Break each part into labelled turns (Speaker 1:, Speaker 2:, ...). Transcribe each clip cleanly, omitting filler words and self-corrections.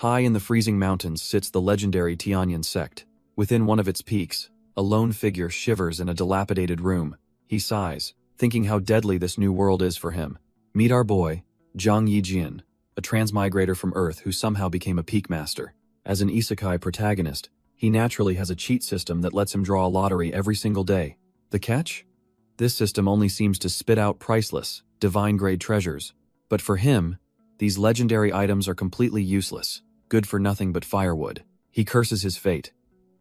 Speaker 1: High in the freezing mountains sits the legendary Tianyan sect. Within one of its peaks, a lone figure shivers in a dilapidated room. He sighs, thinking how deadly this new world is for him. Meet our boy, Zhang Yijian, a transmigrator from Earth who somehow became a peak master. As an isekai protagonist, he naturally has a cheat system that lets him draw a lottery every single day. The catch? This system only seems to spit out priceless, divine-grade treasures. But for him, these legendary items are completely useless, good for nothing but firewood. He curses his fate.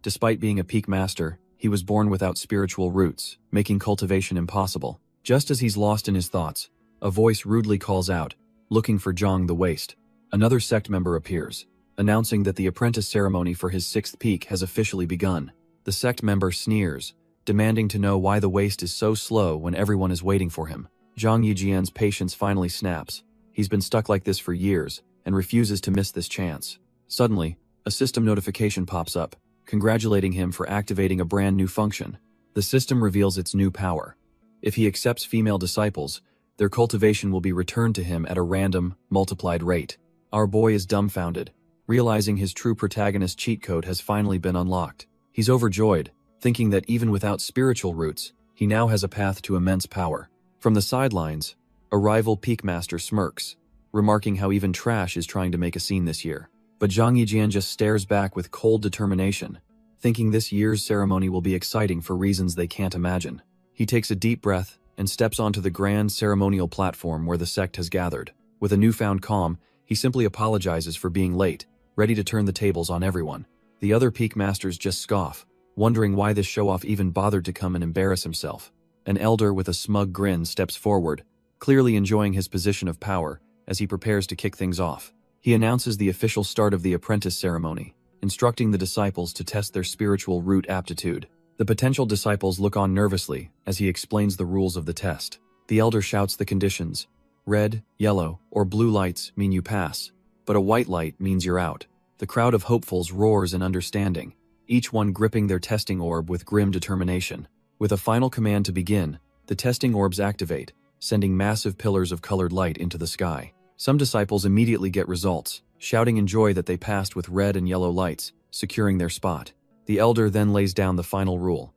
Speaker 1: Despite being a peak master, he was born without spiritual roots, making cultivation impossible. Just as he's lost in his thoughts, a voice rudely calls out, looking for Zhang the Waste. Another sect member appears, announcing that the apprentice ceremony for his 6th peak has officially begun. The sect member sneers, demanding to know why the Waste is so slow when everyone is waiting for him. Zhang Yijian's patience finally snaps. He's been stuck like this for years, and refuses to miss this chance. Suddenly, a system notification pops up, congratulating him for activating a brand new function. The system reveals its new power. If he accepts female disciples, their cultivation will be returned to him at a random, multiplied rate. Our boy is dumbfounded, realizing his true protagonist cheat code has finally been unlocked. He's overjoyed, thinking that even without spiritual roots, he now has a path to immense power. From the sidelines, a rival peak master smirks, remarking how even trash is trying to make a scene this year. But Zhang Yijian just stares back with cold determination, thinking this year's ceremony will be exciting for reasons they can't imagine. He takes a deep breath and steps onto the grand ceremonial platform where the sect has gathered. With a newfound calm, he simply apologizes for being late, ready to turn the tables on everyone. The other peak masters just scoff, wondering why this show-off even bothered to come and embarrass himself. An elder with a smug grin steps forward, clearly enjoying his position of power as he prepares to kick things off. He announces the official start of the apprentice ceremony, instructing the disciples to test their spiritual root aptitude. The potential disciples look on nervously as he explains the rules of the test. The elder shouts the conditions. Red, yellow, or blue lights mean you pass, but a white light means you're out. The crowd of hopefuls roars in understanding, each one gripping their testing orb with grim determination. With a final command to begin, the testing orbs activate, sending massive pillars of colored light into the sky. Some disciples immediately get results, shouting in joy that they passed with red and yellow lights, securing their spot. The elder then lays down the final rule.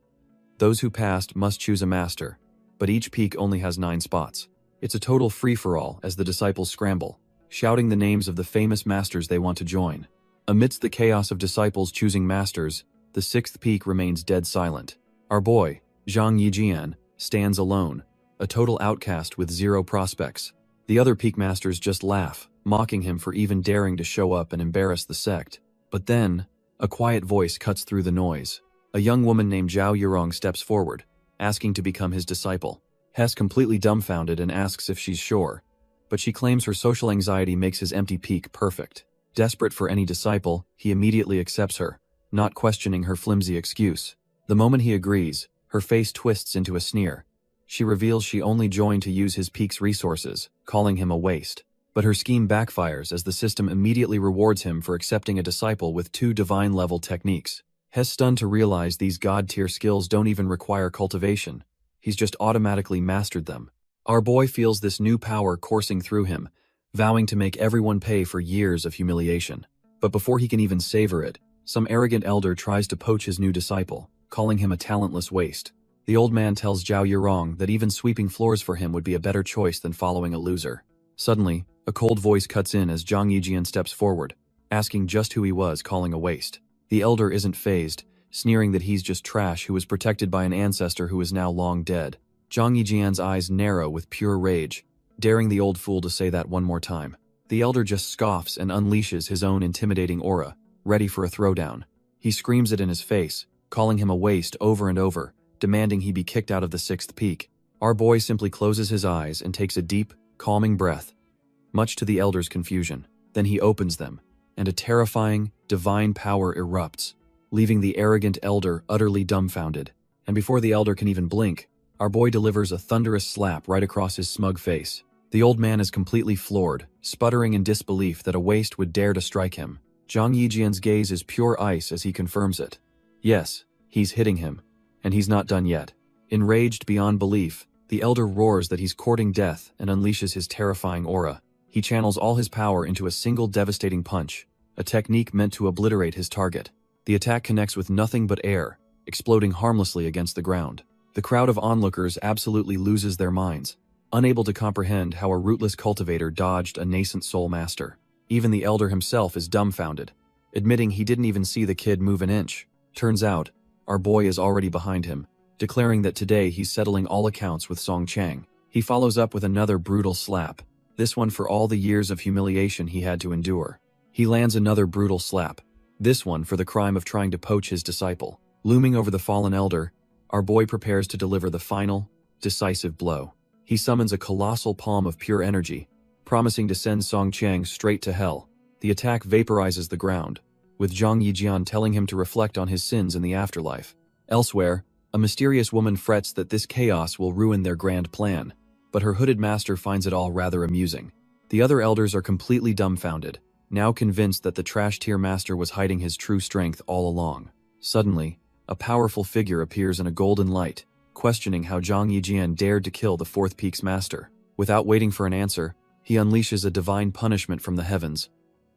Speaker 1: Those who passed must choose a master, but each peak only has 9 spots. It's a total free-for-all as the disciples scramble, shouting the names of the famous masters they want to join. Amidst the chaos of disciples choosing masters, the 6th peak remains dead silent. Our boy, Zhang Yijian, stands alone, a total outcast with 0 prospects. The other peak masters just laugh, mocking him for even daring to show up and embarrass the sect. But then, a quiet voice cuts through the noise. A young woman named Zhao Yurong steps forward, asking to become his disciple. Hess completely dumbfounded and asks if she's sure, but she claims her social anxiety makes his empty peak perfect. Desperate for any disciple, he immediately accepts her, not questioning her flimsy excuse. The moment he agrees, her face twists into a sneer. She reveals she only joined to use his peak's resources, calling him a waste. But her scheme backfires as the system immediately rewards him for accepting a disciple with 2 divine-level techniques. Hess stunned to realize these god-tier skills don't even require cultivation. He's just automatically mastered them. Our boy feels this new power coursing through him, vowing to make everyone pay for years of humiliation. But before he can even savor it, some arrogant elder tries to poach his new disciple, calling him a talentless waste. The old man tells Zhao Yurong that even sweeping floors for him would be a better choice than following a loser. Suddenly, a cold voice cuts in as Zhang Yijian steps forward, asking just who he was calling a waste. The elder isn't fazed, sneering that he's just trash who was protected by an ancestor who is now long dead. Zhang Yijian's eyes narrow with pure rage, daring the old fool to say that one more time. The elder just scoffs and unleashes his own intimidating aura, ready for a throwdown. He screams it in his face, calling him a waste over and over, demanding he be kicked out of the 6th peak. Our boy simply closes his eyes and takes a deep, calming breath, much to the elder's confusion. Then he opens them, and a terrifying, divine power erupts, leaving the arrogant elder utterly dumbfounded. And before the elder can even blink, our boy delivers a thunderous slap right across his smug face. The old man is completely floored, sputtering in disbelief that a waste would dare to strike him. Zhang Yijian's gaze is pure ice as he confirms it. Yes, he's hitting him, and he's not done yet. Enraged beyond belief, the elder roars that he's courting death and unleashes his terrifying aura. He channels all his power into a single devastating punch, a technique meant to obliterate his target. The attack connects with nothing but air, exploding harmlessly against the ground. The crowd of onlookers absolutely loses their minds, unable to comprehend how a rootless cultivator dodged a nascent soul master. Even the elder himself is dumbfounded, admitting he didn't even see the kid move an inch. Turns out, our boy is already behind him, declaring that today he's settling all accounts with Song Chang. He follows up with another brutal slap, this one for all the years of humiliation he had to endure. He lands another brutal slap, this one for the crime of trying to poach his disciple. Looming over the fallen elder, our boy prepares to deliver the final, decisive blow. He summons a colossal palm of pure energy, promising to send Song Chang straight to hell. The attack vaporizes the ground, with Zhang Yijian telling him to reflect on his sins in the afterlife. Elsewhere, a mysterious woman frets that this chaos will ruin their grand plan, but her hooded master finds it all rather amusing. The other elders are completely dumbfounded, now convinced that the trash tier master was hiding his true strength all along. Suddenly, a powerful figure appears in a golden light, questioning how Zhang Yijian dared to kill the fourth peak's master. Without waiting for an answer, he unleashes a divine punishment from the heavens,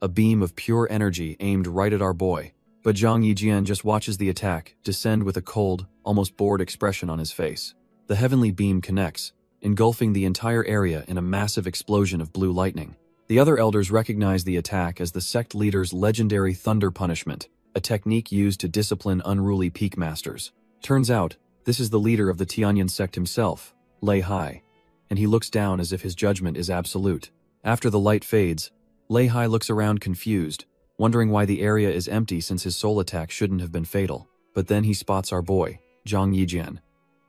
Speaker 1: a beam of pure energy aimed right at our boy. But Zhang Yijian just watches the attack descend with a cold, almost bored expression on his face. The heavenly beam connects, engulfing the entire area in a massive explosion of blue lightning. The other elders recognize the attack as the sect leader's legendary thunder punishment, a technique used to discipline unruly peak masters. Turns out, this is the leader of the Tianyan sect himself, Lei Hai, and he looks down as if his judgment is absolute. After the light fades, Lei Hai looks around confused, wondering why the area is empty since his soul attack shouldn't have been fatal. But then he spots our boy, Zhang Yijian,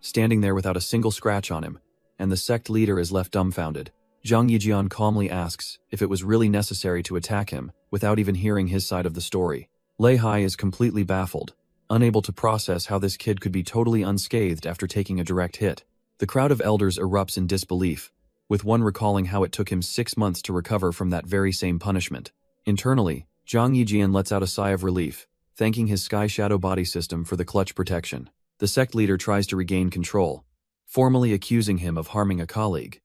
Speaker 1: standing there without a single scratch on him, and the sect leader is left dumbfounded. Zhang Yijian calmly asks if it was really necessary to attack him, without even hearing his side of the story. Lei Hai is completely baffled, unable to process how this kid could be totally unscathed after taking a direct hit. The crowd of elders erupts in disbelief, with one recalling how it took him 6 months to recover from that very same punishment. Internally, Zhang Yijian lets out a sigh of relief, thanking his Sky Shadow body system for the clutch protection. The sect leader tries to regain control, formally accusing him of harming a colleague.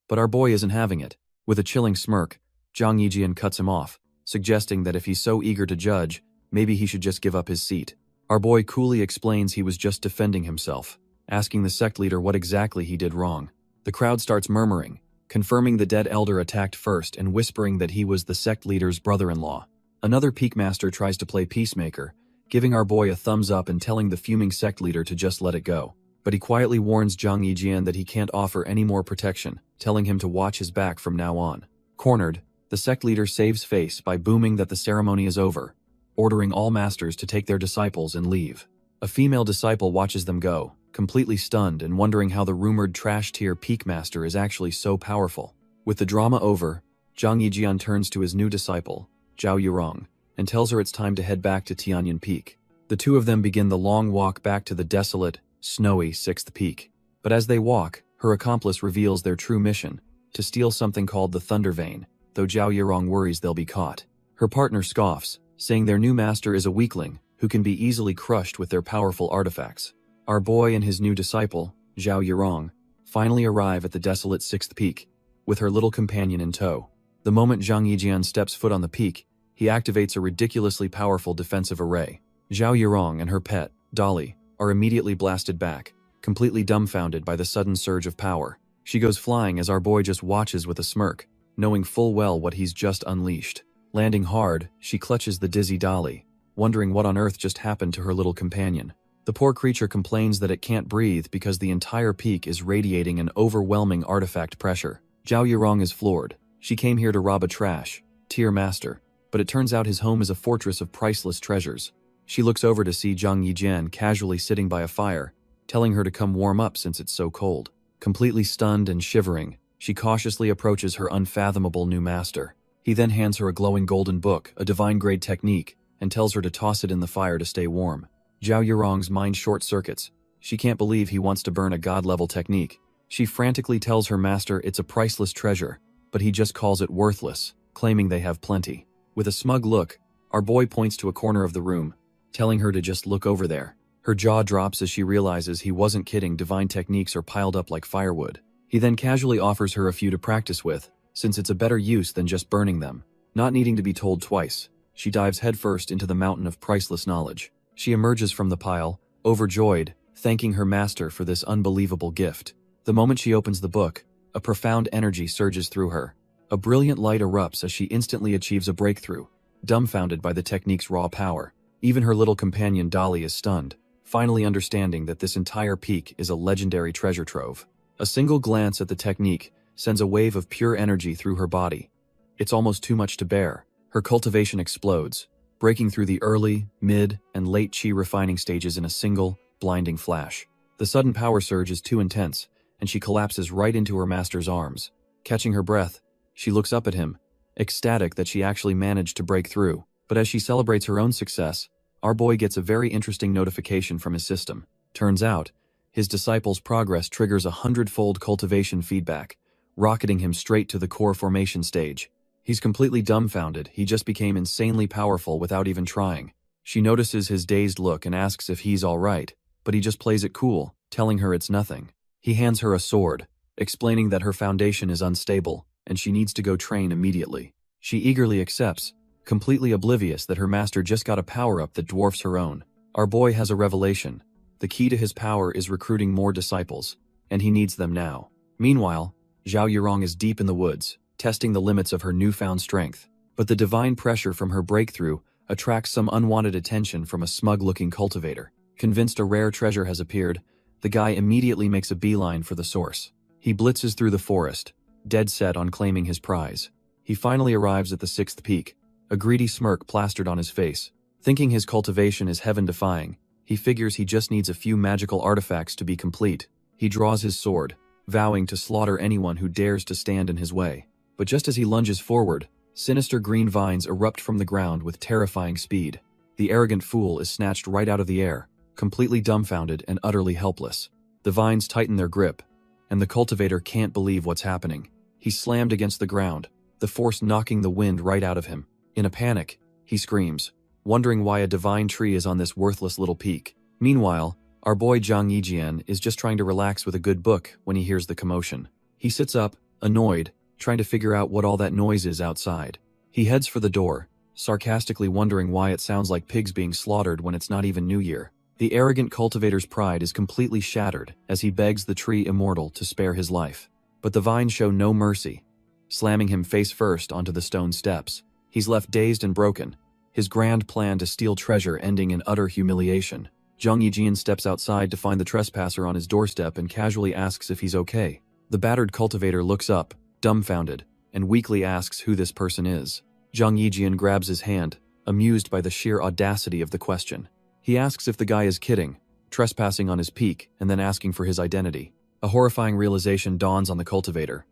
Speaker 1: But our boy isn't having it. With a chilling smirk, Zhang Yijian cuts him off, suggesting that if he's so eager to judge, maybe he should just give up his seat. Our boy coolly explains he was just defending himself, asking the sect leader what exactly he did wrong. The crowd starts murmuring, confirming the dead elder attacked first and whispering that he was the sect leader's brother-in-law. Another peak master tries to play peacemaker, giving our boy a thumbs up and telling the fuming sect leader to just let it go. But he quietly warns Zhang Yijian that he can't offer any more protection, telling him to watch his back from now on. Cornered, the sect leader saves face by booming that the ceremony is over, ordering all masters to take their disciples and leave. A female disciple watches them go, completely stunned and wondering how the rumored trash-tier peak master is actually so powerful. With the drama over, Zhang Yijian turns to his new disciple, Zhao Yurong, and tells her it's time to head back to Tianyan Peak. The two of them begin the long walk back to the desolate, snowy 6th peak. But as they walk, her accomplice reveals their true mission, to steal something called the Thunder Vein, though Zhao Yurong worries they'll be caught. Her partner scoffs, saying their new master is a weakling who can be easily crushed with their powerful artifacts. Our boy and his new disciple, Zhao Yurong, finally arrive at the desolate 6th peak, with her little companion in tow. The moment Zhang Yijian steps foot on the peak, he activates a ridiculously powerful defensive array. Zhao Yurong and her pet, Dolly, are immediately blasted back, completely dumbfounded by the sudden surge of power. She goes flying as our boy just watches with a smirk, knowing full well what he's just unleashed. Landing hard, she clutches the dizzy Dolly, wondering what on earth just happened to her little companion. The poor creature complains that it can't breathe because the entire peak is radiating an overwhelming artifact pressure. Zhao Yurong is floored. She came here to rob a trash-tier master, but it turns out his home is a fortress of priceless treasures. She looks over to see Zhang Yijian casually sitting by a fire, telling her to come warm up since it's so cold. Completely stunned and shivering, she cautiously approaches her unfathomable new master. He then hands her a glowing golden book, a divine-grade technique, and tells her to toss it in the fire to stay warm. Zhao Yurong's mind short-circuits. She can't believe he wants to burn a god-level technique. She frantically tells her master it's a priceless treasure, but he just calls it worthless, claiming they have plenty. With a smug look, our boy points to a corner of the room, telling her to just look over there. Her jaw drops as she realizes he wasn't kidding. Divine techniques are piled up like firewood. He then casually offers her a few to practice with, since it's a better use than just burning them. Not needing to be told twice, She dives headfirst into the mountain of priceless knowledge. She emerges from the pile, overjoyed, thanking her master for this unbelievable gift. The moment she opens the book, a profound energy surges through her. A brilliant light erupts as she instantly achieves a breakthrough, dumbfounded by the technique's raw power. Even her little companion Dolly is stunned, finally understanding that this entire peak is a legendary treasure trove. A single glance at the technique sends a wave of pure energy through her body. It's almost too much to bear. Her cultivation explodes, breaking through the early, mid, and late chi refining stages in a single, blinding flash. The sudden power surge is too intense, and she collapses right into her master's arms. Catching her breath, she looks up at him, ecstatic that she actually managed to break through. But as she celebrates her own success, our boy gets a very interesting notification from his system. Turns out, his disciple's progress triggers 100-fold cultivation feedback, rocketing him straight to the core formation stage. He's completely dumbfounded. He just became insanely powerful without even trying. She notices his dazed look and asks if he's all right, but he just plays it cool, telling her it's nothing. He hands her a sword, explaining that her foundation is unstable and she needs to go train immediately. She eagerly accepts, completely oblivious that her master just got a power-up that dwarfs her own. Our boy has a revelation. The key to his power is recruiting more disciples, and he needs them now. Meanwhile, Zhao Yurong is deep in the woods, testing the limits of her newfound strength. But the divine pressure from her breakthrough attracts some unwanted attention from a smug-looking cultivator. Convinced a rare treasure has appeared, the guy immediately makes a beeline for the source. He blitzes through the forest, dead set on claiming his prize. He finally arrives at the 6th peak, a greedy smirk plastered on his face. Thinking his cultivation is heaven-defying, he figures he just needs a few magical artifacts to be complete. He draws his sword, vowing to slaughter anyone who dares to stand in his way. But just as he lunges forward, sinister green vines erupt from the ground with terrifying speed. The arrogant fool is snatched right out of the air, completely dumbfounded and utterly helpless. The vines tighten their grip, and the cultivator can't believe what's happening. He's slammed against the ground, the force knocking the wind right out of him. In a panic, he screams, wondering why a divine tree is on this worthless little peak. Meanwhile, our boy Zhang Yijian is just trying to relax with a good book when he hears the commotion. He sits up, annoyed, trying to figure out what all that noise is outside. He heads for the door, sarcastically wondering why it sounds like pigs being slaughtered when it's not even New Year. The arrogant cultivator's pride is completely shattered as he begs the tree immortal to spare his life. But the vines show no mercy, slamming him face first onto the stone steps. He's left dazed and broken, his grand plan to steal treasure ending in utter humiliation. Zhang Yijian steps outside to find the trespasser on his doorstep and casually asks if he's okay. The battered cultivator looks up, dumbfounded, and weakly asks who this person is. Zhang Yijian grabs his hand, amused by the sheer audacity of the question. He asks if the guy is kidding, trespassing on his peak, and then asking for his identity. A horrifying realization dawns on the cultivator.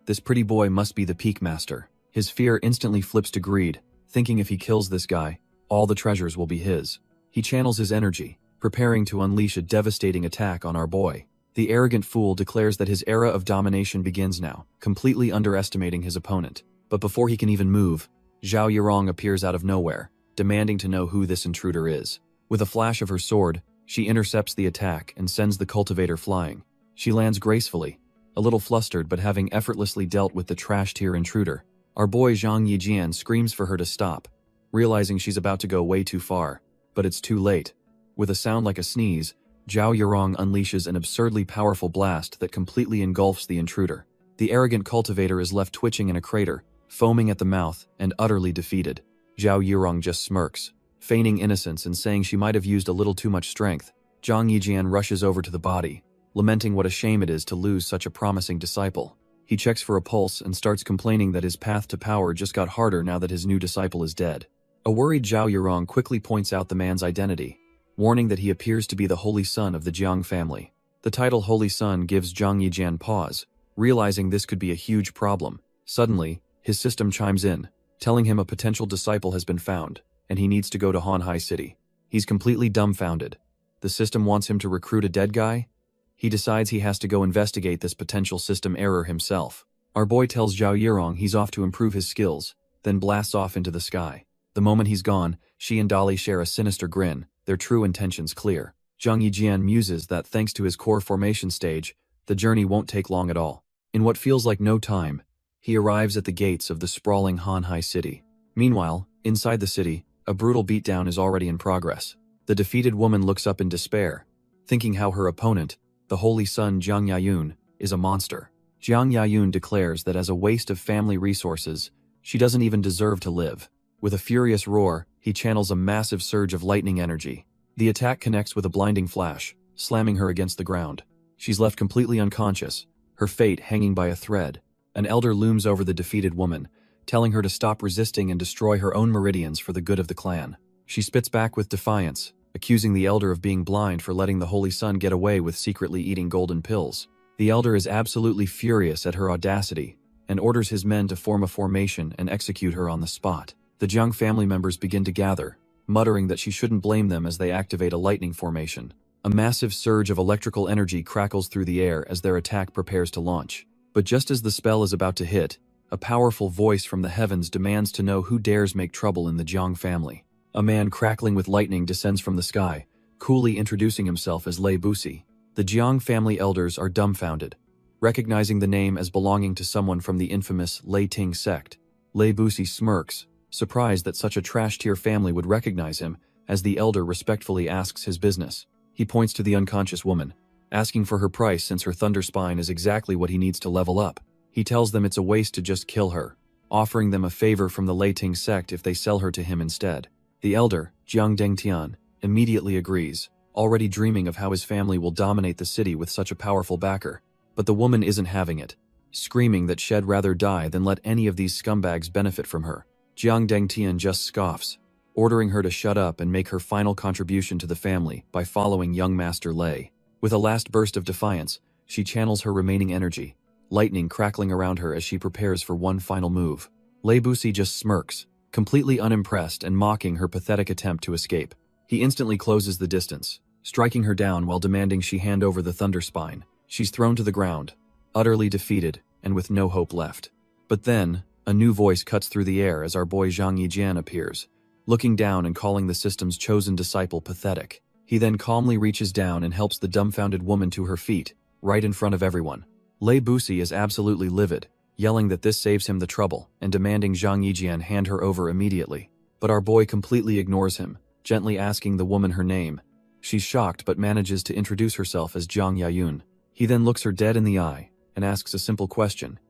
Speaker 1: This pretty boy must be the peak master. His fear instantly flips to greed, thinking if he kills this guy, all the treasures will be his. He channels his energy, preparing to unleash a devastating attack on our boy. The arrogant fool declares that his era of domination begins now, completely underestimating his opponent. But before he can even move, Zhao Yurong appears out of nowhere, demanding to know who this intruder is. With a flash of her sword, she intercepts the attack and sends the cultivator flying. She lands gracefully, a little flustered but having effortlessly dealt with the trash-tier intruder. Our boy Zhang Yijian screams for her to stop, realizing she's about to go way too far. But it's too late. With a sound like a sneeze, Zhao Yurong unleashes an absurdly powerful blast that completely engulfs the intruder. The arrogant cultivator is left twitching in a crater, foaming at the mouth and utterly defeated. Zhao Yurong just smirks, feigning innocence and saying she might have used a little too much strength. Zhang Yijian rushes over to the body, lamenting what a shame it is to lose such a promising disciple. He checks for a pulse and starts complaining that his path to power just got harder now that his new disciple is dead. A worried Zhao Yurong quickly points out the man's identity, warning that he appears to be the Holy Son of the Jiang family. The title Holy Son gives Zhang Yijian pause, realizing this could be a huge problem. Suddenly, his system chimes in, telling him a potential disciple has been found, and he needs to go to Hanhai City. He's completely dumbfounded. The system wants him to recruit a dead guy? He decides he has to go investigate this potential system error himself. Our boy tells Zhao Yurong he's off to improve his skills, then blasts off into the sky. The moment he's gone, she and Dolly share a sinister grin, their true intentions clear. Zhang Yijian muses that thanks to his core formation stage, the journey won't take long at all. In what feels like no time, he arrives at the gates of the sprawling Hanhai City. Meanwhile, Inside the city, a brutal beatdown is already in progress. The defeated woman looks up in despair, thinking how her opponent, the holy son Jiang Yayun, is a monster. Jiang Yayun declares that as a waste of family resources, she doesn't even deserve to live. With a furious roar, he channels a massive surge of lightning energy. The attack connects with a blinding flash, slamming her against the ground. She's left completely unconscious, her fate hanging by a thread. An elder looms over the defeated woman, telling her to stop resisting and destroy her own meridians for the good of the clan. She spits back with defiance, accusing the elder of being blind for letting the holy son get away with secretly eating golden pills. The elder is absolutely furious at her audacity, and orders his men to form a formation and execute her on the spot. The Jiang family members begin to gather, muttering that she shouldn't blame them as they activate a lightning formation. A massive surge of electrical energy crackles through the air as their attack prepares to launch. But just as the spell is about to hit, a powerful voice from the heavens demands to know who dares make trouble in the Jiang family. A man crackling with lightning descends from the sky, coolly introducing himself as Lei Busi. The Jiang family elders are dumbfounded, recognizing the name as belonging to someone from the infamous Lei Ting sect. Lei Busi smirks, surprised that such a trash-tier family would recognize him, as the elder respectfully asks his business. He points to the unconscious woman, asking for her price since her thunder spine is exactly what he needs to level up. He tells them it's a waste to just kill her, offering them a favor from the Lei Ting sect if they sell her to him instead. The elder, Jiang Dengtian, immediately agrees, already dreaming of how his family will dominate the city with such a powerful backer. But the woman isn't having it, screaming that she'd rather die than let any of these scumbags benefit from her. Jiang Dengtian just scoffs, ordering her to shut up and make her final contribution to the family by following young Master Lei. With a last burst of defiance, she channels her remaining energy, lightning crackling around her as she prepares for one final move. Lei Busi just smirks, completely unimpressed and mocking her pathetic attempt to escape. He instantly closes the distance, striking her down while demanding she hand over the thunder spine. She's thrown to the ground, utterly defeated and with no hope left. But then, a new voice cuts through the air as our boy Zhang Yijian appears, looking down and calling the system's chosen disciple pathetic. He then calmly reaches down and helps the dumbfounded woman to her feet, right in front of everyone. Lei Busi is absolutely livid, yelling that this saves him the trouble and demanding Zhang Yijian hand her over immediately. But our boy completely ignores him, gently asking the woman her name. She's shocked but manages to introduce herself as Jiang Yayun. He then looks her dead in the eye and asks a simple question.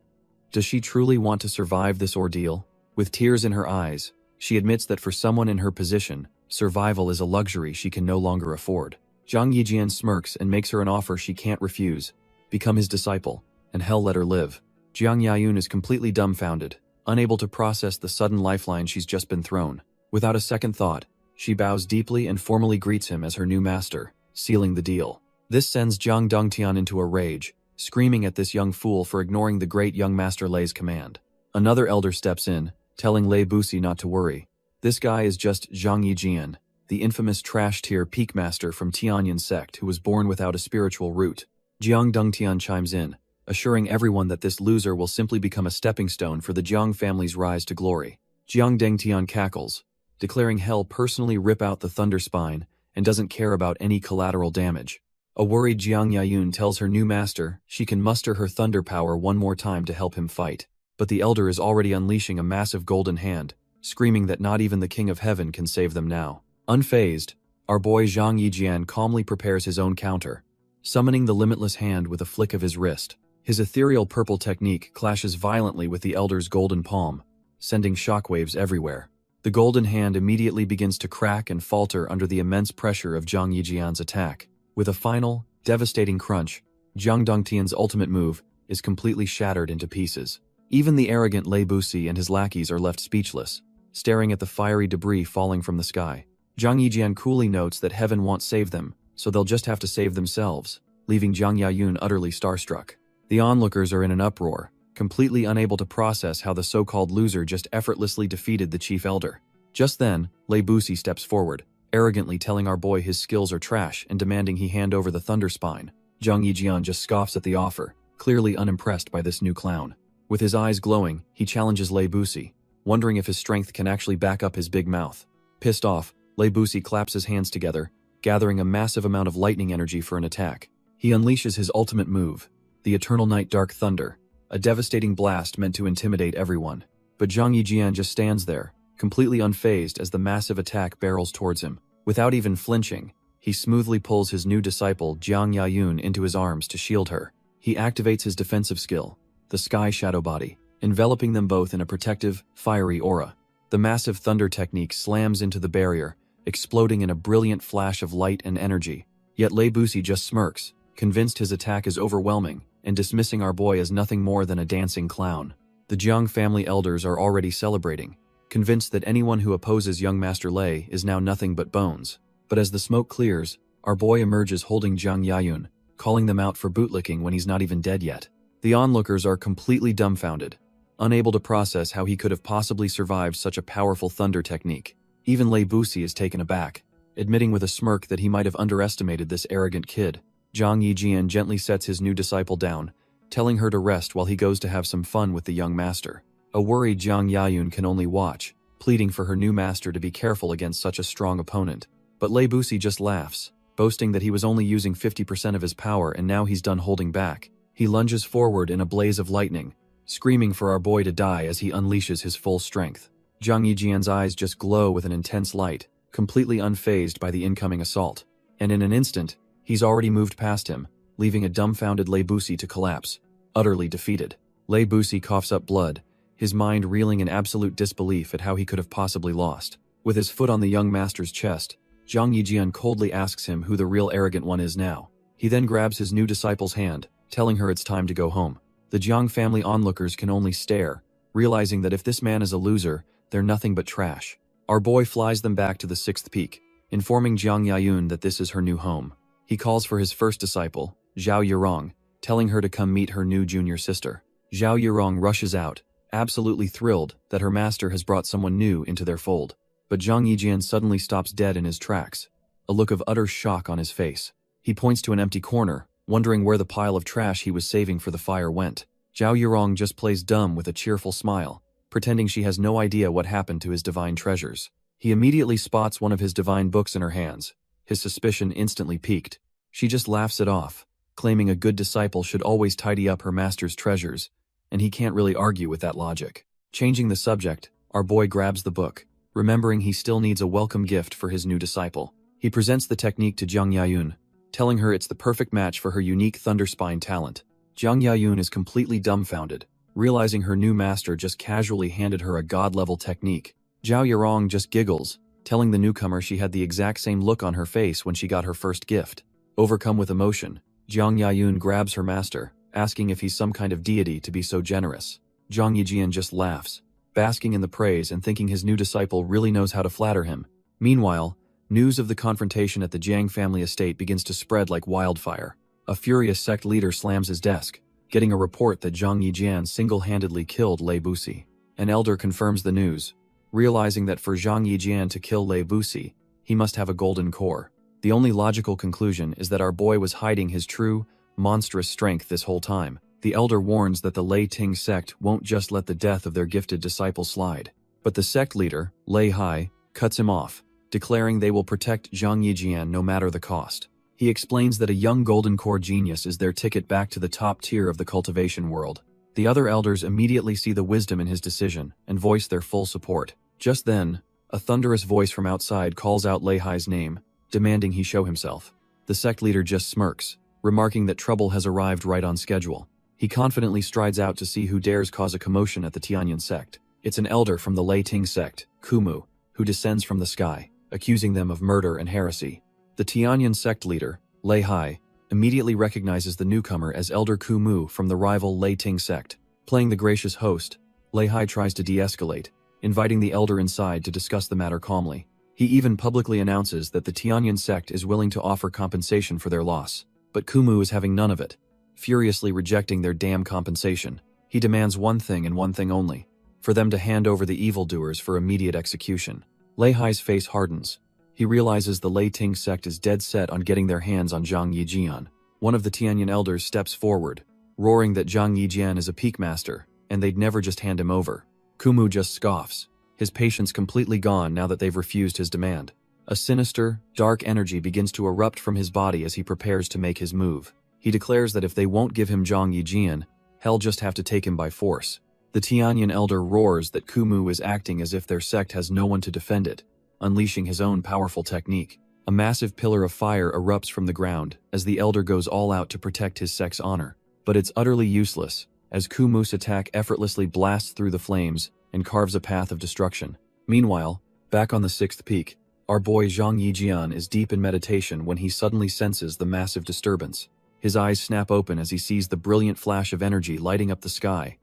Speaker 1: Does she truly want to survive this ordeal? With tears in her eyes, she admits that for someone in her position, survival is a luxury she can no longer afford. Zhang Yijian smirks and makes her an offer she can't refuse. Become his disciple, and hell let her live. Jiang Yayun is completely dumbfounded, unable to process the sudden lifeline she's just been thrown. Without a second thought, she bows deeply and formally greets him as her new master, sealing the deal. This sends Jiang Dongtian into a rage, screaming at this young fool for ignoring the great young Master Lei's command. Another elder steps in, telling Lei Busi not to worry. This guy is just Zhang Yijian, the infamous trash-tier peak master from Tianyan sect who was born without a spiritual root. Jiang Dongtian chimes in, assuring everyone that this loser will simply become a stepping stone for the Jiang family's rise to glory. Jiang Dengtian cackles, declaring hell personally rip out the thunder spine and doesn't care about any collateral damage. A worried Jiang Yayun tells her new master she can muster her thunder power one more time to help him fight. But the elder is already unleashing a massive golden hand, screaming that not even the King of Heaven can save them now. Unfazed, our boy Zhang Yijian calmly prepares his own counter, summoning the limitless hand with a flick of his wrist. His ethereal purple technique clashes violently with the elder's golden palm, sending shockwaves everywhere. The golden hand immediately begins to crack and falter under the immense pressure of Zhang Yijian's attack. With a final, devastating crunch, Jiang Dongtian's ultimate move is completely shattered into pieces. Even the arrogant Lei Busi and his lackeys are left speechless, staring at the fiery debris falling from the sky. Zhang Yijian coolly notes that heaven won't save them, so they'll just have to save themselves, leaving Jiang Yayun utterly starstruck. The onlookers are in an uproar, completely unable to process how the so-called loser just effortlessly defeated the chief elder. Just then, Lei Busi steps forward, arrogantly telling our boy his skills are trash and demanding he hand over the thunder spine. Zhang Yijian just scoffs at the offer, clearly unimpressed by this new clown. With his eyes glowing, he challenges Lei Busi, wondering if his strength can actually back up his big mouth. Pissed off, Lei Busi claps his hands together, gathering a massive amount of lightning energy for an attack. He unleashes his ultimate move, the Eternal Night Dark Thunder, a devastating blast meant to intimidate everyone. But Zhang Yijian just stands there, completely unfazed as the massive attack barrels towards him. Without even flinching, he smoothly pulls his new disciple Jiang Yayun into his arms to shield her. He activates his defensive skill, the Sky Shadow Body, enveloping them both in a protective, fiery aura. The massive thunder technique slams into the barrier, exploding in a brilliant flash of light and energy. Yet Lei Busi just smirks, convinced his attack is overwhelming, and dismissing our boy as nothing more than a dancing clown. The Jiang family elders are already celebrating, convinced that anyone who opposes young Master Lei is now nothing but bones. But as the smoke clears, our boy emerges holding Jiang Yayun, calling them out for bootlicking when he's not even dead yet. The onlookers are completely dumbfounded, unable to process how he could have possibly survived such a powerful thunder technique. Even Lei Busi is taken aback, admitting with a smirk that he might have underestimated this arrogant kid. Zhang Yijian gently sets his new disciple down, telling her to rest while he goes to have some fun with the young master. A worried Jiang Yayun can only watch, pleading for her new master to be careful against such a strong opponent. But Lei Busi just laughs, boasting that he was only using 50% of his power and now he's done holding back. He lunges forward in a blaze of lightning, screaming for our boy to die as he unleashes his full strength. Zhang Yijian's eyes just glow with an intense light, completely unfazed by the incoming assault. And in an instant, he's already moved past him, leaving a dumbfounded Lei Busi to collapse, utterly defeated. Lei Busi coughs up blood, his mind reeling in absolute disbelief at how he could have possibly lost. With his foot on the young master's chest, Zhang Yijian coldly asks him who the real arrogant one is now. He then grabs his new disciple's hand, telling her it's time to go home. The Jiang family onlookers can only stare, realizing that if this man is a loser, they're nothing but trash. Our boy flies them back to the 6th peak, informing Jiang Yayun that this is her new home. He calls for his first disciple, Zhao Yurong, telling her to come meet her new junior sister. Zhao Yurong rushes out, absolutely thrilled that her master has brought someone new into their fold. But Zhang Yijian suddenly stops dead in his tracks, a look of utter shock on his face. He points to an empty corner, wondering where the pile of trash he was saving for the fire went. Zhao Yurong just plays dumb with a cheerful smile, pretending she has no idea what happened to his divine treasures. He immediately spots one of his divine books in her hands. His suspicion instantly piqued. She just laughs it off, claiming a good disciple should always tidy up her master's treasures, and he can't really argue with that logic. Changing the subject, our boy grabs the book, remembering he still needs a welcome gift for his new disciple. He presents the technique to Jiang Yayun, telling her it's the perfect match for her unique Thunderspine talent. Jiang Yayun is completely dumbfounded, realizing her new master just casually handed her a god-level technique. Zhao Yurong just giggles, telling the newcomer she had the exact same look on her face when she got her first gift. Overcome with emotion, Jiang Yayun grabs her master, asking if he's some kind of deity to be so generous. Zhang Yijian just laughs, basking in the praise and thinking his new disciple really knows how to flatter him. Meanwhile, news of the confrontation at the Jiang family estate begins to spread like wildfire. A furious sect leader slams his desk, getting a report that Zhang Yijian single-handedly killed Lei Busi. An elder confirms the news, realizing that for Zhang Yijian to kill Lei Busi, he must have a golden core. The only logical conclusion is that our boy was hiding his true, monstrous strength this whole time. The elder warns that the Lei Ting sect won't just let the death of their gifted disciple slide. But the sect leader, Lei Hai, cuts him off, declaring they will protect Zhang Yijian no matter the cost. He explains that a young golden core genius is their ticket back to the top tier of the cultivation world. The other elders immediately see the wisdom in his decision and voice their full support. Just then, a thunderous voice from outside calls out Lei Hai's name, demanding he show himself. The sect leader just smirks, remarking that trouble has arrived right on schedule. He confidently strides out to see who dares cause a commotion at the Tianyan sect. It's an elder from the Lei Ting sect, Kumu, who descends from the sky, accusing them of murder and heresy. The Tianyan sect leader, Lei Hai, immediately recognizes the newcomer as Elder Kumu from the rival Lei Ting sect. Playing the gracious host, Lei Hai tries to de-escalate, inviting the elder inside to discuss the matter calmly. He even publicly announces that the Tianyan sect is willing to offer compensation for their loss, but Kumu is having none of it, furiously rejecting their damn compensation. He demands one thing and one thing only: for them to hand over the evildoers for immediate execution. Lei Hai's face hardens. He realizes the Lei Ting sect is dead set on getting their hands on Zhang Yijian. One of the Tianyan elders steps forward, roaring that Zhang Yijian is a peak master, and they'd never just hand him over. Kumu just scoffs, his patience completely gone now that they've refused his demand. A sinister, dark energy begins to erupt from his body as he prepares to make his move. He declares that if they won't give him Zhang Yijian, he'll just have to take him by force. The Tianyan elder roars that Kumu is acting as if their sect has no one to defend it, unleashing his own powerful technique. A massive pillar of fire erupts from the ground as the elder goes all out to protect his sect's honor. But it's utterly useless, as Kumu's attack effortlessly blasts through the flames and carves a path of destruction. Meanwhile, back on the 6th peak, our boy Zhang Yijian is deep in meditation when he suddenly senses the massive disturbance. His eyes snap open as he sees the brilliant flash of energy lighting up the sky.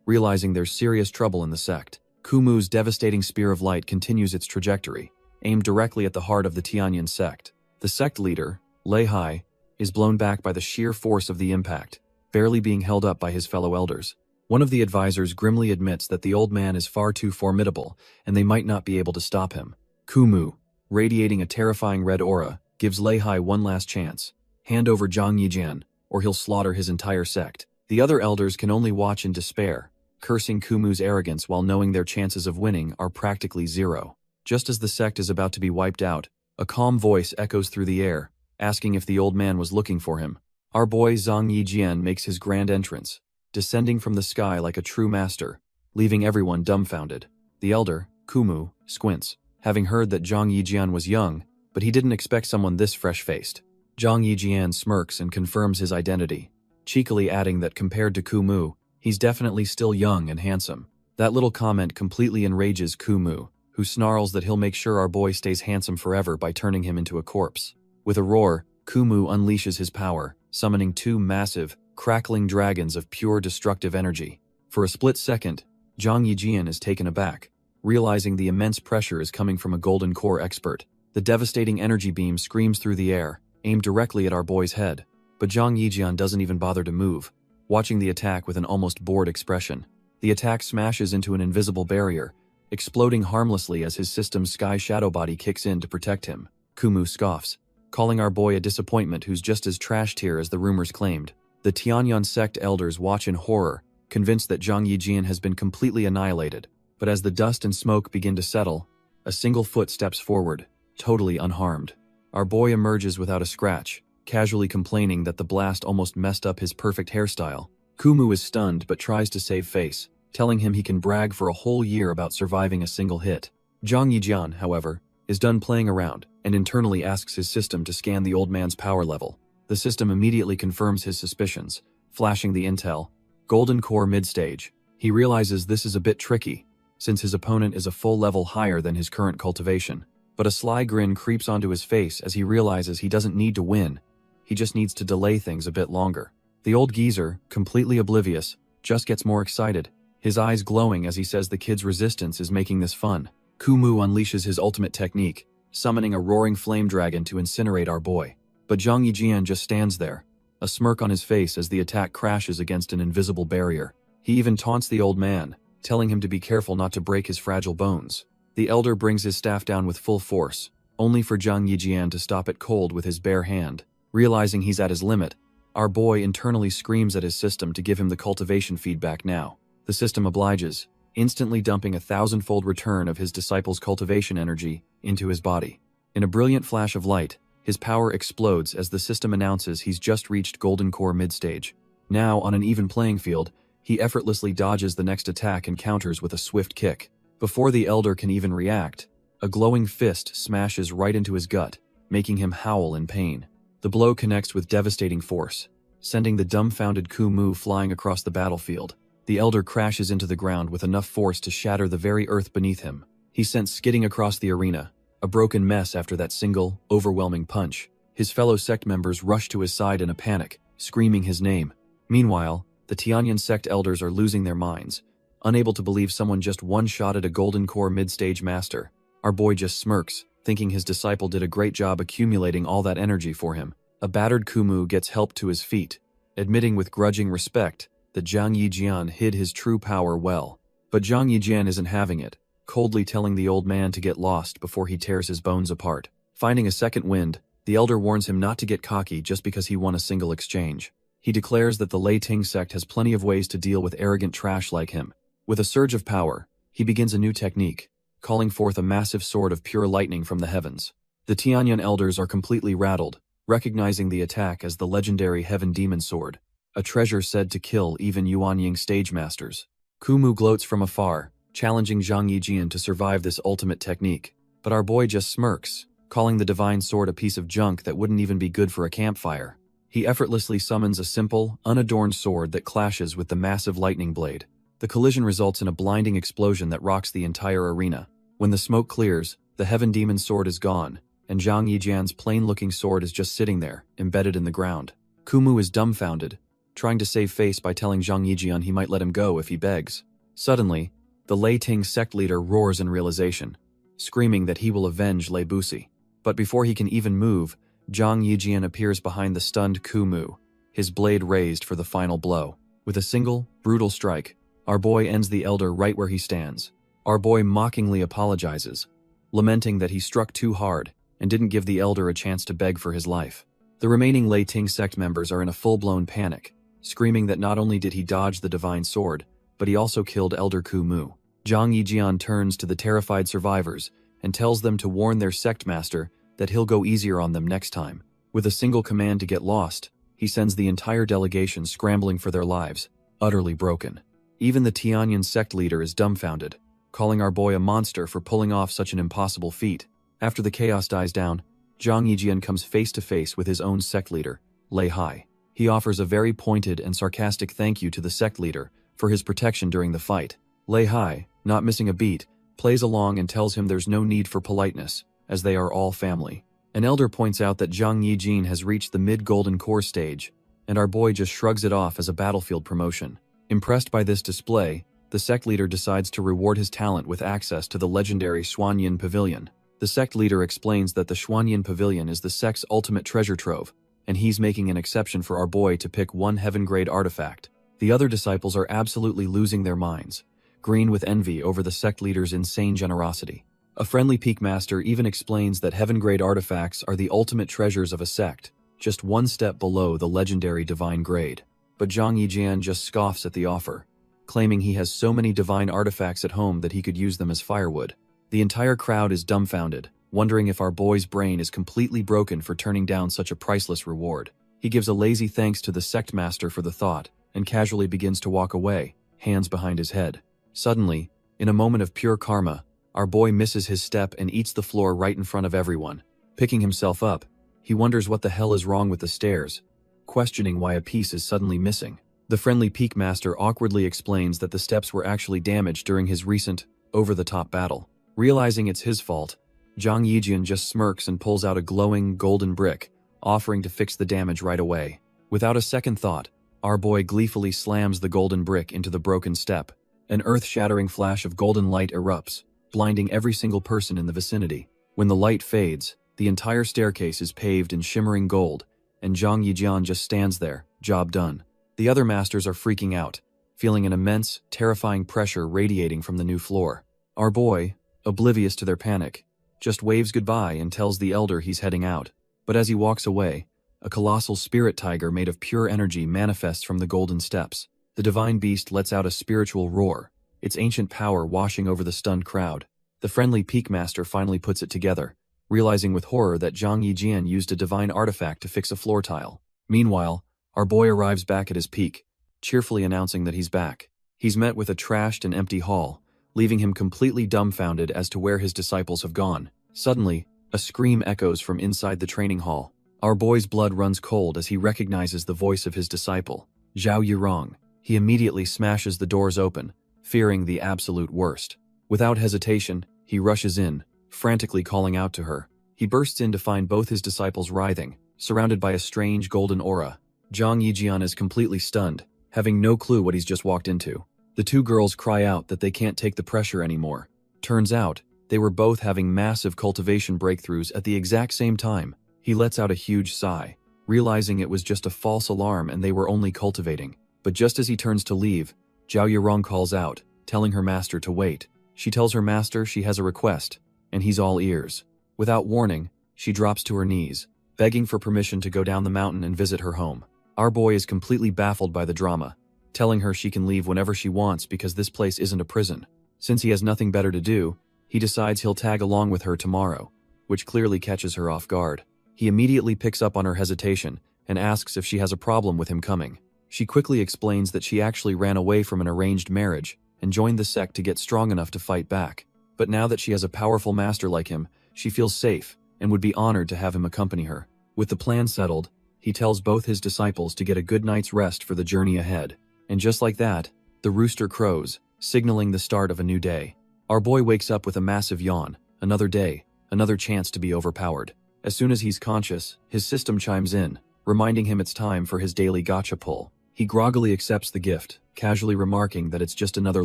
Speaker 1: Realizing there's serious trouble in the sect, Kumu's devastating spear of light continues its trajectory, aimed directly at the heart of the Tianyan sect. The sect leader, Lei Hai, is blown back by the sheer force of the impact, barely being held up by his fellow elders. One of the advisors grimly admits that the old man is far too formidable and they might not be able to stop him. Kumu, radiating a terrifying red aura, gives Lei Hai one last chance. Hand over Zhang Yijian, or he'll slaughter his entire sect. The other elders can only watch in despair, cursing Kumu's arrogance while knowing their chances of winning are practically zero. Just as the sect is about to be wiped out, a calm voice echoes through the air, asking if the old man was looking for him. Our boy Zhang Yijian makes his grand entrance, descending from the sky like a true master, leaving everyone dumbfounded. The elder, Kumu, squints, having heard that Zhang Yijian was young, but he didn't expect someone this fresh-faced. Zhang Yijian smirks and confirms his identity, cheekily adding that compared to Kumu, he's definitely still young and handsome. That little comment completely enrages Kumu, who snarls that he'll make sure our boy stays handsome forever by turning him into a corpse. With a roar, Kumu unleashes his power, summoning 2 massive, crackling dragons of pure destructive energy. For a split second, Zhang Yijian is taken aback, realizing the immense pressure is coming from a golden core expert. The devastating energy beam screams through the air, aimed directly at our boy's head. But Zhang Yijian doesn't even bother to move, watching the attack with an almost bored expression. The attack smashes into an invisible barrier, exploding harmlessly as his system's sky shadow body kicks in to protect him. Kumu scoffs, calling our boy a disappointment who's just as trashed here as the rumors claimed. The Tianyan sect elders watch in horror, convinced that Zhang Yijian has been completely annihilated. But as the dust and smoke begin to settle, a single foot steps forward, totally unharmed. Our boy emerges without a scratch, casually complaining that the blast almost messed up his perfect hairstyle. Kumu is stunned but tries to save face, telling him he can brag for a whole year about surviving a single hit. Zhang Yijian, however, is done playing around and internally asks his system to scan the old man's power level. The system immediately confirms his suspicions, flashing the intel. Golden Core mid-stage. He realizes this is a bit tricky, since his opponent is a full level higher than his current cultivation. But a sly grin creeps onto his face as he realizes he doesn't need to win, he just needs to delay things a bit longer. The old geezer, completely oblivious, just gets more excited, his eyes glowing as he says the kid's resistance is making this fun. Kumu unleashes his ultimate technique, summoning a roaring flame dragon to incinerate our boy. But Zhang Yijian just stands there, a smirk on his face as the attack crashes against an invisible barrier. He even taunts the old man, telling him to be careful not to break his fragile bones. The elder brings his staff down with full force, only for Zhang Yijian to stop it cold with his bare hand. Realizing he's at his limit, our boy internally screams at his system to give him the cultivation feedback now. The system obliges, instantly dumping a 1,000-fold return of his disciple's cultivation energy into his body. In a brilliant flash of light, his power explodes as the system announces he's just reached Golden Core mid-stage. Now, on an even playing field, he effortlessly dodges the next attack and counters with a swift kick. Before the elder can even react, a glowing fist smashes right into his gut, making him howl in pain. The blow connects with devastating force, sending the dumbfounded Kumu flying across the battlefield. The elder crashes into the ground with enough force to shatter the very earth beneath him. He's sent skidding across the arena, a broken mess after that single, overwhelming punch. His fellow sect members rush to his side in a panic, screaming his name. Meanwhile, the Tianyan sect elders are losing their minds, unable to believe someone just one-shotted a Golden Core mid-stage master. Our boy just smirks, thinking his disciple did a great job accumulating all that energy for him. A battered Kumu gets helped to his feet, admitting with grudging respect that Zhang Yijian hid his true power well. But Zhang Yijian isn't having it, coldly telling the old man to get lost before he tears his bones apart. Finding a second wind, the elder warns him not to get cocky just because he won a single exchange. He declares that the Lei Ting sect has plenty of ways to deal with arrogant trash like him. With a surge of power, he begins a new technique, calling forth a massive sword of pure lightning from the heavens. The Tianyan elders are completely rattled, recognizing the attack as the legendary Heaven Demon Sword, a treasure said to kill even Yuanying stage masters. Kumu gloats from afar, challenging Zhang Yijian to survive this ultimate technique. But our boy just smirks, calling the divine sword a piece of junk that wouldn't even be good for a campfire. He effortlessly summons a simple, unadorned sword that clashes with the massive lightning blade. The collision results in a blinding explosion that rocks the entire arena. When the smoke clears, the Heaven Demon sword is gone, and Zhang Yijian's plain-looking sword is just sitting there, embedded in the ground. Kumu is dumbfounded, trying to save face by telling Zhang Yijian he might let him go if he begs. Suddenly, the Lei Ting sect leader roars in realization, screaming that he will avenge Lei Busi. But before he can even move, Zhang Yijian appears behind the stunned Kumu, his blade raised for the final blow. With a single, brutal strike, our boy ends the elder right where he stands. Our boy mockingly apologizes, lamenting that he struck too hard and didn't give the elder a chance to beg for his life. The remaining Lei Ting sect members are in a full-blown panic, screaming that not only did he dodge the divine sword, but he also killed Elder Kumu. Zhang Yijian turns to the terrified survivors and tells them to warn their sect master that he'll go easier on them next time. With a single command to get lost, he sends the entire delegation scrambling for their lives, utterly broken. Even the Tianyan sect leader is dumbfounded, calling our boy a monster for pulling off such an impossible feat. After the chaos dies down, Zhang Yijian comes face to face with his own sect leader, Lei Hai. He offers a very pointed and sarcastic thank you to the sect leader for his protection during the fight. Lei Hai, not missing a beat, plays along and tells him there's no need for politeness, as they are all family. An elder points out that Zhang Yijian has reached the mid-golden core stage, and our boy just shrugs it off as a battlefield promotion. Impressed by this display, the sect leader decides to reward his talent with access to the legendary Xuanyin Pavilion. The sect leader explains that the Xuanyin Pavilion is the sect's ultimate treasure trove, and he's making an exception for our boy to pick one heaven-grade artifact. The other disciples are absolutely losing their minds, green with envy over the sect leader's insane generosity. A friendly peak master even explains that heaven-grade artifacts are the ultimate treasures of a sect, just one step below the legendary divine grade. But Zhang Yijian just scoffs at the offer, claiming he has so many divine artifacts at home that he could use them as firewood. The entire crowd is dumbfounded, wondering if our boy's brain is completely broken for turning down such a priceless reward. He gives a lazy thanks to the sect master for the thought, and casually begins to walk away, hands behind his head. Suddenly, in a moment of pure karma, our boy misses his step and eats the floor right in front of everyone. Picking himself up, he wonders what the hell is wrong with the stairs, questioning why a piece is suddenly missing. The friendly peak master awkwardly explains that the steps were actually damaged during his recent, over-the-top battle. Realizing it's his fault, Zhang Yijian just smirks and pulls out a glowing, golden brick, offering to fix the damage right away. Without a second thought, our boy gleefully slams the golden brick into the broken step. An earth-shattering flash of golden light erupts, blinding every single person in the vicinity. When the light fades, the entire staircase is paved in shimmering gold, and Zhang Yijian just stands there, job done. The other masters are freaking out, feeling an immense, terrifying pressure radiating from the new floor. Our boy, oblivious to their panic, just waves goodbye and tells the elder he's heading out. But as he walks away, a colossal spirit tiger made of pure energy manifests from the golden steps. The divine beast lets out a spiritual roar, its ancient power washing over the stunned crowd. The friendly peak master finally puts it together, realizing with horror that Zhang Yijian used a divine artifact to fix a floor tile. Meanwhile, our boy arrives back at his peak, cheerfully announcing that he's back. He's met with a trashed and empty hall, leaving him completely dumbfounded as to where his disciples have gone. Suddenly, a scream echoes from inside the training hall. Our boy's blood runs cold as he recognizes the voice of his disciple, Zhao Yurong. He immediately smashes the doors open, fearing the absolute worst. Without hesitation, he rushes in, frantically calling out to her. He bursts in to find both his disciples writhing, surrounded by a strange golden aura. Zhang Yijian is completely stunned, having no clue what he's just walked into. The two girls cry out that they can't take the pressure anymore. Turns out, they were both having massive cultivation breakthroughs at the exact same time. He lets out a huge sigh, realizing it was just a false alarm and they were only cultivating. But just as he turns to leave, Zhao Yurong calls out, telling her master to wait. She tells her master she has a request, and he's all ears. Without warning, she drops to her knees, begging for permission to go down the mountain and visit her home. Our boy is completely baffled by the drama, telling her she can leave whenever she wants because this place isn't a prison. Since he has nothing better to do, he decides he'll tag along with her tomorrow, which clearly catches her off guard. He immediately picks up on her hesitation and asks if she has a problem with him coming. She quickly explains that she actually ran away from an arranged marriage and joined the sect to get strong enough to fight back. But now that she has a powerful master like him, she feels safe and would be honored to have him accompany her. With the plan settled, he tells both his disciples to get a good night's rest for the journey ahead. And just like that, the rooster crows, signaling the start of a new day. Our boy wakes up with a massive yawn. Another day, another chance to be overpowered. As soon as he's conscious, his system chimes in, reminding him it's time for his daily gacha pull. He groggily accepts the gift, casually remarking that it's just another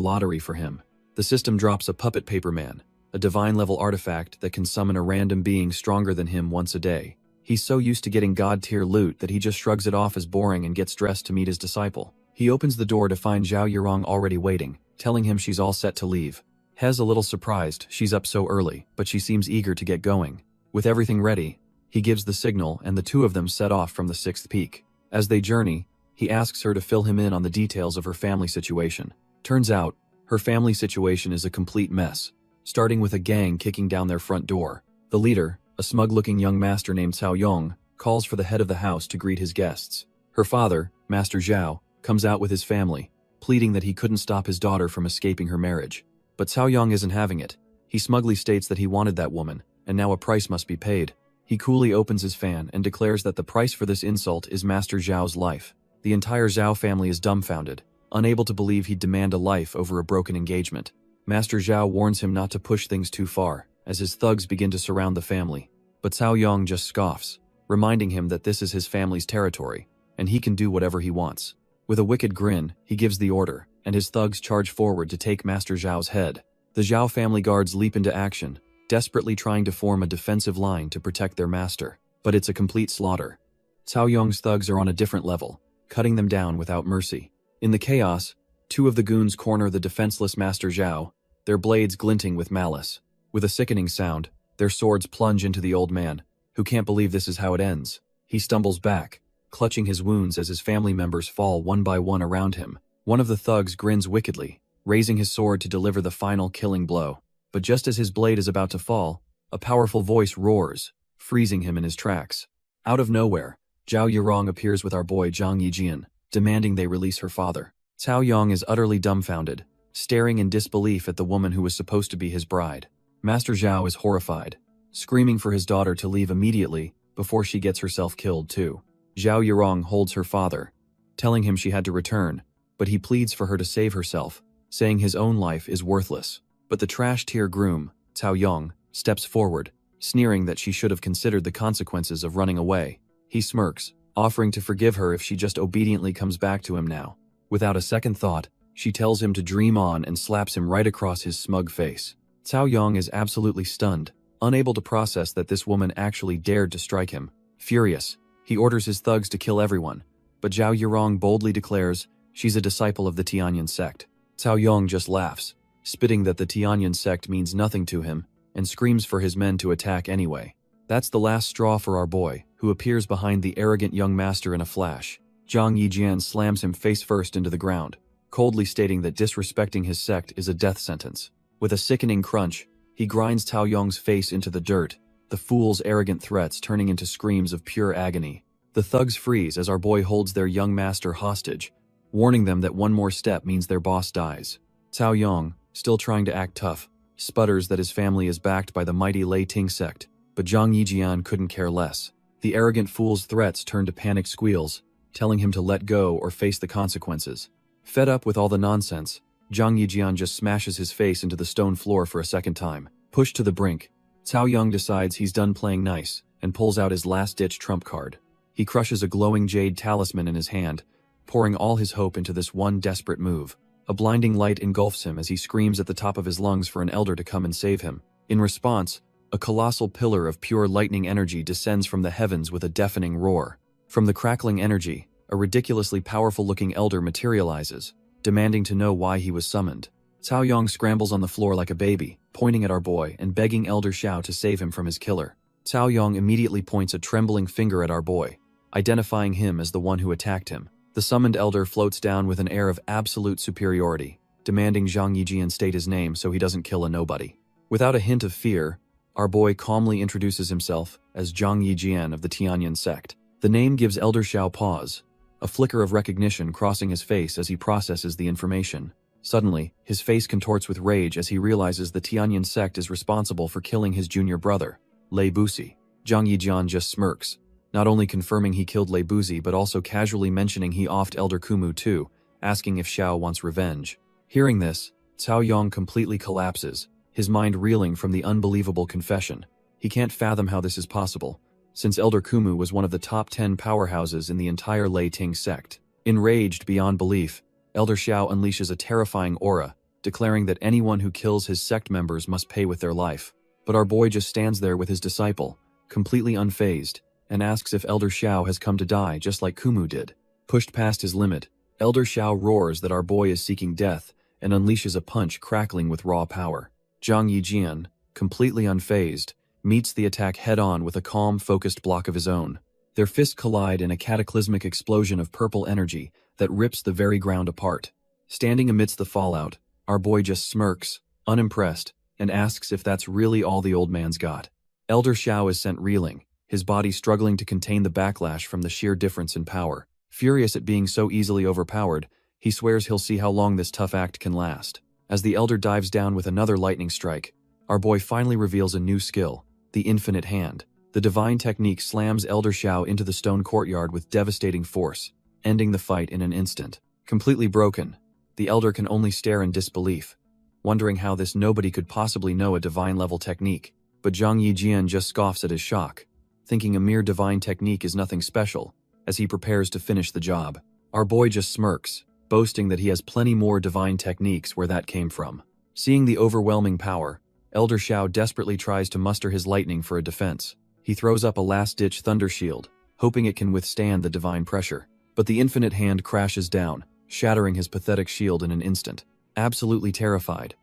Speaker 1: lottery for him. The system drops a puppet paper man, a divine-level artifact that can summon a random being stronger than him once a day. He's so used to getting god-tier loot that he just shrugs it off as boring and gets dressed to meet his disciple. He opens the door to find Zhao Yurong already waiting, telling him she's all set to leave. He's a little surprised she's up so early, but she seems eager to get going. With everything ready, he gives the signal and the two of them set off from the 6th peak. As they journey, he asks her to fill him in on the details of her family situation. Turns out, her family situation is a complete mess, starting with a gang kicking down their front door. The leader, a smug-looking young master named Cao Yong, calls for the head of the house to greet his guests. Her father, Master Zhao, comes out with his family, pleading that he couldn't stop his daughter from escaping her marriage. But Cao Yong isn't having it. He smugly states that he wanted that woman, and now a price must be paid. He coolly opens his fan and declares that the price for this insult is Master Zhao's life. The entire Zhao family is dumbfounded, unable to believe he'd demand a life over a broken engagement. Master Zhao warns him not to push things too far, as his thugs begin to surround the family. But Cao Yong just scoffs, reminding him that this is his family's territory, and he can do whatever he wants. With a wicked grin, he gives the order, and his thugs charge forward to take Master Zhao's head. The Zhao family guards leap into action, desperately trying to form a defensive line to protect their master. But it's a complete slaughter. Cao Yong's thugs are on a different level, cutting them down without mercy. In the chaos, two of the goons corner the defenseless Master Zhao, their blades glinting with malice. With a sickening sound, their swords plunge into the old man, who can't believe this is how it ends. He stumbles back, clutching his wounds as his family members fall one by one around him. One of the thugs grins wickedly, raising his sword to deliver the final killing blow. But just as his blade is about to fall, a powerful voice roars, freezing him in his tracks. Out of nowhere, Zhao Yurong appears with our boy Zhang Yijian, demanding they release her father. Cao Yong is utterly dumbfounded, staring in disbelief at the woman who was supposed to be his bride. Master Zhao is horrified, screaming for his daughter to leave immediately before she gets herself killed too. Zhao Yurong holds her father, telling him she had to return, but he pleads for her to save herself, saying his own life is worthless. But the trash-tier groom, Cao Yong, steps forward, sneering that she should have considered the consequences of running away. He smirks, offering to forgive her if she just obediently comes back to him now. Without a second thought, she tells him to dream on and slaps him right across his smug face. Cao Yong is absolutely stunned, unable to process that this woman actually dared to strike him. Furious, he orders his thugs to kill everyone, but Zhao Yurong boldly declares she's a disciple of the Tianyan sect. Cao Yong just laughs, spitting that the Tianyan sect means nothing to him, and screams for his men to attack anyway. That's the last straw for our boy, who appears behind the arrogant young master in a flash. Zhang Yijian slams him face first into the ground, coldly stating that disrespecting his sect is a death sentence. With a sickening crunch, he grinds Cao Yong's face into the dirt, the fool's arrogant threats turning into screams of pure agony. The thugs freeze as our boy holds their young master hostage, warning them that one more step means their boss dies. Cao Yong, still trying to act tough, sputters that his family is backed by the mighty Lei Ting sect, but Zhang Yijian couldn't care less. The arrogant fool's threats turn to panicked squeals, telling him to let go or face the consequences. Fed up with all the nonsense, Zhang Yijian just smashes his face into the stone floor for a second time. Pushed to the brink, Cao Yong decides he's done playing nice and pulls out his last-ditch trump card. He crushes a glowing jade talisman in his hand, pouring all his hope into this one desperate move. A blinding light engulfs him as he screams at the top of his lungs for an elder to come and save him. In response, a colossal pillar of pure lightning energy descends from the heavens with a deafening roar. From the crackling energy, a ridiculously powerful-looking elder materializes, demanding to know why he was summoned. Cao Yong scrambles on the floor like a baby, pointing at our boy and begging Elder Xiao to save him from his killer. Cao Yong immediately points a trembling finger at our boy, identifying him as the one who attacked him. The summoned elder floats down with an air of absolute superiority, demanding Zhang Yijian state his name so he doesn't kill a nobody. Without a hint of fear, our boy calmly introduces himself as Zhang Yijian of the Tianyan sect. The name gives Elder Xiao pause, a flicker of recognition crossing his face as he processes the information. Suddenly, his face contorts with rage as he realizes the Tianyan sect is responsible for killing his junior brother, Lei Busi. Zhang Yijian just smirks, not only confirming he killed Lei Busi but also casually mentioning he offed Elder Kumu too, asking if Xiao wants revenge. Hearing this, Cao Yong completely collapses, his mind reeling from the unbelievable confession. He can't fathom how this is possible, since Elder Kumu was one of the top 10 powerhouses in the entire Lei Ting sect. Enraged beyond belief, Elder Xiao unleashes a terrifying aura, declaring that anyone who kills his sect members must pay with their life. But our boy just stands there with his disciple, completely unfazed, and asks if Elder Xiao has come to die just like Kumu did. Pushed past his limit, Elder Xiao roars that our boy is seeking death and unleashes a punch crackling with raw power. Zhang Yijian, completely unfazed, meets the attack head-on with a calm, focused block of his own. Their fists collide in a cataclysmic explosion of purple energy that rips the very ground apart. Standing amidst the fallout, our boy just smirks, unimpressed, and asks if that's really all the old man's got. Elder Xiao is sent reeling, his body struggling to contain the backlash from the sheer difference in power. Furious at being so easily overpowered, he swears he'll see how long this tough act can last. As the elder dives down with another lightning strike, our boy finally reveals a new skill, the infinite hand. The divine technique slams Elder Xiao into the stone courtyard with devastating force, ending the fight in an instant. Completely broken, the elder can only stare in disbelief, wondering how this nobody could possibly know a divine-level technique. But Zhang Yijian just scoffs at his shock, thinking a mere divine technique is nothing special, as he prepares to finish the job. Our boy just smirks, boasting that he has plenty more divine techniques where that came from. Seeing the overwhelming power, Elder Xiao desperately tries to muster his lightning for a defense. He throws up a last-ditch thunder shield, hoping it can withstand the divine pressure. But the infinite hand crashes down, shattering his pathetic shield in an instant. Absolutely terrified,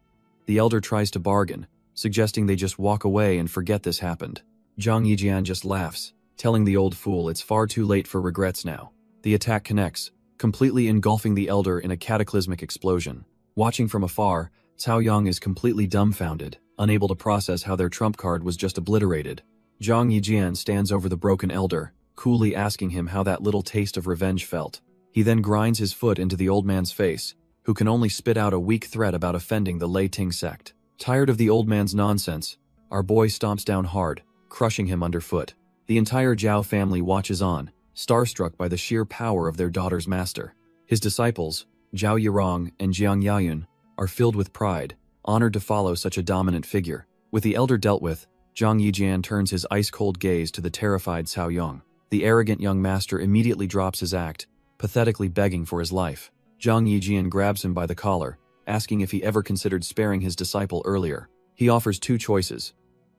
Speaker 1: the elder tries to bargain, suggesting they just walk away and forget this happened. Zhang Yijian just laughs, telling the old fool it's far too late for regrets now. The attack connects, completely engulfing the elder in a cataclysmic explosion. Watching from afar, Cao Yang is completely dumbfounded, unable to process how their trump card was just obliterated. Zhang Yijian stands over the broken elder, coolly asking him how that little taste of revenge felt. He then grinds his foot into the old man's face, who can only spit out a weak threat about offending the Lei Ting sect. Tired of the old man's nonsense, our boy stomps down hard, crushing him underfoot. The entire Zhao family watches on, starstruck by the sheer power of their daughter's master. His disciples, Zhao Yirong and Jiang Yayun, are filled with pride, honored to follow such a dominant figure. With the elder dealt with, Zhang Yijian turns his ice-cold gaze to the terrified Cao Yong. The arrogant young master immediately drops his act, pathetically begging for his life. Zhang Yijian grabs him by the collar, asking if he ever considered sparing his disciple earlier. He offers two choices: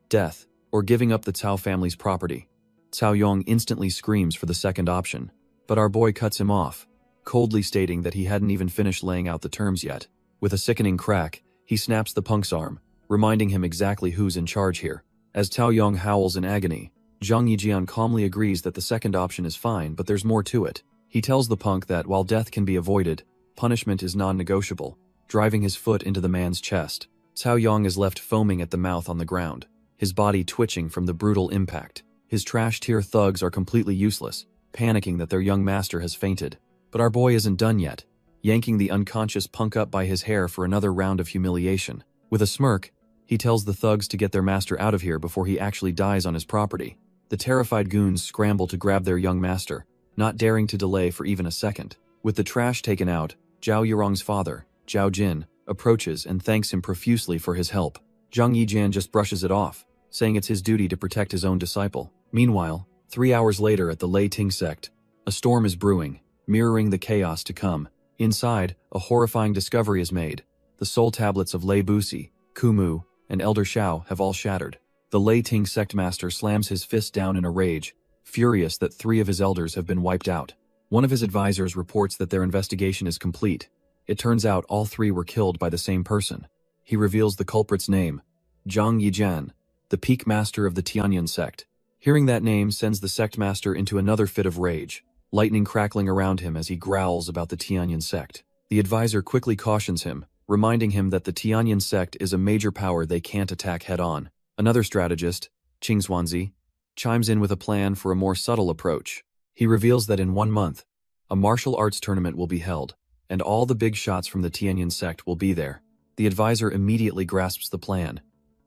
Speaker 1: death, or giving up the Cao family's property. Cao Yong instantly screams for the second option, but our boy cuts him off, coldly stating that he hadn't even finished laying out the terms yet. With a sickening crack, he snaps the punk's arm, reminding him exactly who's in charge here. As Cao Yong howls in agony, Zhang Yijian calmly agrees that the second option is fine, but there's more to it. He tells the punk that while death can be avoided, punishment is non-negotiable, driving his foot into the man's chest. Cao Yong is left foaming at the mouth on the ground, his body twitching from the brutal impact. His trash-tier thugs are completely useless, panicking that their young master has fainted. But our boy isn't done yet, yanking the unconscious punk up by his hair for another round of humiliation. With a smirk, he tells the thugs to get their master out of here before he actually dies on his property. The terrified goons scramble to grab their young master, not daring to delay for even a second. With the trash taken out, Zhao Yirong's father, Zhao Jin, approaches and thanks him profusely for his help. Zhang Yijian just brushes it off, saying it's his duty to protect his own disciple. Meanwhile, 3 hours later at the Lei Ting sect, a storm is brewing, mirroring the chaos to come. Inside, a horrifying discovery is made. The soul tablets of Lei Busi, Kumu, and Elder Xiao have all shattered. The Lei Ting sect master slams his fist down in a rage, furious that 3 of his elders have been wiped out. One of his advisors reports that their investigation is complete. It turns out all 3 were killed by the same person. He reveals the culprit's name, Zhang Yijian, the peak master of the Tianyan sect. Hearing that name sends the sect master into another fit of rage, lightning crackling around him as he growls about the Tianyan sect. The advisor quickly cautions him, reminding him that the Tianyan sect is a major power they can't attack head-on. Another strategist, Qing Xuanzi, chimes in with a plan for a more subtle approach. He reveals that in 1 month, a martial arts tournament will be held, and all the big shots from the Tianyan sect will be there. The advisor immediately grasps the plan.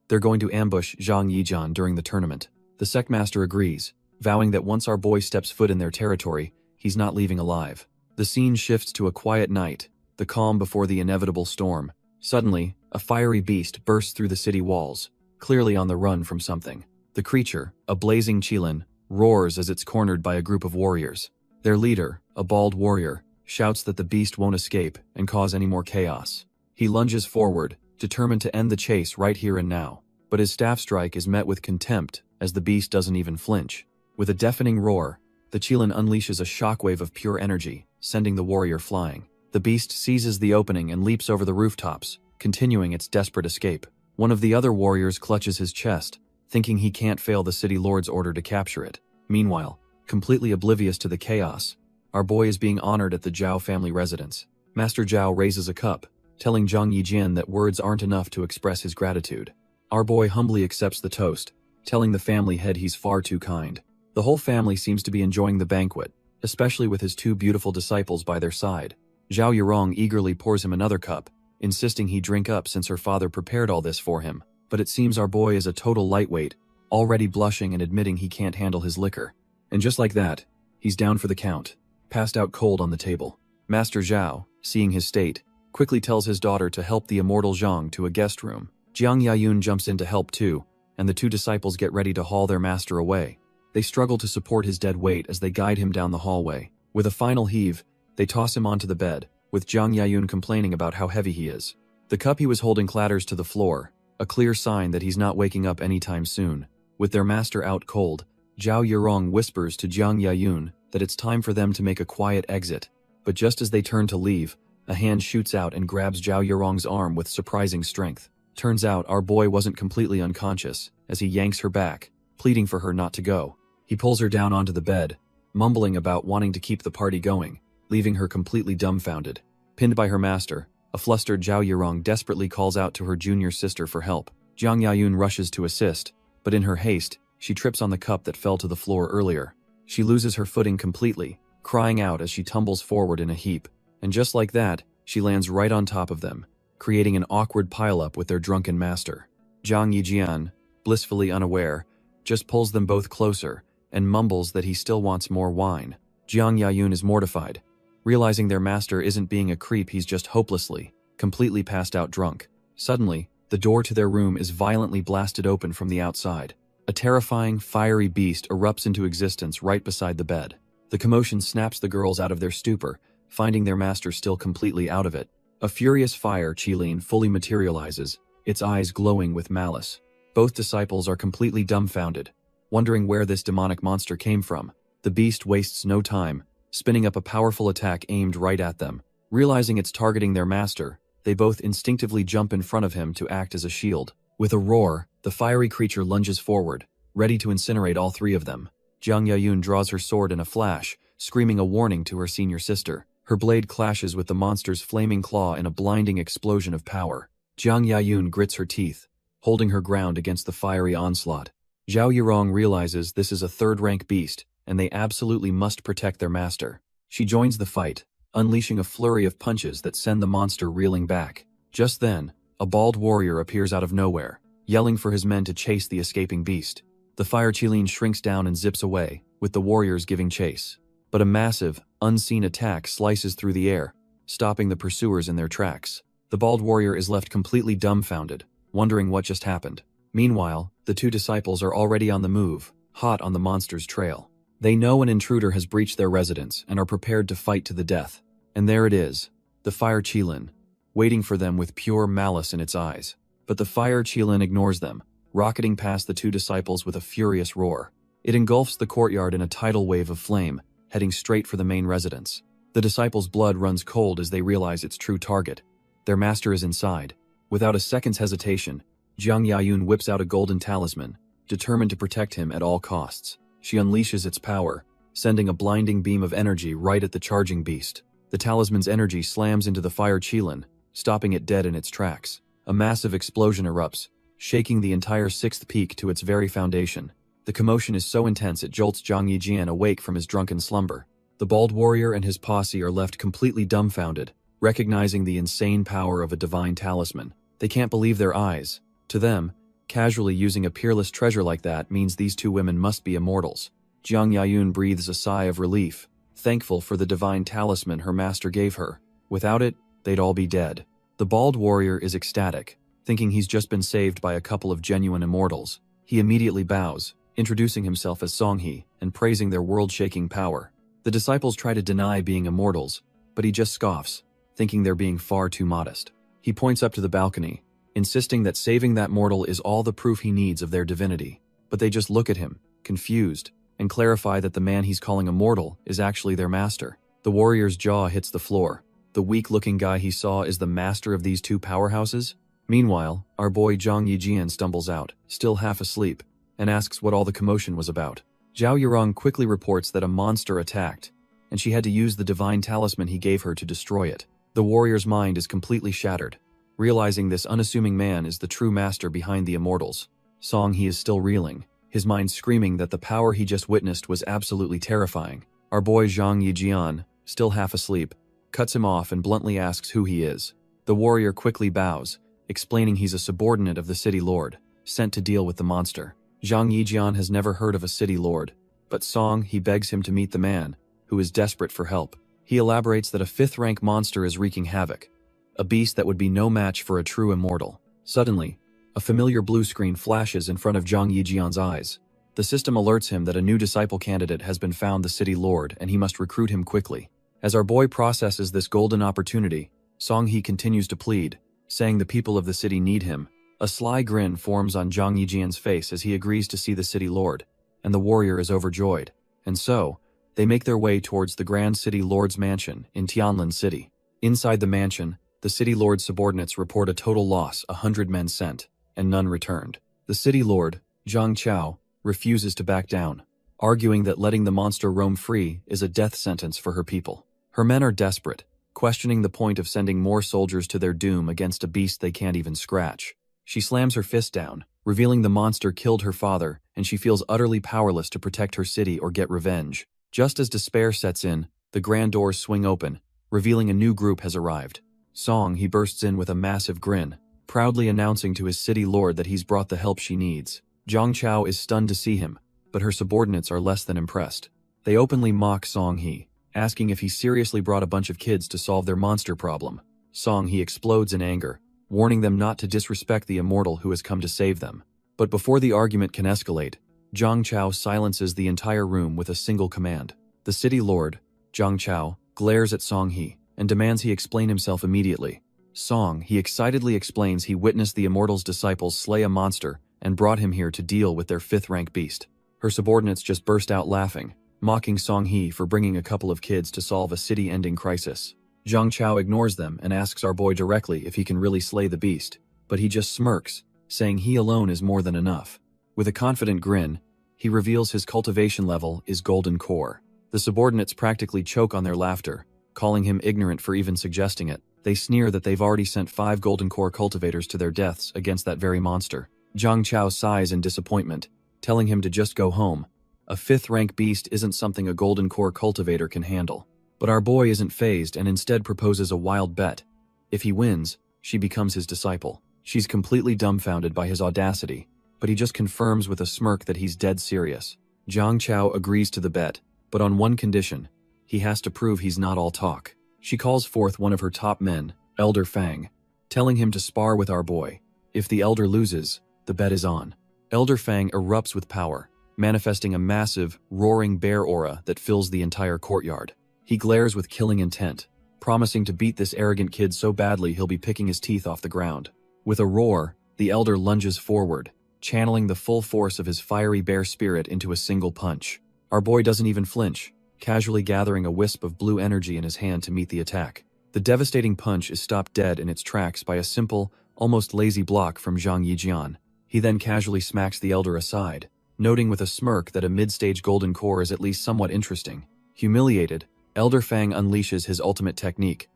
Speaker 1: They're going to ambush Zhang Yijian during the tournament. The sectmaster agrees, vowing that once our boy steps foot in their territory, he's not leaving alive. The scene shifts to a quiet night, the calm before the inevitable storm. Suddenly, a fiery beast bursts through the city walls, clearly on the run from something. The creature, a blazing qilin, roars as it's cornered by a group of warriors. Their leader, a bald warrior, shouts that the beast won't escape and cause any more chaos. He lunges forward, determined to end the chase right here and now. But his staff strike is met with contempt as the beast doesn't even flinch. With a deafening roar, the qilin unleashes a shockwave of pure energy, sending the warrior flying. The beast seizes the opening and leaps over the rooftops, continuing its desperate escape. One of the other warriors clutches his chest, thinking he can't fail the city lord's order to capture it. Meanwhile, completely oblivious to the chaos, our boy is being honored at the Zhao family residence. Master Zhao raises a cup, telling Zhang Yijian that words aren't enough to express his gratitude. Our boy humbly accepts the toast, telling the family head he's far too kind. The whole family seems to be enjoying the banquet, especially with his two beautiful disciples by their side. Zhao Yurong eagerly pours him another cup, insisting he drink up since her father prepared all this for him. But it seems our boy is a total lightweight, already blushing and admitting he can't handle his liquor. And just like that, he's down for the count, passed out cold on the table. Master Zhao, seeing his state, quickly tells his daughter to help the immortal Zhang to a guest room. Jiang Yayun jumps in to help too, and the two disciples get ready to haul their master away. They struggle to support his dead weight as they guide him down the hallway. With a final heave, they toss him onto the bed, with Jiang Yayun complaining about how heavy he is. The cup he was holding clatters to the floor, a clear sign that he's not waking up anytime soon. With their master out cold, Zhao Yurong whispers to Jiang Yayun that it's time for them to make a quiet exit. But just as they turn to leave, a hand shoots out and grabs Zhao Yurong's arm with surprising strength. Turns out our boy wasn't completely unconscious, as he yanks her back, pleading for her not to go. He pulls her down onto the bed, mumbling about wanting to keep the party going, leaving her completely dumbfounded. Pinned by her master, a flustered Zhao Yurong desperately calls out to her junior sister for help. Jiang Yayun rushes to assist, but in her haste, she trips on the cup that fell to the floor earlier. She loses her footing completely, crying out as she tumbles forward in a heap. And just like that, she lands right on top of them, creating an awkward pileup with their drunken master. Zhang Yijian, blissfully unaware, just pulls them both closer and mumbles that he still wants more wine. Jiang Yayun is mortified, realizing their master isn't being a creep, he's just hopelessly, completely passed out drunk. Suddenly, the door to their room is violently blasted open from the outside. A terrifying, fiery beast erupts into existence right beside the bed. The commotion snaps the girls out of their stupor, finding their master still completely out of it. A furious fire qilin fully materializes, its eyes glowing with malice. Both disciples are completely dumbfounded, wondering where this demonic monster came from. The beast wastes no time, spinning up a powerful attack aimed right at them. Realizing it's targeting their master, they both instinctively jump in front of him to act as a shield. With a roar, the fiery creature lunges forward, ready to incinerate all three of them. Jiang Yayun draws her sword in a flash, screaming a warning to her senior sister. Her blade clashes with the monster's flaming claw in a blinding explosion of power. Jiang Yayun grits her teeth, holding her ground against the fiery onslaught. Zhao Yurong realizes this is a third-rank beast, and they absolutely must protect their master. She joins the fight, unleashing a flurry of punches that send the monster reeling back. Just then, a bald warrior appears out of nowhere, yelling for his men to chase the escaping beast. The fire qilin shrinks down and zips away, with the warriors giving chase. But a massive, unseen attack slices through the air, stopping the pursuers in their tracks. The bald warrior is left completely dumbfounded, wondering what just happened. Meanwhile, the two disciples are already on the move, hot on the monster's trail. They know an intruder has breached their residence and are prepared to fight to the death. And there it is, the fire qilin, waiting for them with pure malice in its eyes. But the fire qilin ignores them, rocketing past the two disciples with a furious roar. It engulfs the courtyard in a tidal wave of flame, heading straight for the main residence. The disciples' blood runs cold as they realize its true target. Their master is inside. Without a second's hesitation, Jiang Yayun whips out a golden talisman, determined to protect him at all costs. She unleashes its power, sending a blinding beam of energy right at the charging beast. The talisman's energy slams into the fire qilin, stopping it dead in its tracks. A massive explosion erupts, shaking the entire sixth peak to its very foundation. The commotion is so intense it jolts Zhang Yijian awake from his drunken slumber. The bald warrior and his posse are left completely dumbfounded, recognizing the insane power of a divine talisman. They can't believe their eyes. To them, casually using a peerless treasure like that means these two women must be immortals. Jiang Yayun breathes a sigh of relief, thankful for the divine talisman her master gave her. Without it, they'd all be dead. The bald warrior is ecstatic, thinking he's just been saved by a couple of genuine immortals. He immediately bows, introducing himself as Songhe and praising their world-shaking power. The disciples try to deny being immortals, but he just scoffs, thinking they're being far too modest. He points up to the balcony, insisting that saving that mortal is all the proof he needs of their divinity. But they just look at him, confused, and clarify that the man he's calling immortal is actually their master. The warrior's jaw hits the floor. The weak-looking guy he saw is the master of these two powerhouses? Meanwhile, our boy Zhang Yijian stumbles out, still half asleep, and asks what all the commotion was about. Zhao Yurong quickly reports that a monster attacked, and she had to use the divine talisman he gave her to destroy it. The warrior's mind is completely shattered, realizing this unassuming man is the true master behind the immortals. Songhe is still reeling, his mind screaming that the power he just witnessed was absolutely terrifying. Our boy Zhang Yijian, still half asleep, cuts him off and bluntly asks who he is. The warrior quickly bows, explaining he's a subordinate of the city lord, sent to deal with the monster. Zhang Yijian has never heard of a city lord, but Songhe begs him to meet the man, who is desperate for help. He elaborates that a 5th-rank monster is wreaking havoc, a beast that would be no match for a true immortal. Suddenly, a familiar blue screen flashes in front of Zhang Yijian's eyes. The system alerts him that a new disciple candidate has been found the city lord and he must recruit him quickly. As our boy processes this golden opportunity, Songhe continues to plead, saying the people of the city need him. A sly grin forms on Zhang Yijian's face as he agrees to see the city lord, and the warrior is overjoyed. And so, they make their way towards the Grand City Lord's mansion in Tianlin City. Inside the mansion, the city lord's subordinates report a total loss, 100 men sent, and none returned. The city lord, Zhang Chao, refuses to back down, arguing that letting the monster roam free is a death sentence for her people. Her men are desperate, questioning the point of sending more soldiers to their doom against a beast they can't even scratch. She slams her fist down, revealing the monster killed her father, and she feels utterly powerless to protect her city or get revenge. Just as despair sets in, the grand doors swing open, revealing a new group has arrived. Songhe bursts in with a massive grin, proudly announcing to his city lord that he's brought the help she needs. Zhang Chao is stunned to see him, but her subordinates are less than impressed. They openly mock Songhe, asking if he seriously brought a bunch of kids to solve their monster problem. Songhe explodes in anger, warning them not to disrespect the immortal who has come to save them. But before the argument can escalate, Zhang Chao silences the entire room with a single command. The city lord, Zhang Chao, glares at Songhe and demands he explain himself immediately. Songhe excitedly explains he witnessed the immortal's disciples slay a monster and brought him here to deal with their 5th-rank beast. Her subordinates just burst out laughing, mocking Songhe for bringing a couple of kids to solve a city-ending crisis. Zhang Chao ignores them and asks our boy directly if he can really slay the beast, but he just smirks, saying he alone is more than enough. With a confident grin, he reveals his cultivation level is golden core. The subordinates practically choke on their laughter, calling him ignorant for even suggesting it. They sneer that they've already sent 5 golden core cultivators to their deaths against that very monster. Zhang Chao sighs in disappointment, telling him to just go home. A 5th-rank beast isn't something a golden core cultivator can handle. But our boy isn't fazed and instead proposes a wild bet. If he wins, she becomes his disciple. She's completely dumbfounded by his audacity, but he just confirms with a smirk that he's dead serious. Zhang Chao agrees to the bet, but on one condition: he has to prove he's not all talk. She calls forth one of her top men, Elder Fang, telling him to spar with our boy. If the elder loses, the bet is on. Elder Fang erupts with power, manifesting a massive, roaring bear aura that fills the entire courtyard. He glares with killing intent, promising to beat this arrogant kid so badly he'll be picking his teeth off the ground. With a roar, the elder lunges forward, channeling the full force of his fiery bear spirit into a single punch. Our boy doesn't even flinch, casually gathering a wisp of blue energy in his hand to meet the attack. The devastating punch is stopped dead in its tracks by a simple, almost lazy block from Zhang Yijian. He then casually smacks the elder aside, noting with a smirk that a mid-stage golden core is at least somewhat interesting. Humiliated, Elder Fang unleashes his ultimate technique,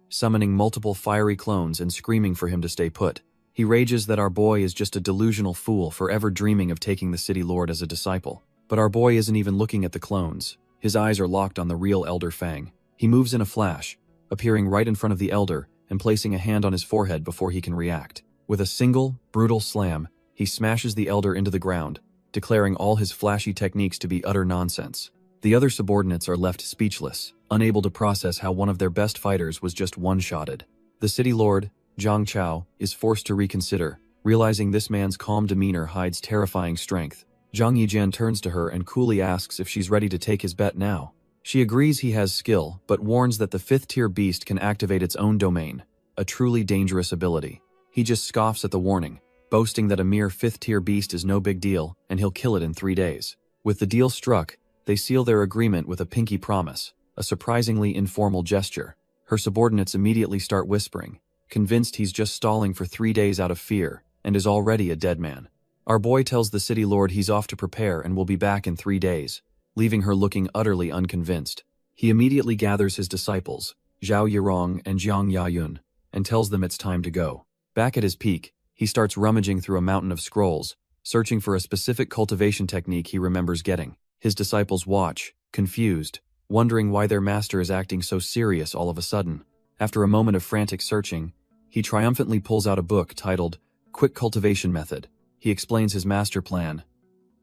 Speaker 1: summoning multiple fiery clones and screaming for him to stay put. He rages that our boy is just a delusional fool forever dreaming of taking the city lord as a disciple. But our boy isn't even looking at the clones. His eyes are locked on the real Elder Fang. He moves in a flash, appearing right in front of the elder and placing a hand on his forehead before he can react. With a single, brutal slam, he smashes the elder into the ground, declaring all his flashy techniques to be utter nonsense. The other subordinates are left speechless, unable to process how one of their best fighters was just one-shotted. The city lord, Zhang Chao, is forced to reconsider, realizing this man's calm demeanor hides terrifying strength. Zhang Yijian turns to her and coolly asks if she's ready to take his bet now. She agrees he has skill, but warns that the 5th-tier beast can activate its own domain, a truly dangerous ability. He just scoffs at the warning, boasting that a mere 5th-tier beast is no big deal and he'll kill it in 3 days. With the deal struck, they seal their agreement with a pinky promise, a surprisingly informal gesture. Her subordinates immediately start whispering, convinced he's just stalling for 3 days out of fear and is already a dead man. Our boy tells the city lord he's off to prepare and will be back in 3 days, leaving her looking utterly unconvinced. He immediately gathers his disciples, Zhao Yirong and Jiang Yayun, and tells them it's time to go. Back at his peak, he starts rummaging through a mountain of scrolls, searching for a specific cultivation technique he remembers getting. His disciples watch, confused, wondering why their master is acting so serious all of a sudden. After a moment of frantic searching, he triumphantly pulls out a book titled Quick Cultivation Method. He explains his master plan.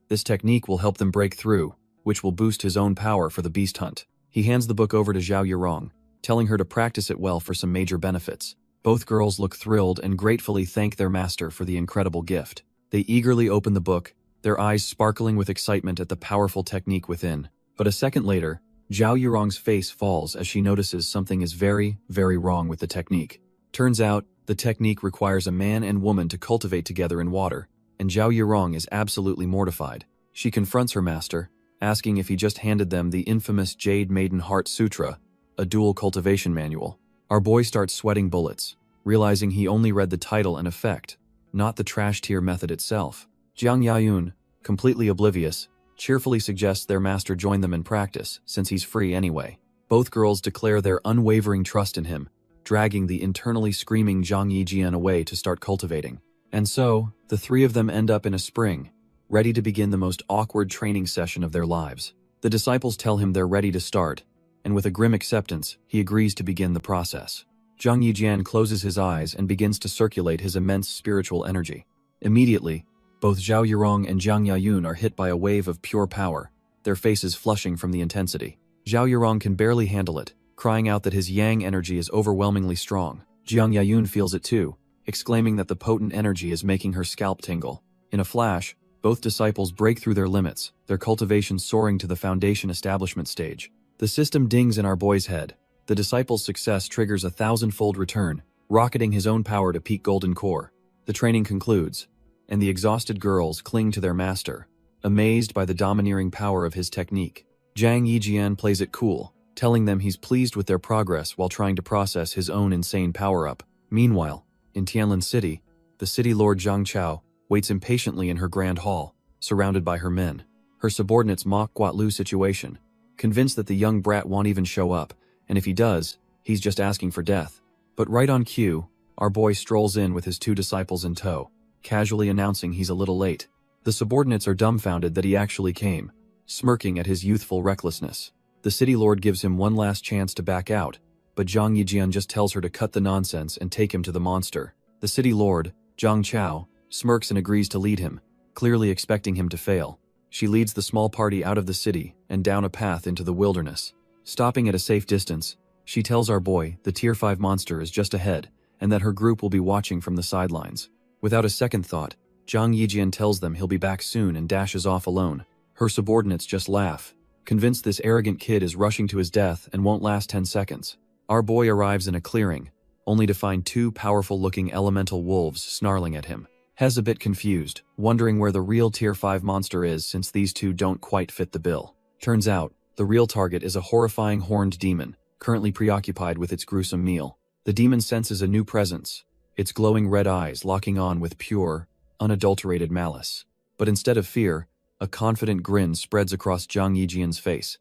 Speaker 1: This technique will help them break through, which will boost his own power for the beast hunt. He hands the book over to Zhao Yirong, telling her to practice it well for some major benefits. Both girls look thrilled and gratefully thank their master for the incredible gift. They eagerly open the book, their eyes sparkling with excitement at the powerful technique within. But a second later, Zhao Yirong's face falls as she notices something is very, very wrong with the technique. Turns out, the technique requires a man and woman to cultivate together in water, and Zhao Yirong is absolutely mortified. She confronts her master, asking if he just handed them the infamous Jade Maiden Heart Sutra, a dual cultivation manual. Our boy starts sweating bullets, realizing he only read the title and effect, not the trash-tier method itself. Jiang Yayun, completely oblivious, cheerfully suggests their master join them in practice, since he's free anyway. Both girls declare their unwavering trust in him, dragging the internally screaming Zhang Yijian away to start cultivating. And so, the 3 of them end up in a spring, ready to begin the most awkward training session of their lives. The disciples tell him they're ready to start, and with a grim acceptance, he agrees to begin the process. Zhang Yijian closes his eyes and begins to circulate his immense spiritual energy. Immediately, both Zhao Yirong and Jiang Yayun are hit by a wave of pure power, their faces flushing from the intensity. Zhao Yirong can barely handle it, crying out that his yang energy is overwhelmingly strong. Jiang Yayun feels it too, exclaiming that the potent energy is making her scalp tingle. In a flash, both disciples break through their limits, their cultivation soaring to the foundation establishment stage. The system dings in our boy's head. The disciple's success triggers a 1,000-fold return, rocketing his own power to peak golden core. The training concludes, and the exhausted girls cling to their master, amazed by the domineering power of his technique. Zhang Yijian plays it cool, telling them he's pleased with their progress while trying to process his own insane power-up. Meanwhile, in Tianlin City, the city lord Zhang Chao waits impatiently in her grand hall, surrounded by her men. Her subordinates mock Guatlu's situation, convinced that the young brat won't even show up, and if he does, he's just asking for death. But right on cue, our boy strolls in with his 2 disciples in tow, casually announcing he's a little late. The subordinates are dumbfounded that he actually came, smirking at his youthful recklessness. The city lord gives him one last chance to back out, but Zhang Yijian just tells her to cut the nonsense and take him to the monster. The city lord, Zhang Chao, smirks and agrees to lead him, clearly expecting him to fail. She leads the small party out of the city and down a path into the wilderness. Stopping at a safe distance, she tells our boy the Tier 5 monster is just ahead and that her group will be watching from the sidelines. Without a second thought, Zhang Yijian tells them he'll be back soon and dashes off alone. Her subordinates just laugh, convinced this arrogant kid is rushing to his death and won't last 10 seconds. Our boy arrives in a clearing, only to find 2 powerful-looking elemental wolves snarling at him. Hez a bit confused, wondering where the real Tier 5 monster is since these 2 don't quite fit the bill. Turns out, the real target is a horrifying horned demon, currently preoccupied with its gruesome meal. The demon senses a new presence, its glowing red eyes locking on with pure, unadulterated malice. But instead of fear, a confident grin spreads across Zhang Yijian's face.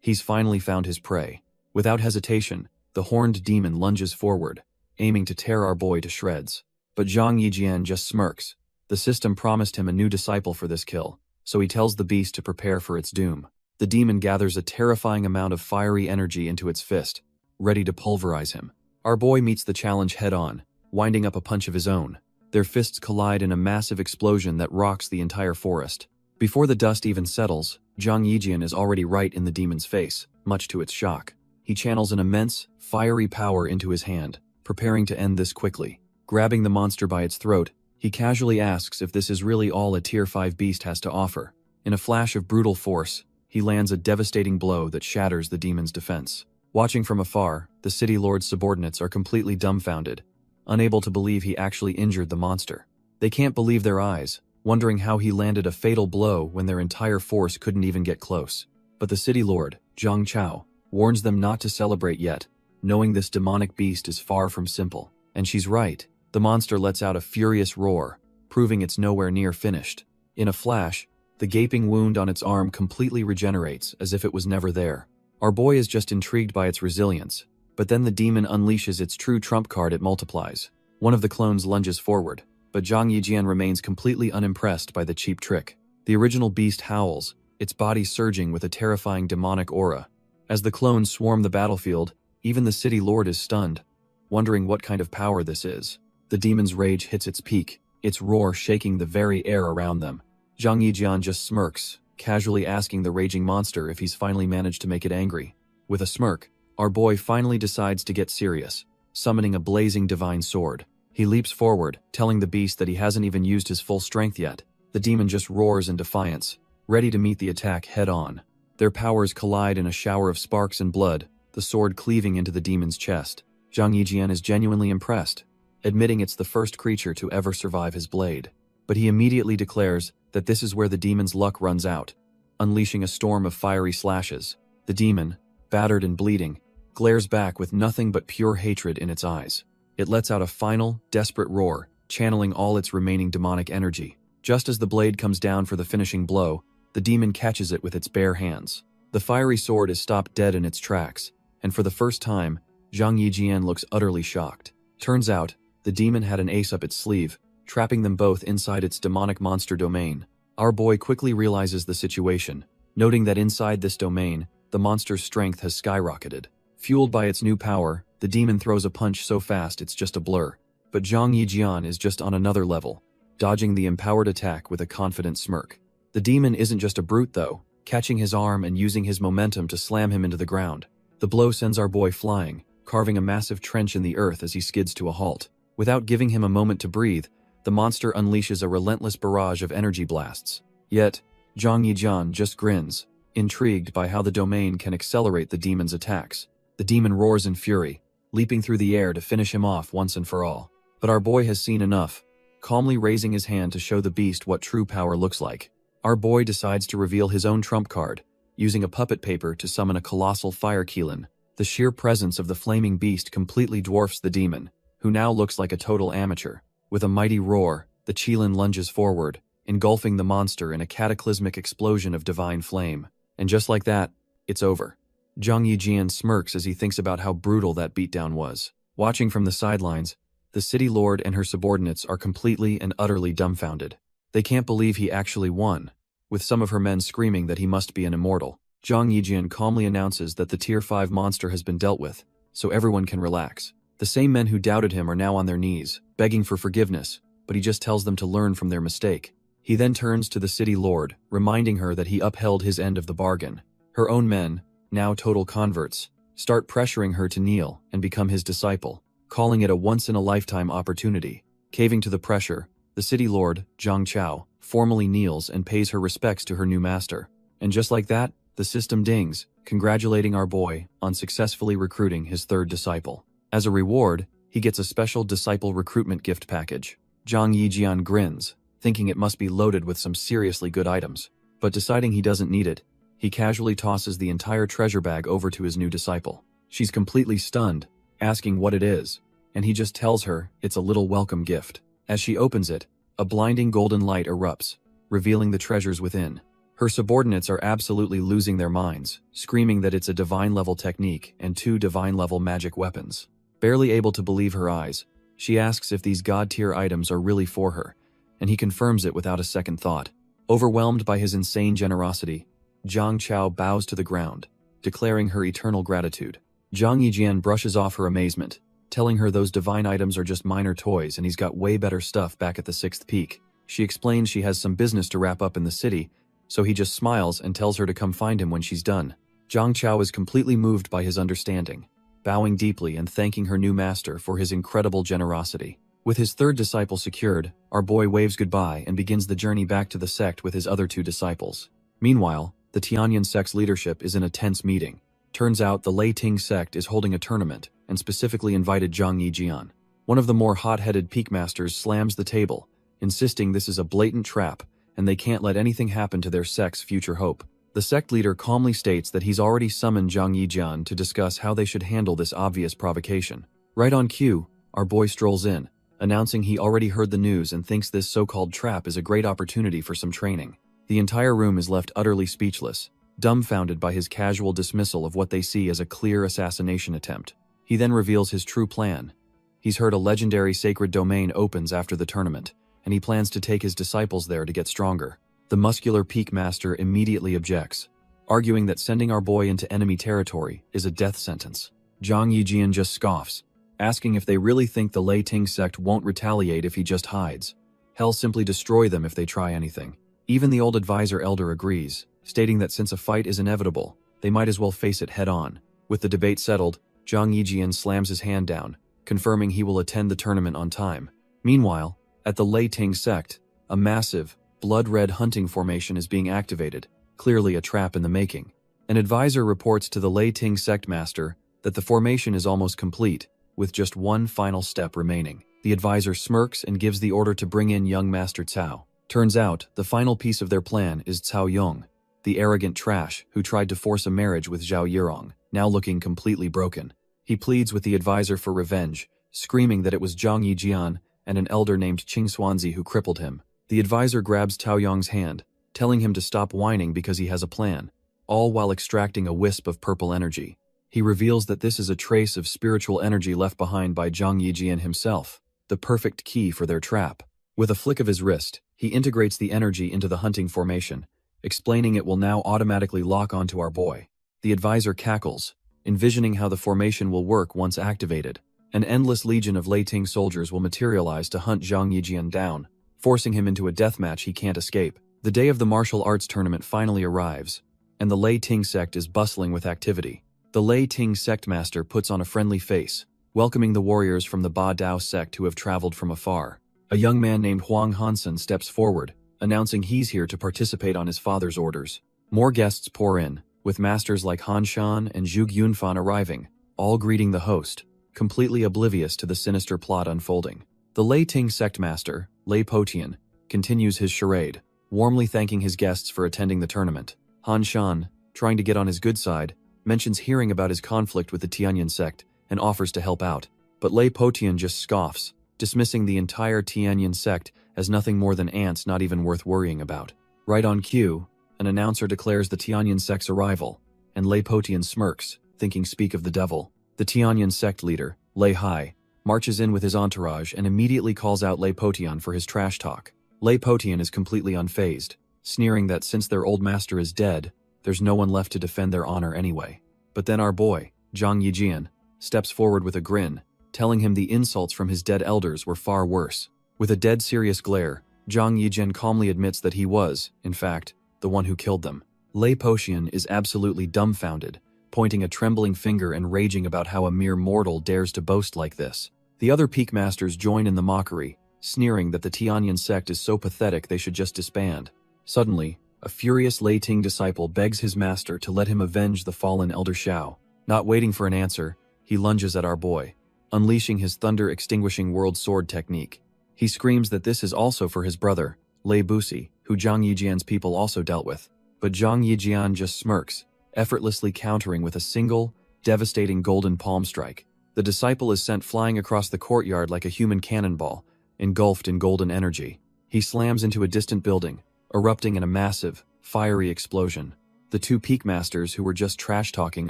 Speaker 1: He's finally found his prey. Without hesitation, the horned demon lunges forward, aiming to tear our boy to shreds. But Zhang Yijian just smirks. The system promised him a new disciple for this kill, so he tells the beast to prepare for its doom. The demon gathers a terrifying amount of fiery energy into its fist, ready to pulverize him. Our boy meets the challenge head-on, winding up a punch of his own. Their fists collide in a massive explosion that rocks the entire forest. Before the dust even settles, Zhang Yijian is already right in the demon's face, much to its shock. He channels an immense, fiery power into his hand, preparing to end this quickly. Grabbing the monster by its throat, he casually asks if this is really all a Tier 5 beast has to offer. In a flash of brutal force, he lands a devastating blow that shatters the demon's defense. Watching from afar, the city lord's subordinates are completely dumbfounded, unable to believe he actually injured the monster. They can't believe their eyes, wondering how he landed a fatal blow when their entire force couldn't even get close. But the city lord, Zhang Chao, warns them not to celebrate yet, knowing this demonic beast is far from simple. And she's right. The monster lets out a furious roar, proving it's nowhere near finished. In a flash, the gaping wound on its arm completely regenerates as if it was never there. Our boy is just intrigued by its resilience, but then the demon unleashes its true trump card. It multiplies. One of the clones lunges forward, but Zhang Yijian remains completely unimpressed by the cheap trick. The original beast howls, its body surging with a terrifying demonic aura. As the clones swarm the battlefield, even the city lord is stunned, wondering what kind of power this is. The demon's rage hits its peak, its roar shaking the very air around them. Zhang Yijian just smirks, casually asking the raging monster if he's finally managed to make it angry. With a smirk, our boy finally decides to get serious, summoning a blazing divine sword. He leaps forward, telling the beast that he hasn't even used his full strength yet. The demon just roars in defiance, ready to meet the attack head-on. Their powers collide in a shower of sparks and blood, the sword cleaving into the demon's chest. Zhang Yijian is genuinely impressed, admitting it's the first creature to ever survive his blade. But he immediately declares that this is where the demon's luck runs out, unleashing a storm of fiery slashes. The demon, battered and bleeding, glares back with nothing but pure hatred in its eyes. It lets out a final, desperate roar, channeling all its remaining demonic energy. Just as the blade comes down for the finishing blow, the demon catches it with its bare hands. The fiery sword is stopped dead in its tracks, and for the first time, Zhang Yijian looks utterly shocked. Turns out, the demon had an ace up its sleeve, trapping them both inside its demonic monster domain. Our boy quickly realizes the situation, noting that inside this domain, the monster's strength has skyrocketed. Fueled by its new power, the demon throws a punch so fast it's just a blur. But Zhang Yijian is just on another level, dodging the empowered attack with a confident smirk. The demon isn't just a brute though, catching his arm and using his momentum to slam him into the ground. The blow sends our boy flying, carving a massive trench in the earth as he skids to a halt. Without giving him a moment to breathe, the monster unleashes a relentless barrage of energy blasts. Yet, Zhang Yijian just grins, intrigued by how the domain can accelerate the demon's attacks. The demon roars in fury, leaping through the air to finish him off once and for all. But our boy has seen enough, calmly raising his hand to show the beast what true power looks like. Our boy decides to reveal his own trump card, using a puppet paper to summon a colossal fire Qilin. The sheer presence of the flaming beast completely dwarfs the demon, who now looks like a total amateur. With a mighty roar, the Qilin lunges forward, engulfing the monster in a cataclysmic explosion of divine flame. And just like that, it's over. Zhang Yijian smirks as he thinks about how brutal that beatdown was. Watching from the sidelines, the city lord and her subordinates are completely and utterly dumbfounded. They can't believe he actually won, with some of her men screaming that he must be an immortal. Zhang Yijian calmly announces that the Tier 5 monster has been dealt with, so everyone can relax. The same men who doubted him are now on their knees, begging for forgiveness, but he just tells them to learn from their mistake. He then turns to the city lord, reminding her that he upheld his end of the bargain. Her own men, now total converts, start pressuring her to kneel and become his disciple, calling it a once-in-a-lifetime opportunity. Caving to the pressure, the city lord, Zhang Chao, formally kneels and pays her respects to her new master. And just like that, the system dings, congratulating our boy on successfully recruiting his third disciple. As a reward, he gets a special disciple recruitment gift package. Zhang Yijian grins, thinking it must be loaded with some seriously good items. But deciding he doesn't need it, he casually tosses the entire treasure bag over to his new disciple. She's completely stunned, asking what it is, and he just tells her it's a little welcome gift. As she opens it, a blinding golden light erupts, revealing the treasures within. Her subordinates are absolutely losing their minds, screaming that it's a divine-level technique and 2 divine-level magic weapons. Barely able to believe her eyes, she asks if these god-tier items are really for her, and he confirms it without a second thought. Overwhelmed by his insane generosity, Zhang Chao bows to the ground, declaring her eternal gratitude. Zhang Yijian brushes off her amazement, telling her those divine items are just minor toys and he's got way better stuff back at the 6th peak. She explains she has some business to wrap up in the city, so he just smiles and tells her to come find him when she's done. Zhang Chao is completely moved by his understanding, bowing deeply and thanking her new master for his incredible generosity. With his 3rd disciple secured, our boy waves goodbye and begins the journey back to the sect with his other 2 disciples. Meanwhile, the Tianyan sect's leadership is in a tense meeting. Turns out the Lei Ting sect is holding a tournament and specifically invited Zhang Yijian. One of the more hot-headed peak masters slams the table, insisting this is a blatant trap and they can't let anything happen to their sect's future hope. The sect leader calmly states that he's already summoned Zhang Yijian to discuss how they should handle this obvious provocation. Right on cue, our boy strolls in, announcing he already heard the news and thinks this so-called trap is a great opportunity for some training. The entire room is left utterly speechless, dumbfounded by his casual dismissal of what they see as a clear assassination attempt. He then reveals his true plan. He's heard a legendary sacred domain opens after the tournament, and he plans to take his disciples there to get stronger. The muscular peak master immediately objects, arguing that sending our boy into enemy territory is a death sentence. Zhang Yijian just scoffs, asking if they really think the Lei Ting sect won't retaliate if he just hides. He'll simply destroy them if they try anything. Even the old advisor elder agrees, stating that since a fight is inevitable, they might as well face it head-on. With the debate settled, Zhang Yijian slams his hand down, confirming he will attend the tournament on time. Meanwhile, at the Lei Ting sect, a massive, blood-red hunting formation is being activated, clearly a trap in the making. An advisor reports to the Lei Ting sect master that the formation is almost complete, with just one final step remaining. The advisor smirks and gives the order to bring in young Master Cao. Turns out, the final piece of their plan is Cao Yong, the arrogant trash who tried to force a marriage with Zhao Yirong, now looking completely broken. He pleads with the advisor for revenge, screaming that it was Zhang Yijian and an elder named Qing Xuanzi who crippled him. The advisor grabs Cao Yong's hand, telling him to stop whining because he has a plan, all while extracting a wisp of purple energy. He reveals that this is a trace of spiritual energy left behind by Zhang Yijian himself, the perfect key for their trap. With a flick of his wrist, he integrates the energy into the hunting formation, explaining it will now automatically lock onto our boy. The advisor cackles, envisioning how the formation will work once activated. An endless legion of Lei Ting soldiers will materialize to hunt Zhang Yijian down, forcing him into a deathmatch he can't escape. The day of the martial arts tournament finally arrives, and the Lei Ting sect is bustling with activity. The Lei Ting sect master puts on a friendly face, welcoming the warriors from the Ba Dao sect who have traveled from afar. A young man named Huang Hansen steps forward, announcing he's here to participate on his father's orders. More guests pour in, with masters like Han Shan and Zhuge Yunfan arriving, all greeting the host, completely oblivious to the sinister plot unfolding. The Lei Ting sect master, Lei Potian, continues his charade, warmly thanking his guests for attending the tournament. Han Shan, trying to get on his good side, mentions hearing about his conflict with the Tianyan sect and offers to help out, but Lei Potian just scoffs, dismissing the entire Tianyan sect as nothing more than ants not even worth worrying about. Right on cue, an announcer declares the Tianyan sect's arrival, and Lei Potian smirks, thinking speak of the devil. The Tianyan sect leader, Lei Hai, marches in with his entourage and immediately calls out Lei Potian for his trash talk. Lei Potian is completely unfazed, sneering that since their old master is dead, there's no one left to defend their honor anyway. But then our boy, Zhang Yijian, steps forward with a grin, telling him the insults from his dead elders were far worse. With a dead serious glare, Zhang Yijian calmly admits that he was, in fact, the one who killed them. Lei Potian is absolutely dumbfounded, pointing a trembling finger and raging about how a mere mortal dares to boast like this. The other peak masters join in the mockery, sneering that the Tianyan sect is so pathetic they should just disband. Suddenly, a furious Lei Ting disciple begs his master to let him avenge the fallen Elder Xiao. Not waiting for an answer, he lunges at our boy, unleashing his thunder-extinguishing world sword technique. He screams that this is also for his brother, Lei Busi, who Zhang Yijian's people also dealt with. But Zhang Yijian just smirks, effortlessly countering with a single, devastating golden palm strike. The disciple is sent flying across the courtyard like a human cannonball, engulfed in golden energy. He slams into a distant building, erupting in a massive, fiery explosion. The two peak masters who were just trash-talking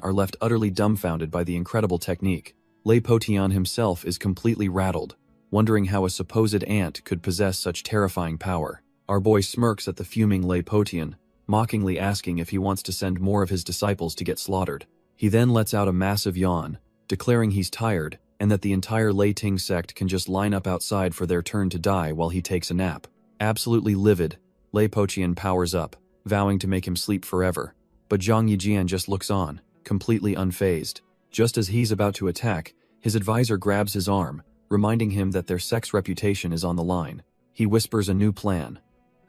Speaker 1: are left utterly dumbfounded by the incredible technique. Lei Potian himself is completely rattled, wondering how a supposed ant could possess such terrifying power. Our boy smirks at the fuming Lei Potian, mockingly asking if he wants to send more of his disciples to get slaughtered. He then lets out a massive yawn, declaring he's tired and that the entire Lei Ting sect can just line up outside for their turn to die while he takes a nap. Absolutely livid, Lei Poqian powers up, vowing to make him sleep forever. But Zhang Yijian just looks on, completely unfazed. Just as he's about to attack, his advisor grabs his arm, reminding him that their sect's reputation is on the line. He whispers a new plan.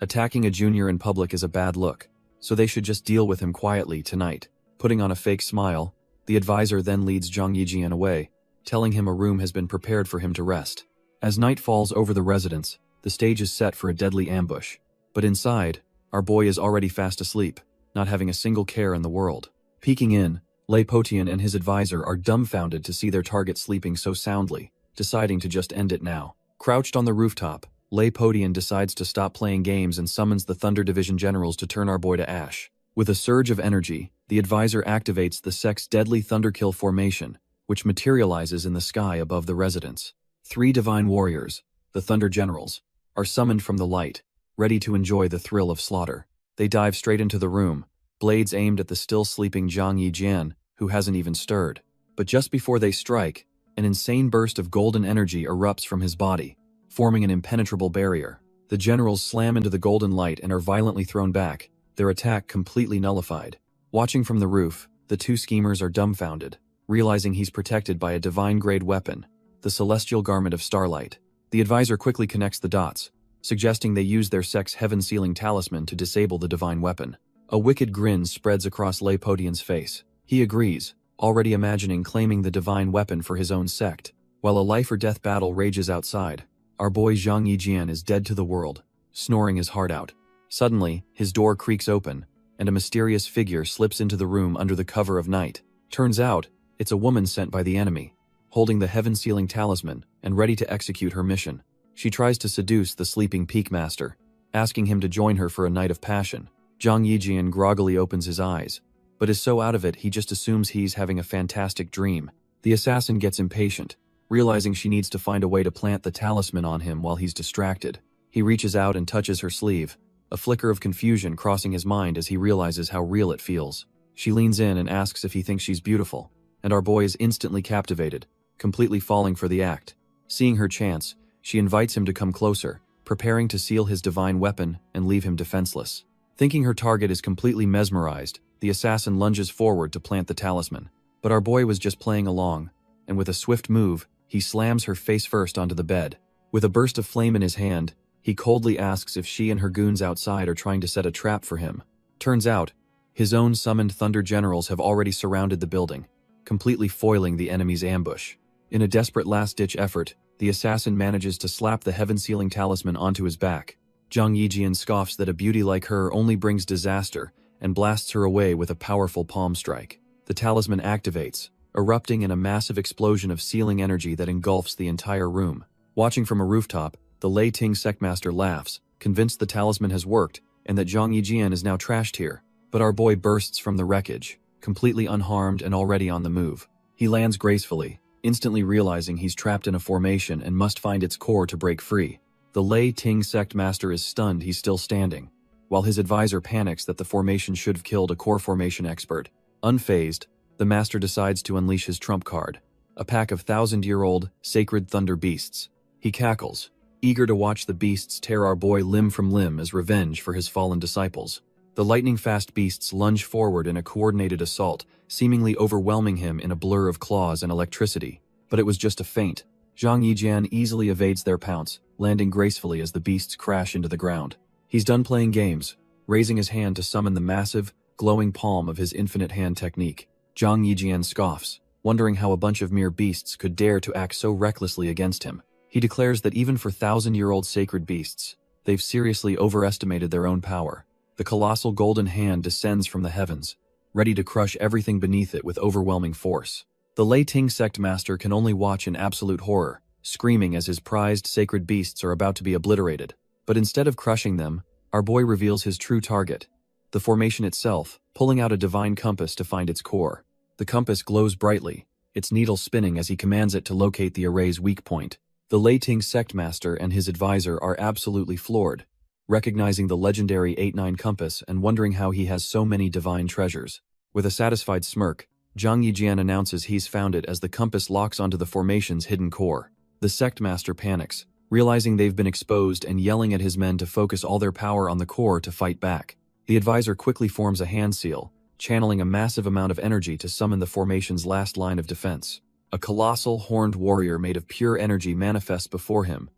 Speaker 1: Attacking a junior in public is a bad look, so they should just deal with him quietly tonight. Putting on a fake smile, the advisor then leads Zhang Yijian away, telling him a room has been prepared for him to rest. As night falls over the residence, the stage is set for a deadly ambush. But inside, our boy is already fast asleep, not having a single care in the world. Peeking in, Lei Poqian and his advisor are dumbfounded to see their target sleeping so soundly, deciding to just end it now. Crouched on the rooftop, Lei Poqian decides to stop playing games and summons the Thunder Division generals to turn our boy to ash. With a surge of energy, the advisor activates the sect's deadly Thunderkill formation, which materializes in the sky above the residence. 3 divine warriors, the Thunder Generals, are summoned from the light, ready to enjoy the thrill of slaughter. They dive straight into the room, blades aimed at the still sleeping Zhang Yijian, who hasn't even stirred. But just before they strike, an insane burst of golden energy erupts from his body, forming an impenetrable barrier. The generals slam into the golden light and are violently thrown back, their attack completely nullified. Watching from the roof, the 2 schemers are dumbfounded, realizing he's protected by a divine-grade weapon, the celestial garment of starlight. The advisor quickly connects the dots, suggesting they use their sect's heaven-sealing talisman to disable the divine weapon. A wicked grin spreads across Lei Poqian's face. He agrees, already imagining claiming the divine weapon for his own sect. While a life-or-death battle rages outside, our boy Zhang Yijian is dead to the world, snoring his heart out. Suddenly, his door creaks open, and a mysterious figure slips into the room under the cover of night. Turns out, it's a woman sent by the enemy, holding the heaven-sealing talisman and ready to execute her mission. She tries to seduce the sleeping Peak Master, asking him to join her for a night of passion. Zhang Yijian groggily opens his eyes, but is so out of it he just assumes he's having a fantastic dream. The assassin gets impatient, realizing she needs to find a way to plant the talisman on him while he's distracted. He reaches out and touches her sleeve, a flicker of confusion crossing his mind as he realizes how real it feels. She leans in and asks if he thinks she's beautiful, and our boy is instantly captivated, completely falling for the act. Seeing her chance, she invites him to come closer, preparing to seal his divine weapon and leave him defenseless. Thinking her target is completely mesmerized, the assassin lunges forward to plant the talisman. But our boy was just playing along, and with a swift move, he slams her face first onto the bed. With a burst of flame in his hand, he coldly asks if she and her goons outside are trying to set a trap for him. Turns out, his own summoned Thunder Generals have already surrounded the building, completely foiling the enemy's ambush. In a desperate last-ditch effort, the assassin manages to slap the heaven-sealing talisman onto his back. Zhang Yijian scoffs that a beauty like her only brings disaster and blasts her away with a powerful palm strike. The talisman activates, erupting in a massive explosion of sealing energy that engulfs the entire room. Watching from a rooftop, the Lei Ting sectmaster laughs, convinced the talisman has worked and that Zhang Yijian is now trashed here. But our boy bursts from the wreckage, completely unharmed and already on the move. He lands gracefully, instantly realizing he's trapped in a formation and must find its core to break free. The Lei Ting sect master is stunned he's still standing, while his advisor panics that the formation should have killed a core formation expert. Unfazed, the master decides to unleash his trump card, a pack of 1,000-year-old sacred thunder beasts. He cackles, eager to watch the beasts tear our boy limb from limb as revenge for his fallen disciples. The lightning-fast beasts lunge forward in a coordinated assault, seemingly overwhelming him in a blur of claws and electricity. But it was just a feint. Zhang Yijian easily evades their pounce, landing gracefully as the beasts crash into the ground. He's done playing games, raising his hand to summon the massive, glowing palm of his infinite hand technique. Zhang Yijian scoffs, wondering how a bunch of mere beasts could dare to act so recklessly against him. He declares that even for 1,000-year-old sacred beasts, they've seriously overestimated their own power. The colossal golden hand descends from the heavens, ready to crush everything beneath it with overwhelming force. The Lei Ting sect master can only watch in absolute horror, screaming as his prized sacred beasts are about to be obliterated. But instead of crushing them, our boy reveals his true target, the formation itself, pulling out a divine compass to find its core. The compass glows brightly, its needle spinning as he commands it to locate the array's weak point. The Lei Ting sect master and his advisor are absolutely floored, recognizing the legendary 8-9 compass and wondering how he has so many divine treasures. With a satisfied smirk, Zhang Yijian announces he's found it as the compass locks onto the formation's hidden core. The sect master panics, realizing they've been exposed and yelling at his men to focus all their power on the core to fight back. The advisor quickly forms a hand seal, channeling a massive amount of energy to summon the formation's last line of defense. A colossal, horned warrior made of pure energy manifests before him,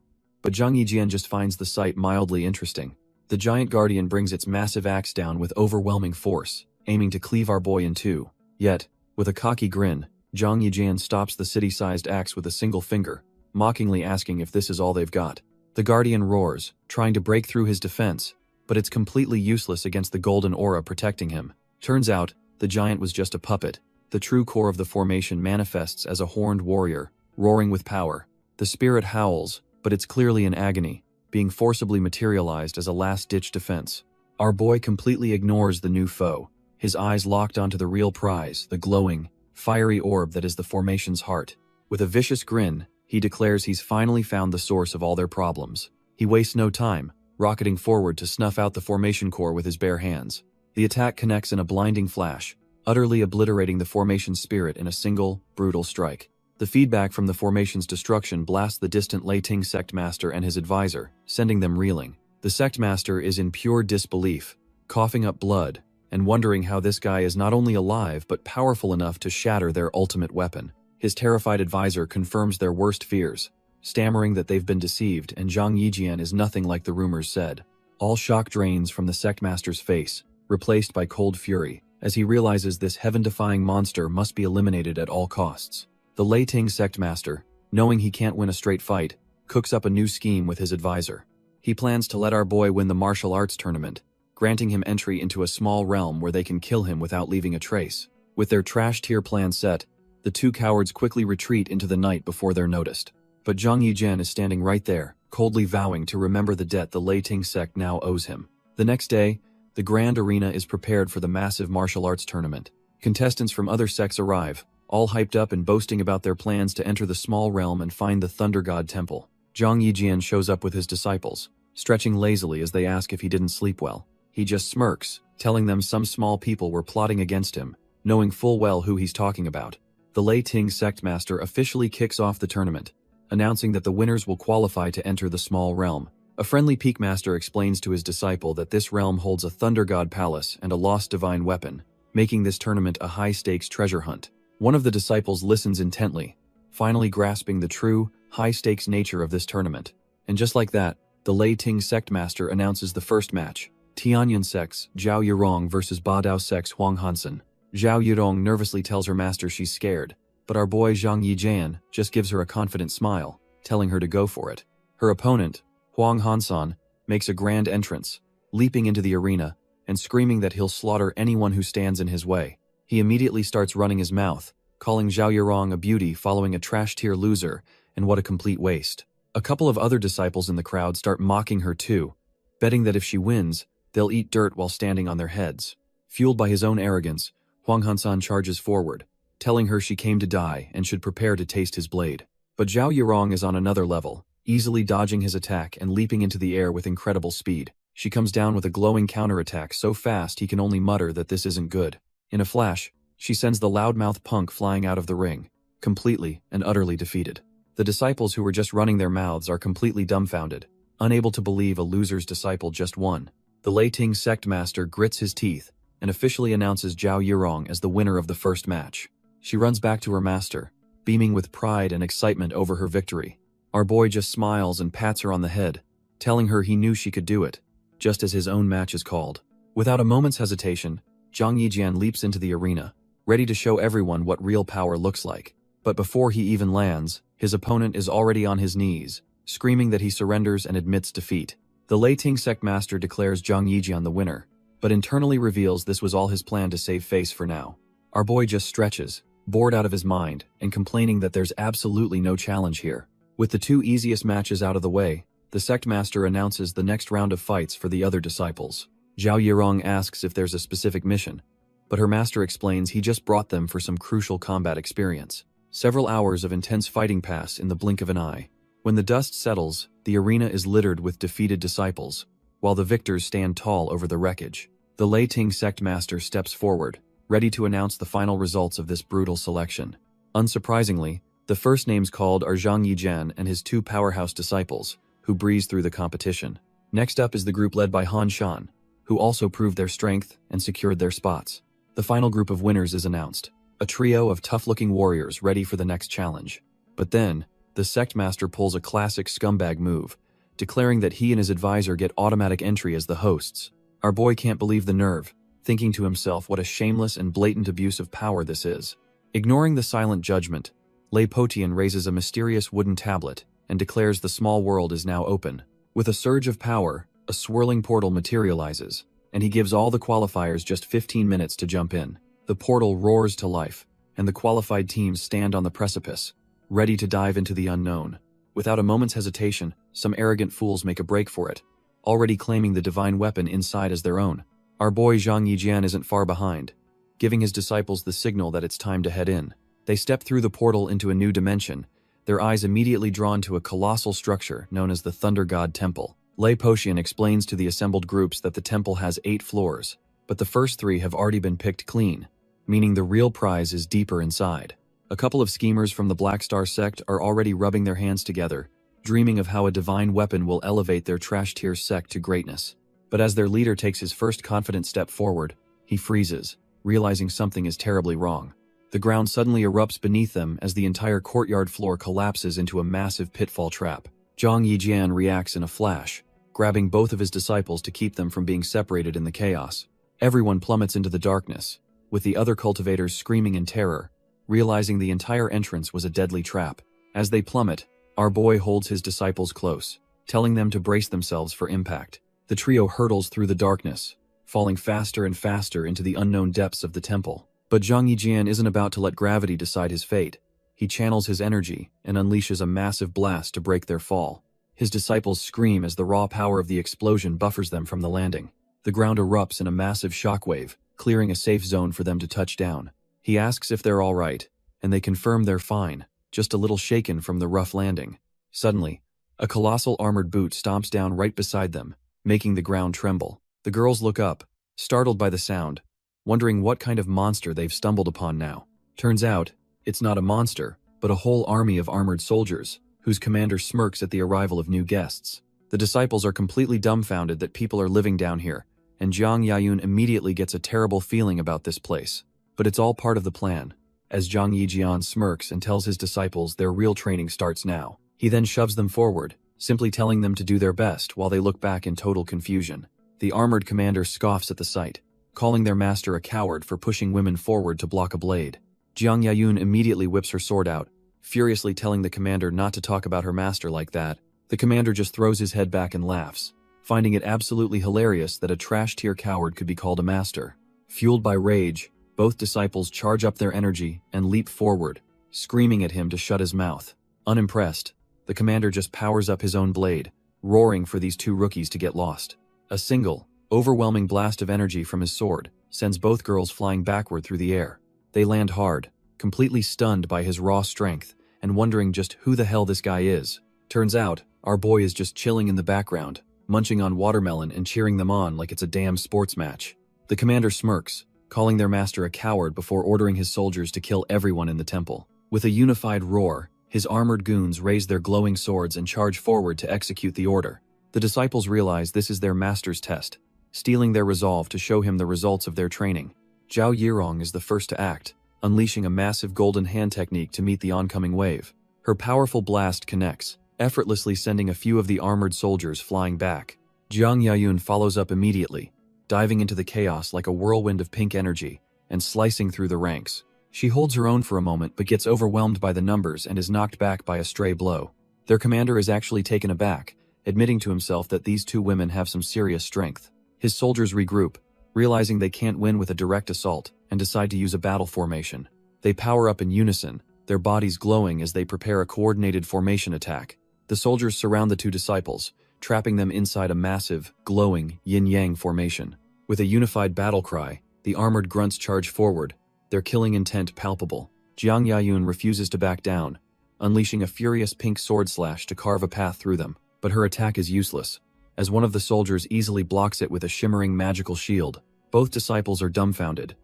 Speaker 1: but Zhang Yijian just finds the sight mildly interesting. The giant guardian brings its massive axe down with overwhelming force, aiming to cleave our boy in two. Yet, with a cocky grin, Zhang Yijian stops the city-sized axe with a single finger, mockingly asking if this is all they've got. The guardian roars, trying to break through his defense, but it's completely useless against the golden aura protecting him. Turns out, the giant was just a puppet. The true core of the formation manifests as a horned warrior, roaring with power. The spirit howls, but it's clearly in agony, being forcibly materialized as a last-ditch defense. Our boy completely ignores the new foe, his eyes locked onto the real prize, the glowing, fiery orb that is the formation's heart. With a vicious grin, he declares he's finally found the source of all their problems. He wastes no time, rocketing forward to snuff out the formation core with his bare hands. The attack connects in a blinding flash, utterly obliterating the formation's spirit in a single, brutal strike. The feedback from the formation's destruction blasts the distant Lei Ting sect master and his advisor, sending them reeling. The sect master is in pure disbelief, coughing up blood, and wondering how this guy is not only alive but powerful enough to shatter their ultimate weapon. His terrified advisor confirms their worst fears, stammering that they've been deceived and Zhang Yijian is nothing like the rumors said. All shock drains from the sect master's face, replaced by cold fury, as he realizes this heaven-defying monster must be eliminated at all costs. The Lei Ting sect master, knowing he can't win a straight fight, cooks up a new scheme with his advisor. He plans to let our boy win the martial arts tournament, granting him entry into a small realm where they can kill him without leaving a trace. With their trash-tier plan set, the two cowards quickly retreat into the night before they're noticed. But Zhang Yijian is standing right there, coldly vowing to remember the debt the Lei Ting sect now owes him. The next day, the grand arena is prepared for the massive martial arts tournament. Contestants from other sects arrive, all hyped up and boasting about their plans to enter the small realm and find the Thunder God Temple. Zhang Yijian shows up with his disciples, stretching lazily as they ask if he didn't sleep well. He just smirks, telling them some small people were plotting against him, knowing full well who he's talking about. The Lei Ting sect master officially kicks off the tournament, announcing that the winners will qualify to enter the small realm. A friendly peak master explains to his disciple that this realm holds a Thunder God palace and a lost divine weapon, making this tournament a high-stakes treasure hunt. One of the disciples listens intently, finally grasping the true, high-stakes nature of this tournament. And just like that, the Lei Ting sect master announces the first match. Tianyan sect's Zhao Yirong versus Badao sect's Huang Hansen. Zhao Yirong nervously tells her master she's scared, but our boy Zhang Yijian just gives her a confident smile, telling her to go for it. Her opponent, Huang Hansen, makes a grand entrance, leaping into the arena and screaming that he'll slaughter anyone who stands in his way. He immediately starts running his mouth, calling Zhao Yirong a beauty following a trash-tier loser, and what a complete waste. A couple of other disciples in the crowd start mocking her too, betting that if she wins, they'll eat dirt while standing on their heads. Fueled by his own arrogance, Huang Hansen charges forward, telling her she came to die and should prepare to taste his blade. But Zhao Yirong is on another level, easily dodging his attack and leaping into the air with incredible speed. She comes down with a glowing counterattack so fast he can only mutter that this isn't good. In a flash, she sends the loudmouth punk flying out of the ring, completely and utterly defeated. The disciples who were just running their mouths are completely dumbfounded, unable to believe a loser's disciple just won. The Lei Ting sect master grits his teeth and officially announces Zhao Yirong as the winner of the first match. She runs back to her master, beaming with pride and excitement over her victory. Our boy just smiles and pats her on the head, telling her he knew she could do it, just as his own match is called. Without a moment's hesitation, Zhang Yijian leaps into the arena, ready to show everyone what real power looks like. But before he even lands, his opponent is already on his knees, screaming that he surrenders and admits defeat. The Lei Ting sect master declares Zhang Yijian the winner, but internally reveals this was all his plan to save face for now. Our boy just stretches, bored out of his mind, and complaining that there's absolutely no challenge here. With the two easiest matches out of the way, the sect master announces the next round of fights for the other disciples. Zhao Yirong asks if there's a specific mission, but her master explains he just brought them for some crucial combat experience. Several hours of intense fighting pass in the blink of an eye. When the dust settles, the arena is littered with defeated disciples, while the victors stand tall over the wreckage. The Lei Ting sect master steps forward, ready to announce the final results of this brutal selection. Unsurprisingly, the first names called are Zhang Yijian and his two powerhouse disciples, who breeze through the competition. Next up is the group led by Han Shan, who also proved their strength and secured their spots. The final group of winners is announced, a trio of tough-looking warriors ready for the next challenge. But then, the sect master pulls a classic scumbag move, declaring that he and his advisor get automatic entry as the hosts. Our boy can't believe the nerve, thinking to himself what a shameless and blatant abuse of power this is. Ignoring the silent judgment, Lei Potian raises a mysterious wooden tablet and declares the small world is now open. With a surge of power, a swirling portal materializes, and he gives all the qualifiers just 15 minutes to jump in. The portal roars to life, and the qualified teams stand on the precipice, ready to dive into the unknown. Without a moment's hesitation, some arrogant fools make a break for it, already claiming the divine weapon inside as their own. Our boy Zhang Yijian isn't far behind, giving his disciples the signal that it's time to head in. They step through the portal into a new dimension, their eyes immediately drawn to a colossal structure known as the Thunder God Temple. Lei Potian explains to the assembled groups that the temple has 8 floors, but the first 3 have already been picked clean, meaning the real prize is deeper inside. A couple of schemers from the Black Star sect are already rubbing their hands together, dreaming of how a divine weapon will elevate their trash-tier sect to greatness. But as their leader takes his first confident step forward, he freezes, realizing something is terribly wrong. The ground suddenly erupts beneath them as the entire courtyard floor collapses into a massive pitfall trap. Zhang Yijian reacts in a flash, grabbing both of his disciples to keep them from being separated in the chaos. Everyone plummets into the darkness, with the other cultivators screaming in terror, realizing the entire entrance was a deadly trap. As they plummet, our boy holds his disciples close, telling them to brace themselves for impact. The trio hurtles through the darkness, falling faster and faster into the unknown depths of the temple. But Zhang Yijian isn't about to let gravity decide his fate. He channels his energy and unleashes a massive blast to break their fall. His disciples scream as the raw power of the explosion buffers them from the landing. The ground erupts in a massive shockwave, clearing a safe zone for them to touch down. He asks if they're all right, and they confirm they're fine, just a little shaken from the rough landing. Suddenly, a colossal armored boot stomps down right beside them, making the ground tremble. The girls look up, startled by the sound, wondering what kind of monster they've stumbled upon now. Turns out, it's not a monster, but a whole army of armored soldiers, whose commander smirks at the arrival of new guests. The disciples are completely dumbfounded that people are living down here, and Zhang Yayun immediately gets a terrible feeling about this place. But it's all part of the plan, as Zhang Yijian smirks and tells his disciples their real training starts now. He then shoves them forward, simply telling them to do their best while they look back in total confusion. The armored commander scoffs at the sight, calling their master a coward for pushing women forward to block a blade. Zhang Yayun immediately whips her sword out, furiously telling the commander not to talk about her master like that. The commander just throws his head back and laughs, finding it absolutely hilarious that a trash-tier coward could be called a master. Fueled by rage, both disciples charge up their energy and leap forward, screaming at him to shut his mouth. Unimpressed, the commander just powers up his own blade, roaring for these two rookies to get lost. A single, overwhelming blast of energy from his sword sends both girls flying backward through the air. They land hard, completely stunned by his raw strength and wondering just who the hell this guy is. Turns out, our boy is just chilling in the background, munching on watermelon and cheering them on like it's a damn sports match. The commander smirks, calling their master a coward before ordering his soldiers to kill everyone in the temple. With a unified roar, his armored goons raise their glowing swords and charge forward to execute the order. The disciples realize this is their master's test, steeling their resolve to show him the results of their training. Zhao Yirong is the first to act, unleashing a massive golden hand technique to meet the oncoming wave. Her powerful blast connects, effortlessly sending a few of the armored soldiers flying back. Zhang Yayun follows up immediately, diving into the chaos like a whirlwind of pink energy and slicing through the ranks. She holds her own for a moment but gets overwhelmed by the numbers and is knocked back by a stray blow. Their commander is actually taken aback, admitting to himself that these two women have some serious strength. His soldiers regroup, realizing they can't win with a direct assault, and decide to use a battle formation. They power up in unison, their bodies glowing as they prepare a coordinated formation attack. The soldiers surround the two disciples, trapping them inside a massive, glowing, yin-yang formation. With a unified battle cry, the armored grunts charge forward, their killing intent palpable. Zhang Yayun refuses to back down, unleashing a furious pink sword slash to carve a path through them. But her attack is useless, as one of the soldiers easily blocks it with a shimmering magical shield. Both disciples are dumbfounded.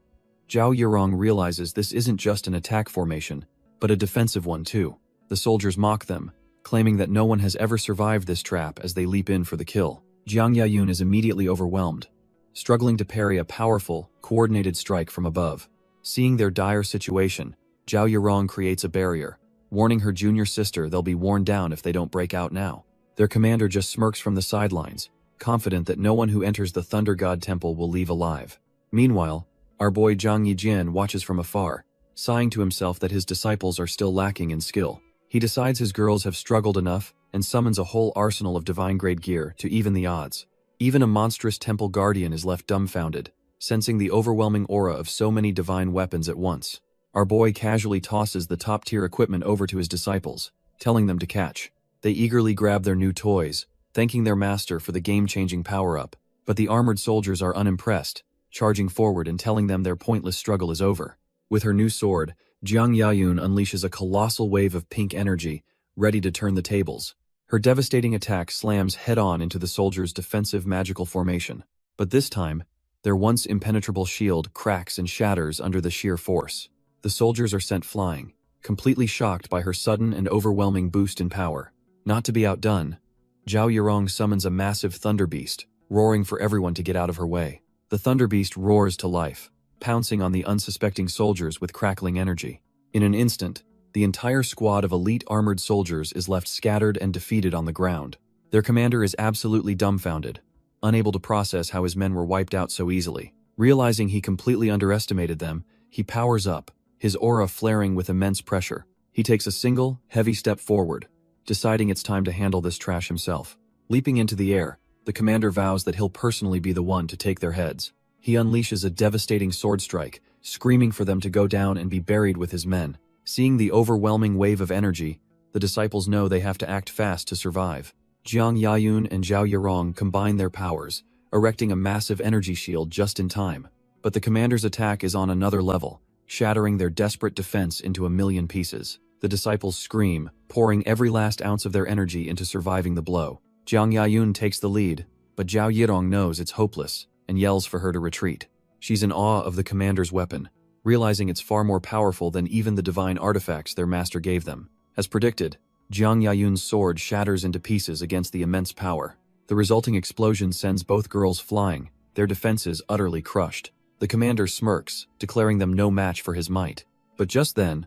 Speaker 1: Zhao Yurong realizes this isn't just an attack formation, but a defensive one too. The soldiers mock them, claiming that no one has ever survived this trap as they leap in for the kill. Jiang Yayun is immediately overwhelmed, struggling to parry a powerful, coordinated strike from above. Seeing their dire situation, Zhao Yurong creates a barrier, warning her junior sister they'll be worn down if they don't break out now. Their commander just smirks from the sidelines, confident that no one who enters the Thunder God Temple will leave alive. Meanwhile, our boy Zhang Yijian watches from afar, sighing to himself that his disciples are still lacking in skill. He decides his girls have struggled enough and summons a whole arsenal of divine-grade gear to even the odds. Even a monstrous temple guardian is left dumbfounded, sensing the overwhelming aura of so many divine weapons at once. Our boy casually tosses the top-tier equipment over to his disciples, telling them to catch. They eagerly grab their new toys, thanking their master for the game-changing power-up. But the armored soldiers are unimpressed, charging forward and telling them their pointless struggle is over. With her new sword, Jiang Yayun unleashes a colossal wave of pink energy, ready to turn the tables. Her devastating attack slams head-on into the soldiers' defensive magical formation. But this time, their once impenetrable shield cracks and shatters under the sheer force. The soldiers are sent flying, completely shocked by her sudden and overwhelming boost in power. Not to be outdone, Zhao Yurong summons a massive thunder beast, roaring for everyone to get out of her way. The thunder beast roars to life, pouncing on the unsuspecting soldiers with crackling energy. In an instant, the entire squad of elite armored soldiers is left scattered and defeated on the ground. Their commander is absolutely dumbfounded, unable to process how his men were wiped out so easily. Realizing he completely underestimated them, he powers up, his aura flaring with immense pressure. He takes a single, heavy step forward, deciding it's time to handle this trash himself. Leaping into the air, the commander vows that he'll personally be the one to take their heads. He unleashes a devastating sword strike, screaming for them to go down and be buried with his men. Seeing the overwhelming wave of energy, the disciples know they have to act fast to survive. Jiang Yayun and Zhao Yurong combine their powers, erecting a massive energy shield just in time. But the commander's attack is on another level, shattering their desperate defense into a million pieces. The disciples scream, pouring every last ounce of their energy into surviving the blow. Jiang Yayun takes the lead, but Zhao Yirong knows it's hopeless and yells for her to retreat. She's in awe of the commander's weapon, realizing it's far more powerful than even the divine artifacts their master gave them. As predicted, Jiang Yayun's sword shatters into pieces against the immense power. The resulting explosion sends both girls flying, their defenses utterly crushed. The commander smirks, declaring them no match for his might. But just then,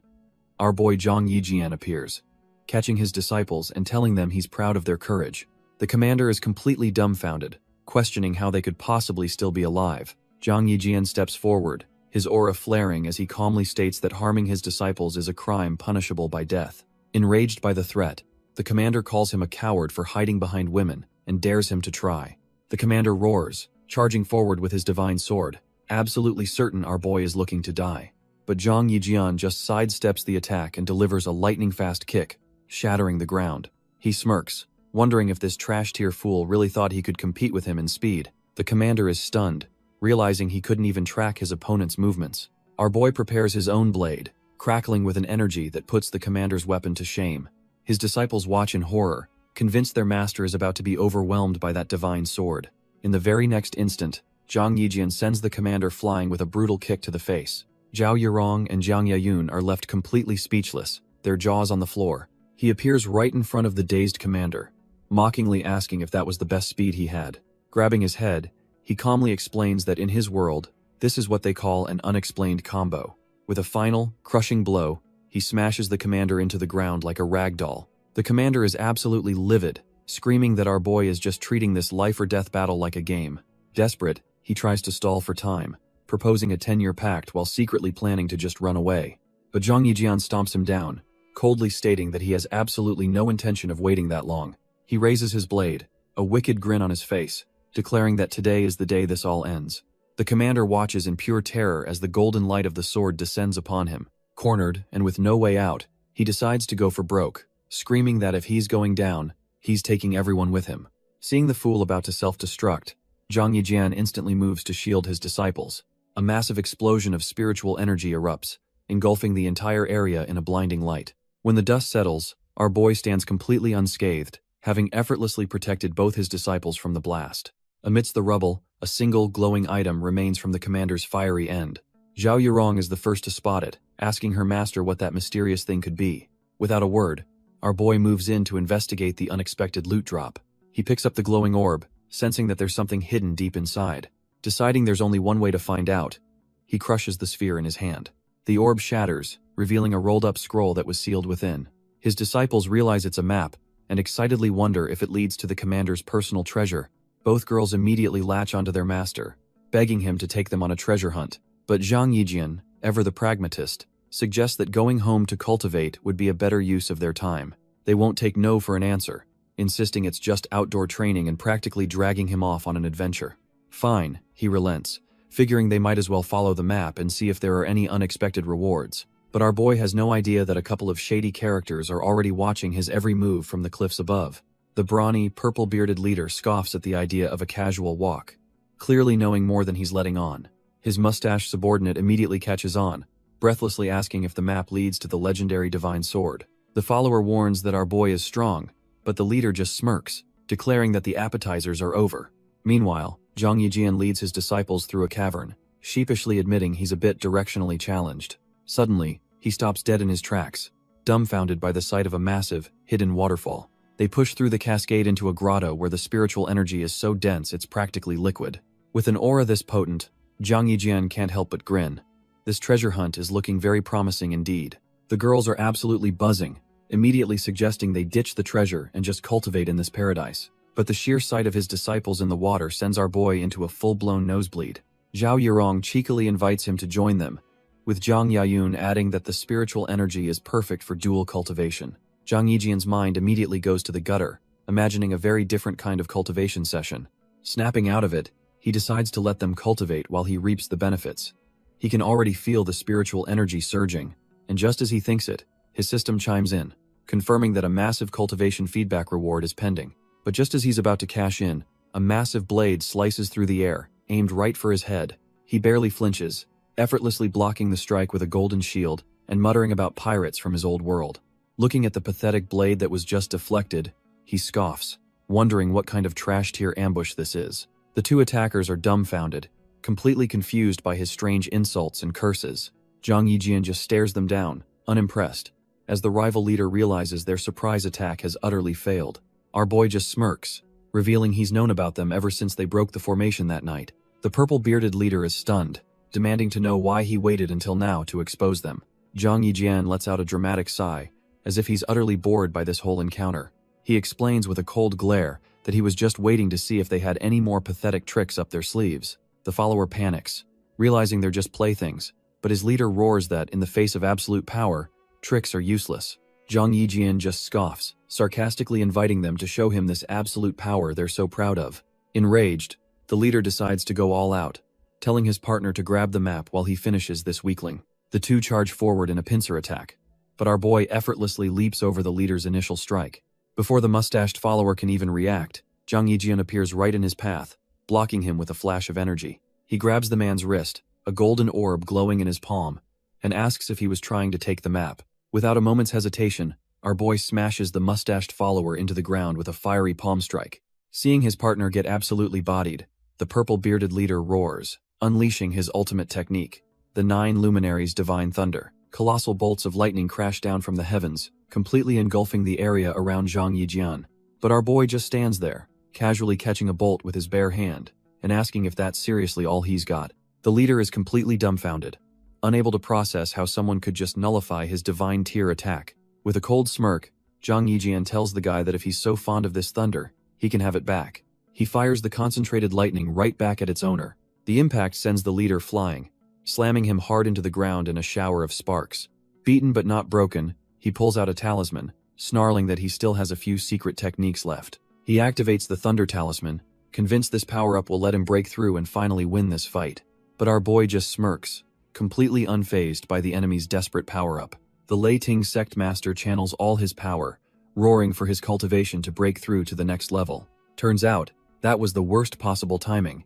Speaker 1: our boy Zhang Yijian appears, catching his disciples and telling them he's proud of their courage. The commander is completely dumbfounded, questioning how they could possibly still be alive. Zhang Yijian steps forward, his aura flaring as he calmly states that harming his disciples is a crime punishable by death. Enraged by the threat, the commander calls him a coward for hiding behind women and dares him to try. The commander roars, charging forward with his divine sword, absolutely certain our boy is looking to die. But Zhang Yijian just sidesteps the attack and delivers a lightning-fast kick, shattering the ground. He smirks, wondering if this trash-tier fool really thought he could compete with him in speed. The commander is stunned, realizing he couldn't even track his opponent's movements. Our boy prepares his own blade, crackling with an energy that puts the commander's weapon to shame. His disciples watch in horror, convinced their master is about to be overwhelmed by that divine sword. In the very next instant, Zhang Yijian sends the commander flying with a brutal kick to the face. Zhao Yurong and Jiang Yayun are left completely speechless, their jaws on the floor. He appears right in front of the dazed commander, mockingly asking if that was the best speed he had. Grabbing his head, he calmly explains that in his world, this is what they call an unexplained combo. With a final, crushing blow, he smashes the commander into the ground like a rag doll. The commander is absolutely livid, screaming that our boy is just treating this life-or-death battle like a game. Desperate, he tries to stall for time, proposing a 10-year pact while secretly planning to just run away. But Zhang Yijian stomps him down, coldly stating that he has absolutely no intention of waiting that long. He raises his blade, a wicked grin on his face, declaring that today is the day this all ends. The commander watches in pure terror as the golden light of the sword descends upon him. Cornered, and with no way out, he decides to go for broke, screaming that if he's going down, he's taking everyone with him. Seeing the fool about to self-destruct, Zhang Yijian instantly moves to shield his disciples. A massive explosion of spiritual energy erupts, engulfing the entire area in a blinding light. When the dust settles, our boy stands completely unscathed, having effortlessly protected both his disciples from the blast. Amidst the rubble, a single glowing item remains from the commander's fiery end. Zhao Yurong is the first to spot it, asking her master what that mysterious thing could be. Without a word, our boy moves in to investigate the unexpected loot drop. He picks up the glowing orb, sensing that there's something hidden deep inside. Deciding there's only one way to find out, he crushes the sphere in his hand. The orb shatters, revealing a rolled-up scroll that was sealed within. His disciples realize it's a map, and excitedly wonder if it leads to the commander's personal treasure. Both girls immediately latch onto their master, begging him to take them on a treasure hunt. But Zhang Yijian, ever the pragmatist, suggests that going home to cultivate would be a better use of their time. They won't take no for an answer, insisting it's just outdoor training and practically dragging him off on an adventure. Fine, he relents, figuring they might as well follow the map and see if there are any unexpected rewards. But our boy has no idea that a couple of shady characters are already watching his every move from the cliffs above. The brawny, purple-bearded leader scoffs at the idea of a casual walk, clearly knowing more than he's letting on. His mustache subordinate immediately catches on, breathlessly asking if the map leads to the legendary divine sword. The follower warns that our boy is strong, but the leader just smirks, declaring that the appetizers are over. Meanwhile, Zhang Yijian leads his disciples through a cavern, sheepishly admitting he's a bit directionally challenged. Suddenly, he stops dead in his tracks, dumbfounded by the sight of a massive, hidden waterfall. They push through the cascade into a grotto where the spiritual energy is so dense it's practically liquid. With an aura this potent, Zhang Yijian can't help but grin. This treasure hunt is looking very promising indeed. The girls are absolutely buzzing, immediately suggesting they ditch the treasure and just cultivate in this paradise. But the sheer sight of his disciples in the water sends our boy into a full-blown nosebleed. Zhao Yurong cheekily invites him to join them, with Zhang Yayun adding that the spiritual energy is perfect for dual cultivation. Zhang Yijian's mind immediately goes to the gutter, imagining a very different kind of cultivation session. Snapping out of it, he decides to let them cultivate while he reaps the benefits. He can already feel the spiritual energy surging, and just as he thinks it, his system chimes in, confirming that a massive cultivation feedback reward is pending. But just as he's about to cash in, a massive blade slices through the air, aimed right for his head. He barely flinches, effortlessly blocking the strike with a golden shield and muttering about pirates from his old world. Looking at the pathetic blade that was just deflected, he scoffs, wondering what kind of trash-tier ambush this is. The two attackers are dumbfounded, completely confused by his strange insults and curses. Zhang Yijian just stares them down, unimpressed, as the rival leader realizes their surprise attack has utterly failed. Our boy just smirks, revealing he's known about them ever since they broke the formation that night. The purple-bearded leader is stunned, demanding to know why he waited until now to expose them. Zhang Yijian lets out a dramatic sigh, as if he's utterly bored by this whole encounter. He explains with a cold glare that he was just waiting to see if they had any more pathetic tricks up their sleeves. The follower panics, realizing they're just playthings, but his leader roars that, in the face of absolute power, tricks are useless. Zhang Yijian just scoffs, sarcastically inviting them to show him this absolute power they're so proud of. Enraged, the leader decides to go all out, telling his partner to grab the map while he finishes this weakling. The two charge forward in a pincer attack, but our boy effortlessly leaps over the leader's initial strike. Before the mustached follower can even react, Zhang Yijian appears right in his path, blocking him with a flash of energy. He grabs the man's wrist, a golden orb glowing in his palm, and asks if he was trying to take the map. Without a moment's hesitation, our boy smashes the mustached follower into the ground with a fiery palm strike. Seeing his partner get absolutely bodied, the purple-bearded leader roars, unleashing his ultimate technique, the 9 luminaries' divine thunder. Colossal bolts of lightning crash down from the heavens, completely engulfing the area around Zhang Yijian. But our boy just stands there, casually catching a bolt with his bare hand, and asking if that's seriously all he's got. The leader is completely dumbfounded, unable to process how someone could just nullify his divine tier attack. With a cold smirk, Zhang Yijian tells the guy that if he's so fond of this thunder, he can have it back. He fires the concentrated lightning right back at its owner. The impact sends the leader flying, slamming him hard into the ground in a shower of sparks. Beaten but not broken, he pulls out a talisman, snarling that he still has a few secret techniques left. He activates the Thunder Talisman, convinced this power-up will let him break through and finally win this fight. But our boy just smirks, completely unfazed by the enemy's desperate power-up. The Lei Ting sect master channels all his power, roaring for his cultivation to break through to the next level. Turns out, that was the worst possible timing,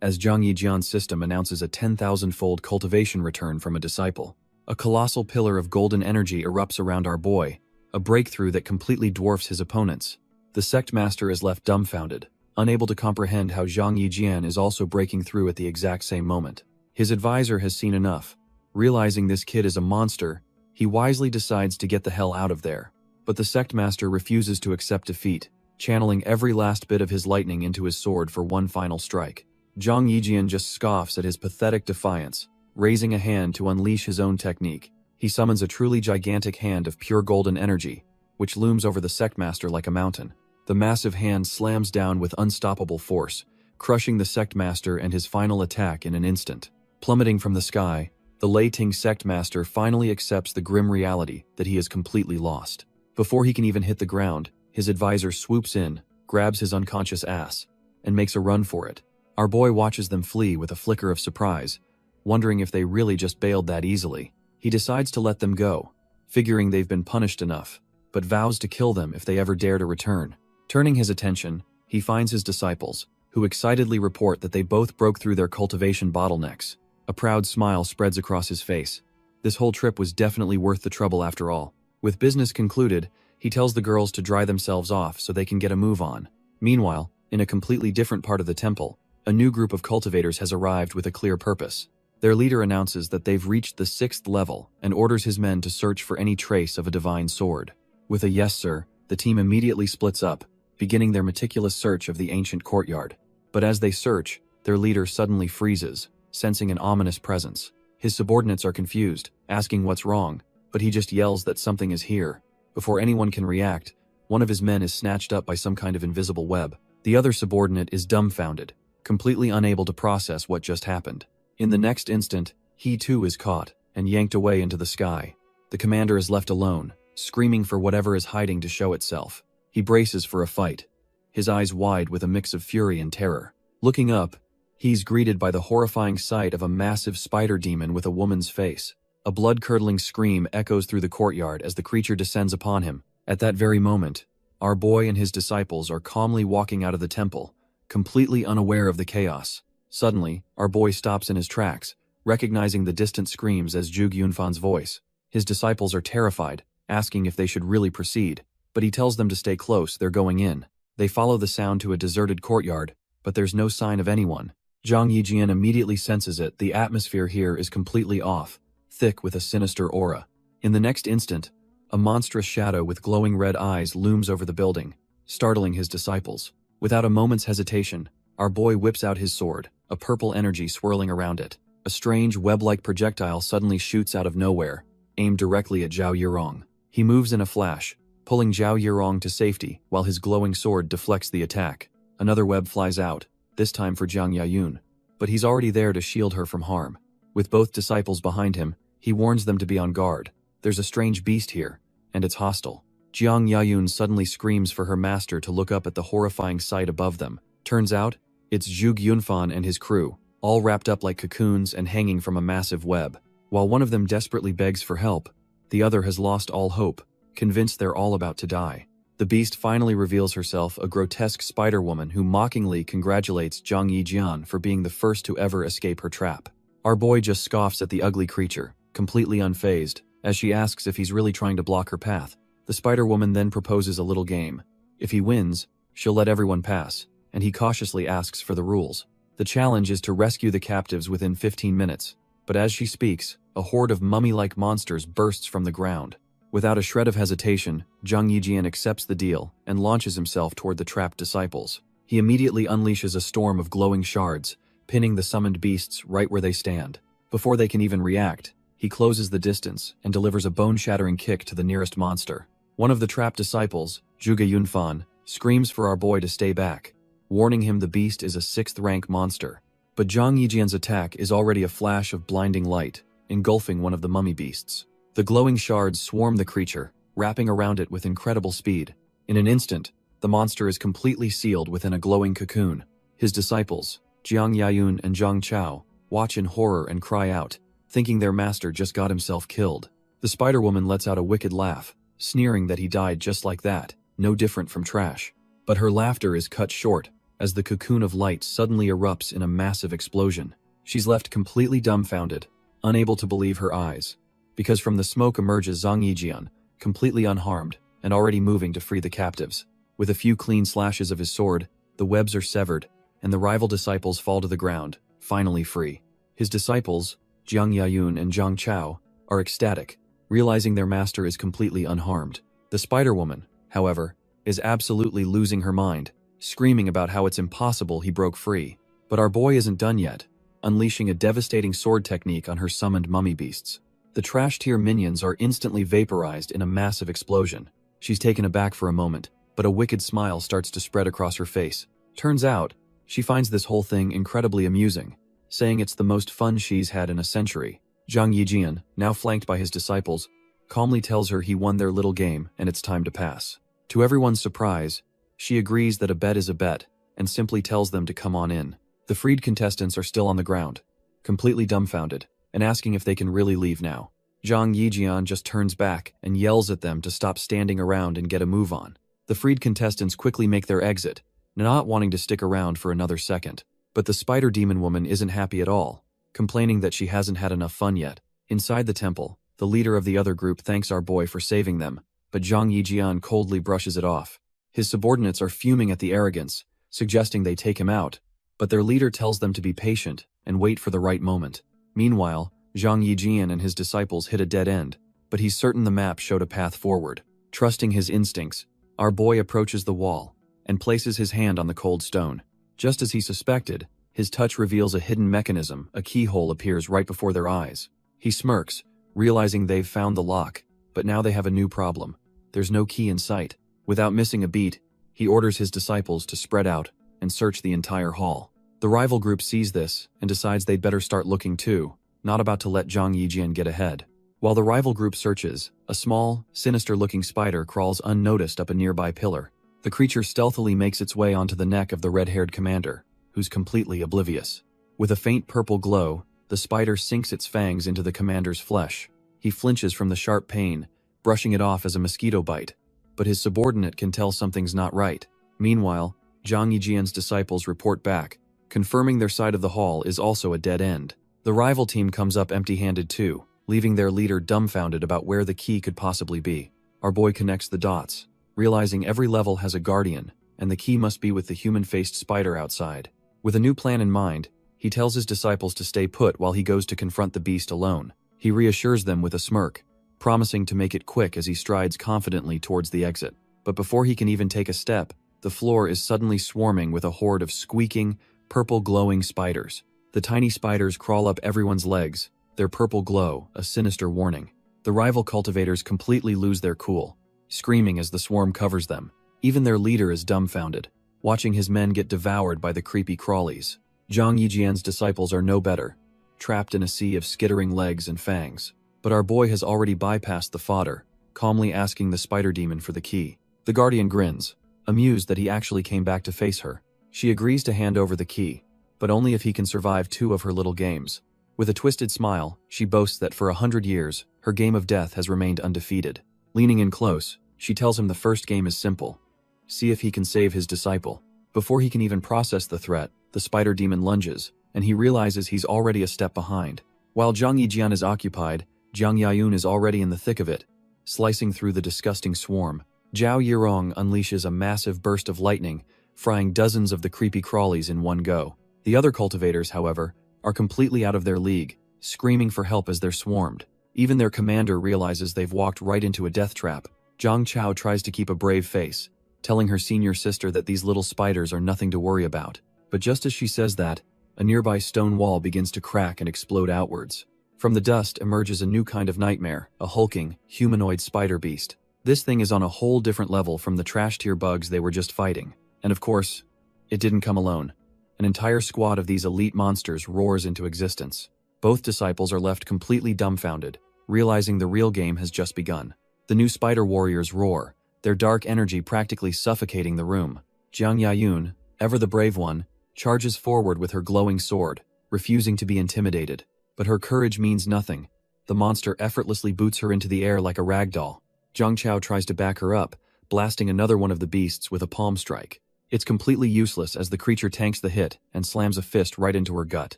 Speaker 1: as Zhang Yijian's system announces a 10,000-fold cultivation return from a disciple. A colossal pillar of golden energy erupts around our boy, a breakthrough that completely dwarfs his opponents. The sect master is left dumbfounded, unable to comprehend how Zhang Yijian is also breaking through at the exact same moment. His advisor has seen enough. Realizing this kid is a monster, he wisely decides to get the hell out of there. But the sect master refuses to accept defeat, channeling every last bit of his lightning into his sword for one final strike. Zhang Yijian just scoffs at his pathetic defiance, raising a hand to unleash his own technique. He summons a truly gigantic hand of pure golden energy, which looms over the sect master like a mountain. The massive hand slams down with unstoppable force, crushing the sect master and his final attack in an instant. Plummeting from the sky, the Lei Ting sect master finally accepts the grim reality that he is completely lost. Before he can even hit the ground, his advisor swoops in, grabs his unconscious ass, and makes a run for it. Our boy watches them flee with a flicker of surprise, wondering if they really just bailed that easily. He decides to let them go, figuring they've been punished enough, but vows to kill them if they ever dare to return. Turning his attention, he finds his disciples, who excitedly report that they both broke through their cultivation bottlenecks. A proud smile spreads across his face. This whole trip was definitely worth the trouble after all. With business concluded, he tells the girls to dry themselves off so they can get a move on. Meanwhile, in a completely different part of the temple, a new group of cultivators has arrived with a clear purpose. Their leader announces that they've reached the 6th level and orders his men to search for any trace of a divine sword. With a "yes, sir," the team immediately splits up, beginning their meticulous search of the ancient courtyard. But as they search, their leader suddenly freezes, sensing an ominous presence. His subordinates are confused, asking what's wrong, but he just yells that something is here. Before anyone can react, one of his men is snatched up by some kind of invisible web. The other subordinate is dumbfounded, completely unable to process what just happened. In the next instant, he too is caught and yanked away into the sky. The commander is left alone, screaming for whatever is hiding to show itself. He braces for a fight, his eyes wide with a mix of fury and terror. Looking up, he's greeted by the horrifying sight of a massive spider demon with a woman's face. A blood-curdling scream echoes through the courtyard as the creature descends upon him. At that very moment, our boy and his disciples are calmly walking out of the temple, completely unaware of the chaos. Suddenly, our boy stops in his tracks, recognizing the distant screams as Zhuge Yunfan's voice. His disciples are terrified, asking if they should really proceed, but he tells them to stay close, they're going in. They follow the sound to a deserted courtyard, but there's no sign of anyone. Zhang Yijian immediately senses it. The atmosphere here is completely off, thick with a sinister aura. In the next instant, a monstrous shadow with glowing red eyes looms over the building, startling his disciples. Without a moment's hesitation, our boy whips out his sword, a purple energy swirling around it. A strange web-like projectile suddenly shoots out of nowhere, aimed directly at Zhao Yurong. He moves in a flash, pulling Zhao Yurong to safety while his glowing sword deflects the attack. Another web flies out, this time for Jiang Yayun, but he's already there to shield her from harm. With both disciples behind him, he warns them to be on guard. There's a strange beast here, and it's hostile. Jiang Yayun suddenly screams for her master to look up at the horrifying sight above them. Turns out, it's Zhuge Yunfan and his crew, all wrapped up like cocoons and hanging from a massive web. While one of them desperately begs for help, the other has lost all hope, convinced they're all about to die. The beast finally reveals herself a grotesque spider woman who mockingly congratulates Zhang Yijian for being the first to ever escape her trap. Our boy just scoffs at the ugly creature, completely unfazed, as she asks if he's really trying to block her path. The spider woman then proposes a little game. If he wins, she'll let everyone pass, and he cautiously asks for the rules. The challenge is to rescue the captives within 15 minutes. But as she speaks, a horde of mummy-like monsters bursts from the ground. Without a shred of hesitation, Zhang Yijian accepts the deal and launches himself toward the trapped disciples. He immediately unleashes a storm of glowing shards, pinning the summoned beasts right where they stand. Before they can even react, he closes the distance and delivers a bone-shattering kick to the nearest monster. One of the trapped disciples, Zhuge Yunfan, screams for our boy to stay back, warning him the beast is a 6th-rank monster. But Zhang Yijian's attack is already a flash of blinding light, engulfing one of the mummy beasts. The glowing shards swarm the creature, wrapping around it with incredible speed. In an instant, the monster is completely sealed within a glowing cocoon. His disciples, Jiang Yayun and Zhang Chao, watch in horror and cry out, thinking their master just got himself killed. The spider woman lets out a wicked laugh, sneering that he died just like that, no different from trash. But her laughter is cut short, as the cocoon of light suddenly erupts in a massive explosion. She's left completely dumbfounded, unable to believe her eyes, because from the smoke emerges Zhang Yijian, completely unharmed and already moving to free the captives. With a few clean slashes of his sword, the webs are severed, and the rival disciples fall to the ground, finally free. His disciples, Jiang Yayun and Zhang Chao, are ecstatic, realizing their master is completely unharmed. The Spider-Woman, however, is absolutely losing her mind, screaming about how it's impossible he broke free. But our boy isn't done yet, unleashing a devastating sword technique on her summoned mummy beasts. The trash-tier minions are instantly vaporized in a massive explosion. She's taken aback for a moment, but a wicked smile starts to spread across her face. Turns out, she finds this whole thing incredibly amusing, saying it's the most fun she's had in a century. Zhang Yijian, now flanked by his disciples, calmly tells her he won their little game and it's time to pass. To everyone's surprise, she agrees that a bet is a bet and simply tells them to come on in. The freed contestants are still on the ground, completely dumbfounded, and asking if they can really leave now. Zhang Yijian just turns back and yells at them to stop standing around and get a move on. The freed contestants quickly make their exit, not wanting to stick around for another second. But the spider demon woman isn't happy at all, complaining that she hasn't had enough fun yet. Inside the temple, the leader of the other group thanks our boy for saving them, but Zhang Yijian coldly brushes it off. His subordinates are fuming at the arrogance, suggesting they take him out, but their leader tells them to be patient and wait for the right moment. Meanwhile, Zhang Yijian and his disciples hit a dead end, but he's certain the map showed a path forward. Trusting his instincts, our boy approaches the wall and places his hand on the cold stone. Just as he suspected, his touch reveals a hidden mechanism. A keyhole appears right before their eyes. He smirks, realizing they've found the lock, but now they have a new problem. There's no key in sight. Without missing a beat, he orders his disciples to spread out and search the entire hall. The rival group sees this and decides they'd better start looking too, not about to let Zhang Yijian get ahead. While the rival group searches, a small, sinister-looking spider crawls unnoticed up a nearby pillar. The creature stealthily makes its way onto the neck of the red-haired commander, who's completely oblivious. With a faint purple glow, the spider sinks its fangs into the commander's flesh. He flinches from the sharp pain, brushing it off as a mosquito bite, but his subordinate can tell something's not right. Meanwhile, Zhang Yijian's disciples report back, confirming their side of the hall is also a dead end. The rival team comes up empty-handed too, leaving their leader dumbfounded about where the key could possibly be. Our boy connects the dots, realizing every level has a guardian, and the key must be with the human-faced spider outside. With a new plan in mind, he tells his disciples to stay put while he goes to confront the beast alone. He reassures them with a smirk, promising to make it quick as he strides confidently towards the exit. But before he can even take a step, the floor is suddenly swarming with a horde of squeaking, purple glowing spiders. The tiny spiders crawl up everyone's legs, their purple glow a sinister warning. The rival cultivators completely lose their cool, screaming as the swarm covers them. Even their leader is dumbfounded, watching his men get devoured by the creepy crawlies. Zhang Yijian's disciples are no better, trapped in a sea of skittering legs and fangs. But our boy has already bypassed the fodder, calmly asking the spider demon for the key. The guardian grins, amused that he actually came back to face her. She agrees to hand over the key, but only if he can survive 2 of her little games. With a twisted smile, she boasts that for 100 years, her game of death has remained undefeated. Leaning in close, she tells him the first game is simple. See if he can save his disciple. Before he can even process the threat, the spider demon lunges, and he realizes he's already a step behind. While Zhang Yijian is occupied, Jiang Yayun is already in the thick of it, slicing through the disgusting swarm. Zhao Yirong unleashes a massive burst of lightning, frying dozens of the creepy crawlies in one go. The other cultivators, however, are completely out of their league, screaming for help as they're swarmed. Even their commander realizes they've walked right into a death trap. Zhang Chao tries to keep a brave face, telling her senior sister that these little spiders are nothing to worry about. But just as she says that, a nearby stone wall begins to crack and explode outwards. From the dust emerges a new kind of nightmare, a hulking, humanoid spider beast. This thing is on a whole different level from the trash-tier bugs they were just fighting. And of course, it didn't come alone. An entire squad of these elite monsters roars into existence. Both disciples are left completely dumbfounded, realizing the real game has just begun. The new spider warriors roar, their dark energy practically suffocating the room. Jiang Yayun, ever the brave one, charges forward with her glowing sword, refusing to be intimidated. But her courage means nothing. The monster effortlessly boots her into the air like a rag doll. Zhang Chao tries to back her up, blasting another one of the beasts with a palm strike. It's completely useless as the creature tanks the hit and slams a fist right into her gut.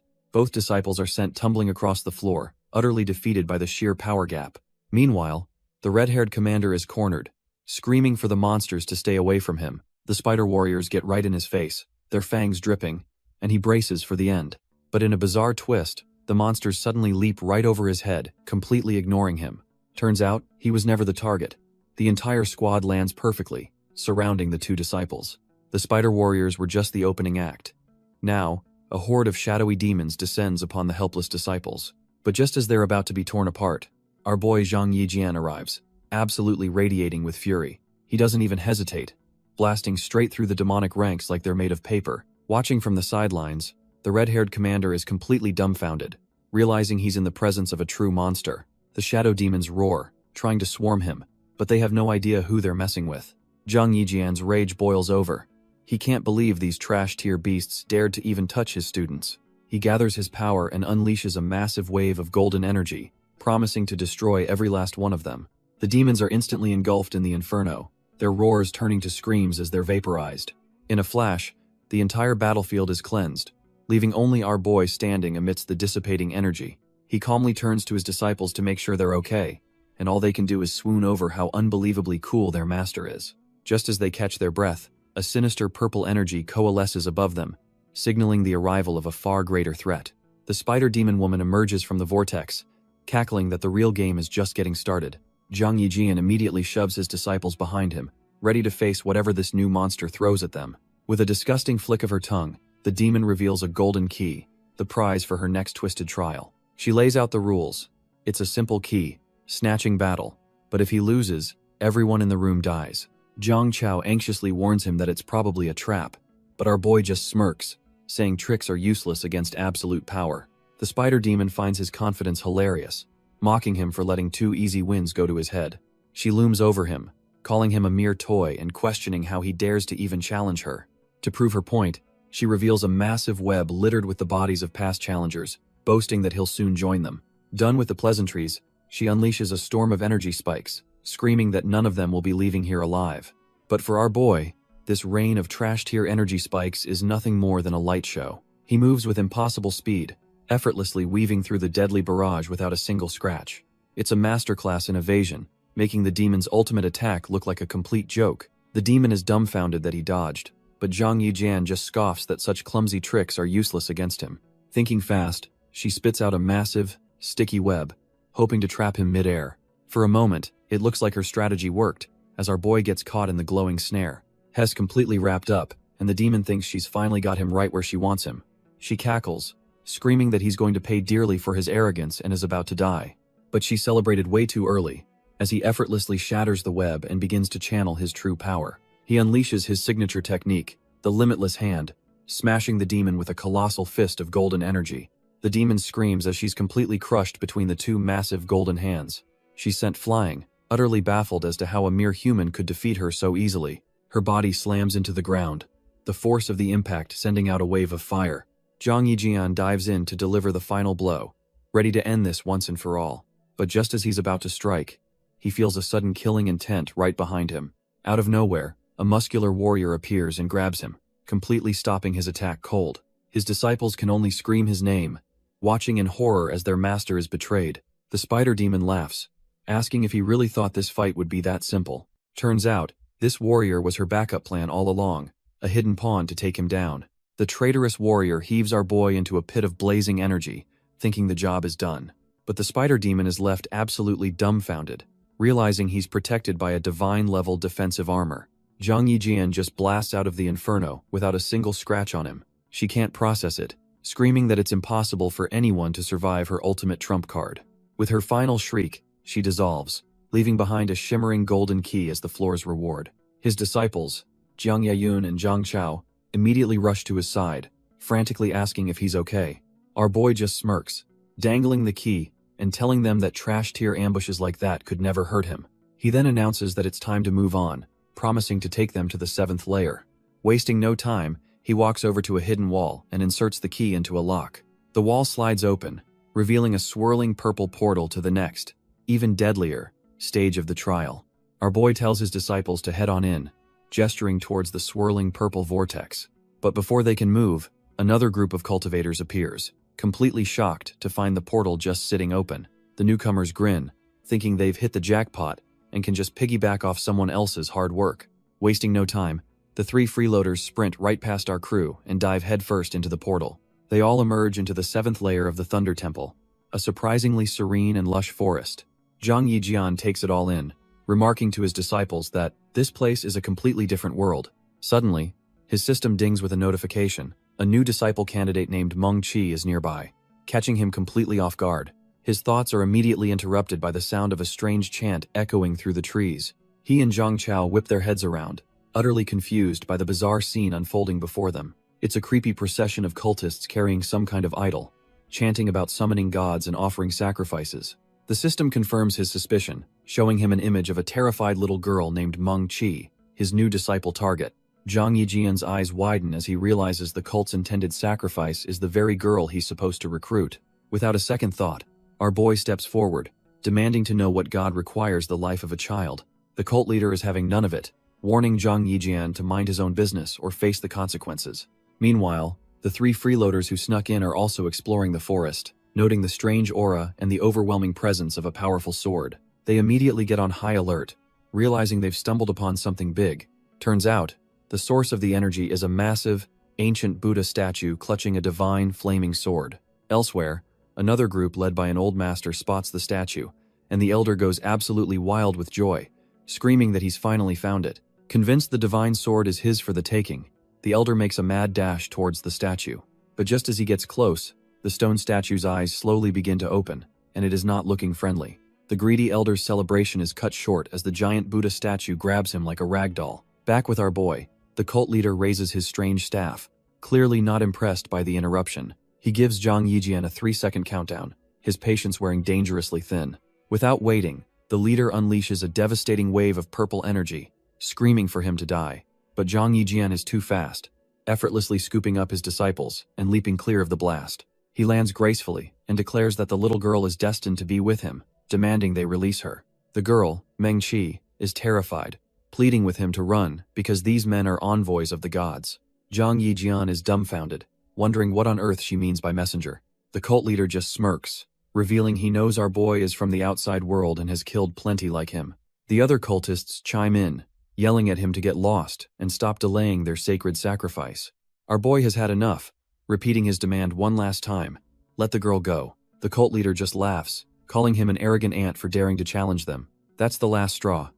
Speaker 1: Both disciples are sent tumbling across the floor, utterly defeated by the sheer power gap. Meanwhile, the red-haired commander is cornered, screaming for the monsters to stay away from him. The spider warriors get right in his face, their fangs dripping, and he braces for the end. But in a bizarre twist, the monsters suddenly leap right over his head, completely ignoring him. Turns out, he was never the target. The entire squad lands perfectly, surrounding the two disciples. The spider warriors were just the opening act. Now, a horde of shadowy demons descends upon the helpless disciples. But just as they're about to be torn apart, our boy Zhang Yijian arrives, absolutely radiating with fury. He doesn't even hesitate, blasting straight through the demonic ranks like they're made of paper. Watching from the sidelines, the red-haired commander is completely dumbfounded, realizing he's in the presence of a true monster. The shadow demons roar, trying to swarm him, but they have no idea who they're messing with. Zhang Yijian's rage boils over. He can't believe these trash-tier beasts dared to even touch his students. He gathers his power and unleashes a massive wave of golden energy, promising to destroy every last one of them. The demons are instantly engulfed in the inferno, their roars turning to screams as they're vaporized. In a flash, the entire battlefield is cleansed, leaving only our boy standing amidst the dissipating energy. He calmly turns to his disciples to make sure they're okay, and all they can do is swoon over how unbelievably cool their master is. Just as they catch their breath, a sinister purple energy coalesces above them, signaling the arrival of a far greater threat. The spider demon woman emerges from the vortex, cackling that the real game is just getting started. Zhang Yijian immediately shoves his disciples behind him, ready to face whatever this new monster throws at them. With a disgusting flick of her tongue, the demon reveals a golden key, the prize for her next twisted trial. She lays out the rules. It's a simple key, snatching battle, but if he loses, everyone in the room dies. Zhang Chao anxiously warns him that it's probably a trap, but our boy just smirks, saying tricks are useless against absolute power. The spider demon finds his confidence hilarious, mocking him for letting 2 easy wins go to his head. She looms over him, calling him a mere toy and questioning how he dares to even challenge her. To prove her point, she reveals a massive web littered with the bodies of past challengers, boasting that he'll soon join them. Done with the pleasantries, she unleashes a storm of energy spikes, screaming that none of them will be leaving here alive. But for our boy, this rain of trash-tier energy spikes is nothing more than a light show. He moves with impossible speed, effortlessly weaving through the deadly barrage without a single scratch. It's a masterclass in evasion, making the demon's ultimate attack look like a complete joke. The demon is dumbfounded that he dodged, but Zhang Yijian just scoffs that such clumsy tricks are useless against him. Thinking fast, she spits out a massive, sticky web, hoping to trap him mid-air. For a moment, it looks like her strategy worked, as our boy gets caught in the glowing snare. Hess completely wrapped up, and the demon thinks she's finally got him right where she wants him. She cackles, screaming that he's going to pay dearly for his arrogance and is about to die. But she celebrated way too early, as he effortlessly shatters the web and begins to channel his true power. He unleashes his signature technique, the limitless hand, smashing the demon with a colossal fist of golden energy. The demon screams as she's completely crushed between the 2 massive golden hands. She's sent flying, utterly baffled as to how a mere human could defeat her so easily. Her body slams into the ground, the force of the impact sending out a wave of fire. Zhang Yijian dives in to deliver the final blow, ready to end this once and for all. But just as he's about to strike, he feels a sudden killing intent right behind him. Out of nowhere, a muscular warrior appears and grabs him, completely stopping his attack cold. His disciples can only scream his name, watching in horror as their master is betrayed. The spider demon laughs, asking if he really thought this fight would be that simple. Turns out, this warrior was her backup plan all along, a hidden pawn to take him down. The traitorous warrior heaves our boy into a pit of blazing energy, thinking the job is done. But the spider demon is left absolutely dumbfounded, realizing he's protected by a divine-level defensive armor. Zhang Yijian just blasts out of the inferno without a single scratch on him. She can't process it, screaming that it's impossible for anyone to survive her ultimate trump card. With her final shriek, she dissolves, leaving behind a shimmering golden key as the floor's reward. His disciples, Jiang Yayun and Zhang Chao, immediately rush to his side, frantically asking if he's okay. Our boy just smirks, dangling the key and telling them that trash-tier ambushes like that could never hurt him. He then announces that it's time to move on, promising to take them to the 7th layer. Wasting no time, he walks over to a hidden wall and inserts the key into a lock. The wall slides open, revealing a swirling purple portal to the next, even deadlier, stage of the trial. Our boy tells his disciples to head on in, gesturing towards the swirling purple vortex. But before they can move, another group of cultivators appears, completely shocked to find the portal just sitting open. The newcomers grin, thinking they've hit the jackpot and can just piggyback off someone else's hard work. Wasting no time, the 3 freeloaders sprint right past our crew and dive headfirst into the portal. They all emerge into the 7th layer of the Thunder Temple, a surprisingly serene and lush forest. Zhang Yijian takes it all in, remarking to his disciples that this place is a completely different world. Suddenly, his system dings with a notification. A new disciple candidate named Meng Qi is nearby, catching him completely off guard. His thoughts are immediately interrupted by the sound of a strange chant echoing through the trees. He and Zhang Chao whip their heads around, utterly confused by the bizarre scene unfolding before them. It's a creepy procession of cultists carrying some kind of idol, chanting about summoning gods and offering sacrifices. The system confirms his suspicion, showing him an image of a terrified little girl named Meng Qi, his new disciple target. Zhang Yijian's eyes widen as he realizes the cult's intended sacrifice is the very girl he's supposed to recruit. Without a second thought, our boy steps forward, demanding to know what god requires the life of a child. The cult leader is having none of it, warning Zhang Yijian to mind his own business or face the consequences. Meanwhile, the 3 freeloaders who snuck in are also exploring the forest, noting the strange aura and the overwhelming presence of a powerful sword. They immediately get on high alert, realizing they've stumbled upon something big. Turns out, the source of the energy is a massive, ancient Buddha statue clutching a divine, flaming sword. Elsewhere, another group led by an old master spots the statue, and the elder goes absolutely wild with joy, screaming that he's finally found it. Convinced the divine sword is his for the taking, the elder makes a mad dash towards the statue. But just as he gets close, the stone statue's eyes slowly begin to open, and it is not looking friendly. The greedy elder's celebration is cut short as the giant Buddha statue grabs him like a rag doll. Back with our boy, the cult leader raises his strange staff, clearly not impressed by the interruption. He gives Zhang Yijian a 3-second countdown, his patience wearing dangerously thin. Without waiting, the leader unleashes a devastating wave of purple energy, screaming for him to die. But Zhang Yijian is too fast, effortlessly scooping up his disciples and leaping clear of the blast. He lands gracefully and declares that the little girl is destined to be with him, demanding they release her. The girl, Meng Qi, is terrified, pleading with him to run because these men are envoys of the gods. Zhang Yijian is dumbfounded, wondering what on earth she means by messenger. The cult leader just smirks, revealing he knows our boy is from the outside world and has killed plenty like him. The other cultists chime in, yelling at him to get lost and stop delaying their sacred sacrifice. Our boy has had enough, repeating his demand one last time. Let the girl go. The cult leader just laughs, calling him an arrogant ant for daring to challenge them. That's the last straw.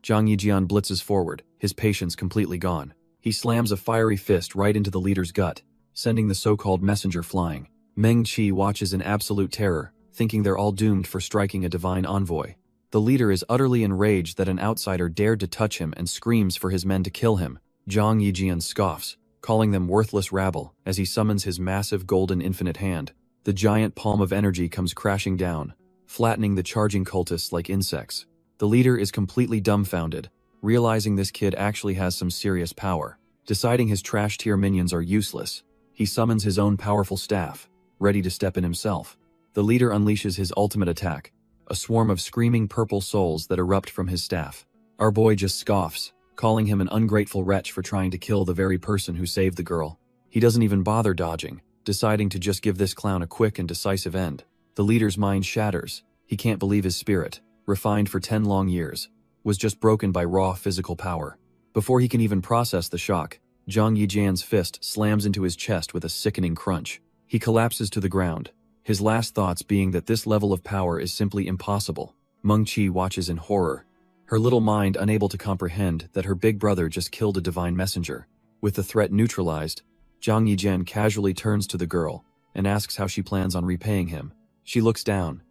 Speaker 1: Zhang Yijian blitzes forward, his patience completely gone. He slams a fiery fist right into the leader's gut, sending the so-called messenger flying. Meng Qi watches in absolute terror, thinking they're all doomed for striking a divine envoy. The leader is utterly enraged that an outsider dared to touch him and screams for his men to kill him. Zhang Yijian scoffs, calling them worthless rabble as he summons his massive golden infinite hand. The giant palm of energy comes crashing down, flattening the charging cultists like insects. The leader is completely dumbfounded, realizing this kid actually has some serious power. Deciding his trash-tier minions are useless, he summons his own powerful staff, ready to step in himself. The leader unleashes his ultimate attack, a swarm of screaming purple souls that erupt from his staff. Our boy just scoffs, calling him an ungrateful wretch for trying to kill the very person who saved the girl. He doesn't even bother dodging, deciding to just give this clown a quick and decisive end. The leader's mind shatters. He can't believe his spirit, refined for 10 long years, was just broken by raw physical power. Before he can even process the shock, Zhang Yijian's fist slams into his chest with a sickening crunch. He collapses to the ground, his last thoughts being that this level of power is simply impossible. Meng Qi watches in horror, her little mind unable to comprehend that her big brother just killed a divine messenger. With the threat neutralized, Zhang Yijian casually turns to the girl and asks how she plans on repaying him. She looks down,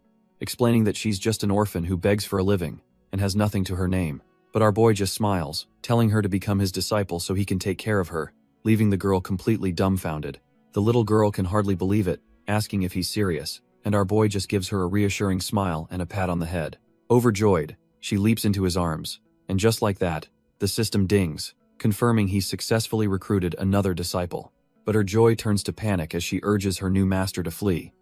Speaker 1: explaining that she's just an orphan who begs for a living and has nothing to her name. But our boy just smiles, telling her to become his disciple so he can take care of her, leaving the girl completely dumbfounded. The little girl can hardly believe it, asking if he's serious, and our boy just gives her a reassuring smile and a pat on the head. Overjoyed, she leaps into his arms, and just like that, the system dings, confirming he's successfully recruited another disciple. But her joy turns to panic as she urges her new master to flee,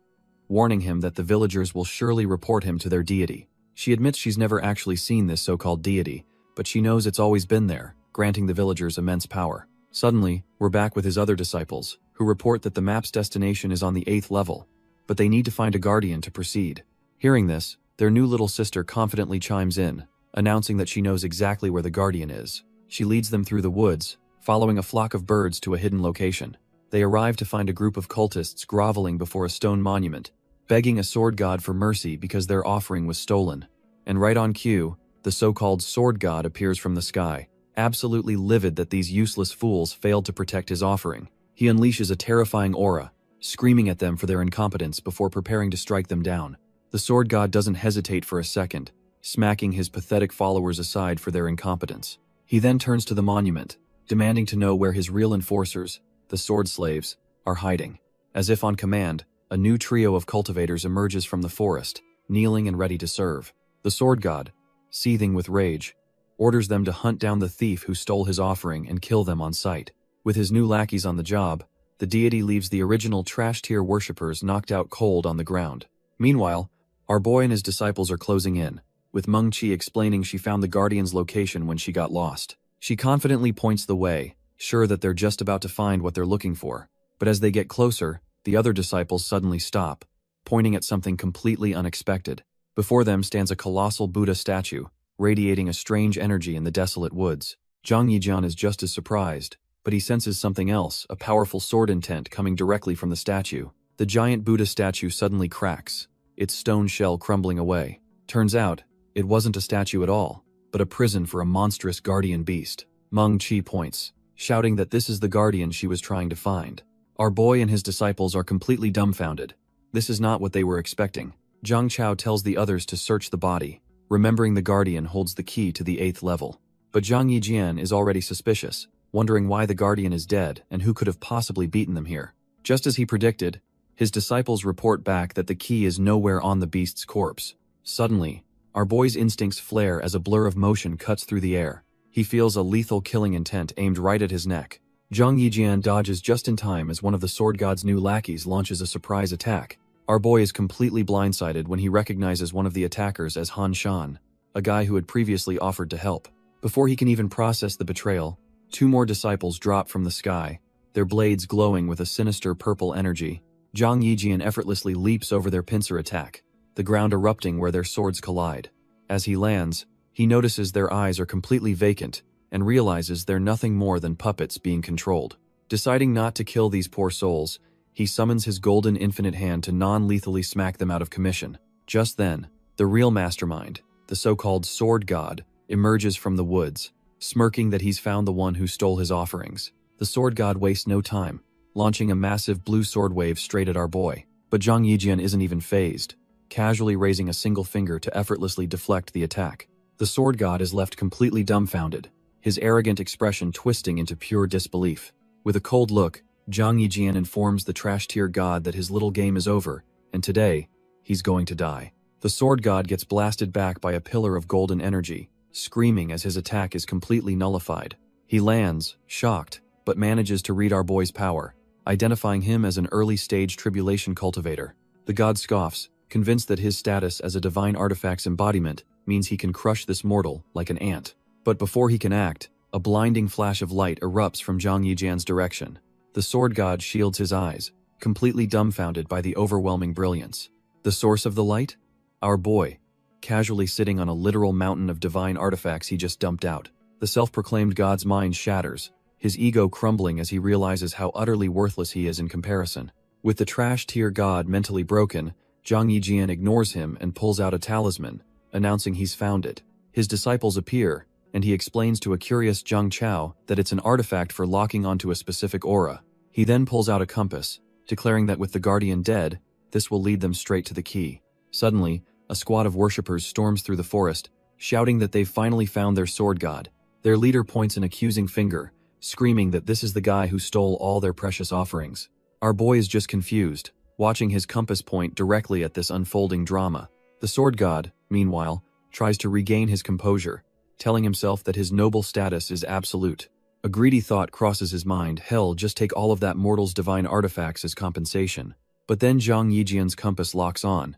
Speaker 1: warning him that the villagers will surely report him to their deity. She admits she's never actually seen this so-called deity, but she knows it's always been there, granting the villagers immense power. Suddenly, we're back with his other disciples, who report that the map's destination is on the 8th level, but they need to find a guardian to proceed. Hearing this, their new little sister confidently chimes in, announcing that she knows exactly where the guardian is. She leads them through the woods, following a flock of birds to a hidden location. They arrive to find a group of cultists groveling before a stone monument, begging a sword god for mercy because their offering was stolen. And right on cue, the so-called sword god appears from the sky, absolutely livid that these useless fools failed to protect his offering. He unleashes a terrifying aura, screaming at them for their incompetence before preparing to strike them down. The sword god doesn't hesitate for a second, smacking his pathetic followers aside for their incompetence. He then turns to the monument, demanding to know where his real enforcers, the sword slaves, are hiding. As if on command, a new trio of cultivators emerges from the forest, kneeling and ready to serve. The sword god, seething with rage, orders them to hunt down the thief who stole his offering and kill them on sight. With his new lackeys on the job, the deity leaves the original trash-tier worshippers knocked out cold on the ground. Meanwhile, our boy and his disciples are closing in, with Meng-Chi explaining she found the Guardian's location when she got lost. She confidently points the way, sure that they're just about to find what they're looking for. But as they get closer, the other disciples suddenly stop, pointing at something completely unexpected. Before them stands a colossal Buddha statue, radiating a strange energy in the desolate woods. Zhang Yijian is just as surprised, but he senses something else, a powerful sword intent coming directly from the statue. The giant Buddha statue suddenly cracks, its stone shell crumbling away. Turns out, it wasn't a statue at all, but a prison for a monstrous guardian beast. Meng-Chi points, shouting that this is the guardian she was trying to find. Our boy and his disciples are completely dumbfounded. This is not what they were expecting. Zhang Chao tells the others to search the body, remembering the guardian holds the key to the 8th level. But Zhang Yijian is already suspicious, wondering why the guardian is dead and who could have possibly beaten them here. Just as he predicted, his disciples report back that the key is nowhere on the beast's corpse. Suddenly, our boy's instincts flare as a blur of motion cuts through the air. He feels a lethal killing intent aimed right at his neck. Zhang Yijian dodges just in time as one of the sword god's new lackeys launches a surprise attack. Our boy is completely blindsided when he recognizes one of the attackers as Han Shan, a guy who had previously offered to help. Before he can even process the betrayal, 2 more disciples drop from the sky, their blades glowing with a sinister purple energy. Zhang Yijian effortlessly leaps over their pincer attack, the ground erupting where their swords collide. As he lands, he notices their eyes are completely vacant and realizes they're nothing more than puppets being controlled. Deciding not to kill these poor souls, he summons his golden infinite hand to non-lethally smack them out of commission. Just then, the real mastermind, the so-called sword god, emerges from the woods, smirking that he's found the one who stole his offerings. The sword god wastes no time, launching a massive blue sword wave straight at our boy. But Zhang Yijian isn't even phased, casually raising a single finger to effortlessly deflect the attack. The sword god is left completely dumbfounded, his arrogant expression twisting into pure disbelief. With a cold look, Zhang Yijian informs the trash-tier god that his little game is over, and today, he's going to die. The sword god gets blasted back by a pillar of golden energy, screaming as his attack is completely nullified. He lands, shocked, but manages to read our boy's power, identifying him as an early-stage tribulation cultivator. The god scoffs, convinced that his status as a divine artifact's embodiment means he can crush this mortal like an ant. But before he can act, a blinding flash of light erupts from Zhang Yijian's direction. The sword god shields his eyes, completely dumbfounded by the overwhelming brilliance. The source of the light? Our boy, casually sitting on a literal mountain of divine artifacts he just dumped out. The self-proclaimed god's mind shatters, his ego crumbling as he realizes how utterly worthless he is in comparison. With the trash-tier god mentally broken, Zhang Yijian ignores him and pulls out a talisman, announcing he's found it. His disciples appear, and he explains to a curious Zhang Chao that it's an artifact for locking onto a specific aura. He then pulls out a compass, declaring that with the guardian dead, this will lead them straight to the key. Suddenly, a squad of worshippers storms through the forest, shouting that they've finally found their sword god. Their leader points an accusing finger, screaming that this is the guy who stole all their precious offerings. Our boy is just confused, watching his compass point directly at this unfolding drama. The sword god, meanwhile, tries to regain his composure, telling himself that his noble status is absolute. A greedy thought crosses his mind, hell, just take all of that mortal's divine artifacts as compensation. But then Zhang Yijian's compass locks on,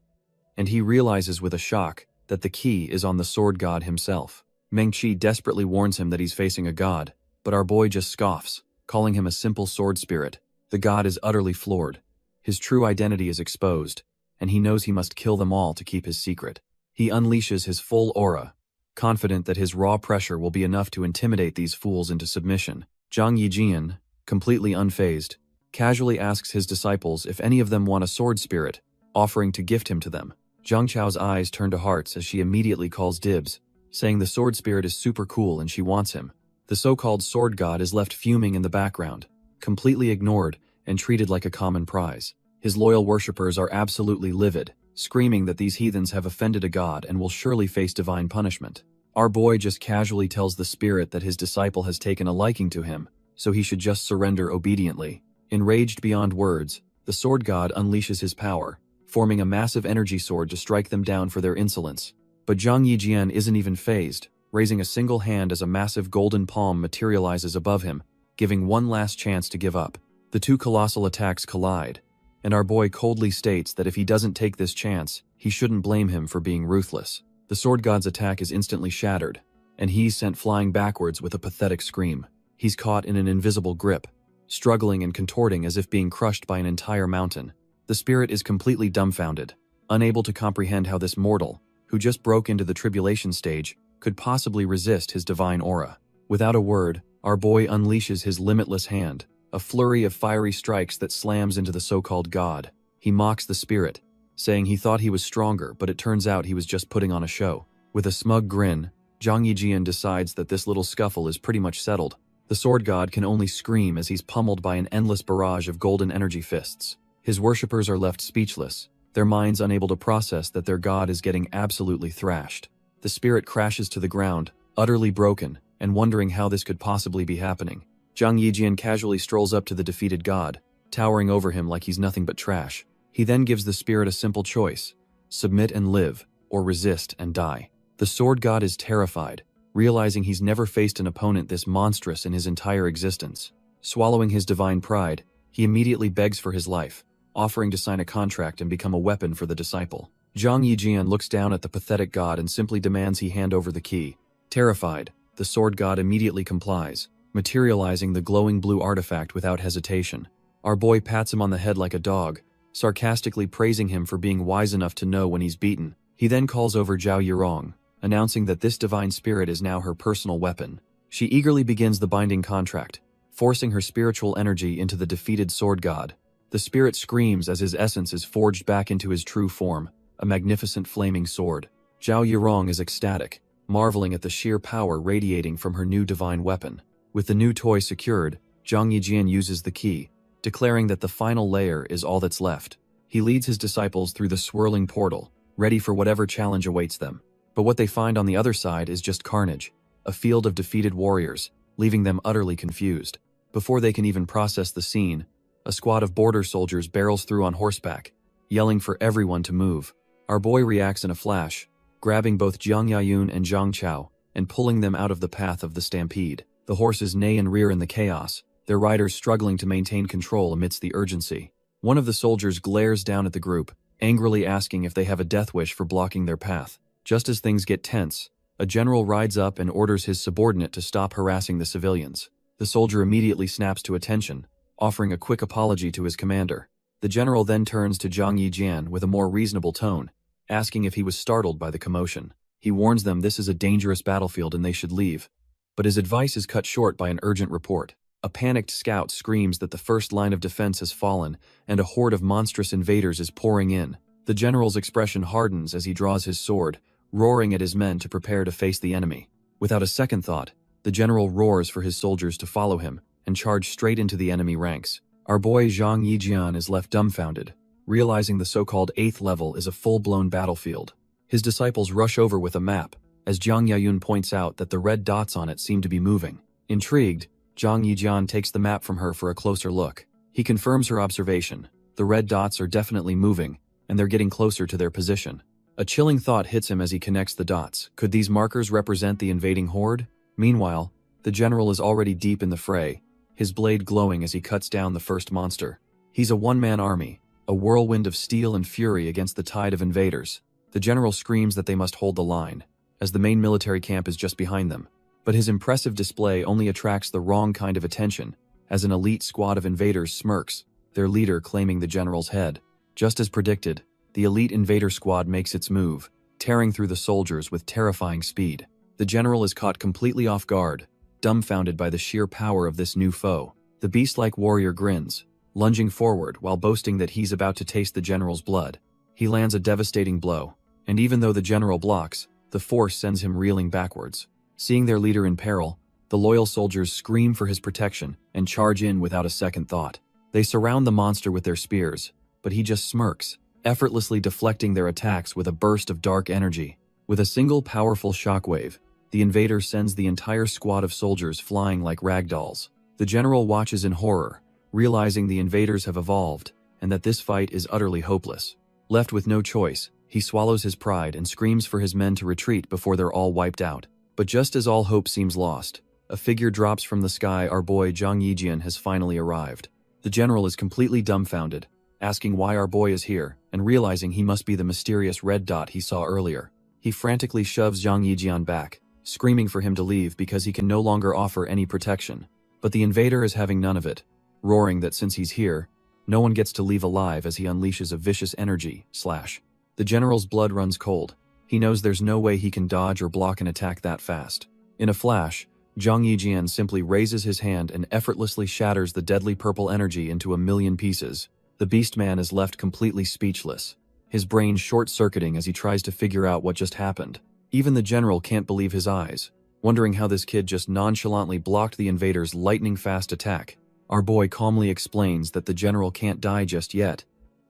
Speaker 1: and he realizes with a shock that the key is on the sword god himself. Meng-Chi desperately warns him that he's facing a god, but our boy just scoffs, calling him a simple sword spirit. The god is utterly floored. His true identity is exposed, and he knows he must kill them all to keep his secret. He unleashes his full aura, confident that his raw pressure will be enough to intimidate these fools into submission. Zhang Yijian, completely unfazed, casually asks his disciples if any of them want a sword spirit, offering to gift him to them. Zhang Chao's eyes turn to hearts as she immediately calls dibs, saying the sword spirit is super cool and she wants him. The so-called sword god is left fuming in the background, completely ignored and treated like a common prize. His loyal worshippers are absolutely livid, screaming that these heathens have offended a god and will surely face divine punishment. Our boy just casually tells the spirit that his disciple has taken a liking to him, so he should just surrender obediently. Enraged beyond words, the sword god unleashes his power, forming a massive energy sword to strike them down for their insolence. But Zhang Yijian isn't even fazed, raising a single hand as a massive golden palm materializes above him, giving one last chance to give up. The two colossal attacks collide, and our boy coldly states that if he doesn't take this chance, he shouldn't blame him for being ruthless. The sword god's attack is instantly shattered, and he's sent flying backwards with a pathetic scream. He's caught in an invisible grip, struggling and contorting as if being crushed by an entire mountain. The spirit is completely dumbfounded, unable to comprehend how this mortal, who just broke into the tribulation stage, could possibly resist his divine aura. Without a word, our boy unleashes his limitless hand, a flurry of fiery strikes that slams into the so-called god. He mocks the spirit, saying he thought he was stronger, but it turns out he was just putting on a show. With a smug grin, Zhang Yijian decides that this little scuffle is pretty much settled. The sword god can only scream as he's pummeled by an endless barrage of golden energy fists. His worshippers are left speechless, their minds unable to process that their god is getting absolutely thrashed. The spirit crashes to the ground, utterly broken, and wondering how this could possibly be happening. Zhang Yijian casually strolls up to the defeated god, towering over him like he's nothing but trash. He then gives the spirit a simple choice: submit and live, or resist and die. The sword god is terrified, realizing he's never faced an opponent this monstrous in his entire existence. Swallowing his divine pride, he immediately begs for his life, offering to sign a contract and become a weapon for the disciple. Zhang Yijian looks down at the pathetic god and simply demands he hand over the key. Terrified, the sword god immediately complies, materializing the glowing blue artifact without hesitation. Our boy pats him on the head like a dog, sarcastically praising him for being wise enough to know when he's beaten. He then calls over Zhao Yirong, announcing that this divine spirit is now her personal weapon. She eagerly begins the binding contract, forcing her spiritual energy into the defeated sword god. The spirit screams as his essence is forged back into his true form, a magnificent flaming sword. Zhao Yirong is ecstatic, marveling at the sheer power radiating from her new divine weapon. With the new toy secured, Zhang Yijian uses the key, declaring that the final layer is all that's left. He leads his disciples through the swirling portal, ready for whatever challenge awaits them. But what they find on the other side is just carnage, a field of defeated warriors, leaving them utterly confused. Before they can even process the scene, a squad of border soldiers barrels through on horseback, yelling for everyone to move. Our boy reacts in a flash, grabbing both Jiang Yayun and Zhang Chao, and pulling them out of the path of the stampede. The horses neigh and rear in the chaos, their riders struggling to maintain control amidst the urgency. One of the soldiers glares down at the group, angrily asking if they have a death wish for blocking their path. Just as things get tense, a general rides up and orders his subordinate to stop harassing the civilians. The soldier immediately snaps to attention, offering a quick apology to his commander. The general then turns to Zhang Yijian with a more reasonable tone, asking if he was startled by the commotion. He warns them this is a dangerous battlefield and they should leave. But his advice is cut short by an urgent report. A panicked scout screams that the first line of defense has fallen and a horde of monstrous invaders is pouring in. The general's expression hardens as he draws his sword, roaring at his men to prepare to face the enemy. Without a second thought, the general roars for his soldiers to follow him and charge straight into the enemy ranks. Our boy Zhang Yijian is left dumbfounded, realizing the so-called 8th level is a full-blown battlefield. His disciples rush over with a map, as Jiang Yayun points out that the red dots on it seem to be moving. Intrigued, Zhang Yijian takes the map from her for a closer look. He confirms her observation. The red dots are definitely moving, and they're getting closer to their position. A chilling thought hits him as he connects the dots. Could these markers represent the invading horde? Meanwhile, the general is already deep in the fray, his blade glowing as he cuts down the first monster. He's a one-man army, a whirlwind of steel and fury against the tide of invaders. The general screams that they must hold the line, as the main military camp is just behind them. But his impressive display only attracts the wrong kind of attention, as an elite squad of invaders smirks, their leader claiming the general's head. Just as predicted, the elite invader squad makes its move, tearing through the soldiers with terrifying speed. The general is caught completely off guard, dumbfounded by the sheer power of this new foe. The beast-like warrior grins, lunging forward while boasting that he's about to taste the general's blood. He lands a devastating blow, and even though the general blocks, the force sends him reeling backwards. Seeing their leader in peril, the loyal soldiers scream for his protection and charge in without a second thought. They surround the monster with their spears, but he just smirks, effortlessly deflecting their attacks with a burst of dark energy. With a single powerful shockwave, the invader sends the entire squad of soldiers flying like ragdolls. The general watches in horror, realizing the invaders have evolved and that this fight is utterly hopeless. Left with no choice, he swallows his pride and screams for his men to retreat before they're all wiped out. But just as all hope seems lost, a figure drops from the sky. Our boy Zhang Yijian has finally arrived. The general is completely dumbfounded, asking why our boy is here, and realizing he must be the mysterious red dot he saw earlier. He frantically shoves Zhang Yijian back, screaming for him to leave because he can no longer offer any protection. But the invader is having none of it, roaring that since he's here, no one gets to leave alive as he unleashes a vicious energy slash. The general's blood runs cold. He knows there's no way he can dodge or block an attack that fast. In a flash, Zhang Yijian simply raises his hand and effortlessly shatters the deadly purple energy into a million pieces. The beast man is left completely speechless, his brain short-circuiting as he tries to figure out what just happened. Even the general can't believe his eyes, wondering how this kid just nonchalantly blocked the invader's lightning-fast attack. Our boy calmly explains that the general can't die just yet,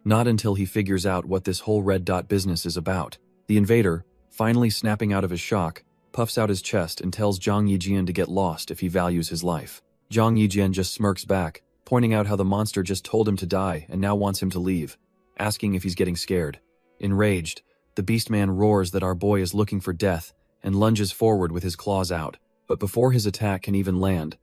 Speaker 1: not until he figures out what this whole red dot business is about. The invader, finally snapping out of his shock, puffs out his chest and tells Zhang Yijian to get lost if he values his life. Zhang Yijian just smirks back, pointing out how the monster just told him to die and now wants him to leave, asking if he's getting scared. Enraged, the beastman roars that our boy is looking for death and lunges forward with his claws out. But before his attack can even land,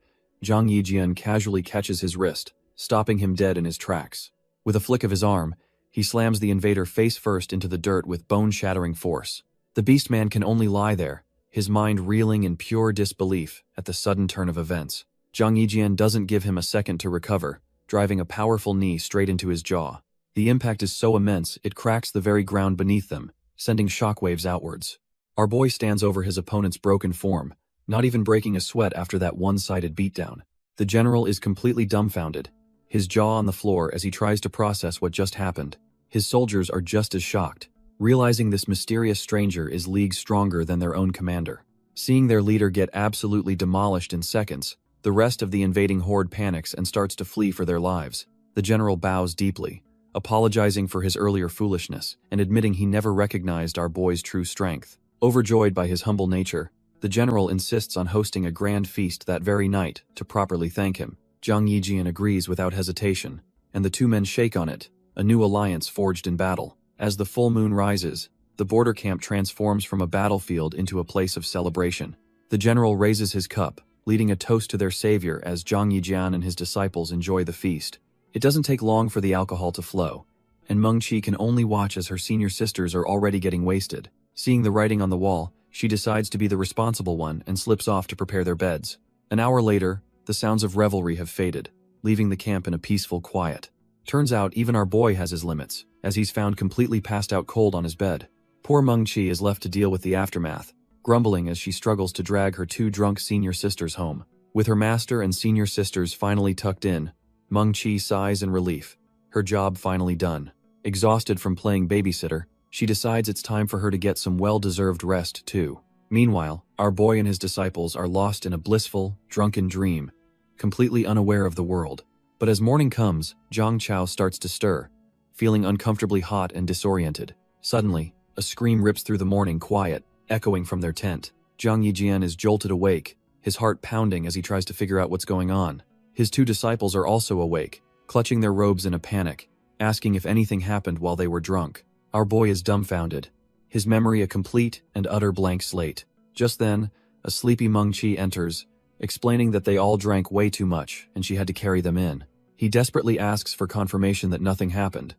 Speaker 1: Zhang Yijian casually catches his wrist, stopping him dead in his tracks. With a flick of his arm, he slams the invader face first into the dirt with bone-shattering force. The beastman can only lie there, his mind reeling in pure disbelief at the sudden turn of events. Zhang Yijian doesn't give him a second to recover, driving a powerful knee straight into his jaw. The impact is so immense it cracks the very ground beneath them, sending shockwaves outwards. Our boy stands over his opponent's broken form, not even breaking a sweat after that one-sided beatdown. The general is completely dumbfounded, his jaw on the floor as he tries to process what just happened. His soldiers are just as shocked, realizing this mysterious stranger is leagues stronger than their own commander. Seeing their leader get absolutely demolished in seconds, the rest of the invading horde panics and starts to flee for their lives. The general bows deeply, apologizing for his earlier foolishness and admitting he never recognized our boy's true strength. Overjoyed by his humble nature, the general insists on hosting a grand feast that very night to properly thank him. Zhang Yijian agrees without hesitation, and the two men shake on it, a new alliance forged in battle. As the full moon rises, the border camp transforms from a battlefield into a place of celebration. The general raises his cup, leading a toast to their savior as Zhang Yijian and his disciples enjoy the feast. It doesn't take long for the alcohol to flow, and Meng Qi can only watch as her senior sisters are already getting wasted. Seeing the writing on the wall, she decides to be the responsible one and slips off to prepare their beds. An hour later, the sounds of revelry have faded, leaving the camp in a peaceful quiet. Turns out even our boy has his limits, as he's found completely passed out cold on his bed. Poor Meng Qi is left to deal with the aftermath, grumbling as she struggles to drag her two drunk senior sisters home. With her master and senior sisters finally tucked in, Meng Qi sighs in relief, her job finally done. Exhausted from playing babysitter, she decides it's time for her to get some well-deserved rest too. Meanwhile, our boy and his disciples are lost in a blissful, drunken dream, completely unaware of the world. But as morning comes, Zhang Chao starts to stir, feeling uncomfortably hot and disoriented. Suddenly, a scream rips through the morning quiet, echoing from their tent. Zhang Yijian is jolted awake, his heart pounding as he tries to figure out what's going on. His two disciples are also awake, clutching their robes in a panic, asking if anything happened while they were drunk. Our boy is dumbfounded, his memory a complete and utter blank slate. Just then, a sleepy Meng Qi enters, explaining that they all drank way too much and she had to carry them in. He desperately asks for confirmation that nothing happened,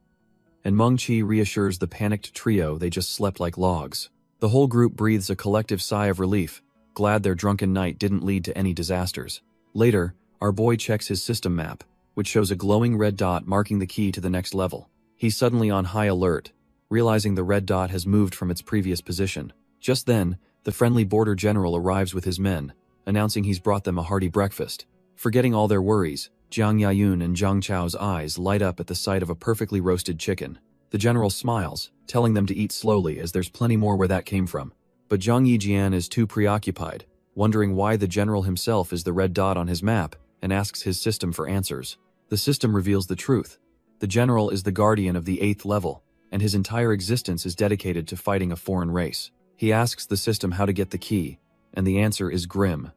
Speaker 1: and Meng Qi reassures the panicked trio they just slept like logs. The whole group breathes a collective sigh of relief, glad their drunken night didn't lead to any disasters. Later, our boy checks his system map, which shows a glowing red dot marking the key to the next level. He's suddenly on high alert, realizing the red dot has moved from its previous position. Just then, the friendly border general arrives with his men, announcing he's brought them a hearty breakfast. Forgetting all their worries, Jiang Yayun and Jiang Chao's eyes light up at the sight of a perfectly roasted chicken. The general smiles, telling them to eat slowly as there's plenty more where that came from. But Zhang Yijian is too preoccupied, wondering why the general himself is the red dot on his map, and asks his system for answers. The system reveals the truth. The general is the guardian of the 8th level, and his entire existence is dedicated to fighting a foreign race. He asks the system how to get the key, and the answer is grim.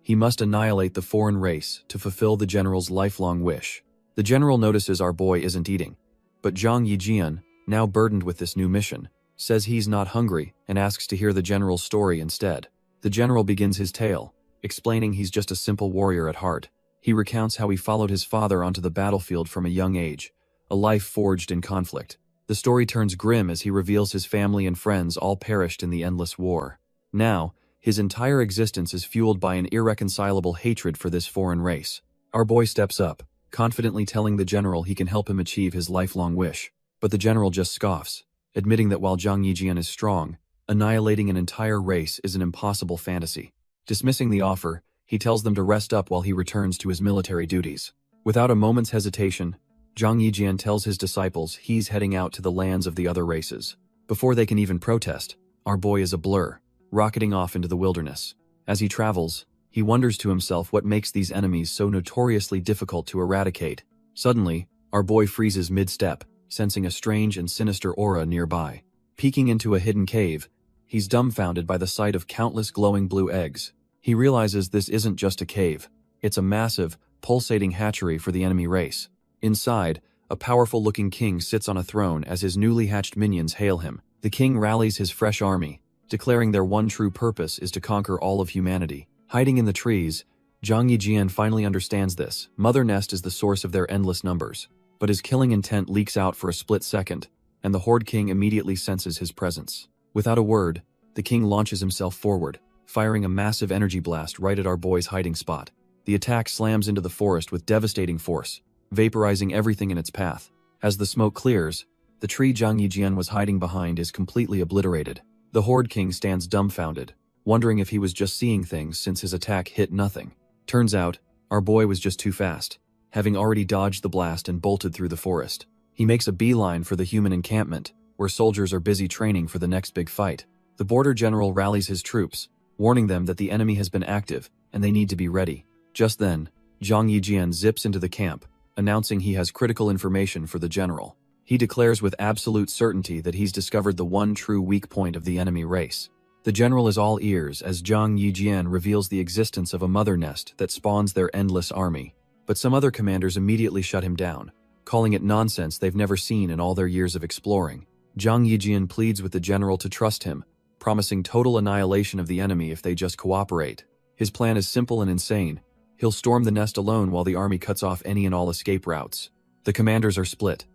Speaker 1: He must annihilate the foreign race to fulfill the general's lifelong wish. The general notices our boy isn't eating, but Zhang Yijian, now burdened with this new mission, says he's not hungry and asks to hear the general's story instead. The general begins his tale, explaining he's just a simple warrior at heart. He recounts how he followed his father onto the battlefield from a young age, a life forged in conflict. The story turns grim as he reveals his family and friends all perished in the endless war. Now, his entire existence is fueled by an irreconcilable hatred for this foreign race. Our boy steps up, confidently telling the general he can help him achieve his lifelong wish. But the general just scoffs, admitting that while Zhang Yijian is strong, annihilating an entire race is an impossible fantasy. Dismissing the offer, he tells them to rest up while he returns to his military duties. Without a moment's hesitation, Zhang Yijian tells his disciples he's heading out to the lands of the other races. Before they can even protest, our boy is a blur, rocketing off into the wilderness. As he travels, he wonders to himself what makes these enemies so notoriously difficult to eradicate. Suddenly, our boy freezes mid-step, sensing a strange and sinister aura nearby. Peeking into a hidden cave, he's dumbfounded by the sight of countless glowing blue eggs. He realizes this isn't just a cave. It's a massive, pulsating hatchery for the enemy race. Inside, a powerful-looking king sits on a throne as his newly hatched minions hail him. The king rallies his fresh army, declaring their one true purpose is to conquer all of humanity. Hiding in the trees, Zhang Yijian finally understands this. Mother Nest is the source of their endless numbers. But his killing intent leaks out for a split second, and the Horde King immediately senses his presence. Without a word, the king launches himself forward, firing a massive energy blast right at our boy's hiding spot. The attack slams into the forest with devastating force, vaporizing everything in its path. As the smoke clears, the tree Zhang Yijian was hiding behind is completely obliterated. The Horde King stands dumbfounded, wondering if he was just seeing things since his attack hit nothing. Turns out, our boy was just too fast, having already dodged the blast and bolted through the forest. He makes a beeline for the human encampment, where soldiers are busy training for the next big fight. The border general rallies his troops, warning them that the enemy has been active and they need to be ready. Just then, Zhang Yijian zips into the camp, announcing he has critical information for the general. He declares with absolute certainty that he's discovered the one true weak point of the enemy race. The general is all ears as Zhang Yijian reveals the existence of a mother nest that spawns their endless army. But some other commanders immediately shut him down, calling it nonsense they've never seen in all their years of exploring. Zhang Yijian pleads with the general to trust him, promising total annihilation of the enemy if they just cooperate. His plan is simple and insane. He'll storm the nest alone while the army cuts off any and all escape routes. The commanders are split.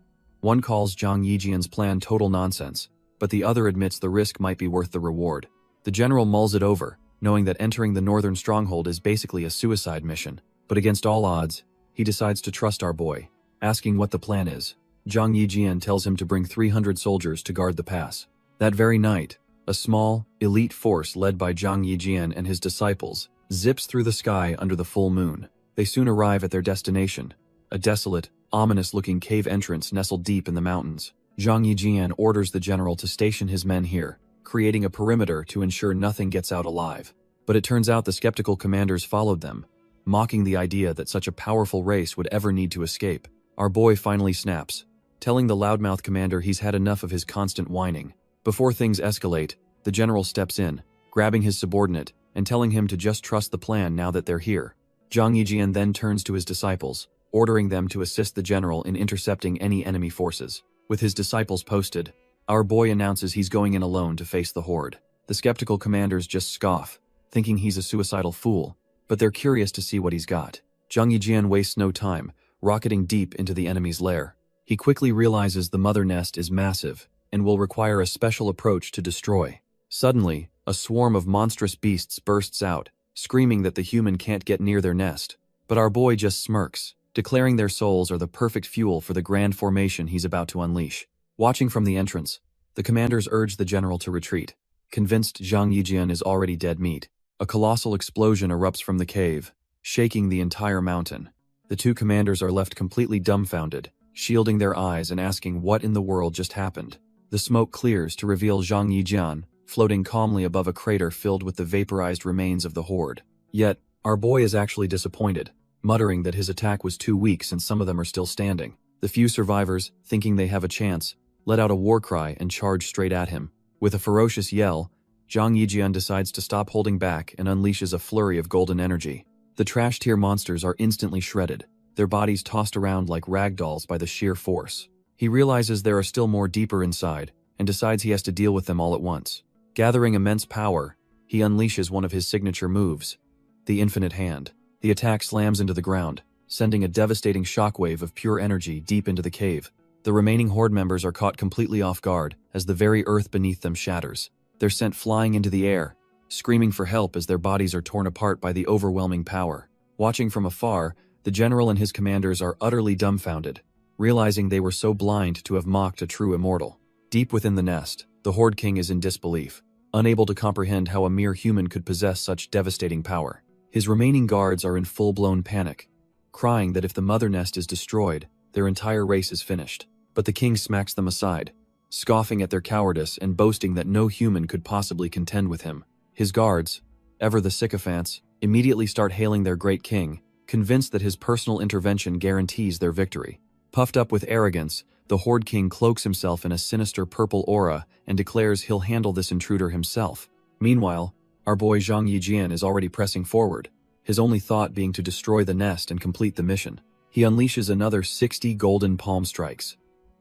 Speaker 1: One calls Zhang Yijian's plan total nonsense, but the other admits the risk might be worth the reward. The general mulls it over, knowing that entering the northern stronghold is basically a suicide mission. But against all odds, he decides to trust our boy. Asking what the plan is, Zhang Yijian tells him to bring 300 soldiers to guard the pass. That very night, a small, elite force led by Zhang Yijian and his disciples zips through the sky under the full moon. They soon arrive at their destination, a desolate, ominous-looking cave entrance nestled deep in the mountains. Zhang Yijian orders the general to station his men here, creating a perimeter to ensure nothing gets out alive. But it turns out the skeptical commanders followed them, mocking the idea that such a powerful race would ever need to escape. Our boy finally snaps, telling the loudmouth commander he's had enough of his constant whining. Before things escalate, the general steps in, grabbing his subordinate and telling him to just trust the plan now that they're here. Zhang Yijian then turns to his disciples, ordering them to assist the general in intercepting any enemy forces. With his disciples posted, our boy announces he's going in alone to face the horde. The skeptical commanders just scoff, thinking he's a suicidal fool, but they're curious to see what he's got. Zhang Yijian wastes no time, rocketing deep into the enemy's lair. He quickly realizes the mother nest is massive and will require a special approach to destroy. Suddenly, a swarm of monstrous beasts bursts out, screaming that the human can't get near their nest. But our boy just smirks, declaring their souls are the perfect fuel for the grand formation he's about to unleash. Watching from the entrance, the commanders urge the general to retreat, convinced Zhang Yijian is already dead meat. A colossal explosion erupts from the cave, shaking the entire mountain. The two commanders are left completely dumbfounded, shielding their eyes and asking what in the world just happened. The smoke clears to reveal Zhang Yijian, floating calmly above a crater filled with the vaporized remains of the horde. Yet, our boy is actually disappointed, muttering that his attack was too weak since some of them are still standing. The few survivors, thinking they have a chance, let out a war cry and charge straight at him. With a ferocious yell, Zhang Yijian decides to stop holding back and unleashes a flurry of golden energy. The trash-tier monsters are instantly shredded, their bodies tossed around like ragdolls by the sheer force. He realizes there are still more deeper inside, and decides he has to deal with them all at once. Gathering immense power, he unleashes one of his signature moves, the Infinite Hand. The attack slams into the ground, sending a devastating shockwave of pure energy deep into the cave. The remaining horde members are caught completely off guard as the very earth beneath them shatters. They're sent flying into the air, screaming for help as their bodies are torn apart by the overwhelming power. Watching from afar, the general and his commanders are utterly dumbfounded, realizing they were so blind to have mocked a true immortal. Deep within the nest, the Horde King is in disbelief, unable to comprehend how a mere human could possess such devastating power. His remaining guards are in full-blown panic, crying that if the mother nest is destroyed, their entire race is finished. But the king smacks them aside, scoffing at their cowardice and boasting that no human could possibly contend with him. His guards, ever the sycophants, immediately start hailing their great king, convinced that his personal intervention guarantees their victory. Puffed up with arrogance, the Horde King cloaks himself in a sinister purple aura and declares he'll handle this intruder himself. Meanwhile, our boy Zhang Yijian is already pressing forward, his only thought being to destroy the nest and complete the mission. He unleashes another 60 golden palm strikes,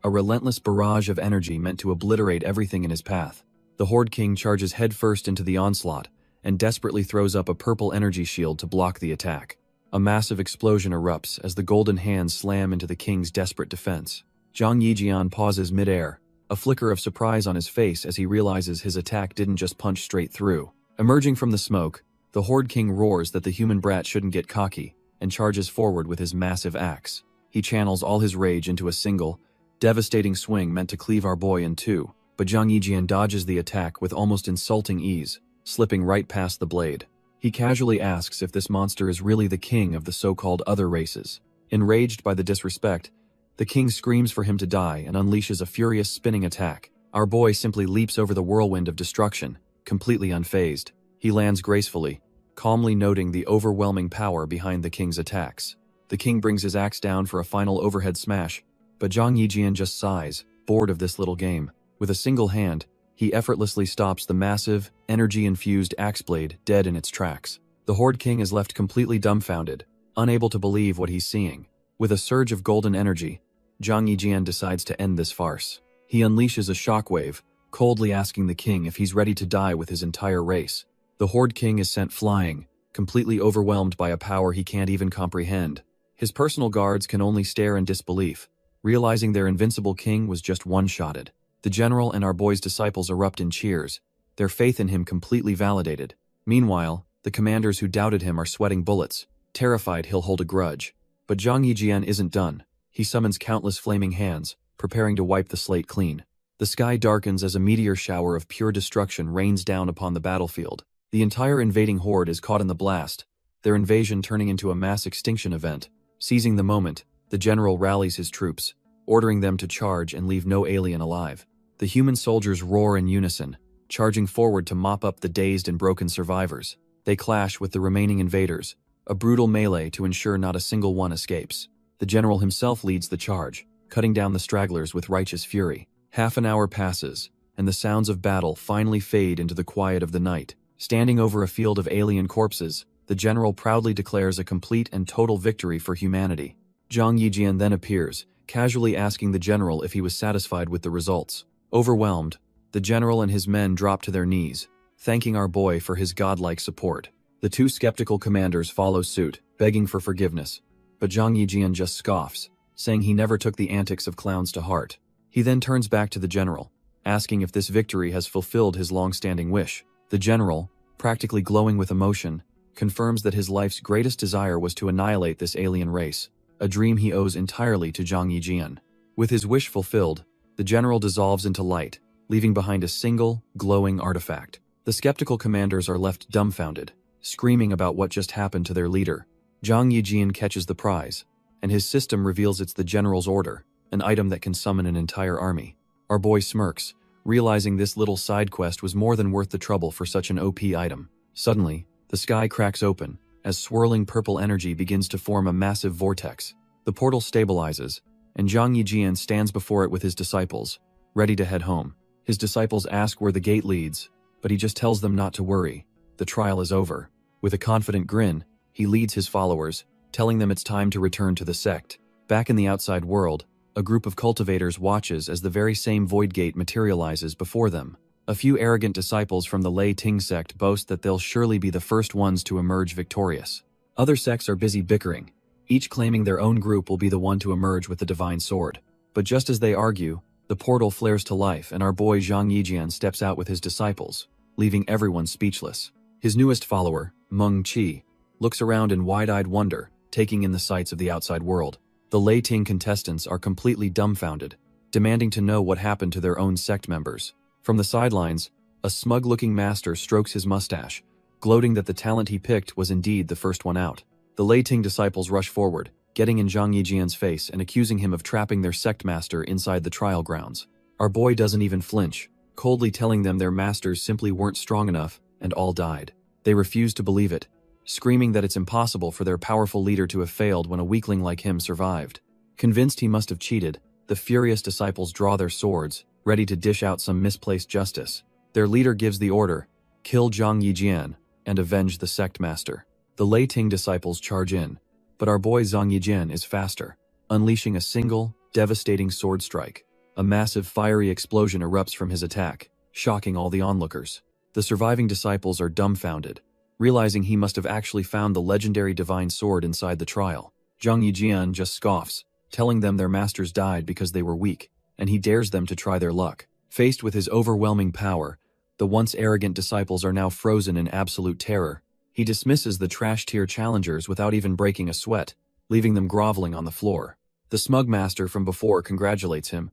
Speaker 1: a relentless barrage of energy meant to obliterate everything in his path. The Horde King charges headfirst into the onslaught and desperately throws up a purple energy shield to block the attack. A massive explosion erupts as the golden hands slam into the king's desperate defense. Zhang Yijian pauses midair, a flicker of surprise on his face as he realizes his attack didn't just punch straight through. Emerging from the smoke, the Horde King roars that the human brat shouldn't get cocky and charges forward with his massive axe. He channels all his rage into a single, devastating swing meant to cleave our boy in two, but Zhang Yijian dodges the attack with almost insulting ease, slipping right past the blade. He casually asks if this monster is really the king of the so-called other races. Enraged by the disrespect, the king screams for him to die and unleashes a furious spinning attack. Our boy simply leaps over the whirlwind of destruction, completely unfazed. He lands gracefully, calmly noting the overwhelming power behind the king's attacks. The king brings his axe down for a final overhead smash, but Zhang Yijian just sighs, bored of this little game. With a single hand, he effortlessly stops the massive, energy-infused axe blade dead in its tracks. The Horde King is left completely dumbfounded, unable to believe what he's seeing. With a surge of golden energy, Zhang Yijian decides to end this farce. He unleashes a shockwave, coldly asking the king if he's ready to die with his entire race. The Horde King is sent flying, completely overwhelmed by a power he can't even comprehend. His personal guards can only stare in disbelief, realizing their invincible king was just one-shotted. The general and our boy's disciples erupt in cheers, their faith in him completely validated. Meanwhile, the commanders who doubted him are sweating bullets, terrified he'll hold a grudge. But Zhang Yijian isn't done. He summons countless flaming hands, preparing to wipe the slate clean. The sky darkens as a meteor shower of pure destruction rains down upon the battlefield. The entire invading horde is caught in the blast, their invasion turning into a mass extinction event. Seizing the moment, the general rallies his troops, ordering them to charge and leave no alien alive. The human soldiers roar in unison, charging forward to mop up the dazed and broken survivors. They clash with the remaining invaders, a brutal melee to ensure not a single one escapes. The general himself leads the charge, cutting down the stragglers with righteous fury. Half an hour passes, and the sounds of battle finally fade into the quiet of the night. Standing over a field of alien corpses, the general proudly declares a complete and total victory for humanity. Zhang Yijian then appears, casually asking the general if he was satisfied with the results. Overwhelmed, the general and his men drop to their knees, thanking our boy for his godlike support. The two skeptical commanders follow suit, begging for forgiveness, but Zhang Yijian just scoffs, saying he never took the antics of clowns to heart. He then turns back to the general, asking if this victory has fulfilled his long-standing wish. The general, practically glowing with emotion, confirms that his life's greatest desire was to annihilate this alien race, a dream he owes entirely to Zhang Yijian. With his wish fulfilled, the general dissolves into light, leaving behind a single, glowing artifact. The skeptical commanders are left dumbfounded, screaming about what just happened to their leader. Zhang Yijian catches the prize, and his system reveals it's the general's order, an item that can summon an entire army. Our boy smirks, realizing this little side quest was more than worth the trouble for such an OP item. Suddenly, the sky cracks open, as swirling purple energy begins to form a massive vortex. The portal stabilizes, and Zhang Yijian stands before it with his disciples, ready to head home. His disciples ask where the gate leads, but he just tells them not to worry. The trial is over. With a confident grin, he leads his followers, telling them it's time to return to the sect. Back in the outside world, a group of cultivators watches as the very same void gate materializes before them. A few arrogant disciples from the Lei Ting sect boast that they'll surely be the first ones to emerge victorious. Other sects are busy bickering, each claiming their own group will be the one to emerge with the divine sword. But just as they argue, the portal flares to life and our boy Zhang Yijian steps out with his disciples, leaving everyone speechless. His newest follower, Meng Qi, looks around in wide-eyed wonder, taking in the sights of the outside world. The Lei Ting contestants are completely dumbfounded, demanding to know what happened to their own sect members. From the sidelines, a smug-looking master strokes his mustache, gloating that the talent he picked was indeed the first one out. The Lei Ting disciples rush forward, getting in Zhang Yijian's face and accusing him of trapping their sect master inside the trial grounds. Our boy doesn't even flinch, coldly telling them their masters simply weren't strong enough and all died. They refuse to believe it, screaming that it's impossible for their powerful leader to have failed when a weakling like him survived. Convinced he must have cheated, the furious disciples draw their swords, ready to dish out some misplaced justice. Their leader gives the order, kill Zhang Yijian and avenge the sect master. The Lei Ting disciples charge in, but our boy Zhang Yijian is faster, unleashing a single, devastating sword strike. A massive fiery explosion erupts from his attack, shocking all the onlookers. The surviving disciples are dumbfounded, realizing he must have actually found the legendary divine sword inside the trial. Zhang Yijian just scoffs, telling them their masters died because they were weak, and he dares them to try their luck. Faced with his overwhelming power, the once arrogant disciples are now frozen in absolute terror. He dismisses the trash-tier challengers without even breaking a sweat, leaving them groveling on the floor. The smug master from before congratulates him,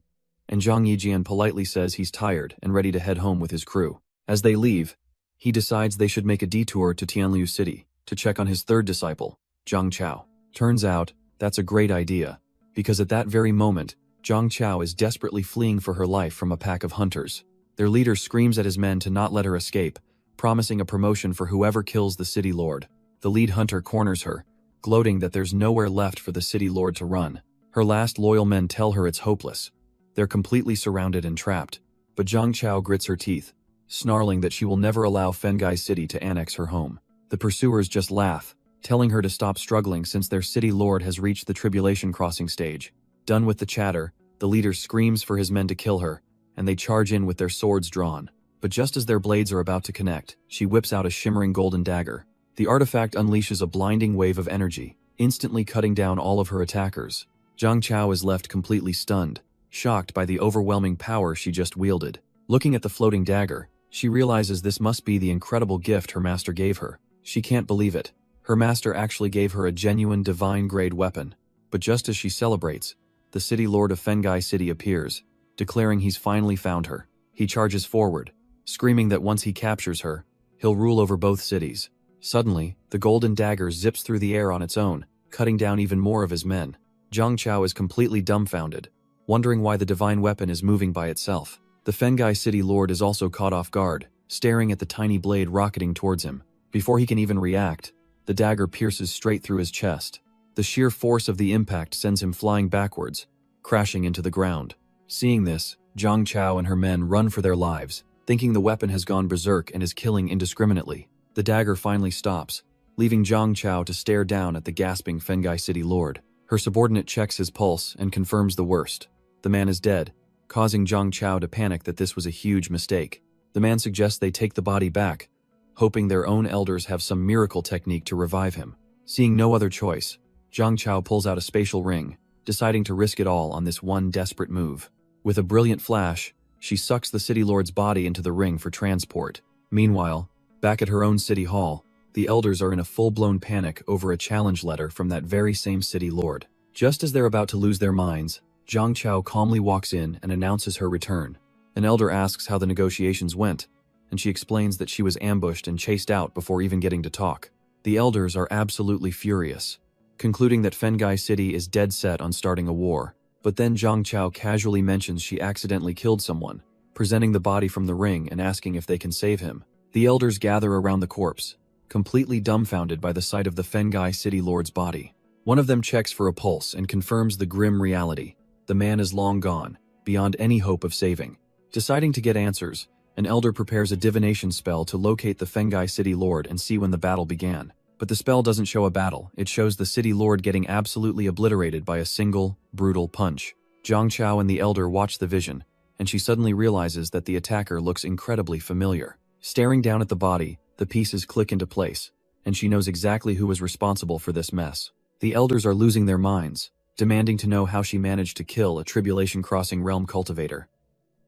Speaker 1: and Zhang Yijian politely says he's tired and ready to head home with his crew. As they leave, he decides they should make a detour to Tianliu City to check on his third disciple, Zhang Chao. Turns out, that's a great idea, because at that very moment, Zhang Chao is desperately fleeing for her life from a pack of hunters. Their leader screams at his men to not let her escape, promising a promotion for whoever kills the city lord. The lead hunter corners her, gloating that there's nowhere left for the city lord to run. Her last loyal men tell her it's hopeless. They're completely surrounded and trapped, but Zhang Chao grits her teeth, snarling that she will never allow Fengai City to annex her home. The pursuers just laugh, telling her to stop struggling since their city lord has reached the tribulation crossing stage. Done with the chatter, the leader screams for his men to kill her, and they charge in with their swords drawn. But just as their blades are about to connect, she whips out a shimmering golden dagger. The artifact unleashes a blinding wave of energy, instantly cutting down all of her attackers. Zhang Chao is left completely stunned, shocked by the overwhelming power she just wielded. Looking at the floating dagger, she realizes this must be the incredible gift her master gave her. She can't believe it. Her master actually gave her a genuine divine-grade weapon. But just as she celebrates, the city lord of Fengai City appears, declaring he's finally found her. He charges forward, screaming that once he captures her, he'll rule over both cities. Suddenly, the golden dagger zips through the air on its own, cutting down even more of his men. Zhang Chao is completely dumbfounded, wondering why the divine weapon is moving by itself. The Fengai City lord is also caught off guard, staring at the tiny blade rocketing towards him. Before he can even react, the dagger pierces straight through his chest. The sheer force of the impact sends him flying backwards, crashing into the ground. Seeing this, Zhang Chao and her men run for their lives, thinking the weapon has gone berserk and is killing indiscriminately. The dagger finally stops, leaving Zhang Chao to stare down at the gasping Fengai City lord. Her subordinate checks his pulse and confirms the worst. The man is dead, causing Zhang Chao to panic that this was a huge mistake. The man suggests they take the body back, hoping their own elders have some miracle technique to revive him. Seeing no other choice, Zhang Chao pulls out a spatial ring, deciding to risk it all on this one desperate move. With a brilliant flash, she sucks the city lord's body into the ring for transport. Meanwhile, back at her own city hall, the elders are in a full-blown panic over a challenge letter from that very same city lord. Just as they're about to lose their minds, Zhang Chao calmly walks in and announces her return. An elder asks how the negotiations went, and she explains that she was ambushed and chased out before even getting to talk. The elders are absolutely furious, concluding that Fengai City is dead set on starting a war. But then Zhang Chao casually mentions she accidentally killed someone, presenting the body from the ring and asking if they can save him. The elders gather around the corpse, completely dumbfounded by the sight of the Fengai City Lord's body. One of them checks for a pulse and confirms the grim reality. The man is long gone, beyond any hope of saving. Deciding to get answers, an elder prepares a divination spell to locate the Fengai City Lord and see when the battle began. But the spell doesn't show a battle, it shows the City Lord getting absolutely obliterated by a single, brutal punch. Zhang Chao and the elder watch the vision, and she suddenly realizes that the attacker looks incredibly familiar. Staring down at the body, the pieces click into place, and she knows exactly who was responsible for this mess. The elders are losing their minds, demanding to know how she managed to kill a tribulation-crossing realm cultivator.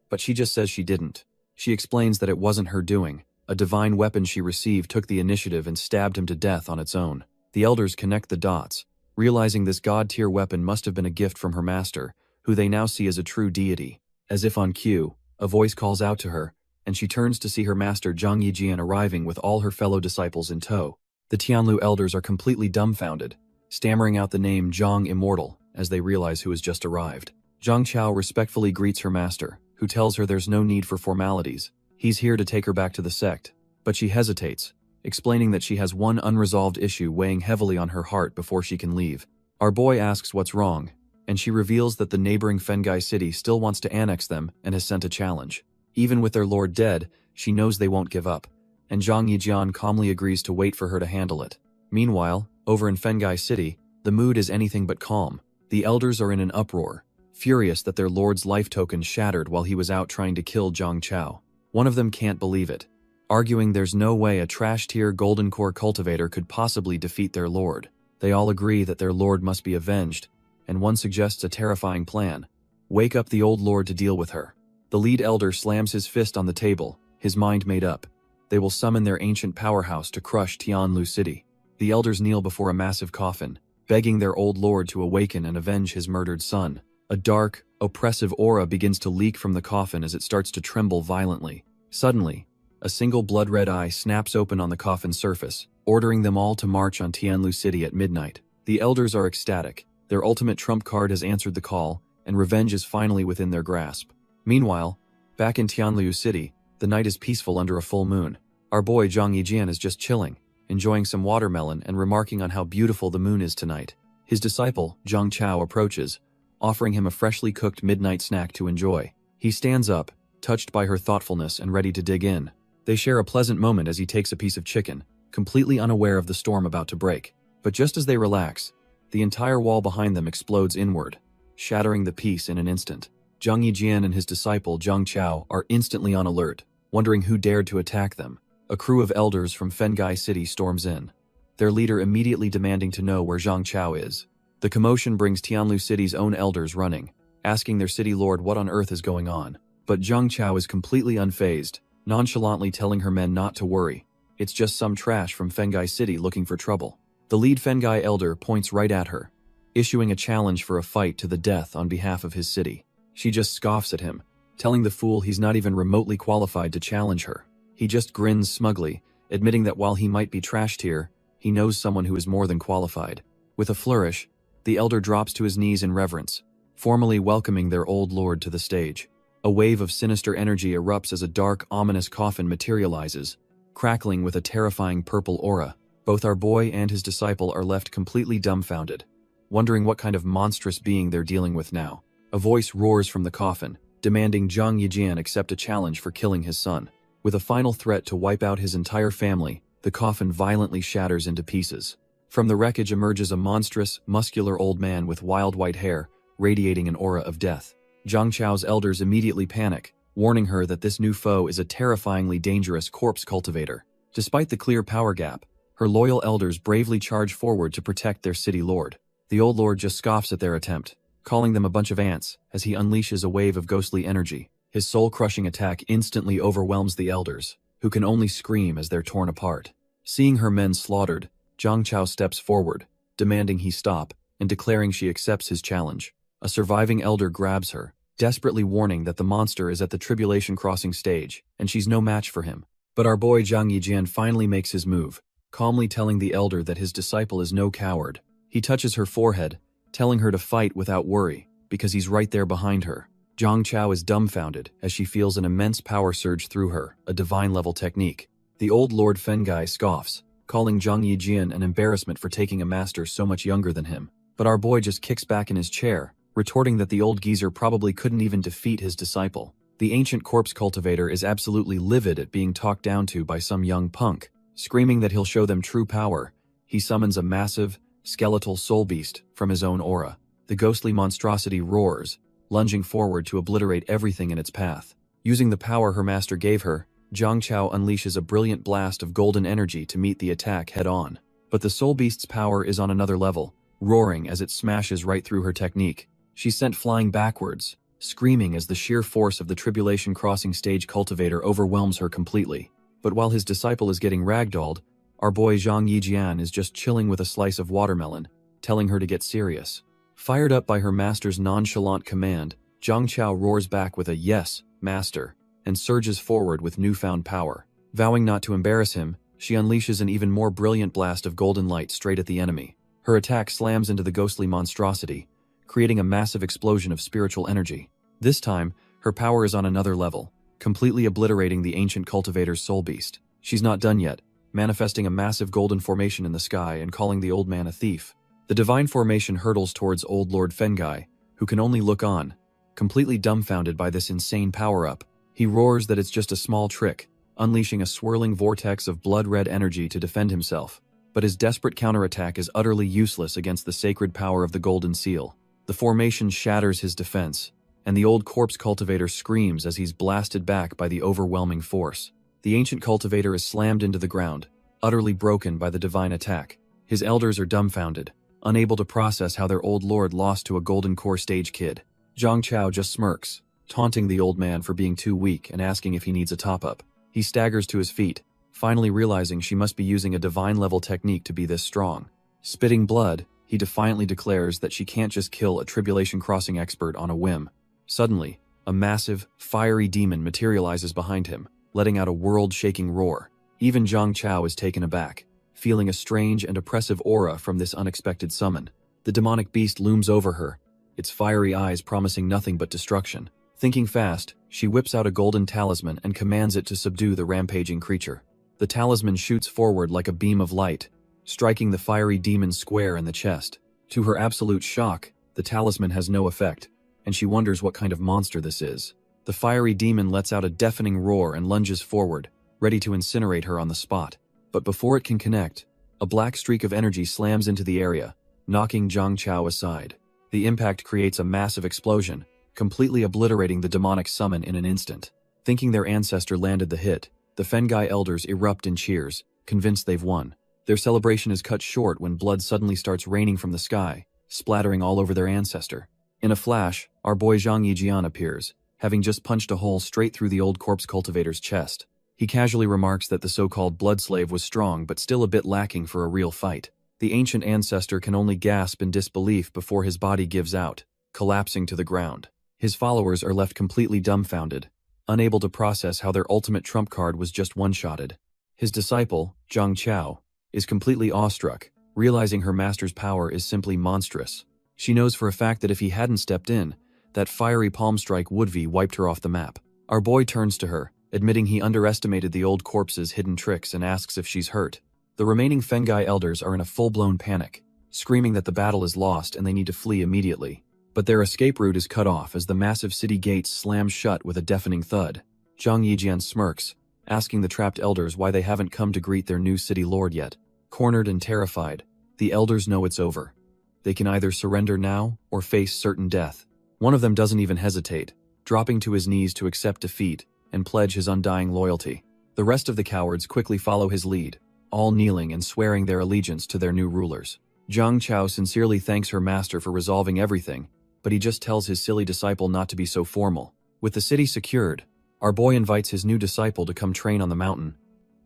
Speaker 1: But she just says she didn't. She explains that it wasn't her doing. A divine weapon she received took the initiative and stabbed him to death on its own. The elders connect the dots, realizing this god-tier weapon must have been a gift from her master, who they now see as a true deity. As if on cue, a voice calls out to her, and she turns to see her master Zhang Yijian arriving with all her fellow disciples in tow. The Tianlu elders are completely dumbfounded, stammering out the name Zhang Immortal as they realize who has just arrived. Zhang Chao respectfully greets her master, who tells her there's no need for formalities. He's here to take her back to the sect, but she hesitates, explaining that she has one unresolved issue weighing heavily on her heart before she can leave. Our boy asks what's wrong, and she reveals that the neighboring Fengai City still wants to annex them and has sent a challenge. Even with their lord dead, she knows they won't give up, and Zhang Yijian calmly agrees to wait for her to handle it. Meanwhile, over in Fengai City, the mood is anything but calm. The elders are in an uproar, furious that their lord's life token shattered while he was out trying to kill Zhang Chao. One of them can't believe it, arguing there's no way a trash-tier golden core cultivator could possibly defeat their lord. They all agree that their lord must be avenged, and one suggests a terrifying plan: wake up the old lord to deal with her. The lead elder slams his fist on the table, his mind made up. They will summon their ancient powerhouse to crush Tianlu City. The elders kneel before a massive coffin, begging their old lord to awaken and avenge his murdered son. A dark, oppressive aura begins to leak from the coffin as it starts to tremble violently. Suddenly, a single blood-red eye snaps open on the coffin's surface, ordering them all to march on Tianlu City at midnight. The elders are ecstatic. Their ultimate trump card has answered the call, and revenge is finally within their grasp. Meanwhile, back in Tianlu City, the night is peaceful under a full moon. Our boy Zhang Yijian is just chilling, enjoying some watermelon and remarking on how beautiful the moon is tonight. His disciple, Zhang Chao, approaches, offering him a freshly cooked midnight snack to enjoy. He stands up, touched by her thoughtfulness and ready to dig in. They share a pleasant moment as he takes a piece of chicken, completely unaware of the storm about to break. But just as they relax, the entire wall behind them explodes inward, shattering the peace in an instant. Zhang Yijian and his disciple Zhang Chao are instantly on alert, wondering who dared to attack them. A crew of elders from Fengai City storms in, their leader immediately demanding to know where Zhang Chao is. The commotion brings Tianlu City's own elders running, asking their city lord what on earth is going on. But Zhang Chao is completely unfazed, nonchalantly telling her men not to worry. It's just some trash from Fengai City looking for trouble. The lead Fengai elder points right at her, issuing a challenge for a fight to the death on behalf of his city. She just scoffs at him, telling the fool he's not even remotely qualified to challenge her. He just grins smugly, admitting that while he might be trash tier, he knows someone who is more than qualified. With a flourish, the elder drops to his knees in reverence, formally welcoming their old lord to the stage. A wave of sinister energy erupts as a dark, ominous coffin materializes, crackling with a terrifying purple aura. Both our boy and his disciple are left completely dumbfounded, wondering what kind of monstrous being they're dealing with now. A voice roars from the coffin, demanding Zhang Yijian accept a challenge for killing his son. With a final threat to wipe out his entire family, the coffin violently shatters into pieces. From the wreckage emerges a monstrous, muscular old man with wild white hair, radiating an aura of death. Zhang Chao's elders immediately panic, warning her that this new foe is a terrifyingly dangerous corpse cultivator. Despite the clear power gap, her loyal elders bravely charge forward to protect their city lord. The old lord just scoffs at their attempt, calling them a bunch of ants as he unleashes a wave of ghostly energy. His soul-crushing attack instantly overwhelms the elders, who can only scream as they're torn apart. Seeing her men slaughtered, Zhang Chao steps forward, demanding he stop, and declaring she accepts his challenge. A surviving elder grabs her, desperately warning that the monster is at the tribulation crossing stage, and she's no match for him. But our boy Zhang Yijian finally makes his move, calmly telling the elder that his disciple is no coward. He touches her forehead, telling her to fight without worry, because he's right there behind her. Zhang Chao is dumbfounded as she feels an immense power surge through her, a divine-level technique. The old Lord Fengai scoffs, calling Zhang Yijian an embarrassment for taking a master so much younger than him. But our boy just kicks back in his chair, retorting that the old geezer probably couldn't even defeat his disciple. The ancient corpse cultivator is absolutely livid at being talked down to by some young punk. Screaming that he'll show them true power, he summons a massive, skeletal soul beast from his own aura. The ghostly monstrosity roars, lunging forward to obliterate everything in its path. Using the power her master gave her, Zhang Chao unleashes a brilliant blast of golden energy to meet the attack head-on. But the soul beast's power is on another level, roaring as it smashes right through her technique. She's sent flying backwards, screaming as the sheer force of the Tribulation Crossing stage cultivator overwhelms her completely. But while his disciple is getting ragdolled, our boy Zhang Yijian is just chilling with a slice of watermelon, telling her to get serious. Fired up by her master's nonchalant command, Zhang Chao roars back with a "Yes, master," and surges forward with newfound power. Vowing not to embarrass him, she unleashes an even more brilliant blast of golden light straight at the enemy. Her attack slams into the ghostly monstrosity, creating a massive explosion of spiritual energy. This time, her power is on another level, completely obliterating the ancient cultivator's soul beast. She's not done yet, manifesting a massive golden formation in the sky and calling the old man a thief. The divine formation hurtles towards old Lord Fengai, who can only look on, completely dumbfounded by this insane power-up. He roars that it's just a small trick, unleashing a swirling vortex of blood-red energy to defend himself. But his desperate counterattack is utterly useless against the sacred power of the Golden Seal. The formation shatters his defense, and the old corpse cultivator screams as he's blasted back by the overwhelming force. The ancient cultivator is slammed into the ground, utterly broken by the divine attack. His elders are dumbfounded, unable to process how their old lord lost to a Golden Core stage kid. Zhang Chao just smirks, taunting the old man for being too weak and asking if he needs a top-up. He staggers to his feet, finally realizing she must be using a divine-level technique to be this strong. Spitting blood, he defiantly declares that she can't just kill a Tribulation Crossing expert on a whim. Suddenly, a massive, fiery demon materializes behind him, letting out a world-shaking roar. Even Zhang Chao is taken aback, feeling a strange and oppressive aura from this unexpected summon. The demonic beast looms over her, its fiery eyes promising nothing but destruction. Thinking fast, she whips out a golden talisman and commands it to subdue the rampaging creature. The talisman shoots forward like a beam of light, striking the fiery demon square in the chest. To her absolute shock, the talisman has no effect, and she wonders what kind of monster this is. The fiery demon lets out a deafening roar and lunges forward, ready to incinerate her on the spot. But before it can connect, a black streak of energy slams into the area, knocking Zhang Chao aside. The impact creates a massive explosion, completely obliterating the demonic summon in an instant. Thinking their ancestor landed the hit, the Fengai elders erupt in cheers, convinced they've won. Their celebration is cut short when blood suddenly starts raining from the sky, splattering all over their ancestor. In a flash, our boy Zhang Yijian appears, having just punched a hole straight through the old corpse cultivator's chest. He casually remarks that the so-called blood slave was strong but still a bit lacking for a real fight. The ancient ancestor can only gasp in disbelief before his body gives out, collapsing to the ground. His followers are left completely dumbfounded, unable to process how their ultimate trump card was just one-shotted. His disciple, Zhang Chao, is completely awestruck, realizing her master's power is simply monstrous. She knows for a fact that if he hadn't stepped in, that fiery palm strike would-be wiped her off the map. Our boy turns to her, admitting he underestimated the old corpse's hidden tricks and asks if she's hurt. The remaining Fengai elders are in a full-blown panic, screaming that the battle is lost and they need to flee immediately. But their escape route is cut off as the massive city gates slam shut with a deafening thud. Zhang Yijian smirks, asking the trapped elders why they haven't come to greet their new city lord yet. Cornered and terrified, the elders know it's over. They can either surrender now or face certain death. One of them doesn't even hesitate, dropping to his knees to accept defeat and pledge his undying loyalty. The rest of the cowards quickly follow his lead, all kneeling and swearing their allegiance to their new rulers. Zhang Chao sincerely thanks her master for resolving everything, but he just tells his silly disciple not to be so formal. With the city secured, our boy invites his new disciple to come train on the mountain,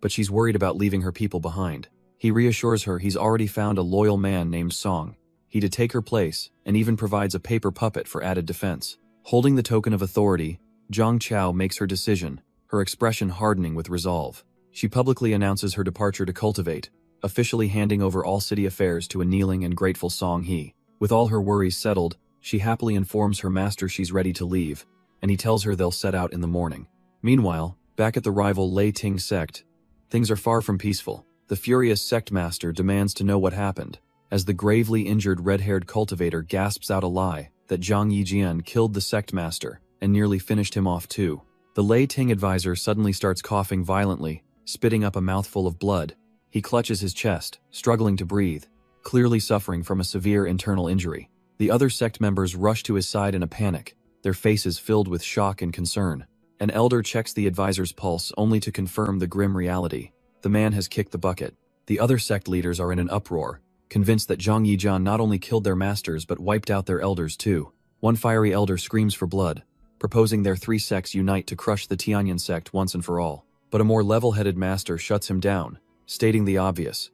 Speaker 1: but she's worried about leaving her people behind. He reassures her he's already found a loyal man named Song. He'd take her place, and even provides a paper puppet for added defense. Holding the token of authority, Zhang Chao makes her decision, her expression hardening with resolve. She publicly announces her departure to cultivate, officially handing over all city affairs to a kneeling and grateful Song Hee. With all her worries settled, she happily informs her master she's ready to leave, and he tells her they'll set out in the morning. Meanwhile, back at the rival Lei Ting sect, things are far from peaceful. The furious sect master demands to know what happened, as the gravely injured red-haired cultivator gasps out a lie that Zhang Yijian killed the sect master and nearly finished him off too. The Lei Ting advisor suddenly starts coughing violently, spitting up a mouthful of blood. He clutches his chest, struggling to breathe, clearly suffering from a severe internal injury. The other sect members rush to his side in a panic, their faces filled with shock and concern. An elder checks the advisor's pulse only to confirm the grim reality. The man has kicked the bucket. The other sect leaders are in an uproar, convinced that Zhang Yijian not only killed their masters but wiped out their elders too. One fiery elder screams for blood, proposing their three sects unite to crush the Tianyan sect once and for all. But a more level-headed master shuts him down, stating the obvious.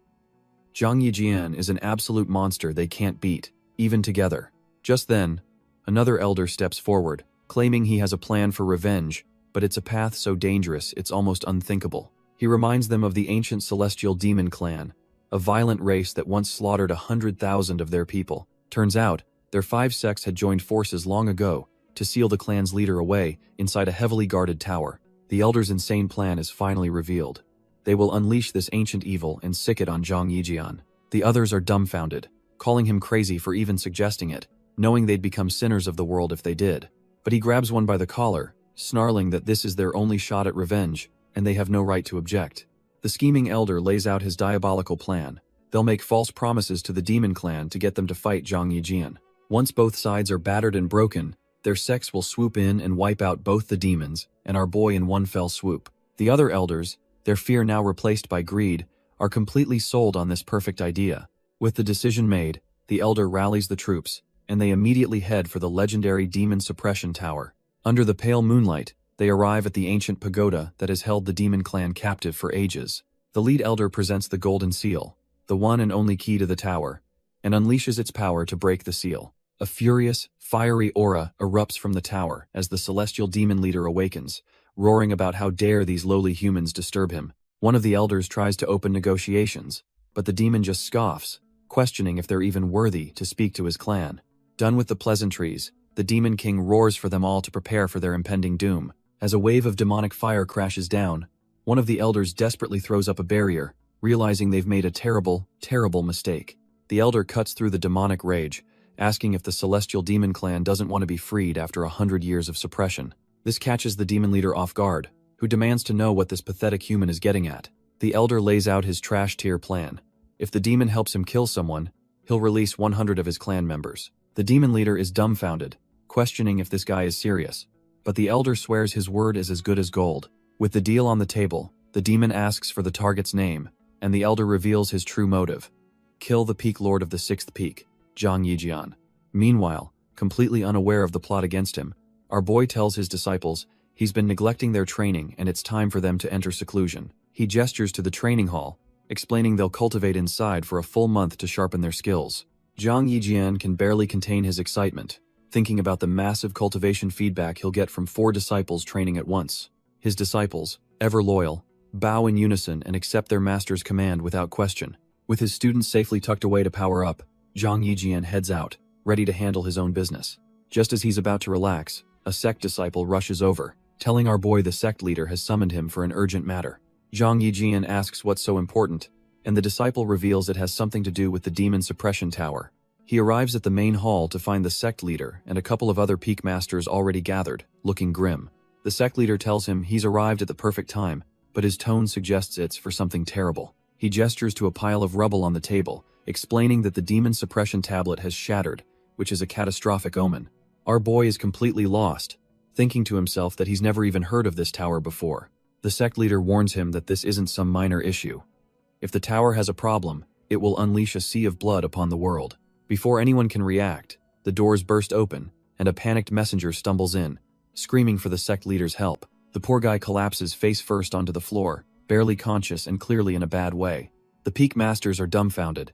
Speaker 1: Zhang Yijian is an absolute monster they can't beat, even together. Just then, another elder steps forward, claiming he has a plan for revenge, but it's a path so dangerous it's almost unthinkable. He reminds them of the ancient celestial demon clan, a violent race that once slaughtered 100,000 of their people. Turns out, their 5 sects had joined forces long ago to seal the clan's leader away inside a heavily guarded tower. The elder's insane plan is finally revealed. They will unleash this ancient evil and sick it on Zhang Yijian. The others are dumbfounded, calling him crazy for even suggesting it, knowing they'd become sinners of the world if they did. But he grabs one by the collar, snarling that this is their only shot at revenge, and they have no right to object. The scheming elder lays out his diabolical plan. They'll make false promises to the demon clan to get them to fight Zhang Yijian. Once both sides are battered and broken, their sects will swoop in and wipe out both the demons and our boy in one fell swoop. The other elders, their fear now replaced by greed, are completely sold on this perfect idea. With the decision made, the elder rallies the troops, and they immediately head for the legendary Demon Suppression Tower. Under the pale moonlight, they arrive at the ancient pagoda that has held the demon clan captive for ages. The lead elder presents the golden seal, the one and only key to the tower, and unleashes its power to break the seal. A furious, fiery aura erupts from the tower as the celestial demon leader awakens, roaring about how dare these lowly humans disturb him. One of the elders tries to open negotiations, but the demon just scoffs, questioning if they're even worthy to speak to his clan. Done with the pleasantries, the demon king roars for them all to prepare for their impending doom. As a wave of demonic fire crashes down, one of the elders desperately throws up a barrier, realizing they've made a terrible, terrible mistake. The elder cuts through the demonic rage, asking if the celestial demon clan doesn't want to be freed after 100 years of suppression. This catches the demon leader off guard, who demands to know what this pathetic human is getting at. The elder lays out his trash tier plan. If the demon helps him kill someone, he'll release 100 of his clan members. The demon leader is dumbfounded, questioning if this guy is serious. But the elder swears his word is as good as gold. With the deal on the table, the demon asks for the target's name, and the elder reveals his true motive. Kill the peak lord of the 6th peak, Zhang Yijian. Meanwhile, completely unaware of the plot against him, our boy tells his disciples he's been neglecting their training and it's time for them to enter seclusion. He gestures to the training hall, explaining they'll cultivate inside for a full month to sharpen their skills. Zhang Yijian can barely contain his excitement, thinking about the massive cultivation feedback he'll get from 4 disciples training at once. His disciples, ever loyal, bow in unison and accept their master's command without question. With his students safely tucked away to power up, Zhang Yijian heads out, ready to handle his own business. Just as he's about to relax, a sect disciple rushes over, telling our boy the sect leader has summoned him for an urgent matter. Zhang Yijian asks what's so important, and the disciple reveals it has something to do with the Demon Suppression Tower. He arrives at the main hall to find the sect leader and a couple of other peak masters already gathered, looking grim. The sect leader tells him he's arrived at the perfect time, but his tone suggests it's for something terrible. He gestures to a pile of rubble on the table, explaining that the Demon Suppression Tablet has shattered, which is a catastrophic omen. Our boy is completely lost, thinking to himself that he's never even heard of this tower before. The sect leader warns him that this isn't some minor issue. If the tower has a problem, it will unleash a sea of blood upon the world. Before anyone can react, the doors burst open, and a panicked messenger stumbles in, screaming for the sect leader's help. The poor guy collapses face first onto the floor, barely conscious and clearly in a bad way. The peak masters are dumbfounded,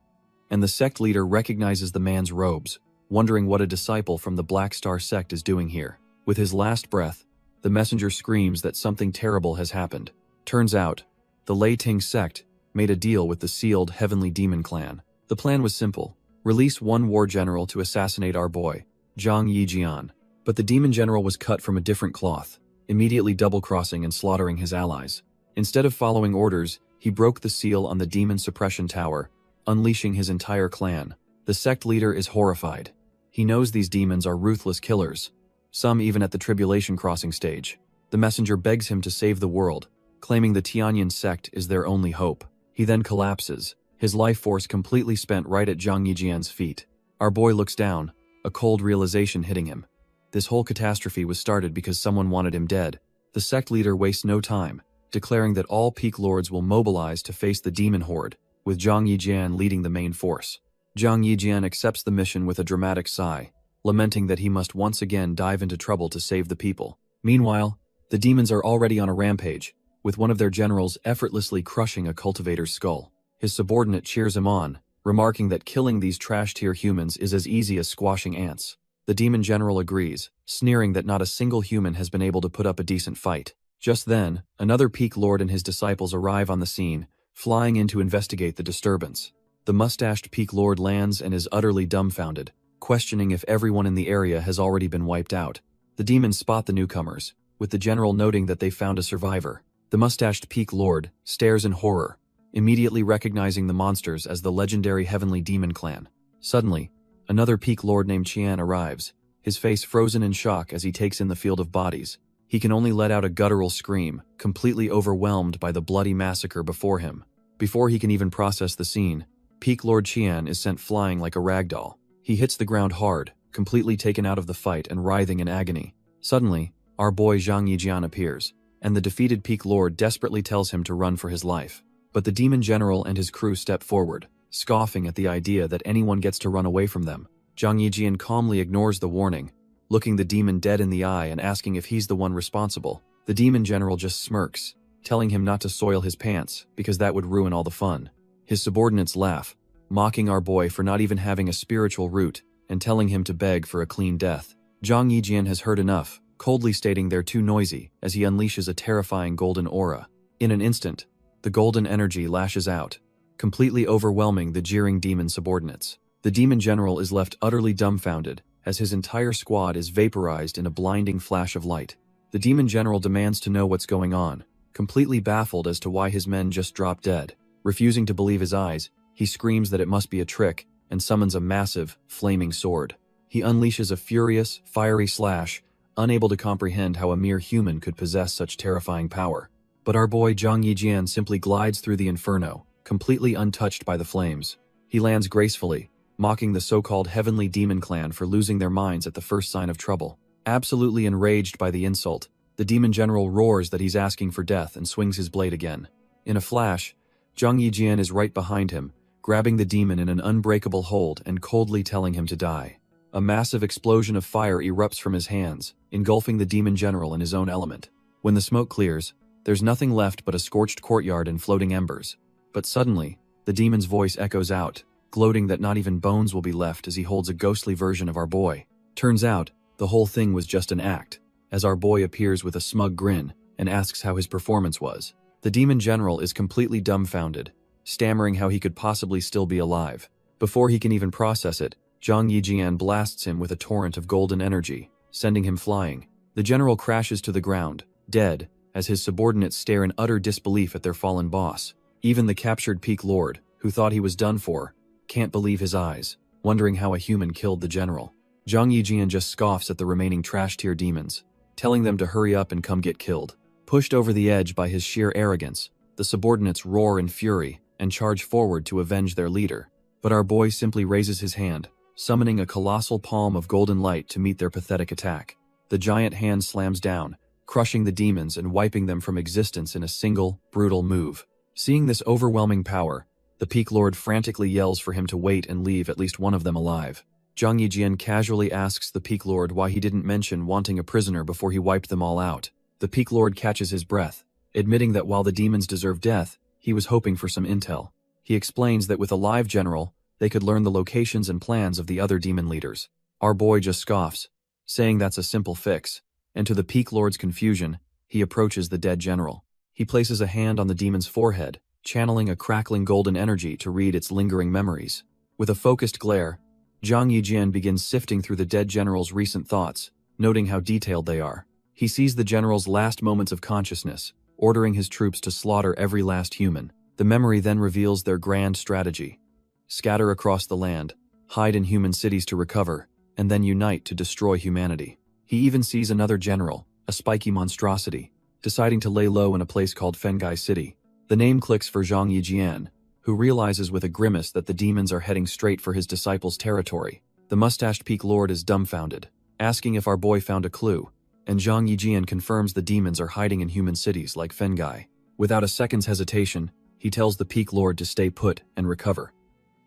Speaker 1: and the sect leader recognizes the man's robes, wondering what a disciple from the Black Star sect is doing here. With his last breath, the messenger screams that something terrible has happened. Turns out, the Lei Ting sect made a deal with the sealed Heavenly Demon Clan. The plan was simple: release one war general to assassinate our boy, Zhang Yijian. But the demon general was cut from a different cloth, immediately double-crossing and slaughtering his allies. Instead of following orders, he broke the seal on the demon suppression tower, unleashing his entire clan. The sect leader is horrified. He knows these demons are ruthless killers, some even at the tribulation crossing stage. The messenger begs him to save the world, claiming the Tianyan sect is their only hope. He then collapses, his life force completely spent right at Zhang Yijian's feet. Our boy looks down, a cold realization hitting him. This whole catastrophe was started because someone wanted him dead. The sect leader wastes no time, declaring that all peak lords will mobilize to face the demon horde, with Zhang Yijian leading the main force. Zhang Yijian accepts the mission with a dramatic sigh, lamenting that he must once again dive into trouble to save the people. Meanwhile, the demons are already on a rampage, with one of their generals effortlessly crushing a cultivator's skull. His subordinate cheers him on, remarking that killing these trash-tier humans is as easy as squashing ants. The demon general agrees, sneering that not a single human has been able to put up a decent fight. Just then, another peak lord and his disciples arrive on the scene, flying in to investigate the disturbance. The mustached peak lord lands and is utterly dumbfounded, questioning if everyone in the area has already been wiped out. The demons spot the newcomers, with the general noting that they found a survivor. The mustached peak lord stares in horror, immediately recognizing the monsters as the legendary Heavenly Demon Clan. Suddenly, another peak lord named Qian arrives, his face frozen in shock as he takes in the field of bodies. He can only let out a guttural scream, completely overwhelmed by the bloody massacre before him. Before he can even process the scene, Peak Lord Qian is sent flying like a ragdoll. He hits the ground hard, completely taken out of the fight and writhing in agony. Suddenly, our boy Zhang Yijian appears, and the defeated Peak Lord desperately tells him to run for his life. But the demon general and his crew step forward, scoffing at the idea that anyone gets to run away from them. Zhang Yijian calmly ignores the warning, looking the demon dead in the eye and asking if he's the one responsible. The demon general just smirks, telling him not to soil his pants, because that would ruin all the fun. His subordinates laugh, mocking our boy for not even having a spiritual root, and telling him to beg for a clean death. Zhang Yijian has heard enough, coldly stating they're too noisy, as he unleashes a terrifying golden aura. In an instant, the golden energy lashes out, completely overwhelming the jeering demon subordinates. The demon general is left utterly dumbfounded, as his entire squad is vaporized in a blinding flash of light. The demon general demands to know what's going on, completely baffled as to why his men just dropped dead. Refusing to believe his eyes, he screams that it must be a trick, and summons a massive, flaming sword. He unleashes a furious, fiery slash, unable to comprehend how a mere human could possess such terrifying power. But our boy Zhang Yijian simply glides through the inferno, completely untouched by the flames. He lands gracefully, mocking the so-called Heavenly Demon Clan for losing their minds at the first sign of trouble. Absolutely enraged by the insult, the demon general roars that he's asking for death and swings his blade again. In a flash, Zhang Yijian is right behind him, grabbing the demon in an unbreakable hold and coldly telling him to die. A massive explosion of fire erupts from his hands, engulfing the demon general in his own element. When the smoke clears, there's nothing left but a scorched courtyard and floating embers. But suddenly, the demon's voice echoes out, gloating that not even bones will be left as he holds a ghostly version of our boy. Turns out, the whole thing was just an act, as our boy appears with a smug grin and asks how his performance was. The demon general is completely dumbfounded, stammering how he could possibly still be alive. Before he can even process it, Zhang Yijian blasts him with a torrent of golden energy, sending him flying. The general crashes to the ground, dead, as his subordinates stare in utter disbelief at their fallen boss. Even the captured Peak Lord, who thought he was done for, can't believe his eyes, wondering how a human killed the general. Zhang Yijian just scoffs at the remaining trash-tier demons, telling them to hurry up and come get killed. Pushed over the edge by his sheer arrogance, the subordinates roar in fury and charge forward to avenge their leader. But our boy simply raises his hand, summoning a colossal palm of golden light to meet their pathetic attack. The giant hand slams down, crushing the demons and wiping them from existence in a single, brutal move. Seeing this overwhelming power, the Peak Lord frantically yells for him to wait and leave at least one of them alive. Zhang Yijian casually asks the Peak Lord why he didn't mention wanting a prisoner before he wiped them all out. The Peak Lord catches his breath, admitting that while the demons deserve death, he was hoping for some intel. He explains that with a live general, they could learn the locations and plans of the other demon leaders. Our boy just scoffs, saying that's a simple fix, and to the Peak Lord's confusion, he approaches the dead general. He places a hand on the demon's forehead, channeling a crackling golden energy to read its lingering memories. With a focused glare, Zhang Yijian begins sifting through the dead general's recent thoughts, noting how detailed they are. He sees the general's last moments of consciousness, ordering his troops to slaughter every last human. The memory then reveals their grand strategy: scatter across the land, hide in human cities to recover, and then unite to destroy humanity. He even sees another general, a spiky monstrosity, deciding to lay low in a place called Fengai City. The name clicks for Zhang Yijian, who realizes with a grimace that the demons are heading straight for his disciples' territory. The mustached peak lord is dumbfounded, asking if our boy found a clue, and Zhang Yijian confirms the demons are hiding in human cities like Fengai. Without a second's hesitation, he tells the peak lord to stay put and recover.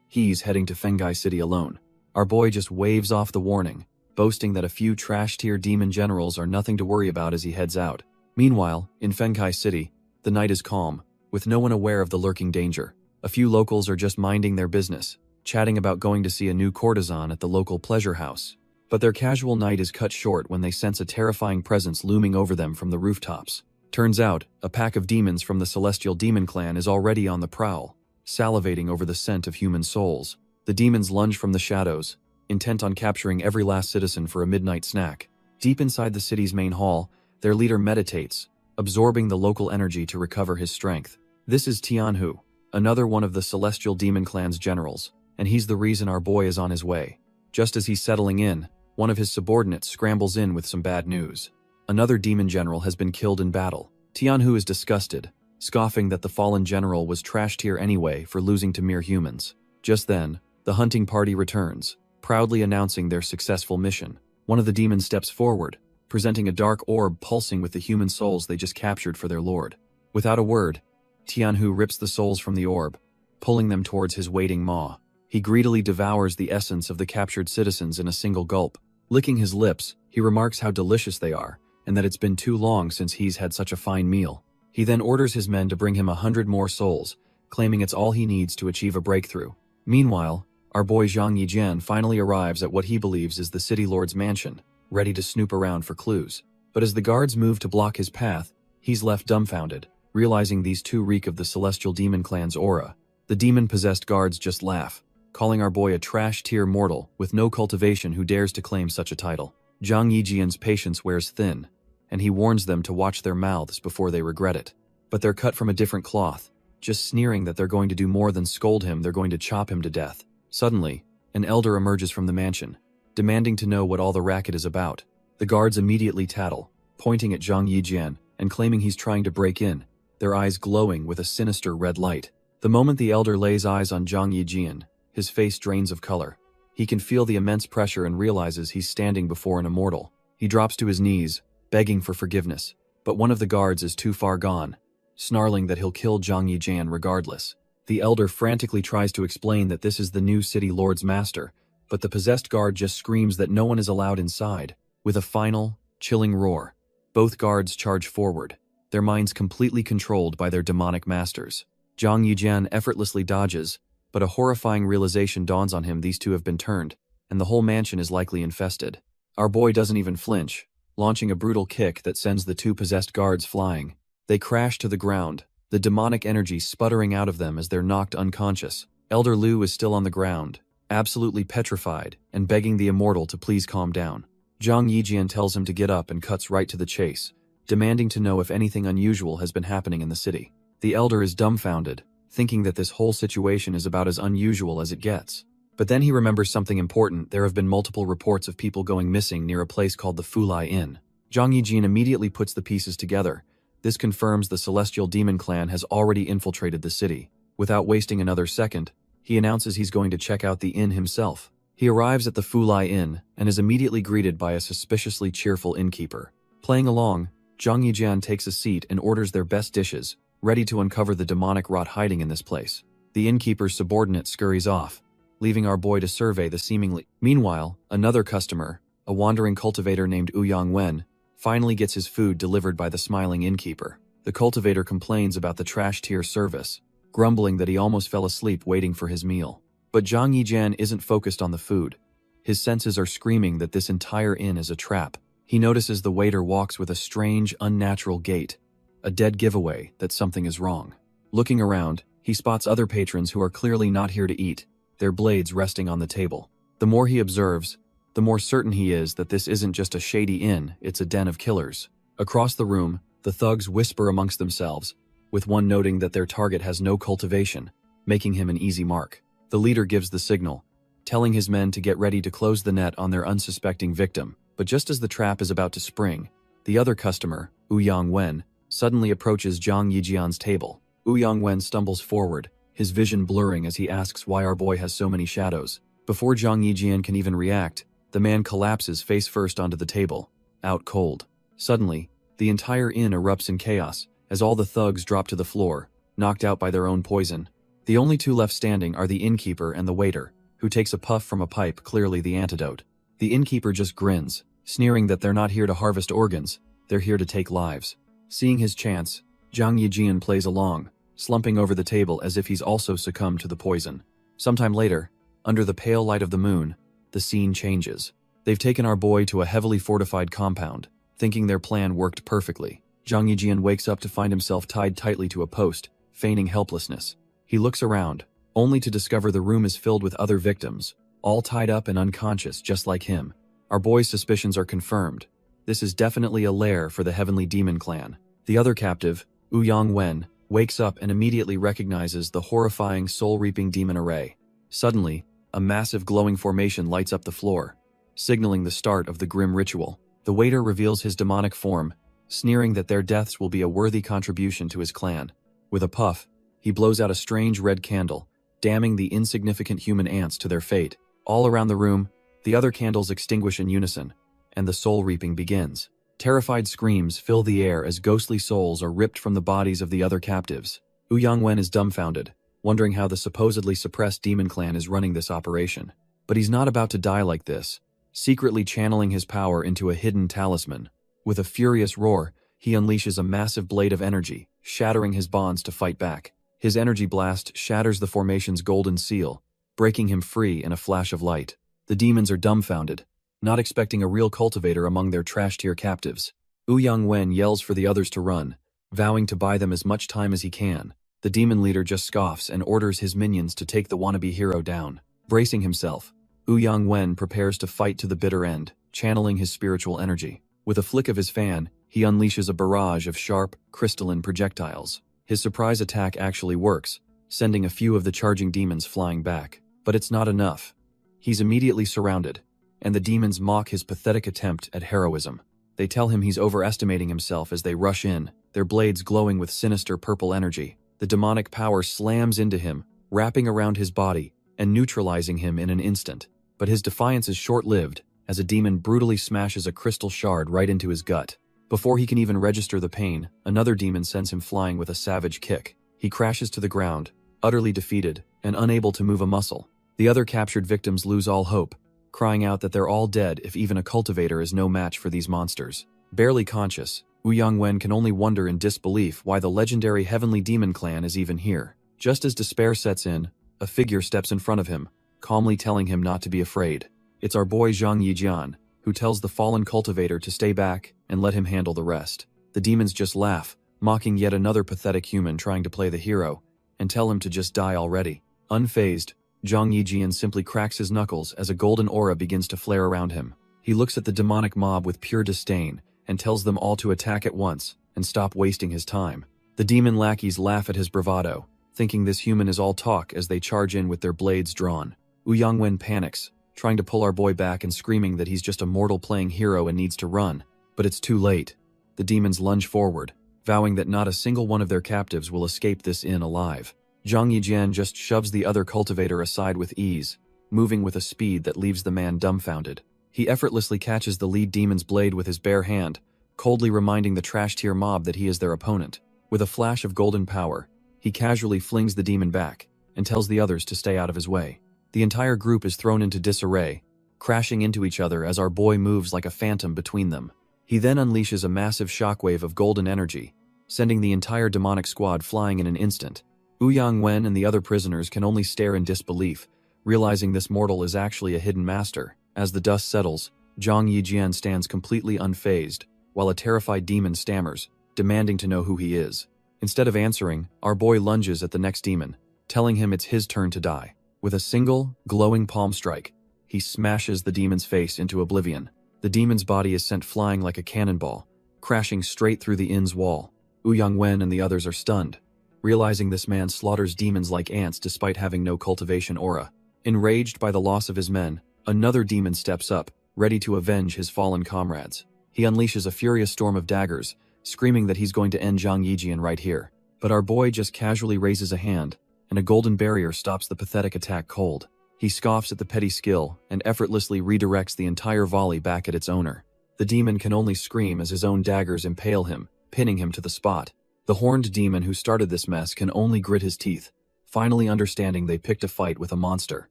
Speaker 1: He's heading to Fengai City alone. Our boy just waves off the warning, boasting that a few trash-tier demon generals are nothing to worry about as he heads out. Meanwhile, in Fengai City, the night is calm, with no one aware of the lurking danger. A few locals are just minding their business, chatting about going to see a new courtesan at the local pleasure house. But their casual night is cut short when they sense a terrifying presence looming over them from the rooftops. Turns out, a pack of demons from the Celestial Demon Clan is already on the prowl, salivating over the scent of human souls. The demons lunge from the shadows, intent on capturing every last citizen for a midnight snack. Deep inside the city's main hall, their leader meditates, absorbing the local energy to recover his strength. This is Tianhu, another one of the Celestial Demon Clan's generals, and he's the reason our boy is on his way. Just as he's settling in, one of his subordinates scrambles in with some bad news. Another demon general has been killed in battle. Tianhu is disgusted, scoffing that the fallen general was trash tier anyway for losing to mere humans. Just then, the hunting party returns, proudly announcing their successful mission. One of the demons steps forward, presenting a dark orb pulsing with the human souls they just captured for their lord. Without a word, Tianhu rips the souls from the orb, pulling them towards his waiting maw. He greedily devours the essence of the captured citizens in a single gulp. Licking his lips, he remarks how delicious they are, and that it's been too long since he's had such a fine meal. He then orders his men to bring him 100 more souls, claiming it's all he needs to achieve a breakthrough. Meanwhile, our boy Zhang Yijian finally arrives at what he believes is the city lord's mansion, ready to snoop around for clues. But as the guards move to block his path, he's left dumbfounded, realizing these two reek of the Celestial Demon Clan's aura. The demon-possessed guards just laugh, calling our boy a trash-tier mortal with no cultivation who dares to claim such a title. Zhang Yijian's patience wears thin, and he warns them to watch their mouths before they regret it. But they're cut from a different cloth, just sneering that they're going to do more than scold him, they're going to chop him to death. Suddenly, an elder emerges from the mansion, demanding to know what all the racket is about. The guards immediately tattle, pointing at Zhang Yijian and claiming he's trying to break in, their eyes glowing with a sinister red light. The moment the elder lays eyes on Zhang Yijian, his face drains of color. He can feel the immense pressure and realizes he's standing before an immortal. He drops to his knees, begging for forgiveness, but one of the guards is too far gone, snarling that he'll kill Zhang Yijian regardless. The elder frantically tries to explain that this is the new city lord's master, but the possessed guard just screams that no one is allowed inside. With a final, chilling roar, both guards charge forward, their minds completely controlled by their demonic masters. Zhang Yijian effortlessly dodges, but a horrifying realization dawns on him: these two have been turned, and the whole mansion is likely infested. Our boy doesn't even flinch, launching a brutal kick that sends the two possessed guards flying. They crash to the ground, the demonic energy sputtering out of them as they're knocked unconscious. Elder Liu is still on the ground, absolutely petrified, and begging the immortal to please calm down. Zhang Yijian tells him to get up and cuts right to the chase, demanding to know if anything unusual has been happening in the city. The elder is dumbfounded, thinking that this whole situation is about as unusual as it gets. But then he remembers something important: there have been multiple reports of people going missing near a place called the Fulai Inn. Zhang Yijian immediately puts the pieces together. This confirms the Celestial Demon Clan has already infiltrated the city. Without wasting another second, he announces he's going to check out the inn himself. He arrives at the Fulai Inn and is immediately greeted by a suspiciously cheerful innkeeper. Playing along, Zhang Yijian takes a seat and orders their best dishes, ready to uncover the demonic rot hiding in this place. The innkeeper's subordinate scurries off, leaving our boy to survey the seemingly. Meanwhile, another customer, a wandering cultivator named Ouyang Wen, finally gets his food delivered by the smiling innkeeper. The cultivator complains about the trash-tier service, grumbling that he almost fell asleep waiting for his meal. But Zhang Yijian isn't focused on the food. His senses are screaming that this entire inn is a trap. He notices the waiter walks with a strange, unnatural gait, a dead giveaway that something is wrong. Looking around, he spots other patrons who are clearly not here to eat, their blades resting on the table. The more he observes, the more certain he is that this isn't just a shady inn, it's a den of killers. Across the room, the thugs whisper amongst themselves, with one noting that their target has no cultivation, making him an easy mark. The leader gives the signal, telling his men to get ready to close the net on their unsuspecting victim. But just as the trap is about to spring, the other customer, Ouyang Wen, suddenly approaches Zhang Yijian's table. Ouyang Wen stumbles forward, his vision blurring as he asks why our boy has so many shadows. Before Zhang Yijian can even react, the man collapses face first onto the table, out cold. Suddenly, the entire inn erupts in chaos, as all the thugs drop to the floor, knocked out by their own poison. The only two left standing are the innkeeper and the waiter, who takes a puff from a pipe, clearly the antidote. The innkeeper just grins, sneering that they're not here to harvest organs, they're here to take lives. Seeing his chance, Zhang Yijian plays along, slumping over the table as if he's also succumbed to the poison. Sometime later, under the pale light of the moon, the scene changes. They've taken our boy to a heavily fortified compound, thinking their plan worked perfectly. Zhang Yijian wakes up to find himself tied tightly to a post, feigning helplessness. He looks around, only to discover the room is filled with other victims, all tied up and unconscious just like him. Our boy's suspicions are confirmed. This is definitely a lair for the Heavenly Demon Clan. The other captive, Ouyang Wen, wakes up and immediately recognizes the horrifying soul-reaping demon array. Suddenly, a massive glowing formation lights up the floor, signaling the start of the grim ritual. The waiter reveals his demonic form, sneering that their deaths will be a worthy contribution to his clan. With a puff, he blows out a strange red candle, damning the insignificant human ants to their fate. All around the room, the other candles extinguish in unison, and the soul reaping begins. Terrified screams fill the air as ghostly souls are ripped from the bodies of the other captives. Ouyang Wen is dumbfounded, wondering how the supposedly suppressed demon clan is running this operation. But he's not about to die like this, secretly channeling his power into a hidden talisman. With a furious roar, he unleashes a massive blade of energy, shattering his bonds to fight back. His energy blast shatters the formation's golden seal, breaking him free in a flash of light. The demons are dumbfounded, not expecting a real cultivator among their trash-tier captives. Ouyang Wen yells for the others to run, vowing to buy them as much time as he can. The demon leader just scoffs and orders his minions to take the wannabe hero down. Bracing himself, Ouyang Wen prepares to fight to the bitter end, channeling his spiritual energy. With a flick of his fan, he unleashes a barrage of sharp, crystalline projectiles. His surprise attack actually works, sending a few of the charging demons flying back. But it's not enough. He's immediately surrounded, and the demons mock his pathetic attempt at heroism. They tell him he's overestimating himself as they rush in, their blades glowing with sinister purple energy. The demonic power slams into him, wrapping around his body and neutralizing him in an instant. But his defiance is short-lived, as a demon brutally smashes a crystal shard right into his gut. Before he can even register the pain, another demon sends him flying with a savage kick. He crashes to the ground, utterly defeated and unable to move a muscle. The other captured victims lose all hope, crying out that they're all dead if even a cultivator is no match for these monsters. Barely conscious, Ouyang Wen can only wonder in disbelief why the legendary Heavenly Demon Clan is even here. Just as despair sets in, a figure steps in front of him, calmly telling him not to be afraid. It's our boy Zhang Yijian, who tells the fallen cultivator to stay back and let him handle the rest. The demons just laugh, mocking yet another pathetic human trying to play the hero, and tell him to just die already. Unfazed, Zhang Yijian simply cracks his knuckles as a golden aura begins to flare around him. He looks at the demonic mob with pure disdain and tells them all to attack at once and stop wasting his time. The demon lackeys laugh at his bravado, thinking this human is all talk as they charge in with their blades drawn. Ouyang Wen panics, trying to pull our boy back and screaming that he's just a mortal playing hero and needs to run. But it's too late. The demons lunge forward, vowing that not a single one of their captives will escape this inn alive. Zhang Yijian just shoves the other cultivator aside with ease, moving with a speed that leaves the man dumbfounded. He effortlessly catches the lead demon's blade with his bare hand, coldly reminding the trash-tier mob that he is their opponent. With a flash of golden power, he casually flings the demon back and tells the others to stay out of his way. The entire group is thrown into disarray, crashing into each other as our boy moves like a phantom between them. He then unleashes a massive shockwave of golden energy, sending the entire demonic squad flying in an instant. Ouyang Wen and the other prisoners can only stare in disbelief, realizing this mortal is actually a hidden master. As the dust settles, Zhang Yijian stands completely unfazed, while a terrified demon stammers, demanding to know who he is. Instead of answering, our boy lunges at the next demon, telling him it's his turn to die. With a single, glowing palm strike, he smashes the demon's face into oblivion. The demon's body is sent flying like a cannonball, crashing straight through the inn's wall. Wen and the others are stunned, realizing this man slaughters demons like ants despite having no cultivation aura. Enraged by the loss of his men, another demon steps up, ready to avenge his fallen comrades. He unleashes a furious storm of daggers, screaming that he's going to end Zhang Yijian right here. But our boy just casually raises a hand, and a golden barrier stops the pathetic attack cold. He scoffs at the petty skill and effortlessly redirects the entire volley back at its owner. The demon can only scream as his own daggers impale him, pinning him to the spot. The horned demon who started this mess can only grit his teeth, finally understanding they picked a fight with a monster.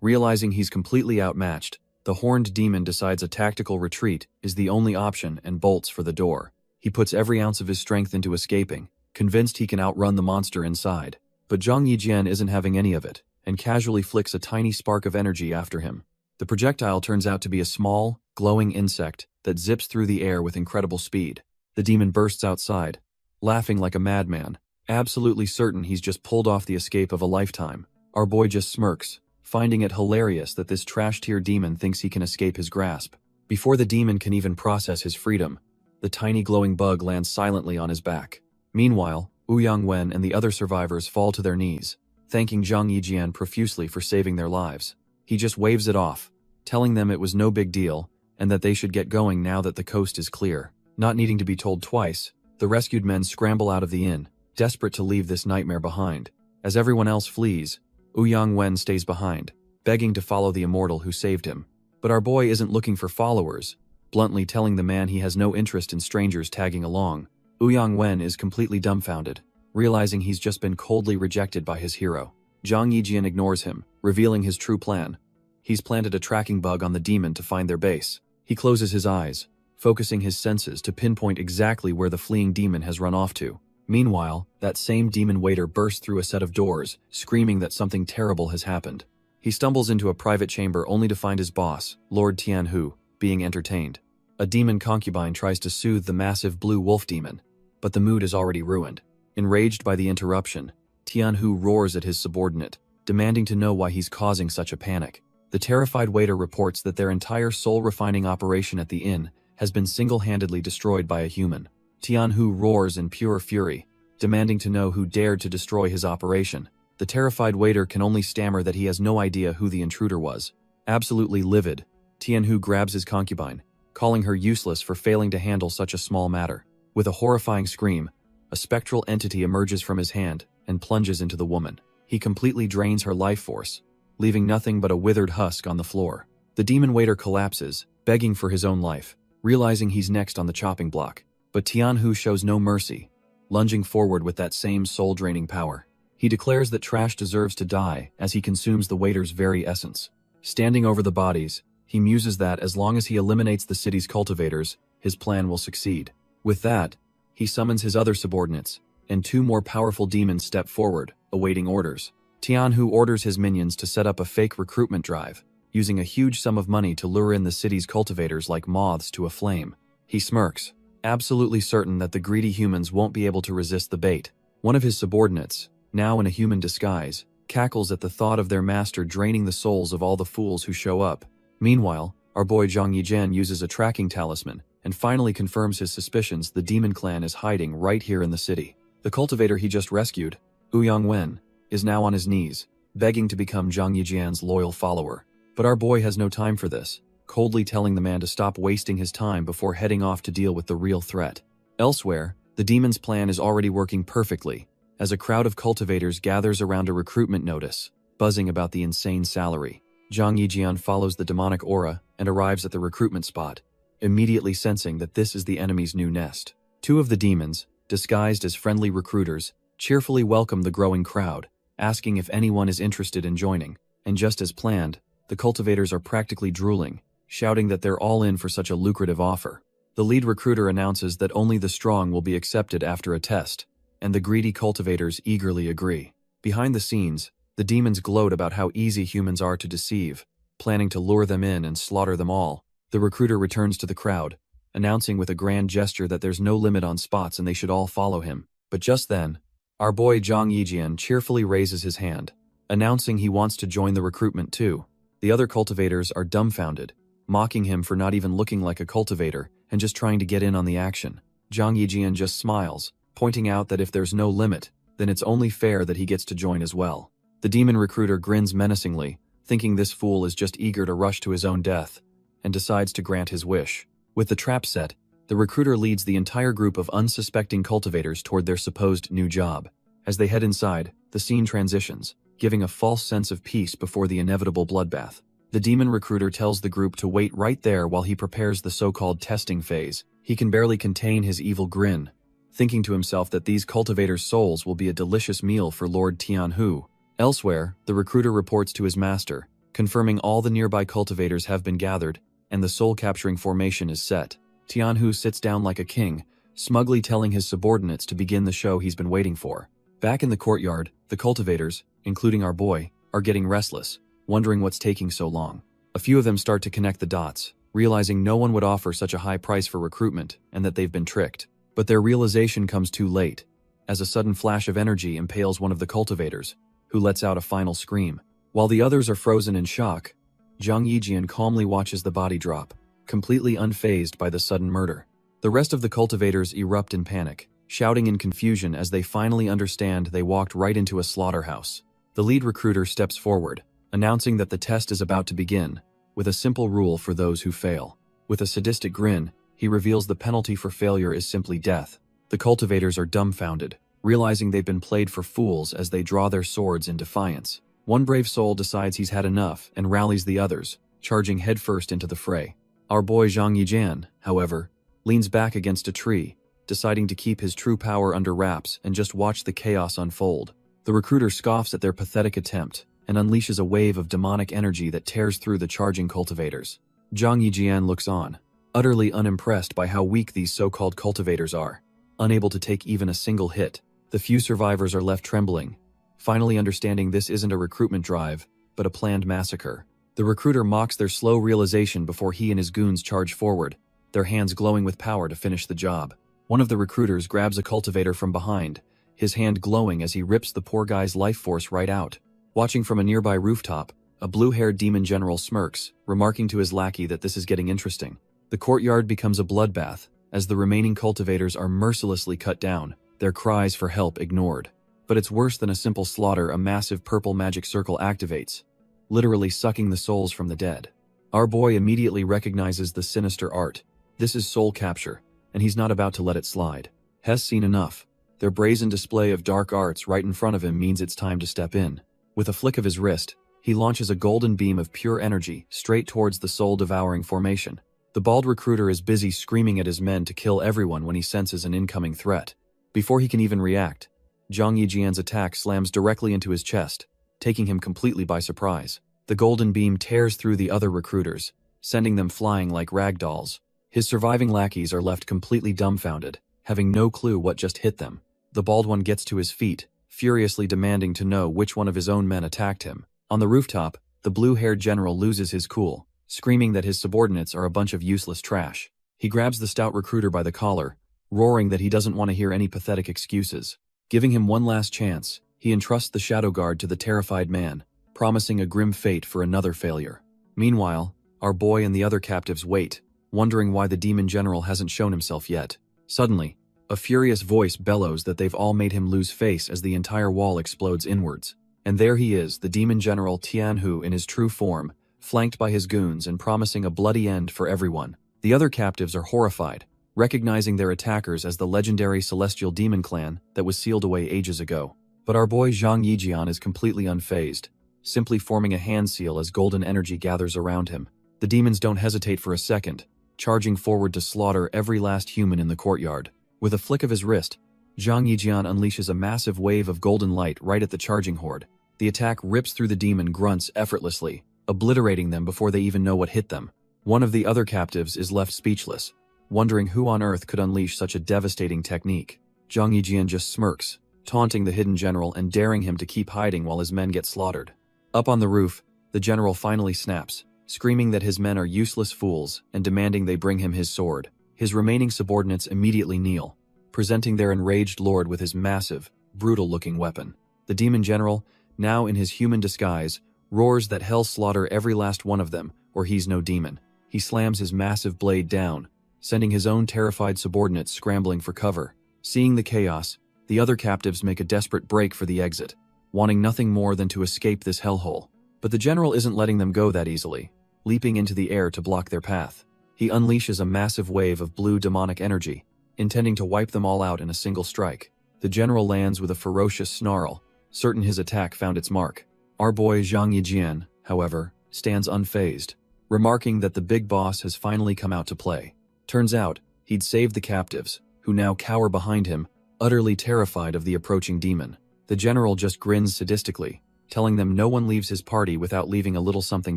Speaker 1: Realizing he's completely outmatched, the horned demon decides a tactical retreat is the only option and bolts for the door. He puts every ounce of his strength into escaping, convinced he can outrun the monster inside. But Zhang Yijian isn't having any of it, and casually flicks a tiny spark of energy after him. The projectile turns out to be a small, glowing insect that zips through the air with incredible speed. The demon bursts outside, laughing like a madman, absolutely certain he's just pulled off the escape of a lifetime. Our boy just smirks, finding it hilarious that this trash-tier demon thinks he can escape his grasp. Before the demon can even process his freedom, the tiny glowing bug lands silently on his back. Meanwhile, Wen and the other survivors fall to their knees, thanking Zhang Yijian profusely for saving their lives. He just waves it off, telling them it was no big deal, and that they should get going now that the coast is clear. Not needing to be told twice, the rescued men scramble out of the inn, desperate to leave this nightmare behind. As everyone else flees, Wen stays behind, begging to follow the immortal who saved him. But our boy isn't looking for followers, bluntly telling the man he has no interest in strangers tagging along. Wen is completely dumbfounded, realizing he's just been coldly rejected by his hero. Zhang Yijian ignores him, revealing his true plan. He's planted a tracking bug on the demon to find their base. He closes his eyes, focusing his senses to pinpoint exactly where the fleeing demon has run off to. Meanwhile, that same demon waiter bursts through a set of doors, screaming that something terrible has happened. He stumbles into a private chamber only to find his boss, Lord Tianhu, being entertained. A demon concubine tries to soothe the massive blue wolf demon, but the mood is already ruined. Enraged by the interruption, Tianhu roars at his subordinate, demanding to know why he's causing such a panic. The terrified waiter reports that their entire soul-refining operation at the inn has been single-handedly destroyed by a human. Tianhu roars in pure fury, demanding to know who dared to destroy his operation. The terrified waiter can only stammer that he has no idea who the intruder was. Absolutely livid, Tianhu grabs his concubine, calling her useless for failing to handle such a small matter. With a horrifying scream, a spectral entity emerges from his hand and plunges into the woman. He completely drains her life force, leaving nothing but a withered husk on the floor. The demon waiter collapses, begging for his own life, realizing he's next on the chopping block. But Tianhu shows no mercy, lunging forward with that same soul-draining power. He declares that trash deserves to die as he consumes the waiter's very essence. Standing over the bodies, he muses that as long as he eliminates the city's cultivators, his plan will succeed. With that, he summons his other subordinates, and two more powerful demons step forward, awaiting orders. Tianhu orders his minions to set up a fake recruitment drive, using a huge sum of money to lure in the city's cultivators like moths to a flame. He smirks, absolutely certain that the greedy humans won't be able to resist the bait. One of his subordinates, now in a human disguise, cackles at the thought of their master draining the souls of all the fools who show up. Meanwhile, our boy Zhang Yijian uses a tracking talisman and finally confirms his suspicions the demon clan is hiding right here in the city. The cultivator he just rescued, Wen, is now on his knees, begging to become Zhang Yijian's loyal follower. But our boy has no time for this, coldly telling the man to stop wasting his time before heading off to deal with the real threat. Elsewhere, the demon's plan is already working perfectly, as a crowd of cultivators gathers around a recruitment notice, buzzing about the insane salary. Zhang Yijian follows the demonic aura and arrives at the recruitment spot, immediately sensing that this is the enemy's new nest. Two of the demons, disguised as friendly recruiters, cheerfully welcome the growing crowd, asking if anyone is interested in joining. And just as planned, the cultivators are practically drooling, shouting that they're all in for such a lucrative offer. The lead recruiter announces that only the strong will be accepted after a test, and the greedy cultivators eagerly agree. Behind the scenes, the demons gloat about how easy humans are to deceive, planning to lure them in and slaughter them all. The recruiter returns to the crowd, announcing with a grand gesture that there's no limit on spots and they should all follow him. But just then, Our boy Zhang Yijian cheerfully raises his hand, announcing he wants to join the recruitment too. The other cultivators are dumbfounded, mocking him for not even looking like a cultivator and just trying to get in on the action. Zhang Yijian just smiles, pointing out that if there's no limit, then it's only fair that he gets to join as well. The demon recruiter grins menacingly, thinking this fool is just eager to rush to his own death, and decides to grant his wish. With the trap set, the recruiter leads the entire group of unsuspecting cultivators toward their supposed new job. As they head inside, the scene transitions, giving a false sense of peace before the inevitable bloodbath. The demon recruiter tells the group to wait right there while he prepares the so-called testing phase. He can barely contain his evil grin, thinking to himself that these cultivators' souls will be a delicious meal for Lord Tianhu. Elsewhere, the recruiter reports to his master, confirming all the nearby cultivators have been gathered, and the soul-capturing formation is set. Tianhu sits down like a king, smugly telling his subordinates to begin the show he's been waiting for. Back in the courtyard, the cultivators, including our boy, are getting restless, wondering what's taking so long. A few of them start to connect the dots, realizing no one would offer such a high price for recruitment and that they've been tricked. But their realization comes too late, as a sudden flash of energy impales one of the cultivators, who lets out a final scream. While the others are frozen in shock, Zhang Yijian calmly watches the body drop, completely unfazed by the sudden murder. The rest of the cultivators erupt in panic, shouting in confusion as they finally understand they walked right into a slaughterhouse. The lead recruiter steps forward, announcing that the test is about to begin, with a simple rule for those who fail. With a sadistic grin, he reveals the penalty for failure is simply death. The cultivators are dumbfounded, realizing they've been played for fools as they draw their swords in defiance. One brave soul decides he's had enough and rallies the others, charging headfirst into the fray. Our boy Zhang Yijian, however, leans back against a tree, deciding to keep his true power under wraps and just watch the chaos unfold. The recruiter scoffs at their pathetic attempt and unleashes a wave of demonic energy that tears through the charging cultivators. Zhang Yijian looks on, utterly unimpressed by how weak these so-called cultivators are. Unable to take even a single hit, the few survivors are left trembling, finally understanding this isn't a recruitment drive, but a planned massacre. The recruiter mocks their slow realization before he and his goons charge forward, their hands glowing with power to finish the job. One of the recruiters grabs a cultivator from behind, his hand glowing as he rips the poor guy's life force right out. Watching from a nearby rooftop, a blue-haired demon general smirks, remarking to his lackey that this is getting interesting. The courtyard becomes a bloodbath, as the remaining cultivators are mercilessly cut down, their cries for help ignored. But it's worse than a simple slaughter. A massive purple magic circle activates, literally sucking the souls from the dead. Our boy immediately recognizes the sinister art. This is soul capture, and he's not about to let it slide. Has seen enough. Their brazen display of dark arts right in front of him means it's time to step in. With a flick of his wrist, he launches a golden beam of pure energy straight towards the soul-devouring formation. The bald recruiter is busy screaming at his men to kill everyone when he senses an incoming threat. Before he can even react, Zhang Yijian's attack slams directly into his chest, taking him completely by surprise. The golden beam tears through the other recruiters, sending them flying like rag dolls. His surviving lackeys are left completely dumbfounded, having no clue what just hit them. The bald one gets to his feet, furiously demanding to know which one of his own men attacked him. On the rooftop, the blue-haired general loses his cool, screaming that his subordinates are a bunch of useless trash. He grabs the stout recruiter by the collar, roaring that he doesn't want to hear any pathetic excuses. Giving him one last chance, he entrusts the shadow guard to the terrified man, promising a grim fate for another failure. Meanwhile, our boy and the other captives wait, wondering why the demon general hasn't shown himself yet. Suddenly, a furious voice bellows that they've all made him lose face as the entire wall explodes inwards. And there he is, the demon general Tianhu in his true form, flanked by his goons and promising a bloody end for everyone. The other captives are horrified, recognizing their attackers as the legendary celestial demon clan that was sealed away ages ago. But our boy Zhang Yijian is completely unfazed, simply forming a hand seal as golden energy gathers around him. The demons don't hesitate for a second, charging forward to slaughter every last human in the courtyard. With a flick of his wrist, Zhang Yijian unleashes a massive wave of golden light right at the charging horde. The attack rips through the demon grunts effortlessly, obliterating them before they even know what hit them. One of the other captives is left speechless, wondering who on earth could unleash such a devastating technique. Zhang Yijian just smirks, taunting the hidden general and daring him to keep hiding while his men get slaughtered. Up on the roof, the general finally snaps, screaming that his men are useless fools and demanding they bring him his sword. His remaining subordinates immediately kneel, presenting their enraged lord with his massive, brutal-looking weapon. The demon general, now in his human disguise, roars that hell slaughter every last one of them, or he's no demon. He slams his massive blade down, sending his own terrified subordinates scrambling for cover. Seeing the chaos, the other captives make a desperate break for the exit, wanting nothing more than to escape this hellhole. But the general isn't letting them go that easily, leaping into the air to block their path. He unleashes a massive wave of blue demonic energy, intending to wipe them all out in a single strike. The general lands with a ferocious snarl, certain his attack found its mark. Our boy Zhang Yijian, however, stands unfazed, remarking that the big boss has finally come out to play. Turns out, he'd saved the captives, who now cower behind him, utterly terrified of the approaching demon. The general just grins sadistically, telling them no one leaves his party without leaving a little something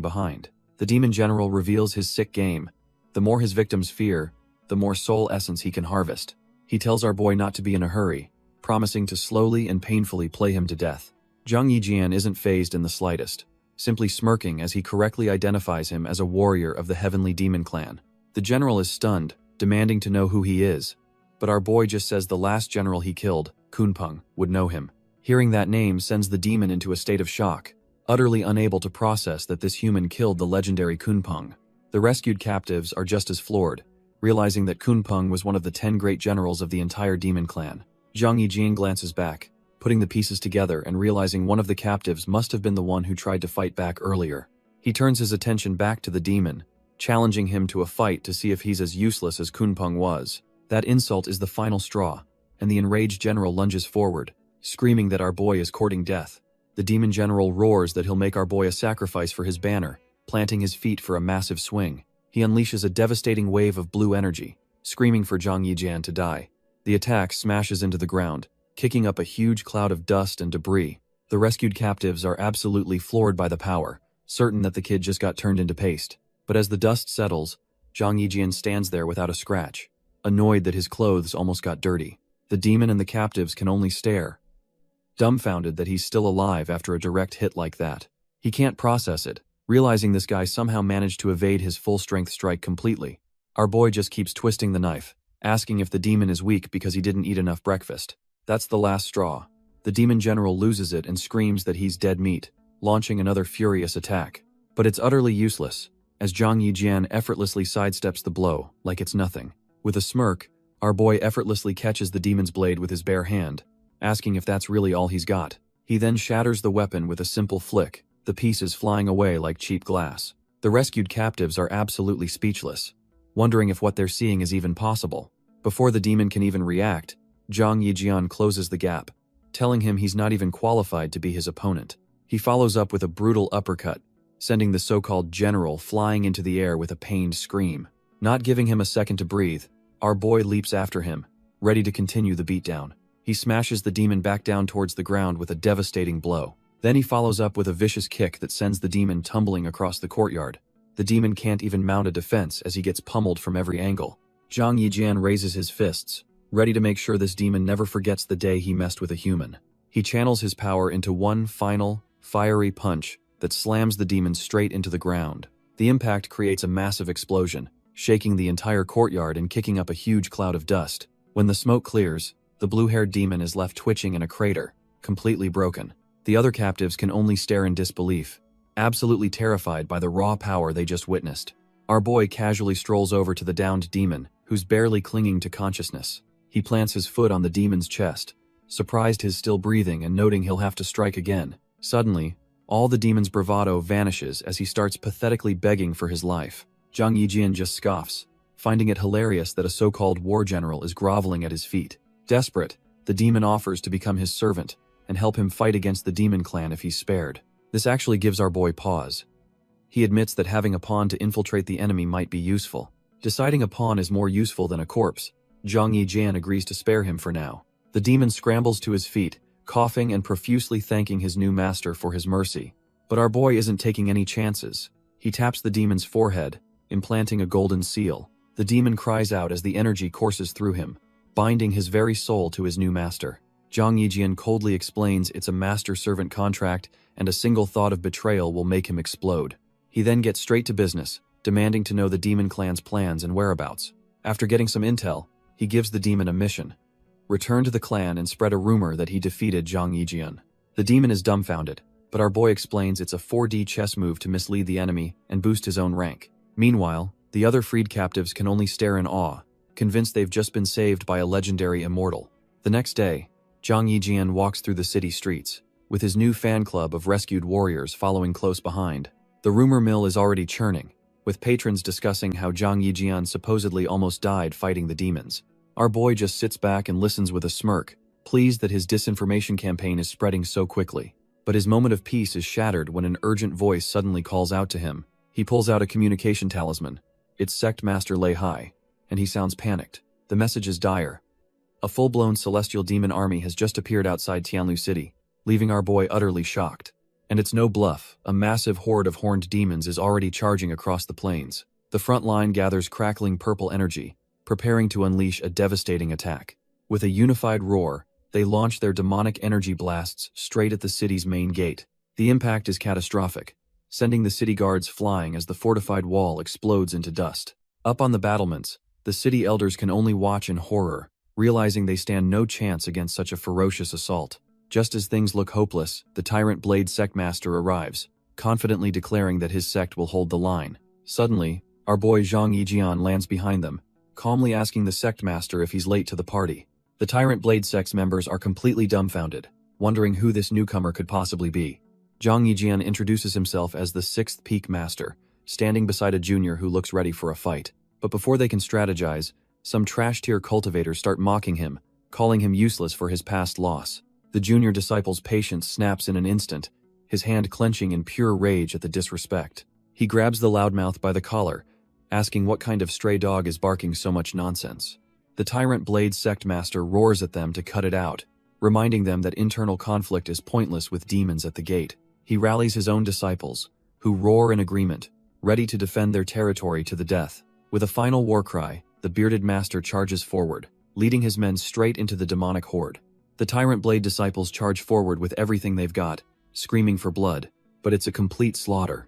Speaker 1: behind. The demon general reveals his sick game. The more his victims fear, the more soul essence he can harvest. He tells our boy not to be in a hurry, promising to slowly and painfully play him to death. Zhang Yijian isn't fazed in the slightest, simply smirking as he correctly identifies him as a warrior of the Heavenly Demon Clan. The general is stunned, demanding to know who he is, but our boy just says the last general he killed, Kunpeng, would know him. Hearing that name sends the demon into a state of shock, utterly unable to process that this human killed the legendary Kunpeng. The rescued captives are just as floored, realizing that Kunpeng was one of the 10 great generals of the entire demon clan. Zhang Yijian glances back, putting the pieces together and realizing one of the captives must have been the one who tried to fight back earlier. He turns his attention back to the demon, challenging him to a fight to see if he's as useless as Kunpeng was. That insult is the final straw, and the enraged general lunges forward, screaming that our boy is courting death. The demon general roars that he'll make our boy a sacrifice for his banner, planting his feet for a massive swing. He unleashes a devastating wave of blue energy, screaming for Zhang Yijian to die. The attack smashes into the ground, kicking up a huge cloud of dust and debris. The rescued captives are absolutely floored by the power, certain that the kid just got turned into paste. But as the dust settles, Zhang Yijian stands there without a scratch, annoyed that his clothes almost got dirty. The demon and the captives can only stare, dumbfounded that he's still alive after a direct hit like that. He can't process it, realizing this guy somehow managed to evade his full-strength strike completely. Our boy just keeps twisting the knife, asking if the demon is weak because he didn't eat enough breakfast. That's the last straw. The demon general loses it and screams that he's dead meat, launching another furious attack. But it's utterly useless, as Zhang Yijian effortlessly sidesteps the blow like it's nothing. With a smirk, our boy effortlessly catches the demon's blade with his bare hand, asking if that's really all he's got. He then shatters the weapon with a simple flick, the pieces flying away like cheap glass. The rescued captives are absolutely speechless, wondering if what they're seeing is even possible. Before the demon can even react, Zhang Yijian closes the gap, telling him he's not even qualified to be his opponent. He follows up with a brutal uppercut, sending the so-called general flying into the air with a pained scream. Not giving him a second to breathe, our boy leaps after him, ready to continue the beatdown. He smashes the demon back down towards the ground with a devastating blow. Then he follows up with a vicious kick that sends the demon tumbling across the courtyard. The demon can't even mount a defense as he gets pummeled from every angle. Zhang Yijian raises his fists, ready to make sure this demon never forgets the day he messed with a human. He channels his power into one final, fiery punch that slams the demon straight into the ground. The impact creates a massive explosion, shaking the entire courtyard and kicking up a huge cloud of dust. When the smoke clears, the blue-haired demon is left twitching in a crater, completely broken. The other captives can only stare in disbelief, absolutely terrified by the raw power they just witnessed. Our boy casually strolls over to the downed demon, who's barely clinging to consciousness. He plants his foot on the demon's chest, surprised he's still breathing and noting he'll have to strike again. Suddenly, all the demon's bravado vanishes as he starts pathetically begging for his life. Zhang Yijian just scoffs, finding it hilarious that a so-called war general is groveling at his feet. Desperate, the demon offers to become his servant and help him fight against the demon clan if he's spared. This actually gives our boy pause. He admits that having a pawn to infiltrate the enemy might be useful. Deciding a pawn is more useful than a corpse, Zhang Yijian agrees to spare him for now. The demon scrambles to his feet, coughing and profusely thanking his new master for his mercy. But our boy isn't taking any chances. He taps the demon's forehead, implanting a golden seal. The demon cries out as the energy courses through him, binding his very soul to his new master. Zhang Yijian coldly explains it's a master-servant contract and a single thought of betrayal will make him explode. He then gets straight to business, demanding to know the demon clan's plans and whereabouts. After getting some intel, he gives the demon a mission. return to the clan and spread a rumor that he defeated Zhang Yijian. The demon is dumbfounded, but our boy explains it's a 4D chess move to mislead the enemy and boost his own rank. Meanwhile, the other freed captives can only stare in awe, convinced they've just been saved by a legendary immortal. The next day, Zhang Yijian walks through the city streets, with his new fan club of rescued warriors following close behind. The rumor mill is already churning, with patrons discussing how Zhang Yijian supposedly almost died fighting the demons. Our boy just sits back and listens with a smirk, pleased that his disinformation campaign is spreading so quickly. But his moment of peace is shattered when an urgent voice suddenly calls out to him. He pulls out a communication talisman. It's Sect Master Lei Hai, and he sounds panicked. The message is dire. A full-blown celestial demon army has just appeared outside Tianlu City, leaving our boy utterly shocked. And it's no bluff, a massive horde of horned demons is already charging across the plains. The front line gathers crackling purple energy, preparing to unleash a devastating attack. With a unified roar, they launch their demonic energy blasts straight at the city's main gate. The impact is catastrophic, sending the city guards flying as the fortified wall explodes into dust. Up on the battlements, the city elders can only watch in horror, realizing they stand no chance against such a ferocious assault. Just as things look hopeless, the Tyrant Blade Sect Master arrives, confidently declaring that his sect will hold the line. Suddenly, our boy Zhang Yijian lands behind them, calmly asking the Sect Master if he's late to the party. The Tyrant Blade Sect's members are completely dumbfounded, wondering who this newcomer could possibly be. Zhang Yijian introduces himself as the 6th Peak Master, standing beside a junior who looks ready for a fight. But before they can strategize, some trash-tier cultivators start mocking him, calling him useless for his past loss. The junior disciple's patience snaps in an instant, his hand clenching in pure rage at the disrespect. He grabs the loudmouth by the collar, asking what kind of stray dog is barking so much nonsense. The Tyrant Blade Sect Master roars at them to cut it out, reminding them that internal conflict is pointless with demons at the gate. He rallies his own disciples, who roar in agreement, ready to defend their territory to the death. With a final war cry, the bearded master charges forward, leading his men straight into the demonic horde. The Tyrant Blade disciples charge forward with everything they've got, screaming for blood, but it's a complete slaughter.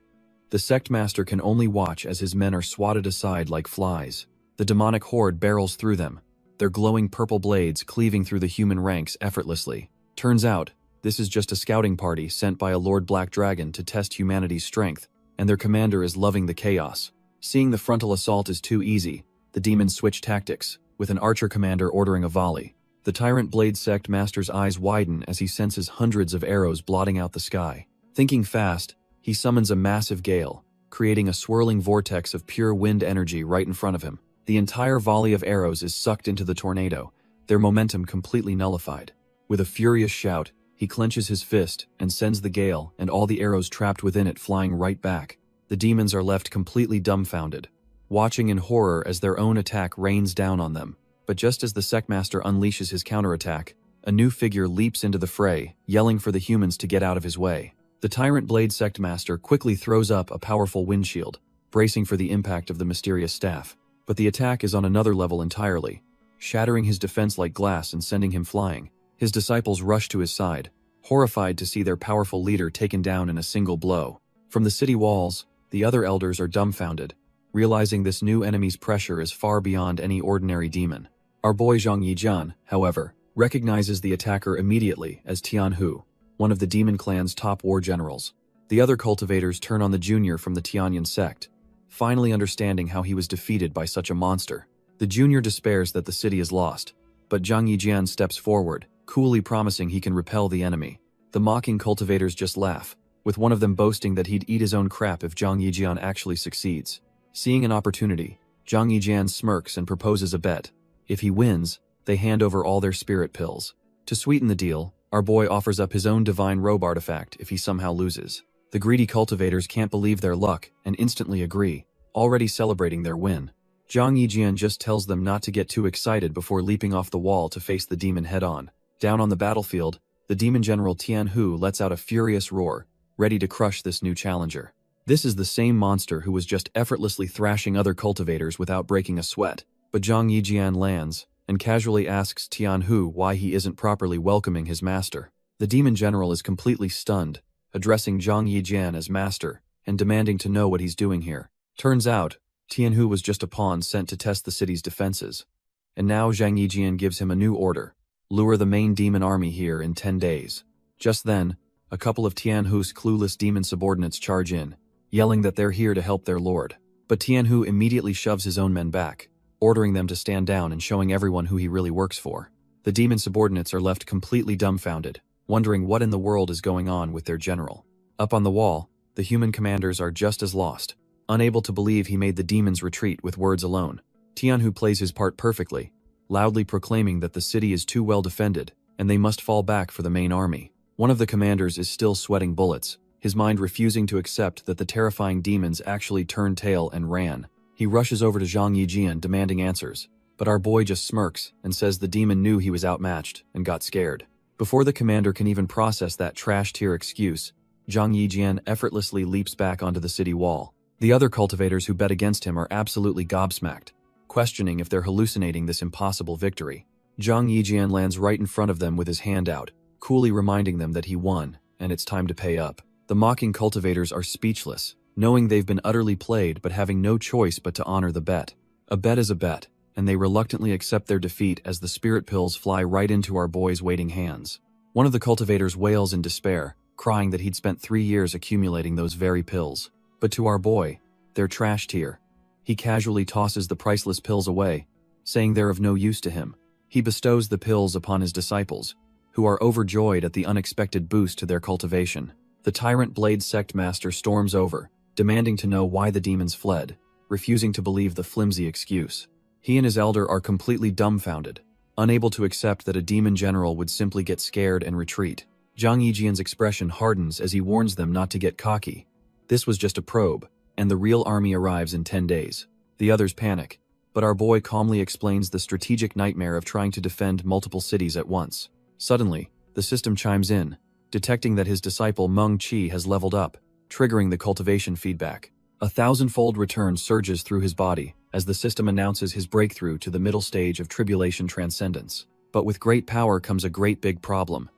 Speaker 1: The sect master can only watch as his men are swatted aside like flies. The demonic horde barrels through them, their glowing purple blades cleaving through the human ranks effortlessly. Turns out, this is just a scouting party sent by a Lord Black Dragon to test humanity's strength, and their commander is loving the chaos. Seeing the frontal assault is too easy, the demons switch tactics, with an archer commander ordering a volley. The Tyrant Blade Sect Master's eyes widen as he senses hundreds of arrows blotting out the sky. Thinking fast, he summons a massive gale, creating a swirling vortex of pure wind energy right in front of him. The entire volley of arrows is sucked into the tornado, their momentum completely nullified. With a furious shout, he clenches his fist and sends the gale and all the arrows trapped within it flying right back. The demons are left completely dumbfounded, watching in horror as their own attack rains down on them. But just as the Sectmaster unleashes his counterattack, a new figure leaps into the fray, yelling for the humans to get out of his way. The Tyrant Blade Sectmaster quickly throws up a powerful windshield, bracing for the impact of the mysterious staff. But the attack is on another level entirely, shattering his defense like glass and sending him flying. His disciples rush to his side, horrified to see their powerful leader taken down in a single blow. From the city walls, the other elders are dumbfounded, realizing this new enemy's pressure is far beyond any ordinary demon. Our boy Zhang Yijian, however, recognizes the attacker immediately as Tian Hu, one of the demon clan's top war generals. The other cultivators turn on the junior from the Tianyan sect, finally understanding how he was defeated by such a monster. The junior despairs that the city is lost, but Zhang Yijian steps forward, coolly promising he can repel the enemy. The mocking cultivators just laugh, with one of them boasting that he'd eat his own crap if Zhang Yijian actually succeeds. Seeing an opportunity, Zhang Yijian smirks and proposes a bet. If he wins, they hand over all their spirit pills. To sweeten the deal, our boy offers up his own divine robe artifact if he somehow loses. The greedy cultivators can't believe their luck and instantly agree, already celebrating their win. Zhang Yijian just tells them not to get too excited before leaping off the wall to face the demon head-on. Down on the battlefield, the demon general Tian Hu lets out a furious roar, ready to crush this new challenger. This is the same monster who was just effortlessly thrashing other cultivators without breaking a sweat. But Zhang Yijian lands, and casually asks Tian Hu why he isn't properly welcoming his master. The demon general is completely stunned, addressing Zhang Yijian as master, and demanding to know what he's doing here. Turns out, Tian Hu was just a pawn sent to test the city's defenses. And now Zhang Yijian gives him a new order, lure the main demon army here in 10 days. Just then, a couple of Tianhu's clueless demon subordinates charge in, yelling that they're here to help their lord. But Tianhu immediately shoves his own men back, ordering them to stand down and showing everyone who he really works for. The demon subordinates are left completely dumbfounded, wondering what in the world is going on with their general. Up on the wall, the human commanders are just as lost, unable to believe he made the demons retreat with words alone. Tianhu plays his part perfectly, loudly proclaiming that the city is too well defended, and they must fall back for the main army. One of the commanders is still sweating bullets, his mind refusing to accept that the terrifying demons actually turned tail and ran. He rushes over to Zhang Yijian demanding answers, but our boy just smirks and says the demon knew he was outmatched and got scared. Before the commander can even process that trash-tier excuse, Zhang Yijian effortlessly leaps back onto the city wall. The other cultivators who bet against him are absolutely gobsmacked, questioning if they're hallucinating this impossible victory. Zhang Yijian lands right in front of them with his hand out, coolly reminding them that he won, and it's time to pay up. The mocking cultivators are speechless, knowing they've been utterly played but having no choice but to honor the bet. A bet is a bet, and they reluctantly accept their defeat as the spirit pills fly right into our boy's waiting hands. One of the cultivators wails in despair, crying that he'd spent 3 years accumulating those very pills. But to our boy, they're trash tier. He casually tosses the priceless pills away, saying they're of no use to him. He bestows the pills upon his disciples, who are overjoyed at the unexpected boost to their cultivation. The tyrant Blade Sect Master storms over, demanding to know why the demons fled, refusing to believe the flimsy excuse. He and his elder are completely dumbfounded, unable to accept that a demon general would simply get scared and retreat. Zhang Yijian's expression hardens as he warns them not to get cocky. This was just a probe, and the real army arrives in 10 days. The others panic, but our boy calmly explains the strategic nightmare of trying to defend multiple cities at once. Suddenly, the system chimes in, detecting that his disciple Meng Qi has leveled up, triggering the cultivation feedback. A thousandfold return surges through his body as the system announces his breakthrough to the middle stage of tribulation transcendence. But with great power comes a great big problem.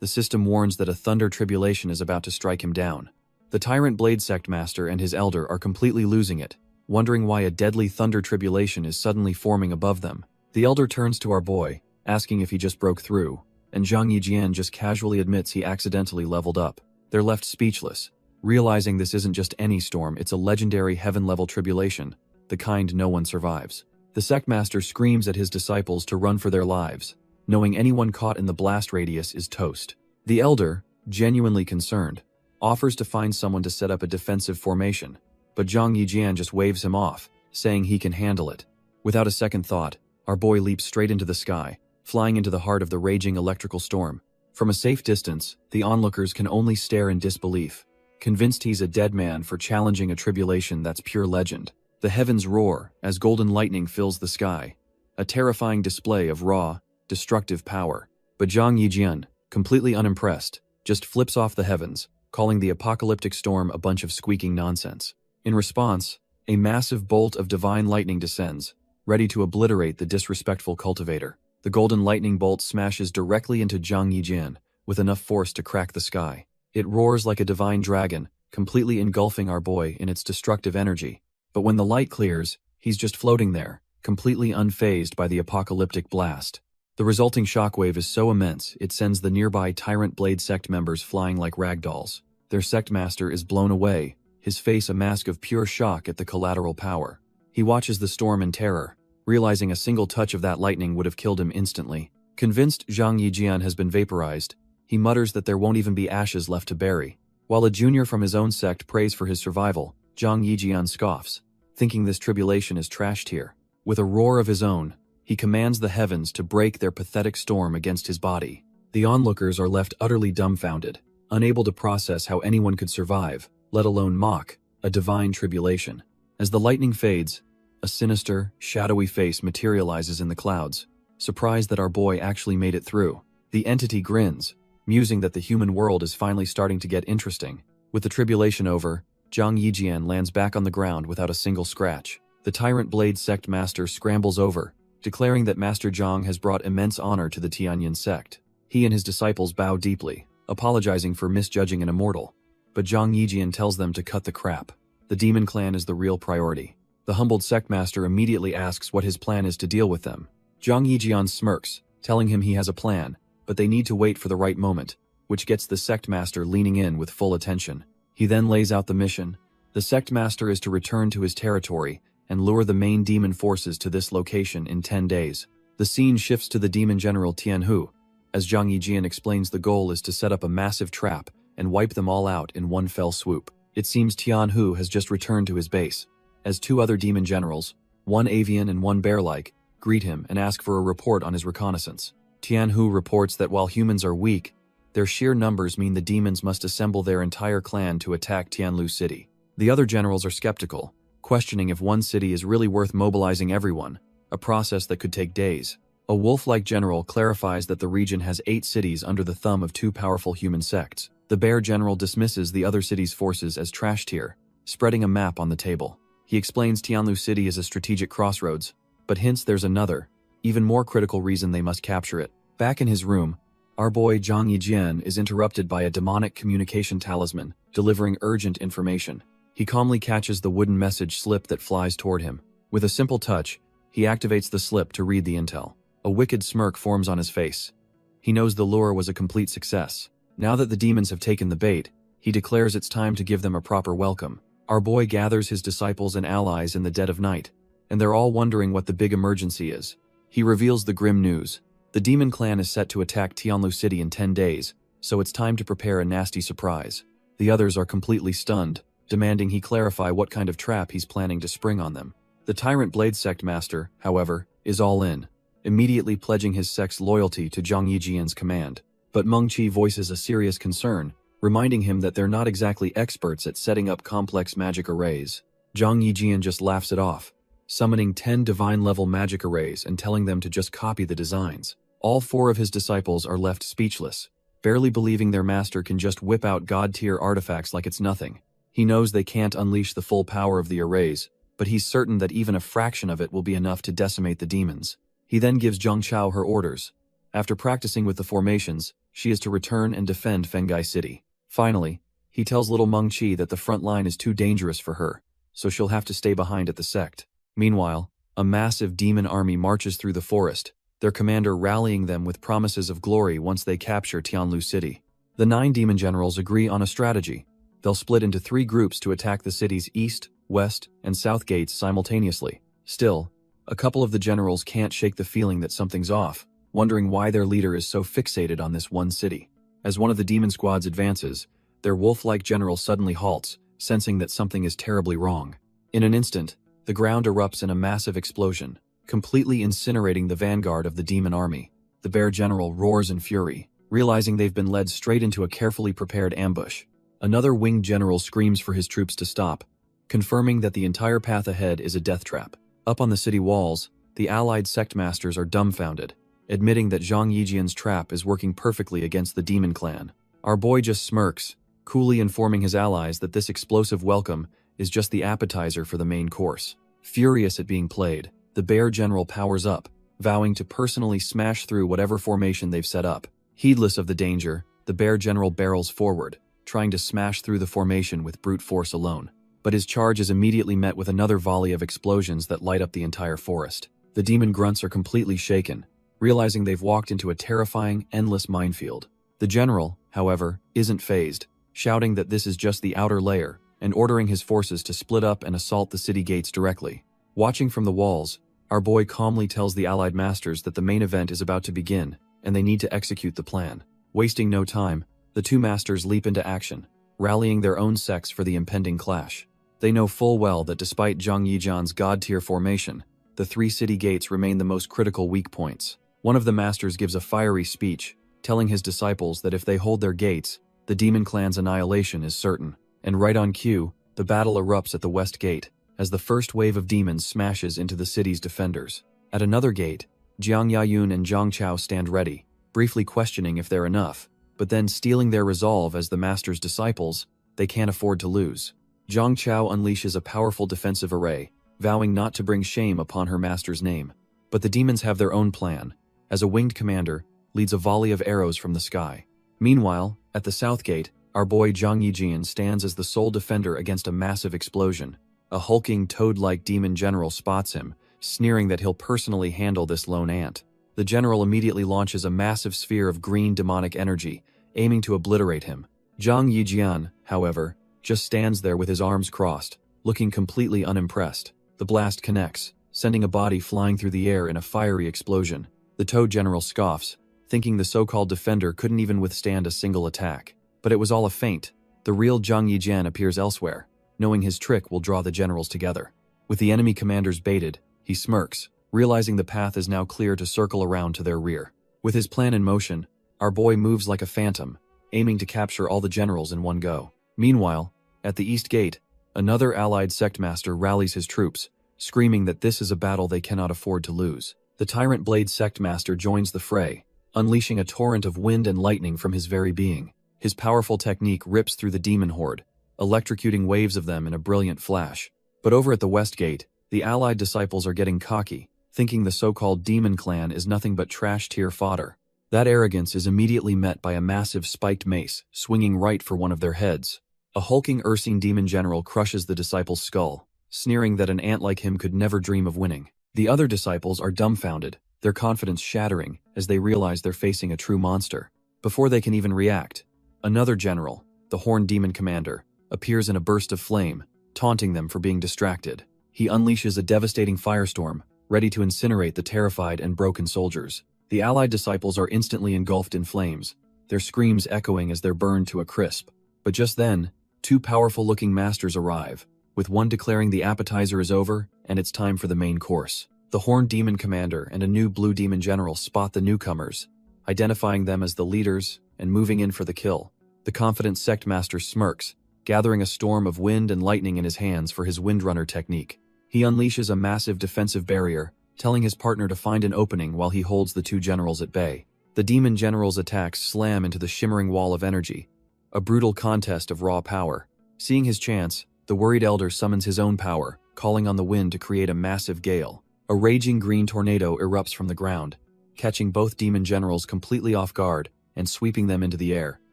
Speaker 1: The system warns that a thunder tribulation is about to strike him down. The tyrant Blade Sect Master and his elder are completely losing it, wondering why a deadly thunder tribulation is suddenly forming above them. The elder turns to our boy, asking if he just broke through, and Zhang Yijian just casually admits he accidentally leveled up. They're left speechless, realizing this isn't just any storm, it's a legendary heaven-level tribulation, the kind no one survives. The sect master screams at his disciples to run for their lives, knowing anyone caught in the blast radius is toast. The elder, genuinely concerned, offers to find someone to set up a defensive formation, but Zhang Yijian just waves him off, saying he can handle it. Without a second thought, our boy leaps straight into the sky, flying into the heart of the raging electrical storm. From a safe distance, the onlookers can only stare in disbelief, convinced he's a dead man for challenging a tribulation that's pure legend. The heavens roar as golden lightning fills the sky, a terrifying display of raw, destructive power. But Zhang Yijian, completely unimpressed, just flips off the heavens, calling the apocalyptic storm a bunch of squeaking nonsense. In response, a massive bolt of divine lightning descends, ready to obliterate the disrespectful cultivator. The golden lightning bolt smashes directly into Zhang Yijian, with enough force to crack the sky. It roars like a divine dragon, completely engulfing our boy in its destructive energy. But when the light clears, he's just floating there, completely unfazed by the apocalyptic blast. The resulting shockwave is so immense, it sends the nearby Tyrant Blade sect members flying like ragdolls. Their sect master is blown away, his face a mask of pure shock at the collateral power. He watches the storm in terror, realizing a single touch of that lightning would have killed him instantly. Convinced Zhang Yijian has been vaporized, he mutters that there won't even be ashes left to bury. While a junior from his own sect prays for his survival, Zhang Yijian scoffs, thinking this tribulation is trash tier. With a roar of his own, he commands the heavens to break their pathetic storm against his body. The onlookers are left utterly dumbfounded, unable to process how anyone could survive, let alone mock, a divine tribulation. As the lightning fades, a sinister, shadowy face materializes in the clouds, surprised that our boy actually made it through. The entity grins, musing that the human world is finally starting to get interesting. With the tribulation over, Zhang Yijian lands back on the ground without a single scratch. The Tyrant Blade sect master scrambles over, declaring that Master Zhang has brought immense honor to the Tianyan sect. He and his disciples bow deeply, apologizing for misjudging an immortal. But Zhang Yijian tells them to cut the crap. The demon clan is the real priority. The humbled sect master immediately asks what his plan is to deal with them. Zhang Yijian smirks, telling him he has a plan, but they need to wait for the right moment, which gets the sect master leaning in with full attention. He then lays out the mission. The sect master is to return to his territory and lure the main demon forces to this location in 10 days. The scene shifts to the demon general Tianhu, as Zhang Yijian explains the goal is to set up a massive trap and wipe them all out in one fell swoop. It seems Tianhu has just returned to his base, as two other demon generals, one avian and one bear-like, greet him and ask for a report on his reconnaissance. Tianhu reports that while humans are weak, their sheer numbers mean the demons must assemble their entire clan to attack Tianlu City. The other generals are skeptical, questioning if one city is really worth mobilizing everyone, a process that could take days. A wolf-like general clarifies that the region has 8 cities under the thumb of 2 powerful human sects. The bear general dismisses the other cities' forces as trash tier, spreading a map on the table. He explains Tianlu City is a strategic crossroads, but hints there's another, even more critical reason they must capture it. Back in his room, our boy Zhang Yijian is interrupted by a demonic communication talisman, delivering urgent information. He calmly catches the wooden message slip that flies toward him. With a simple touch, he activates the slip to read the intel. A wicked smirk forms on his face. He knows the lure was a complete success. Now that the demons have taken the bait, he declares it's time to give them a proper welcome. Our boy gathers his disciples and allies in the dead of night, and they're all wondering what the big emergency is. He reveals the grim news. The demon clan is set to attack Tianlu City in 10 days, so it's time to prepare a nasty surprise. The others are completely stunned, demanding he clarify what kind of trap he's planning to spring on them. The Tyrant Blade Sect Master, however, is all in, immediately pledging his sect's loyalty to Zhang Yijian's command. But Meng Qi voices a serious concern, reminding him that they're not exactly experts at setting up complex magic arrays. Zhang Yijian just laughs it off, summoning 10 divine-level magic arrays and telling them to just copy the designs. All 4 of his disciples are left speechless, barely believing their master can just whip out god-tier artifacts like it's nothing. He knows they can't unleash the full power of the arrays, but he's certain that even a fraction of it will be enough to decimate the demons. He then gives Zhang Chao her orders. After practicing with the formations, she is to return and defend Fengai City. Finally, he tells little Meng Qi that the front line is too dangerous for her, so she'll have to stay behind at the sect. Meanwhile, a massive demon army marches through the forest, their commander rallying them with promises of glory once they capture Tianlu City. The 9 demon generals agree on a strategy. They'll split into 3 groups to attack the city's east, west, and south gates simultaneously. Still, a couple of the generals can't shake the feeling that something's off, wondering why their leader is so fixated on this one city. As one of the demon squads advances, their wolf-like general suddenly halts, sensing that something is terribly wrong. In an instant, the ground erupts in a massive explosion, completely incinerating the vanguard of the demon army. The bear general roars in fury, realizing they've been led straight into a carefully prepared ambush. Another winged general screams for his troops to stop, confirming that the entire path ahead is a death trap. Up on the city walls, the allied sect masters are dumbfounded, admitting that Zhang Yijian's trap is working perfectly against the demon clan. Our boy just smirks, coolly informing his allies that this explosive welcome is just the appetizer for the main course. Furious at being played, the bear general powers up, vowing to personally smash through whatever formation they've set up. Heedless of the danger, the bear general barrels forward, trying to smash through the formation with brute force alone. But his charge is immediately met with another volley of explosions that light up the entire forest. The demon grunts are completely shaken, realizing they've walked into a terrifying, endless minefield. The general, however, isn't fazed, shouting that this is just the outer layer, and ordering his forces to split up and assault the city gates directly. Watching from the walls, our boy calmly tells the allied masters that the main event is about to begin, and they need to execute the plan. Wasting no time, the 2 masters leap into action, rallying their own sects for the impending clash. They know full well that despite Zhang Yijian's god-tier formation, the 3 city gates remain the most critical weak points. One of the masters gives a fiery speech, telling his disciples that if they hold their gates, the demon clan's annihilation is certain. And right on cue, the battle erupts at the west gate, as the first wave of demons smashes into the city's defenders. At another gate, Jiang Yayun and Zhang Chao stand ready, briefly questioning if they're enough, but then stealing their resolve as the master's disciples, they can't afford to lose. Zhang Chao unleashes a powerful defensive array, vowing not to bring shame upon her master's name. But the demons have their own plan, as a winged commander leads a volley of arrows from the sky. Meanwhile, at the south gate, our boy Zhang Yijian stands as the sole defender against a massive explosion. A hulking toad-like demon general spots him, sneering that he'll personally handle this lone ant. The general immediately launches a massive sphere of green demonic energy, aiming to obliterate him. Zhang Yijian, however, just stands there with his arms crossed, looking completely unimpressed. The blast connects, sending a body flying through the air in a fiery explosion. The Toad general scoffs, thinking the so-called defender couldn't even withstand a single attack. But it was all a feint. The real Zhang Yijian appears elsewhere, knowing his trick will draw the generals together. With the enemy commanders baited, he smirks, realizing the path is now clear to circle around to their rear. With his plan in motion, our boy moves like a phantom, aiming to capture all the generals in one go. Meanwhile, at the East Gate, another allied sectmaster rallies his troops, screaming that this is a battle they cannot afford to lose. The Tyrant Blade sectmaster joins the fray, unleashing a torrent of wind and lightning from his very being. His powerful technique rips through the demon horde, electrocuting waves of them in a brilliant flash. But over at the West Gate, the allied disciples are getting cocky, thinking the so-called demon clan is nothing but trash-tier fodder. That arrogance is immediately met by a massive spiked mace, swinging right for one of their heads. A hulking Ursine demon general crushes the disciple's skull, sneering that an ant like him could never dream of winning. The other disciples are dumbfounded, their confidence shattering as they realize they're facing a true monster. Before they can even react, another general, the Horned Demon Commander, appears in a burst of flame, taunting them for being distracted. He unleashes a devastating firestorm, ready to incinerate the terrified and broken soldiers. The allied disciples are instantly engulfed in flames, their screams echoing as they're burned to a crisp. But just then, two powerful-looking masters arrive, with one declaring the appetizer is over and it's time for the main course. The Horned Demon Commander and a new Blue Demon General spot the newcomers, identifying them as the leaders and moving in for the kill. The confident sectmaster smirks, gathering a storm of wind and lightning in his hands for his Windrunner technique. He unleashes a massive defensive barrier, telling his partner to find an opening while he holds the two generals at bay. The demon general's attacks slam into the shimmering wall of energy, a brutal contest of raw power. Seeing his chance, the worried elder summons his own power, calling on the wind to create a massive gale. A raging green tornado erupts from the ground, catching both demon generals completely off guard and sweeping them into the air.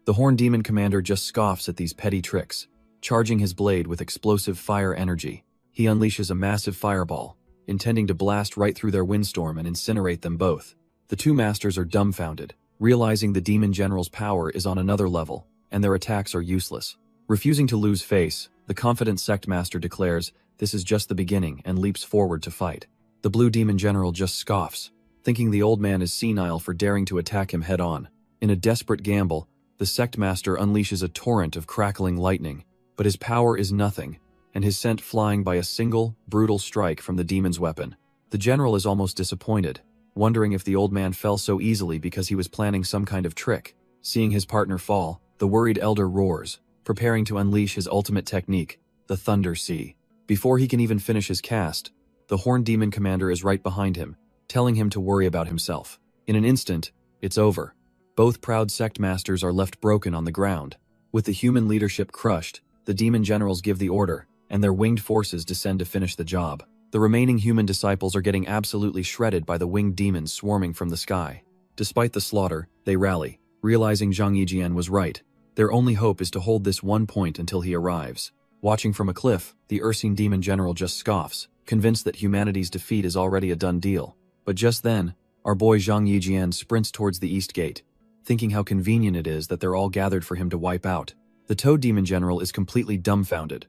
Speaker 1: The Horned Demon Commander just scoffs at these petty tricks, charging his blade with explosive fire energy. He unleashes a massive fireball, intending to blast right through their windstorm and incinerate them both. The two masters are dumbfounded, realizing the demon general's power is on another level, and their attacks are useless. Refusing to lose face, the confident sectmaster declares this is just the beginning and leaps forward to fight. The Blue Demon General just scoffs, thinking the old man is senile for daring to attack him head-on. In a desperate gamble, the sectmaster unleashes a torrent of crackling lightning, but his power is nothing, and his scent flying by a single, brutal strike from the demon's weapon. The general is almost disappointed, wondering if the old man fell so easily because he was planning some kind of trick. Seeing his partner fall, the worried elder roars, preparing to unleash his ultimate technique, the Thunder Sea. Before he can even finish his cast, the Horned Demon Commander is right behind him, telling him to worry about himself. In an instant, it's over. Both proud sect masters are left broken on the ground. With the human leadership crushed, the demon generals give the order, and their winged forces descend to finish the job. The remaining human disciples are getting absolutely shredded by the winged demons swarming from the sky. Despite the slaughter, they rally, realizing Zhang Yijian was right. Their only hope is to hold this one point until he arrives. Watching from a cliff, the Ursine Demon General just scoffs, convinced that humanity's defeat is already a done deal. But just then, our boy Zhang Yijian sprints towards the East Gate, thinking how convenient it is that they're all gathered for him to wipe out. The Toad Demon General is completely dumbfounded,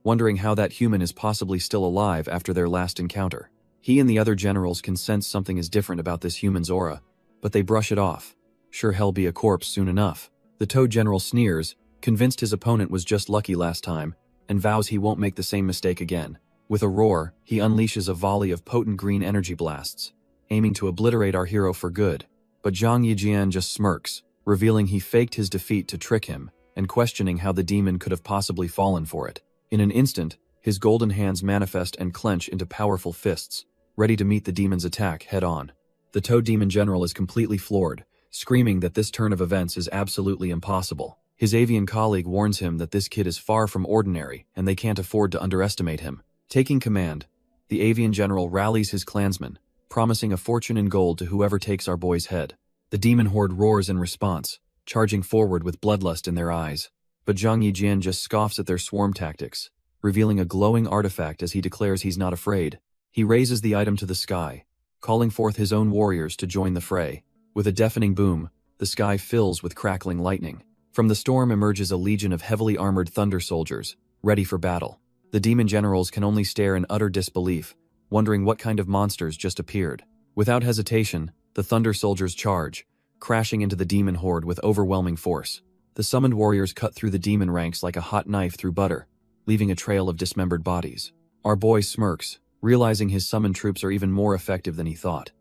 Speaker 1: wondering how that human is possibly still alive after their last encounter. He and the other generals can sense something is different about this human's aura, but they brush it off. Sure he'll be a corpse soon enough. The Toad General sneers, convinced his opponent was just lucky last time, and vows he won't make the same mistake again. With a roar, he unleashes a volley of potent green energy blasts, aiming to obliterate our hero for good. But Zhang Yijian just smirks, revealing he faked his defeat to trick him, and questioning how the demon could have possibly fallen for it. In an instant, his golden hands manifest and clench into powerful fists, ready to meet the demon's attack head-on. The Toad Demon General is completely floored, screaming that this turn of events is absolutely impossible. His avian colleague warns him that this kid is far from ordinary and they can't afford to underestimate him. Taking command, the avian general rallies his clansmen, promising a fortune in gold to whoever takes our boy's head. The demon horde roars in response, charging forward with bloodlust in their eyes. But Zhang Yijian just scoffs at their swarm tactics, revealing a glowing artifact as he declares he's not afraid. He raises the item to the sky, calling forth his own warriors to join the fray. With a deafening boom, the sky fills with crackling lightning. From the storm emerges a legion of heavily armored thunder soldiers, ready for battle. The demon generals can only stare in utter disbelief, wondering what kind of monsters just appeared. Without hesitation, the thunder soldiers charge, crashing into the demon horde with overwhelming force. The summoned warriors cut through the demon ranks like a hot knife through butter, leaving a trail of dismembered bodies. Our boy smirks, realizing his summoned troops are even more effective than he thought.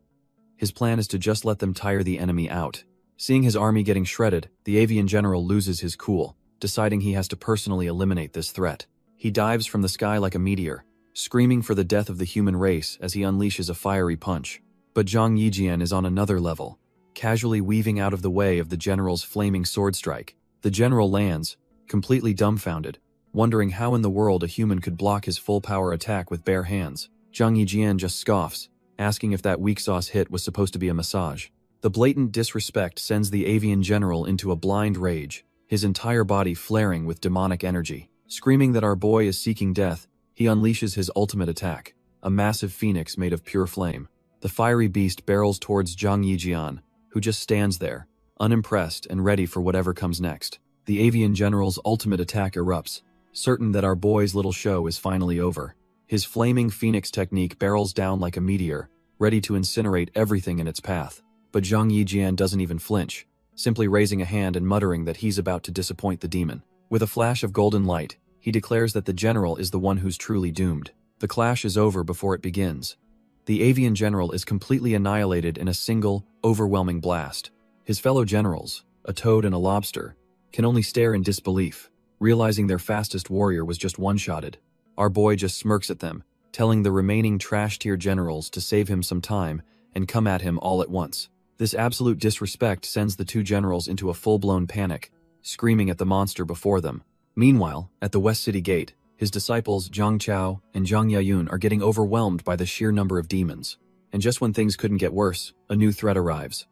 Speaker 1: His plan is to just let them tire the enemy out. Seeing his army getting shredded, the avian general loses his cool, deciding he has to personally eliminate this threat. He dives from the sky like a meteor, screaming for the death of the human race as he unleashes a fiery punch. But Zhang Yijian is on another level, casually weaving out of the way of the general's flaming sword strike. The general lands, completely dumbfounded, wondering how in the world a human could block his full-power attack with bare hands. Zhang Yijian just scoffs, asking if that weak sauce hit was supposed to be a massage. The blatant disrespect sends the avian general into a blind rage, his entire body flaring with demonic energy. Screaming that our boy is seeking death, he unleashes his ultimate attack, a massive phoenix made of pure flame. The fiery beast barrels towards Zhang Yijian, who just stands there, unimpressed and ready for whatever comes next. The avian general's ultimate attack erupts, certain that our boy's little show is finally over. His flaming phoenix technique barrels down like a meteor, ready to incinerate everything in its path. But Zhang Yijian doesn't even flinch, simply raising a hand and muttering that he's about to disappoint the demon. With a flash of golden light, he declares that the general is the one who's truly doomed. The clash is over before it begins. The avian general is completely annihilated in a single, overwhelming blast. His fellow generals, a toad and a lobster, can only stare in disbelief, realizing their fastest warrior was just one-shotted. Our boy just smirks at them, telling the remaining trash-tier generals to save him some time and come at him all at once. This absolute disrespect sends the two generals into a full-blown panic, screaming at the monster before them. Meanwhile, at the West City Gate, his disciples Zhang Chao and Zhang Yayun are getting overwhelmed by the sheer number of demons. And just when things couldn't get worse, a new threat arrives.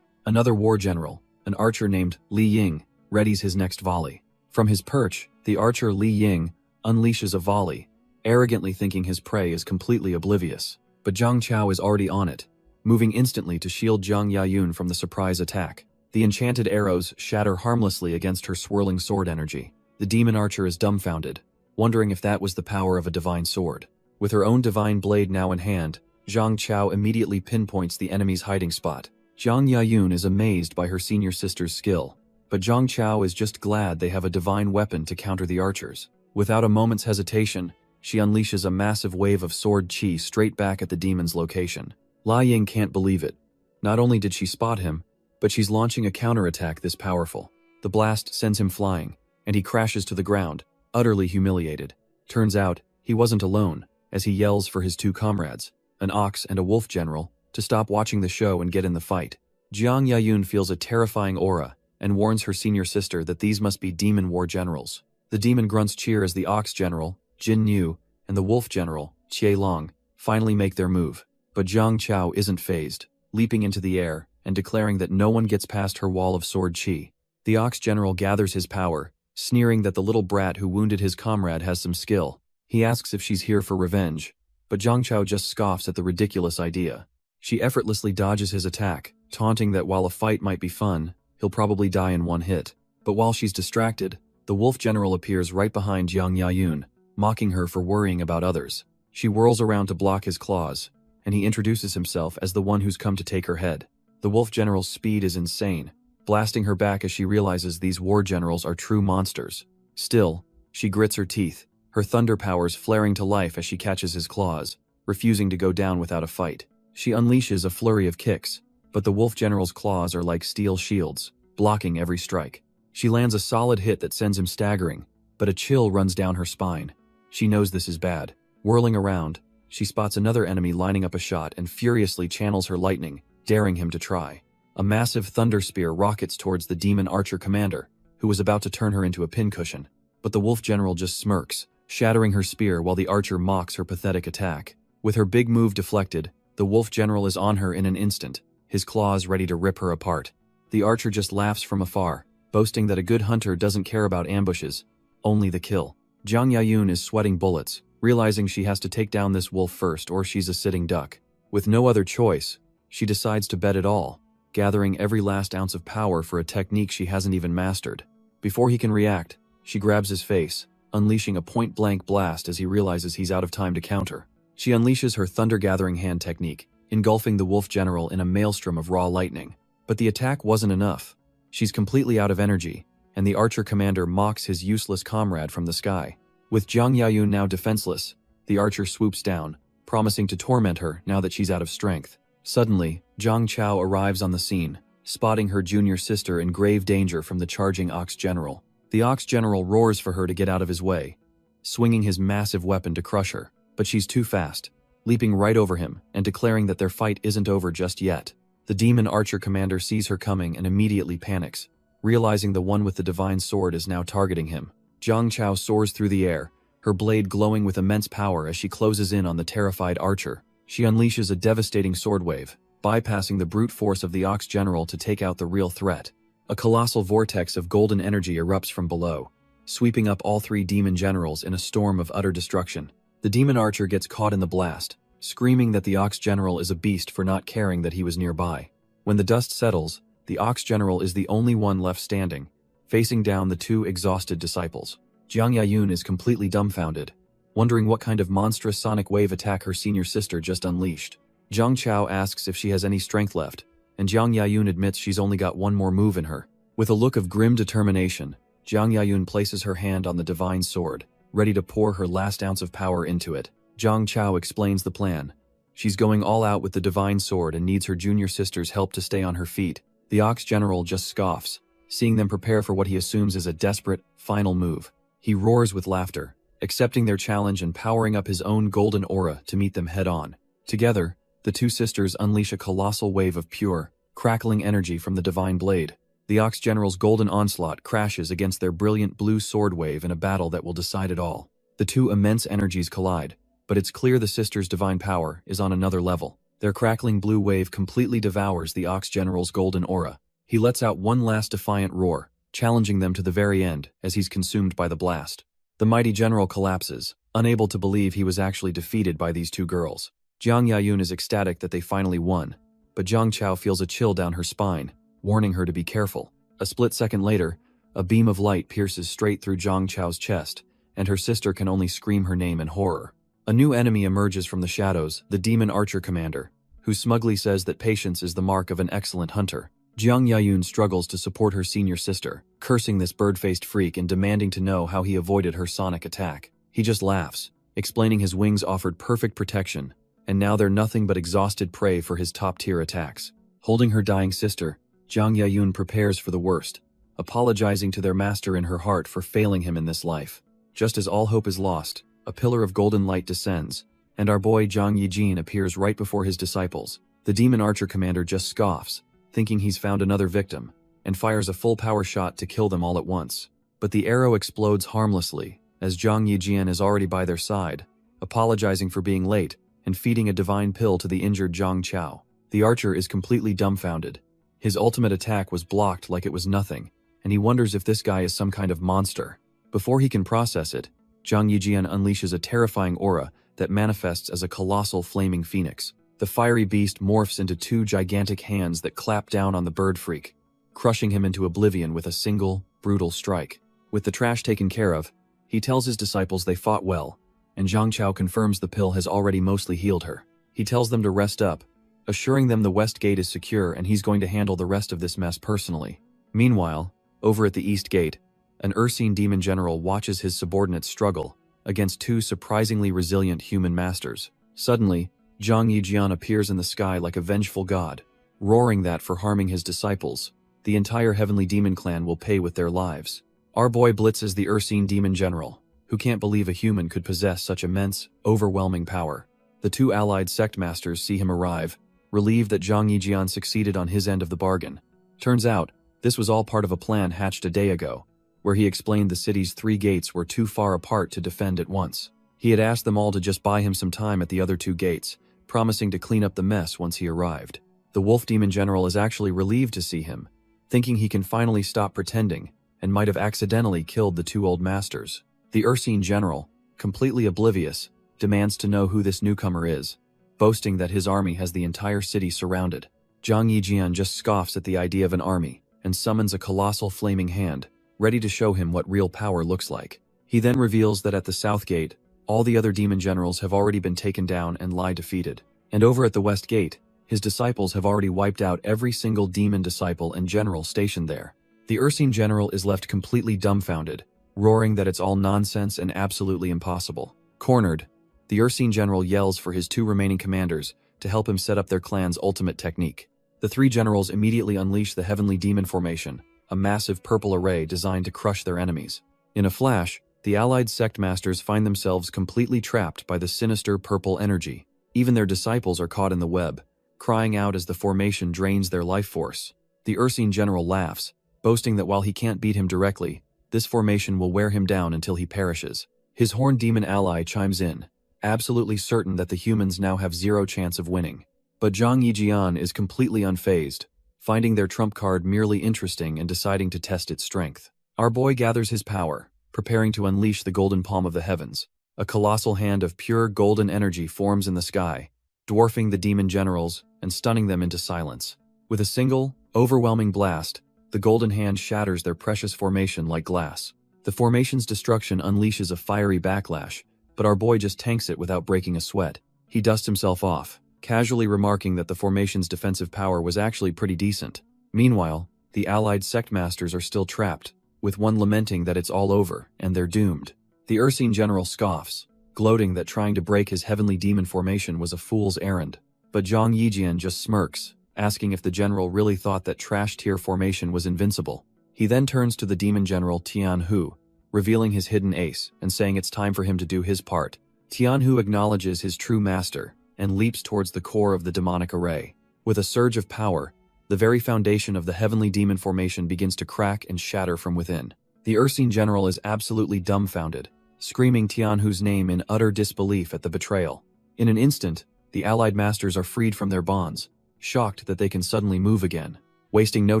Speaker 1: Another war general, an archer named Li Ying, readies his next volley. From his perch, the archer Li Ying unleashes a volley, arrogantly thinking his prey is completely oblivious. But Zhang Chao is already on it, moving instantly to shield Zhang Yayun from the surprise attack. The enchanted arrows shatter harmlessly against her swirling sword energy. The demon archer is dumbfounded, wondering if that was the power of a divine sword. With her own divine blade now in hand, Zhang Chao immediately pinpoints the enemy's hiding spot. Zhang Yayun is amazed by her senior sister's skill, but Zhang Chao is just glad they have a divine weapon to counter the archers. Without a moment's hesitation, she unleashes a massive wave of sword chi straight back at the demon's location. Li Ying can't believe it. Not only did she spot him, but she's launching a counterattack this powerful. The blast sends him flying, and he crashes to the ground, utterly humiliated. Turns out, he wasn't alone, as he yells for his two comrades, an ox and a wolf general, to stop watching the show and get in the fight. Zhang Yayun feels a terrifying aura, and warns her senior sister that these must be demon war generals. The demon grunts cheer as the ox general, Jin Yu, and the wolf general, Qie Long, finally make their move. But Zhang Chao isn't fazed, leaping into the air and declaring that no one gets past her wall of sword chi. The ox general gathers his power, sneering that the little brat who wounded his comrade has some skill. He asks if she's here for revenge, but Zhang Chao just scoffs at the ridiculous idea. She effortlessly dodges his attack, taunting that while a fight might be fun, he'll probably die in one hit. But while she's distracted, the wolf general appears right behind Zhang Yayun, mocking her for worrying about others. She whirls around to block his claws, and he introduces himself as the one who's come to take her head. The wolf general's speed is insane, blasting her back as she realizes these war generals are true monsters. Still, she grits her teeth, her thunder powers flaring to life as she catches his claws, refusing to go down without a fight. She unleashes a flurry of kicks, but the wolf general's claws are like steel shields, blocking every strike. She lands a solid hit that sends him staggering, but a chill runs down her spine. She knows this is bad. Whirling around, she spots another enemy lining up a shot and furiously channels her lightning, daring him to try. A massive thunder spear rockets towards the demon archer commander, who was about to turn her into a pincushion. But the wolf general just smirks, shattering her spear while the archer mocks her pathetic attack. With her big move deflected, the wolf general is on her in an instant, his claws ready to rip her apart. The archer just laughs from afar, boasting that a good hunter doesn't care about ambushes, only the kill. Zhang Yayun is sweating bullets, realizing she has to take down this wolf first or she's a sitting duck. With no other choice, she decides to bet it all, gathering every last ounce of power for a technique she hasn't even mastered. Before he can react, she grabs his face, unleashing a point-blank blast as he realizes he's out of time to counter. She unleashes her thunder-gathering hand technique, engulfing the wolf general in a maelstrom of raw lightning. But the attack wasn't enough. She's completely out of energy, and the archer commander mocks his useless comrade from the sky. With Jiang Yayun now defenseless, the archer swoops down, promising to torment her now that she's out of strength. Suddenly, Zhang Chao arrives on the scene, spotting her junior sister in grave danger from the charging Ox General. The Ox General roars for her to get out of his way, swinging his massive weapon to crush her, but she's too fast, leaping right over him and declaring that their fight isn't over just yet. The demon archer commander sees her coming and immediately panics, realizing the one with the divine sword is now targeting him. Zhang Chao soars through the air, her blade glowing with immense power as she closes in on the terrified archer. She unleashes a devastating sword wave, bypassing the brute force of the Ox General to take out the real threat. A colossal vortex of golden energy erupts from below, sweeping up all three demon generals in a storm of utter destruction. The demon archer gets caught in the blast, screaming that the Ox General is a beast for not caring that he was nearby. When the dust settles, the Ox General is the only one left standing, facing down the two exhausted disciples. Jiang Yayun is completely dumbfounded, wondering what kind of monstrous sonic wave attack her senior sister just unleashed. Zhang Chao asks if she has any strength left, and Jiang Yayun admits she's only got one more move in her. With a look of grim determination, Jiang Yayun places her hand on the divine sword, ready to pour her last ounce of power into it. Zhang Chao explains the plan. She's going all out with the divine sword and needs her junior sister's help to stay on her feet. The Ox General just scoffs, seeing them prepare for what he assumes is a desperate, final move. He roars with laughter, accepting their challenge and powering up his own golden aura to meet them head-on. Together, the two sisters unleash a colossal wave of pure, crackling energy from the divine blade. The Ox General's golden onslaught crashes against their brilliant blue sword wave in a battle that will decide it all. The two immense energies collide, but it's clear the sisters' divine power is on another level. Their crackling blue wave completely devours the Ox General's golden aura. He lets out one last defiant roar, challenging them to the very end as he's consumed by the blast. The mighty general collapses, unable to believe he was actually defeated by these two girls. Jiang Yayun is ecstatic that they finally won, but Zhang Chao feels a chill down her spine, warning her to be careful. A split second later, a beam of light pierces straight through Zhang Chao's chest, and her sister can only scream her name in horror. A new enemy emerges from the shadows, the demon archer commander, who smugly says that patience is the mark of an excellent hunter. Jiang Yayun struggles to support her senior sister, cursing this bird-faced freak and demanding to know how he avoided her sonic attack. He just laughs, explaining his wings offered perfect protection, and now they're nothing but exhausted prey for his top-tier attacks. Holding her dying sister, Jiang Yayun prepares for the worst, apologizing to their master in her heart for failing him in this life. Just as all hope is lost, a pillar of golden light descends, and our boy Zhang Yijin appears right before his disciples. The demon archer commander just scoffs, thinking he's found another victim, and fires a full-power shot to kill them all at once. But the arrow explodes harmlessly, as Zhang Yijian is already by their side, apologizing for being late and feeding a divine pill to the injured Zhang Chao. The archer is completely dumbfounded. His ultimate attack was blocked like it was nothing, and he wonders if this guy is some kind of monster. Before he can process it, Zhang Yijian unleashes a terrifying aura that manifests as a colossal flaming phoenix. The fiery beast morphs into two gigantic hands that clap down on the bird freak, crushing him into oblivion with a single, brutal strike. With the trash taken care of, he tells his disciples they fought well, and Zhang Chao confirms the pill has already mostly healed her. He tells them to rest up, assuring them the west gate is secure and he's going to handle the rest of this mess personally. Meanwhile, over at the east gate, an Ursine demon general watches his subordinates struggle against two surprisingly resilient human masters. Suddenly, Zhang Yijian appears in the sky like a vengeful god, roaring that for harming his disciples, the entire heavenly demon clan will pay with their lives. Our boy blitzes the Ursine demon general, who can't believe a human could possess such immense, overwhelming power. The two allied sect masters see him arrive, relieved that Zhang Yijian succeeded on his end of the bargain. Turns out, this was all part of a plan hatched a day ago, where he explained the city's three gates were too far apart to defend at once. He had asked them all to just buy him some time at the other two gates, promising to clean up the mess once he arrived. The wolf demon general is actually relieved to see him, thinking he can finally stop pretending, and might have accidentally killed the two old masters. The Ursine general, completely oblivious, demands to know who this newcomer is, boasting that his army has the entire city surrounded. Zhang Yijian just scoffs at the idea of an army and summons a colossal flaming hand, ready to show him what real power looks like. He then reveals that at the south gate, all the other demon generals have already been taken down and lie defeated. And over at the west gate, his disciples have already wiped out every single demon disciple and general stationed there. The Ursine general is left completely dumbfounded, roaring that it's all nonsense and absolutely impossible. Cornered, the Ursine general yells for his 2 remaining commanders to help him set up their clan's ultimate technique. The 3 generals immediately unleash the Heavenly Demon Formation, a massive purple array designed to crush their enemies. In a flash, the allied sect masters find themselves completely trapped by the sinister purple energy. Even their disciples are caught in the web, crying out as the formation drains their life force. The Ursine general laughs, boasting that while he can't beat him directly, this formation will wear him down until he perishes. His horned demon ally chimes in, absolutely certain that the humans now have 0 chance of winning. But Zhang Yijian is completely unfazed, finding their trump card merely interesting and deciding to test its strength. Our boy gathers his power, preparing to unleash the golden palm of the heavens. A colossal hand of pure golden energy forms in the sky, dwarfing the demon generals and stunning them into silence. With a single, overwhelming blast, the golden hand shatters their precious formation like glass. The formation's destruction unleashes a fiery backlash, but our boy just tanks it without breaking a sweat. He dusts himself off, casually remarking that the formation's defensive power was actually pretty decent. Meanwhile, the allied sect masters are still trapped, with one lamenting that it's all over and they're doomed. The Ursine general scoffs, gloating that trying to break his heavenly demon formation was a fool's errand. But Zhang Yijian just smirks, asking if the general really thought that trash-tier formation was invincible. He then turns to the demon general Tianhu, revealing his hidden ace and saying it's time for him to do his part. Tianhu acknowledges his true master and leaps towards the core of the demonic array. With a surge of power, the very foundation of the heavenly demon formation begins to crack and shatter from within. The Ursine general is absolutely dumbfounded, screaming Tianhu's name in utter disbelief at the betrayal. In an instant, the allied masters are freed from their bonds, shocked that they can suddenly move again. Wasting no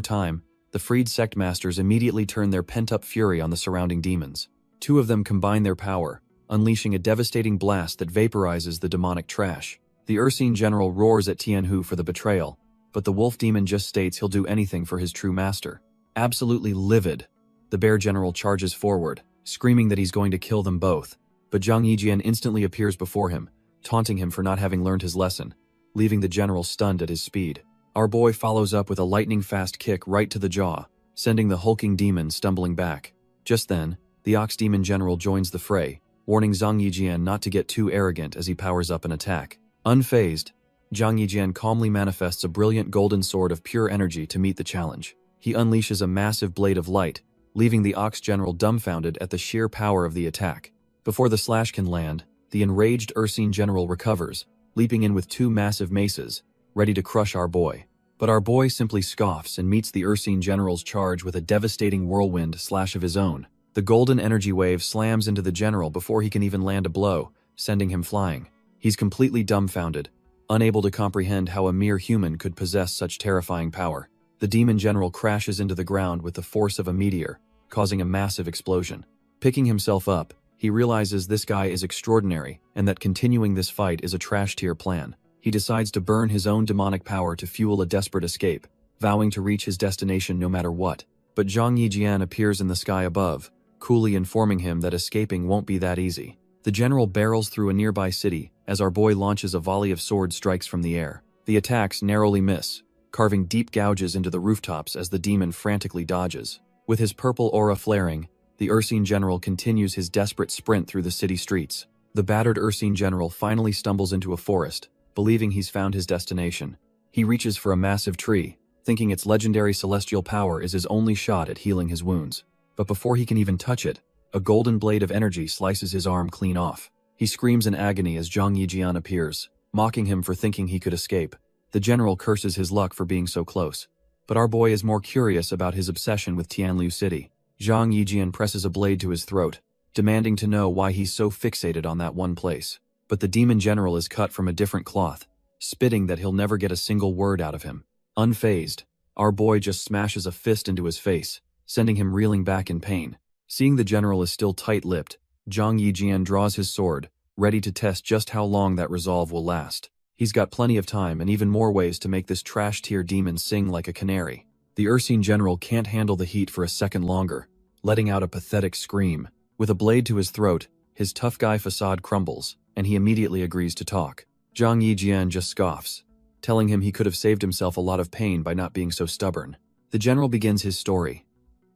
Speaker 1: time, the freed sect masters immediately turn their pent-up fury on the surrounding demons. 2 of them combine their power, unleashing a devastating blast that vaporizes the demonic trash. The Ursine general roars at Tianhu for the betrayal, but the wolf demon just states he'll do anything for his true master. Absolutely livid, the bear general charges forward, screaming that he's going to kill them both, but Zhang Yijian instantly appears before him, taunting him for not having learned his lesson, leaving the general stunned at his speed. Our boy follows up with a lightning-fast kick right to the jaw, sending the hulking demon stumbling back. Just then, the ox demon general joins the fray, warning Zhang Yijian not to get too arrogant as he powers up an attack. Unfazed, Zhang Yijian calmly manifests a brilliant golden sword of pure energy to meet the challenge. He unleashes a massive blade of light, leaving the ox general dumbfounded at the sheer power of the attack. Before the slash can land, the enraged Ursine general recovers, leaping in with 2 massive maces, ready to crush our boy. But our boy simply scoffs and meets the Ursine general's charge with a devastating whirlwind slash of his own. The golden energy wave slams into the general before he can even land a blow, sending him flying. He's completely dumbfounded, unable to comprehend how a mere human could possess such terrifying power. The demon general crashes into the ground with the force of a meteor, causing a massive explosion. Picking himself up, he realizes this guy is extraordinary and that continuing this fight is a trash-tier plan. He decides to burn his own demonic power to fuel a desperate escape, vowing to reach his destination no matter what. But Zhang Yijian appears in the sky above, coolly informing him that escaping won't be that easy. The general barrels through a nearby city as our boy launches a volley of sword strikes from the air. The attacks narrowly miss, carving deep gouges into the rooftops as the demon frantically dodges. With his purple aura flaring, the Ursine general continues his desperate sprint through the city streets. The battered Ursine general finally stumbles into a forest, believing he's found his destination. He reaches for a massive tree, thinking its legendary celestial power is his only shot at healing his wounds. But before he can even touch it, a golden blade of energy slices his arm clean off. He screams in agony as Zhang Yijian appears, mocking him for thinking he could escape. The general curses his luck for being so close. But our boy is more curious about his obsession with Tianlu City. Zhang Yijian presses a blade to his throat, demanding to know why he's so fixated on that one place. But the demon general is cut from a different cloth, spitting that he'll never get a single word out of him. Unfazed, our boy just smashes a fist into his face, sending him reeling back in pain. Seeing the general is still tight-lipped, Zhang Yijian draws his sword, ready to test just how long that resolve will last. He's got plenty of time and even more ways to make this trash-tier demon sing like a canary. The Ursine general can't handle the heat for a second longer, letting out a pathetic scream. With a blade to his throat, his tough guy facade crumbles, and he immediately agrees to talk. Zhang Yijian just scoffs, telling him he could have saved himself a lot of pain by not being so stubborn. The general begins his story.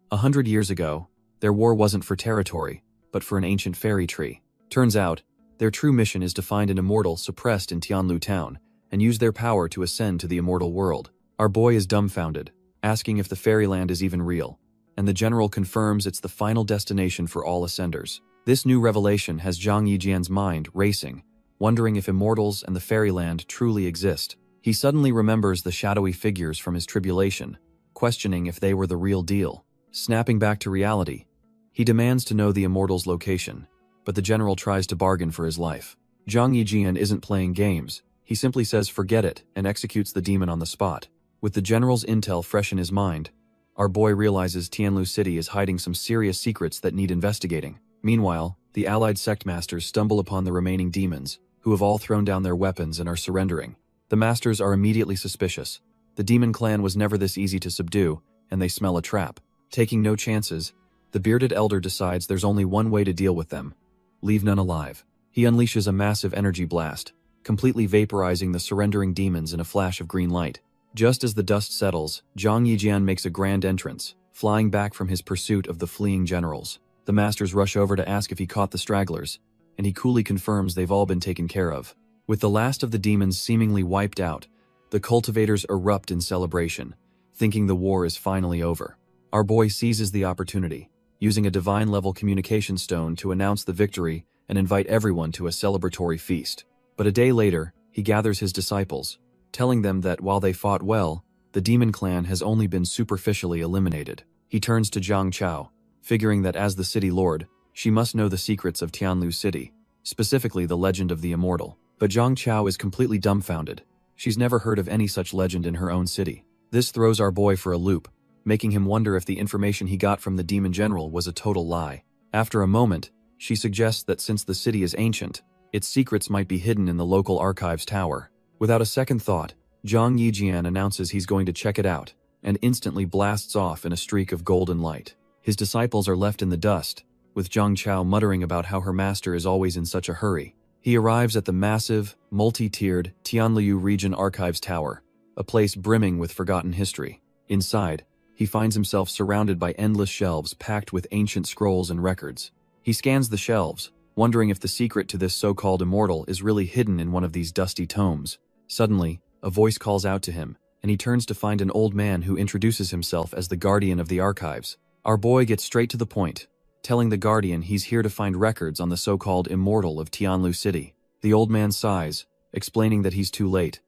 Speaker 1: 100 years ago, their war wasn't for territory, but for an ancient fairy tree. Turns out, their true mission is to find an immortal suppressed in Tianlu town and use their power to ascend to the immortal world. Our boy is dumbfounded, asking if the fairyland is even real, and the general confirms it's the final destination for all ascenders. This new revelation has Zhang Yijian's mind racing, wondering if immortals and the fairyland truly exist. He suddenly remembers the shadowy figures from his tribulation, questioning if they were the real deal. Snapping back to reality, he demands to know the immortal's location, but the general tries to bargain for his life. Zhang Yijian isn't playing games. He simply says forget it and executes the demon on the spot. With the general's intel fresh in his mind, our boy realizes Tianlu City is hiding some serious secrets that need investigating. Meanwhile, the allied sect masters stumble upon the remaining demons, who have all thrown down their weapons and are surrendering. The masters are immediately suspicious. The demon clan was never this easy to subdue, and they smell a trap. Taking no chances, the bearded elder decides there's only one way to deal with them: leave none alive. He unleashes a massive energy blast, completely vaporizing the surrendering demons in a flash of green light. Just as the dust settles, Zhang Yijian makes a grand entrance, flying back from his pursuit of the fleeing generals. The masters rush over to ask if he caught the stragglers, and he coolly confirms they've all been taken care of. With the last of the demons seemingly wiped out, the cultivators erupt in celebration, thinking the war is finally over. Our boy seizes the opportunity, using a divine-level communication stone to announce the victory and invite everyone to a celebratory feast. But a day later, he gathers his disciples, telling them that while they fought well, the demon clan has only been superficially eliminated. He turns to Zhang Chao, figuring that as the city lord, she must know the secrets of Tianlu City, specifically the legend of the immortal. But Zhang Chao is completely dumbfounded. She's never heard of any such legend in her own city. This throws our boy for a loop, making him wonder if the information he got from the demon general was a total lie. After a moment, she suggests that since the city is ancient, its secrets might be hidden in the local archives tower. Without a second thought, Zhang Yijian announces he's going to check it out, and instantly blasts off in a streak of golden light. His disciples are left in the dust, with Zhang Chao muttering about how her master is always in such a hurry. He arrives at the massive, multi-tiered Tianliu Region Archives Tower, a place brimming with forgotten history. Inside, he finds himself surrounded by endless shelves packed with ancient scrolls and records. He scans the shelves, wondering if the secret to this so-called immortal is really hidden in one of these dusty tomes. Suddenly, a voice calls out to him, and he turns to find an old man who introduces himself as the guardian of the archives. Our boy gets straight to the point, telling the guardian he's here to find records on the so-called immortal of Tianlu City. The old man sighs, explaining that he's too late.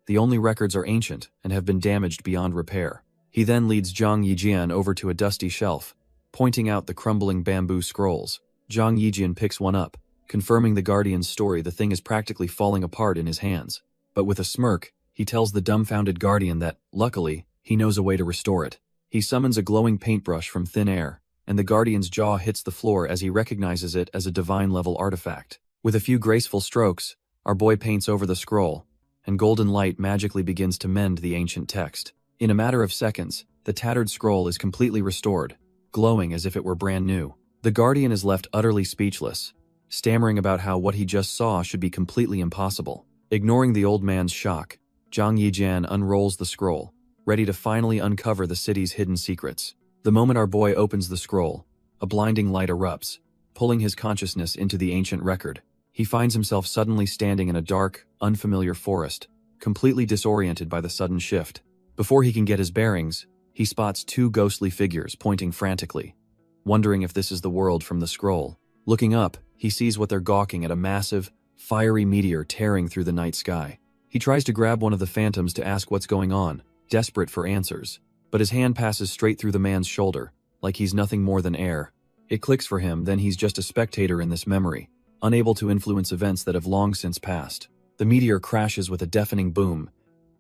Speaker 1: The only records are ancient and have been damaged beyond repair. He then leads Zhang Yijian over to a dusty shelf, pointing out the crumbling bamboo scrolls. Zhang Yijian picks one up, confirming the guardian's story. The thing is practically falling apart in his hands. But with a smirk, he tells the dumbfounded guardian that, luckily, he knows a way to restore it. He summons a glowing paintbrush from thin air, and the guardian's jaw hits the floor as he recognizes it as a divine-level artifact. With a few graceful strokes, our boy paints over the scroll, and golden light magically begins to mend the ancient text. In a matter of seconds, the tattered scroll is completely restored, glowing as if it were brand new. The guardian is left utterly speechless, stammering about how what he just saw should be completely impossible. Ignoring the old man's shock, Zhang Yijian unrolls the scroll, ready to finally uncover the city's hidden secrets. The moment our boy opens the scroll, a blinding light erupts, pulling his consciousness into the ancient record. He finds himself suddenly standing in a dark, unfamiliar forest, completely disoriented by the sudden shift. Before he can get his bearings, he spots two ghostly figures pointing frantically, wondering if this is the world from the scroll. Looking up, he sees what they're gawking at: a massive, fiery meteor tearing through the night sky. He tries to grab one of the phantoms to ask what's going on, desperate for answers, but his hand passes straight through the man's shoulder, like he's nothing more than air. It clicks for him, then he's just a spectator in this memory, unable to influence events that have long since passed. The meteor crashes with a deafening boom,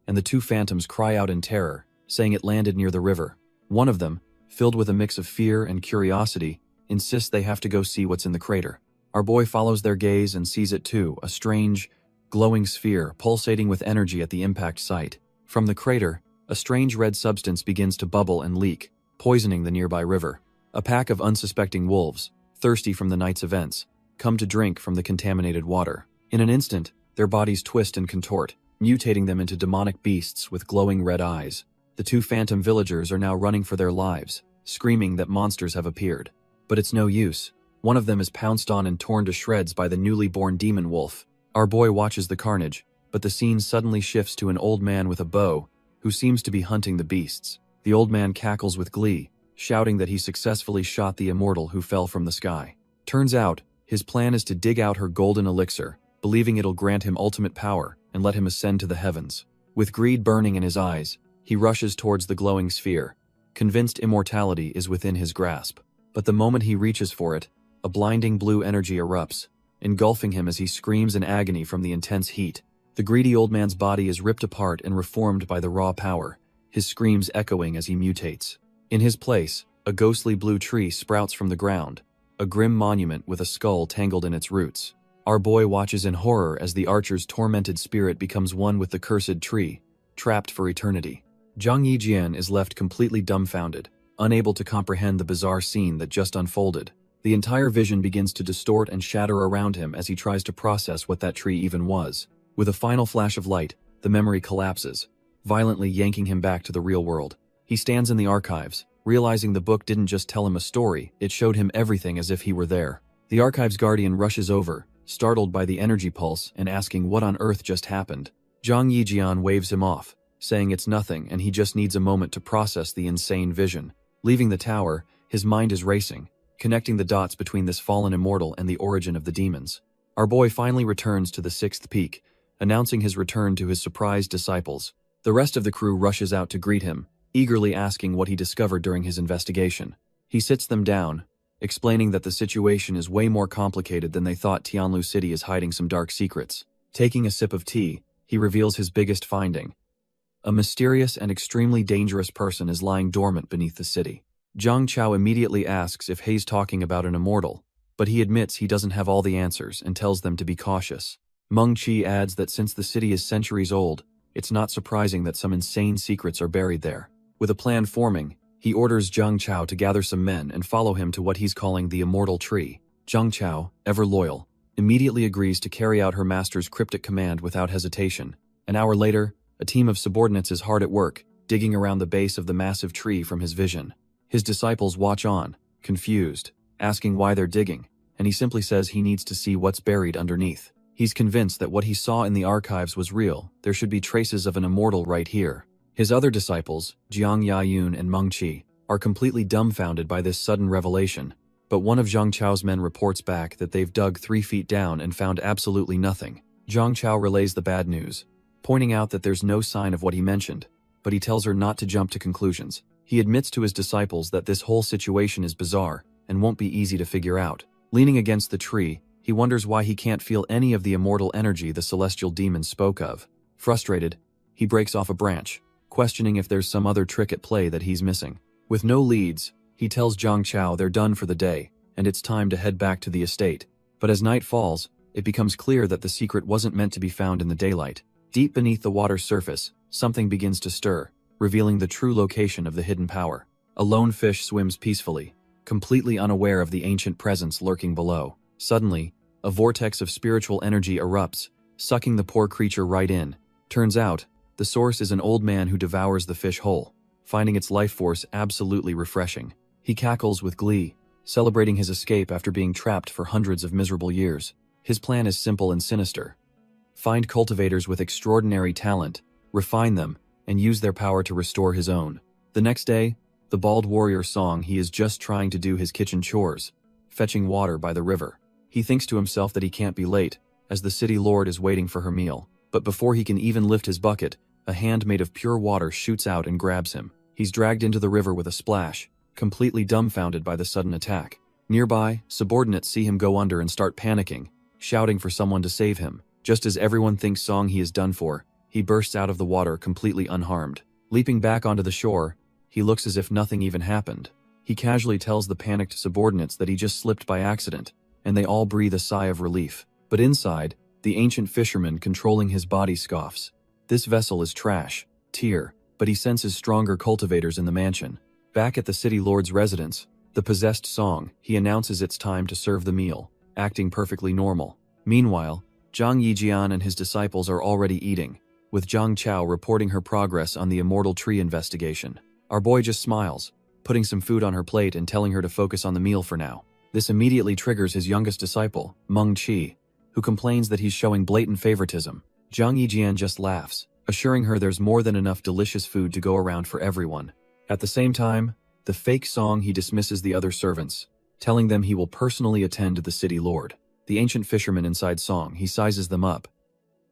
Speaker 1: and the two phantoms cry out in terror, saying it landed near the river. One of them, filled with a mix of fear and curiosity, insists they have to go see what's in the crater. Our boy follows their gaze and sees it too, a strange, glowing sphere pulsating with energy at the impact site. From the crater, a strange red substance begins to bubble and leak, poisoning the nearby river. A pack of unsuspecting wolves, thirsty from the night's events, come to drink from the contaminated water. In an instant, their bodies twist and contort, mutating them into demonic beasts with glowing red eyes. The two phantom villagers are now running for their lives, screaming that monsters have appeared. But it's no use. One of them is pounced on and torn to shreds by the newly born demon wolf. Our boy watches the carnage, but the scene suddenly shifts to an old man with a bow, who seems to be hunting the beasts. The old man cackles with glee, shouting that he successfully shot the immortal who fell from the sky. Turns out, his plan is to dig out her golden elixir, believing it'll grant him ultimate power and let him ascend to the heavens. With greed burning in his eyes, he rushes towards the glowing sphere, convinced immortality is within his grasp. But the moment he reaches for it, a blinding blue energy erupts, engulfing him as he screams in agony from the intense heat. The greedy old man's body is ripped apart and reformed by the raw power, his screams echoing as he mutates. In his place, a ghostly blue tree sprouts from the ground, a grim monument with a skull tangled in its roots. Our boy watches in horror as the archer's tormented spirit becomes one with the cursed tree, trapped for eternity. Zhang Yijian is left completely dumbfounded, unable to comprehend the bizarre scene that just unfolded. The entire vision begins to distort and shatter around him as he tries to process what that tree even was. With a final flash of light, the memory collapses, violently yanking him back to the real world. He stands in the archives, realizing the book didn't just tell him a story, it showed him everything as if he were there. The archives guardian rushes over, startled by the energy pulse and asking what on earth just happened. Zhang Yijian waves him off, saying it's nothing and he just needs a moment to process the insane vision. Leaving the tower, his mind is racing, connecting the dots between this fallen immortal and the origin of the demons. Our boy finally returns to the 6th peak, announcing his return to his surprised disciples. The rest of the crew rushes out to greet him, eagerly asking what he discovered during his investigation. He sits them down, explaining that the situation is way more complicated than they thought. Tianlu City is hiding some dark secrets. Taking a sip of tea, he reveals his biggest finding. A mysterious and extremely dangerous person is lying dormant beneath the city. Zhang Chao immediately asks if he's talking about an immortal, but he admits he doesn't have all the answers and tells them to be cautious. Meng Qi adds that since the city is centuries old, it's not surprising that some insane secrets are buried there. With a plan forming, he orders Zhang Chao to gather some men and follow him to what he's calling the Immortal Tree. Zhang Chao, ever loyal, immediately agrees to carry out her master's cryptic command without hesitation. An hour later, a team of subordinates is hard at work, digging around the base of the massive tree from his vision. His disciples watch on, confused, asking why they're digging, and he simply says he needs to see what's buried underneath. He's convinced that what he saw in the archives was real. There should be traces of an immortal right here. His other disciples, Jiang Yayun and Meng Qi, are completely dumbfounded by this sudden revelation, but one of Zhang Chao's men reports back that they've dug 3 feet down and found absolutely nothing. Zhang Chao relays the bad news, pointing out that there's no sign of what he mentioned, but he tells her not to jump to conclusions. He admits to his disciples that this whole situation is bizarre and won't be easy to figure out. Leaning against the tree, he wonders why he can't feel any of the immortal energy the celestial demons spoke of. Frustrated, he breaks off a branch, questioning if there's some other trick at play that he's missing. With no leads, he tells Zhang Chao they're done for the day, and it's time to head back to the estate. But as night falls, it becomes clear that the secret wasn't meant to be found in the daylight. Deep beneath the water's surface, something begins to stir, revealing the true location of the hidden power. A lone fish swims peacefully, completely unaware of the ancient presence lurking below. Suddenly, a vortex of spiritual energy erupts, sucking the poor creature right in. Turns out, the source is an old man who devours the fish whole, finding its life force absolutely refreshing. He cackles with glee, celebrating his escape after being trapped for hundreds of miserable years. His plan is simple and sinister. Find cultivators with extraordinary talent, refine them, and use their power to restore his own. The next day, the bald warrior song he is just trying to do his kitchen chores, fetching water by the river. He thinks to himself that he can't be late, as the city lord is waiting for her meal. But before he can even lift his bucket, a hand made of pure water shoots out and grabs him. He's dragged into the river with a splash, completely dumbfounded by the sudden attack. Nearby, subordinates see him go under and start panicking, shouting for someone to save him. Just as everyone thinks Song he is done for, he bursts out of the water completely unharmed. Leaping back onto the shore, he looks as if nothing even happened. He casually tells the panicked subordinates that he just slipped by accident, and they all breathe a sigh of relief. But inside, The ancient fisherman controlling his body scoffs. This vessel is trash, but he senses stronger cultivators in the mansion. Back at the city lord's residence, the possessed song, he announces it's time to serve the meal, acting perfectly normal. Meanwhile, Zhang Yijian and his disciples are already eating, with Zhang Chao reporting her progress on the immortal tree investigation. Our boy just smiles, putting some food on her plate and telling her to focus on the meal for now. This immediately triggers his youngest disciple, Meng Qi, who complains that he's showing blatant favoritism. Zhang Yijian just laughs, assuring her there's more than enough delicious food to go around for everyone. At the same time, the fake song he dismisses the other servants, telling them he will personally attend to the city lord. The ancient fisherman inside Song, he sizes them up.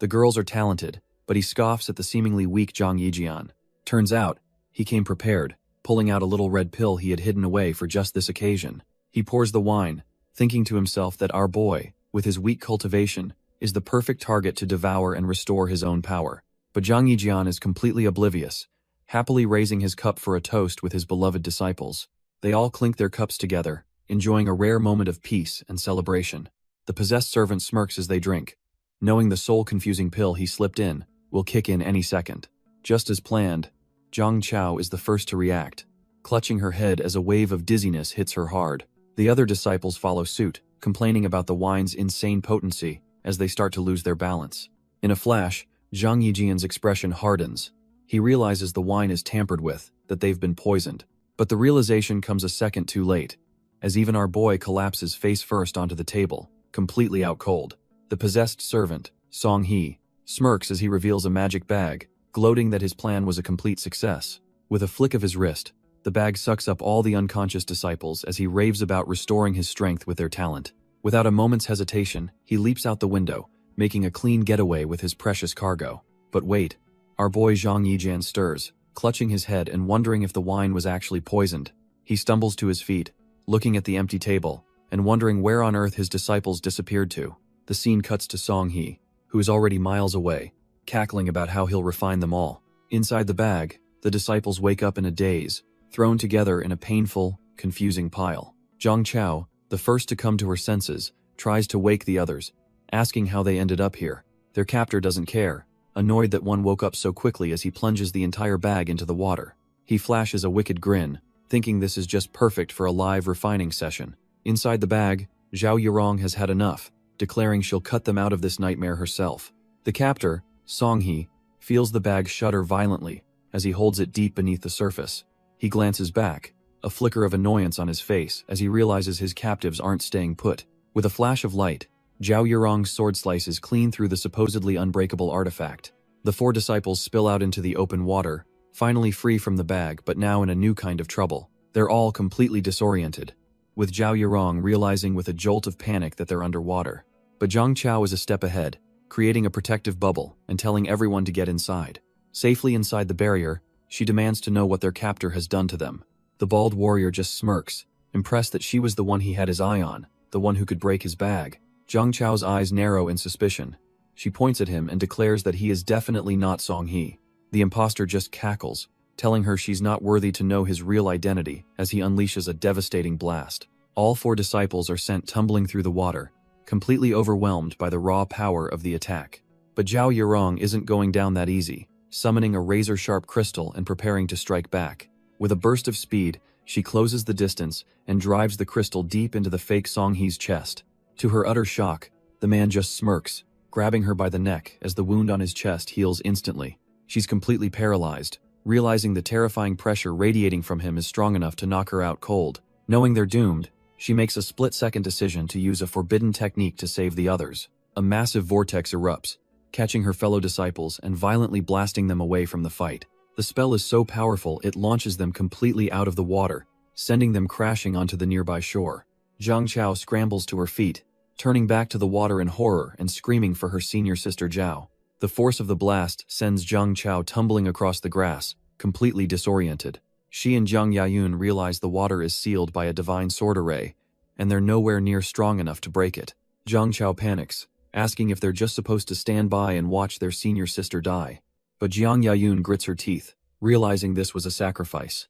Speaker 1: The girls are talented, but he scoffs at the seemingly weak Zhang Yijian. Turns out, he came prepared, pulling out a little red pill he had hidden away for just this occasion. He pours the wine, thinking to himself that our boy, with his weak cultivation, is the perfect target to devour and restore his own power. But Zhang Yijian is completely oblivious, happily raising his cup for a toast with his beloved disciples. They all clink their cups together, enjoying a rare moment of peace and celebration. The possessed servant smirks as they drink, knowing the soul-confusing pill he slipped in will kick in any second. Just as planned, Zhang Chao is the first to react, clutching her head as a wave of dizziness hits her hard. The other disciples follow suit, complaining about the wine's insane potency as they start to lose their balance. In a flash, Zhang Yijian's expression hardens. He realizes the wine is tampered with, that they've been poisoned. But the realization comes a second too late, as even our boy collapses face first onto the table, completely out cold. The possessed servant, Song He, smirks as he reveals a magic bag, gloating that his plan was a complete success. With a flick of his wrist, the bag sucks up all the unconscious disciples as he raves about restoring his strength with their talent. Without a moment's hesitation, he leaps out the window, making a clean getaway with his precious cargo. But wait, our boy Zhang Yijian stirs, clutching his head and wondering if the wine was actually poisoned. He stumbles to his feet, looking at the empty table, and wondering where on earth his disciples disappeared to. The scene cuts to Song He, who is already miles away, cackling about how he'll refine them all. Inside the bag, the disciples wake up in a daze, thrown together in a painful, confusing pile. Zhang Chao, the first to come to her senses, tries to wake the others, asking how they ended up here. Their captor doesn't care, annoyed that one woke up so quickly as he plunges the entire bag into the water. He flashes a wicked grin, thinking this is just perfect for a live refining session. Inside the bag, Zhao Yurong has had enough, declaring she'll cut them out of this nightmare herself. The captor, Song He, feels the bag shudder violently as he holds it deep beneath the surface. He glances back, a flicker of annoyance on his face as he realizes his captives aren't staying put. With a flash of light, Zhao Yurong's sword slices clean through the supposedly unbreakable artifact. The four disciples spill out into the open water, finally free from the bag but now in a new kind of trouble. They're all completely disoriented, with Zhao Yurong realizing with a jolt of panic that they're underwater. But Zhang Chao is a step ahead, creating a protective bubble and telling everyone to get inside. Safely inside the barrier, she demands to know what their captor has done to them. The bald warrior just smirks, impressed that she was the one he had his eye on, the one who could break his bag. Zhang Chao's eyes narrow in suspicion. She points at him and declares that he is definitely not Song He. The imposter just cackles, telling her she's not worthy to know his real identity as he unleashes a devastating blast. All four disciples are sent tumbling through the water, completely overwhelmed by the raw power of the attack. But Zhao Yurong isn't going down that easy, summoning a razor-sharp crystal and preparing to strike back. With a burst of speed, she closes the distance and drives the crystal deep into the fake Song He's chest. To her utter shock, the man just smirks, grabbing her by the neck as the wound on his chest heals instantly. She's completely paralyzed, realizing the terrifying pressure radiating from him is strong enough to knock her out cold. Knowing they're doomed, she makes a split-second decision to use a forbidden technique to save the others. A massive vortex erupts, catching her fellow disciples and violently blasting them away from the fight. The spell is so powerful it launches them completely out of the water, sending them crashing onto the nearby shore. Zhang Chao scrambles to her feet, turning back to the water in horror and screaming for her senior sister Zhao. The force of the blast sends Zhang Chao tumbling across the grass, completely disoriented. She and Zhang Yayun realize the water is sealed by a divine sword array, and they're nowhere near strong enough to break it. Zhang Chao panics, asking if they're just supposed to stand by and watch their senior sister die. But Zhang Yayun grits her teeth, realizing this was a sacrifice.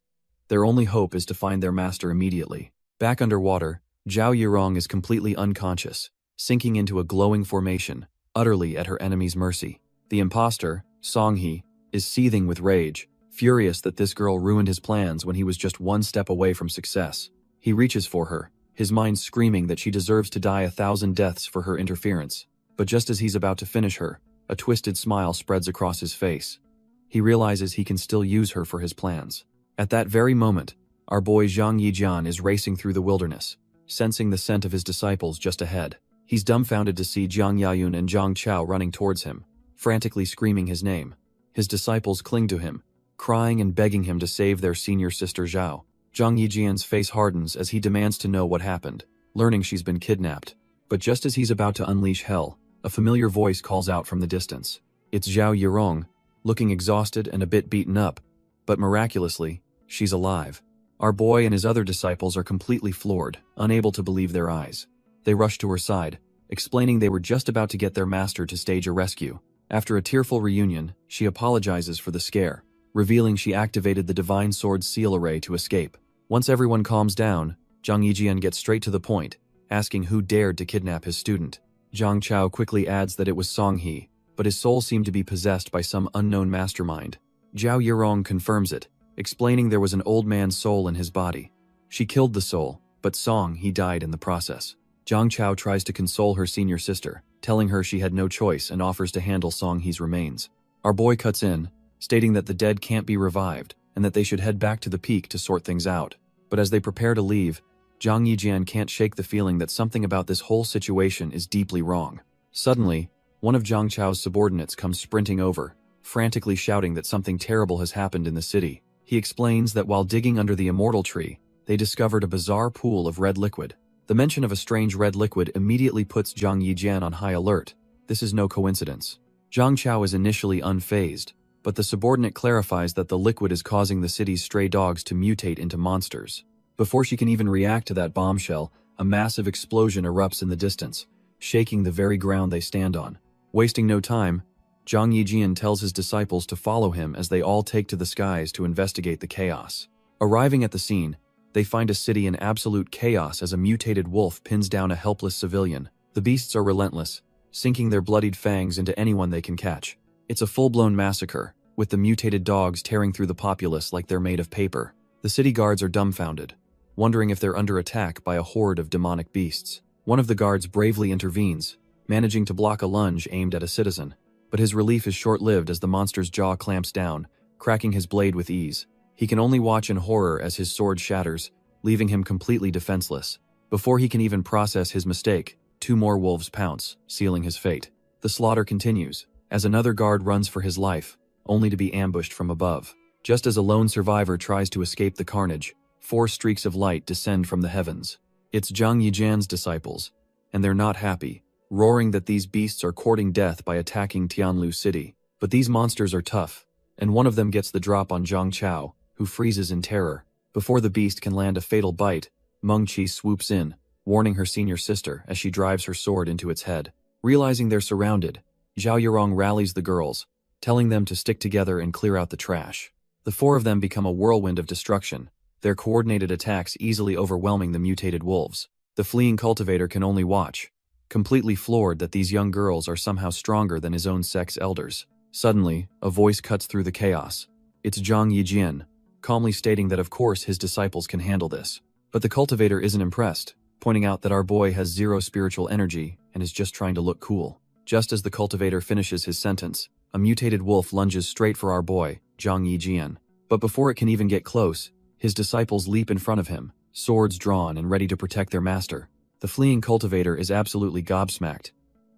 Speaker 1: Their only hope is to find their master immediately. Back underwater, Zhao Yurong is completely unconscious, sinking into a glowing formation, utterly at her enemy's mercy. The imposter, Songhee, is seething with rage, furious that this girl ruined his plans when he was just one step away from success. He reaches for her, his mind screaming that she deserves to die 1,000 deaths for her interference. But just as he's about to finish her, a twisted smile spreads across his face. He realizes he can still use her for his plans. At that very moment, our boy Zhang Yijian is racing through the wilderness, sensing the scent of his disciples just ahead. He's dumbfounded to see Jiang Yayun and Zhang Chao running towards him, frantically screaming his name. His disciples cling to him, crying and begging him to save their senior sister Zhao. Zhang Yijian's face hardens as he demands to know what happened, learning she's been kidnapped. But just as he's about to unleash hell, a familiar voice calls out from the distance. It's Zhao Yirong, looking exhausted and a bit beaten up, but miraculously, she's alive. Our boy and his other disciples are completely floored, unable to believe their eyes. They rush to her side, explaining they were just about to get their master to stage a rescue. After a tearful reunion, she apologizes for the scare, revealing she activated the Divine Sword's seal array to escape. Once everyone calms down, Zhang Yijian gets straight to the point, asking who dared to kidnap his student. Zhang Chao quickly adds that it was Songhee, but his soul seemed to be possessed by some unknown mastermind. Zhao Yirong confirms it, explaining there was an old man's soul in his body. She killed the soul, but Songhee died in the process. Zhang Chao tries to console her senior sister, telling her she had no choice and offers to handle Songhee's remains. Our boy cuts in, stating that the dead can't be revived and that they should head back to the peak to sort things out. But as they prepare to leave, Zhang Yijian can't shake the feeling that something about this whole situation is deeply wrong. Suddenly, one of Zhang Chao's subordinates comes sprinting over, frantically shouting that something terrible has happened in the city. He explains that while digging under the immortal tree, they discovered a bizarre pool of red liquid. The mention of a strange red liquid immediately puts Zhang Yijian on high alert. This is no coincidence. Zhang Chao is initially unfazed, but the subordinate clarifies that the liquid is causing the city's stray dogs to mutate into monsters. Before she can even react to that bombshell, a massive explosion erupts in the distance, shaking the very ground they stand on. Wasting no time, Zhang Yijian tells his disciples to follow him as they all take to the skies to investigate the chaos. Arriving at the scene, they find a city in absolute chaos as a mutated wolf pins down a helpless civilian. The beasts are relentless, sinking their bloodied fangs into anyone they can catch. It's a full-blown massacre, with the mutated dogs tearing through the populace like they're made of paper. The city guards are dumbfounded, wondering if they're under attack by a horde of demonic beasts. One of the guards bravely intervenes, managing to block a lunge aimed at a citizen. But his relief is short-lived as the monster's jaw clamps down, cracking his blade with ease. He can only watch in horror as his sword shatters, leaving him completely defenseless. Before he can even process his mistake, 2 more wolves pounce, sealing his fate. The slaughter continues, as another guard runs for his life, only to be ambushed from above. Just as a lone survivor tries to escape the carnage, 4 streaks of light descend from the heavens. It's Zhang Yijian's disciples, and they're not happy, roaring that these beasts are courting death by attacking Tianlu City. But these monsters are tough, and one of them gets the drop on Zhang Chao, who freezes in terror. Before the beast can land a fatal bite, Meng Qi swoops in, warning her senior sister as she drives her sword into its head. Realizing they're surrounded, Zhao Yirong rallies the girls, telling them to stick together and clear out the trash. The 4 of them become a whirlwind of destruction, their coordinated attacks easily overwhelming the mutated wolves. The fleeing cultivator can only watch, completely floored that these young girls are somehow stronger than his own sex elders. Suddenly, a voice cuts through the chaos. It's Zhang Yijian, calmly stating that of course his disciples can handle this. But the cultivator isn't impressed, pointing out that our boy has 0 spiritual energy and is just trying to look cool. Just as the cultivator finishes his sentence, a mutated wolf lunges straight for our boy, Zhang Yijian. But before it can even get close, his disciples leap in front of him, swords drawn and ready to protect their master. The fleeing cultivator is absolutely gobsmacked,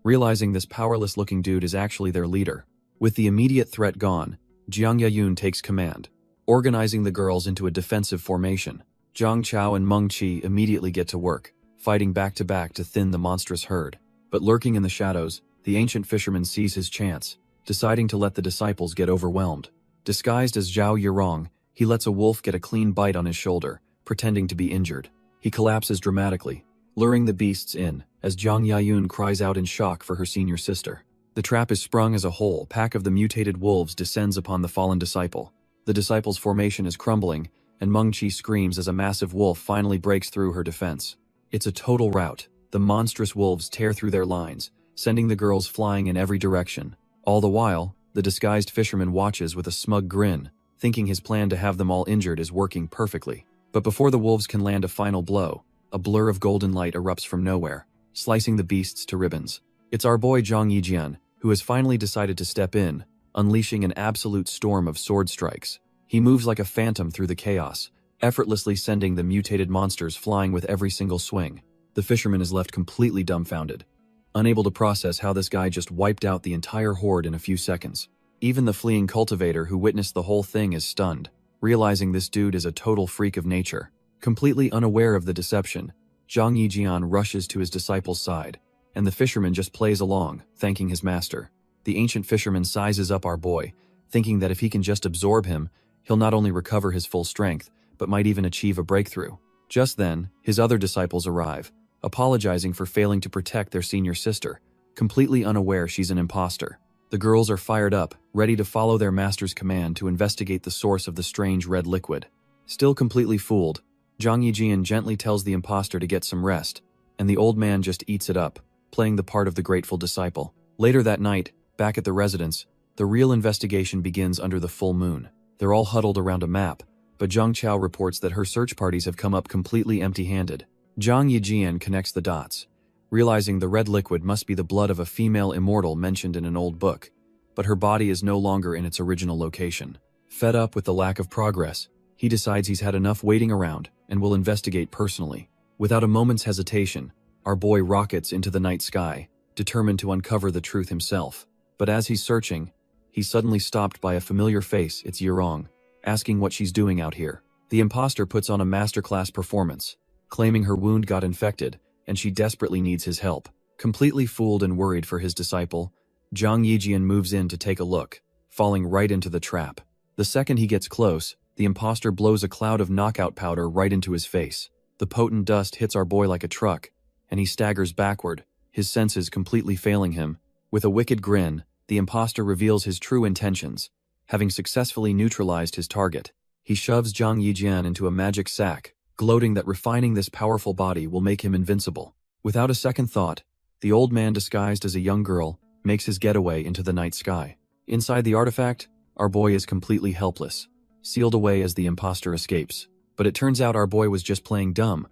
Speaker 1: realizing this powerless-looking dude is actually their leader. With the immediate threat gone, Jiang Yayun takes command, organizing the girls into a defensive formation. Zhang Chao and Meng Qi immediately get to work, fighting back-to-back to thin the monstrous herd. But lurking in the shadows, the ancient fisherman sees his chance, deciding to let the disciples get overwhelmed. Disguised as Zhao Yirong, he lets a wolf get a clean bite on his shoulder, pretending to be injured. He collapses dramatically, luring the beasts in, as Zhang Yayun cries out in shock for her senior sister. The trap is sprung as a whole pack of the mutated wolves descends upon the fallen disciple. The disciple's formation is crumbling, and Meng Qi screams as a massive wolf finally breaks through her defense. It's a total rout. The monstrous wolves tear through their lines, sending the girls flying in every direction. All the while, the disguised fisherman watches with a smug grin, thinking his plan to have them all injured is working perfectly. But before the wolves can land a final blow, a blur of golden light erupts from nowhere, slicing the beasts to ribbons. It's our boy Zhang Yijian, who has finally decided to step in, unleashing an absolute storm of sword strikes. He moves like a phantom through the chaos, effortlessly sending the mutated monsters flying with every single swing. The fisherman is left completely dumbfounded, unable to process how this guy just wiped out the entire horde in a few seconds. Even the fleeing cultivator who witnessed the whole thing is stunned, realizing this dude is a total freak of nature. Completely unaware of the deception, Zhang Yijian rushes to his disciple's side, and the fisherman just plays along, thanking his master. The ancient fisherman sizes up our boy, thinking that if he can just absorb him, he'll not only recover his full strength, but might even achieve a breakthrough. Just then, his other disciples arrive, apologizing for failing to protect their senior sister, completely unaware she's an imposter. The girls are fired up, ready to follow their master's command to investigate the source of the strange red liquid. Still completely fooled, Zhang Yijian gently tells the imposter to get some rest, and the old man just eats it up, playing the part of the grateful disciple. Later that night, back at the residence, the real investigation begins under the full moon. They're all huddled around a map, but Zhang Chao reports that her search parties have come up completely empty-handed. Zhang Yijian connects the dots, realizing the red liquid must be the blood of a female immortal mentioned in an old book, but her body is no longer in its original location. Fed up with the lack of progress, he decides he's had enough waiting around and will investigate personally. Without a moment's hesitation, our boy rockets into the night sky, determined to uncover the truth himself. But as he's searching, he's suddenly stopped by a familiar face. It's Yirong, asking what she's doing out here. The imposter puts on a masterclass performance, claiming her wound got infected and she desperately needs his help. Completely fooled and worried for his disciple, Zhang Yijian moves in to take a look, falling right into the trap. The second he gets close, the imposter blows a cloud of knockout powder right into his face. The potent dust hits our boy like a truck, and he staggers backward, his senses completely failing him. With a wicked grin, the imposter reveals his true intentions. Having successfully neutralized his target, he shoves Zhang Yijian into a magic sack, gloating that refining this powerful body will make him invincible. Without a second thought, the old man disguised as a young girl makes his getaway into the night sky. Inside the artifact, our boy is completely helpless, sealed away as the imposter escapes. But it turns out our boy was just playing dumb,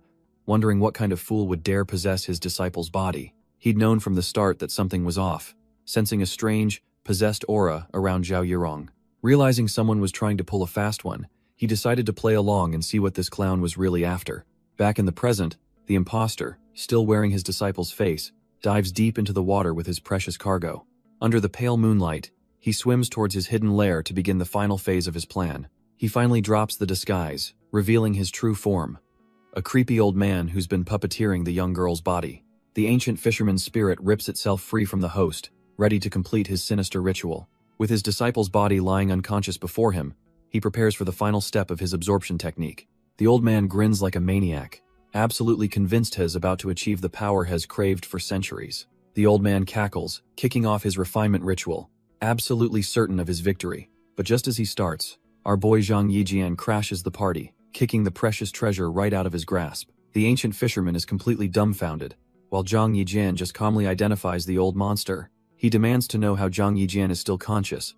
Speaker 1: wondering what kind of fool would dare possess his disciple's body. He'd known from the start that something was off, sensing a strange, possessed aura around Zhao Yirong. Realizing someone was trying to pull a fast one, he decided to play along and see what this clown was really after. Back in the present, the imposter, still wearing his disciple's face, dives deep into the water with his precious cargo. Under the pale moonlight, he swims towards his hidden lair to begin the final phase of his plan. He finally drops the disguise, revealing his true form, a creepy old man who's been puppeteering the young girl's body. The ancient fisherman's spirit rips itself free from the host, ready to complete his sinister ritual. With his disciple's body lying unconscious before him, he prepares for the final step of his absorption technique. The old man grins like a maniac, absolutely convinced he is about to achieve the power he has craved for centuries. The old man cackles, kicking off his refinement ritual, absolutely certain of his victory. But just as he starts, our boy Zhang Yijian crashes the party, kicking the precious treasure right out of his grasp. The ancient fisherman is completely dumbfounded, while Zhang Yijian just calmly identifies the old monster. He demands to know how Zhang Yijian is still conscious,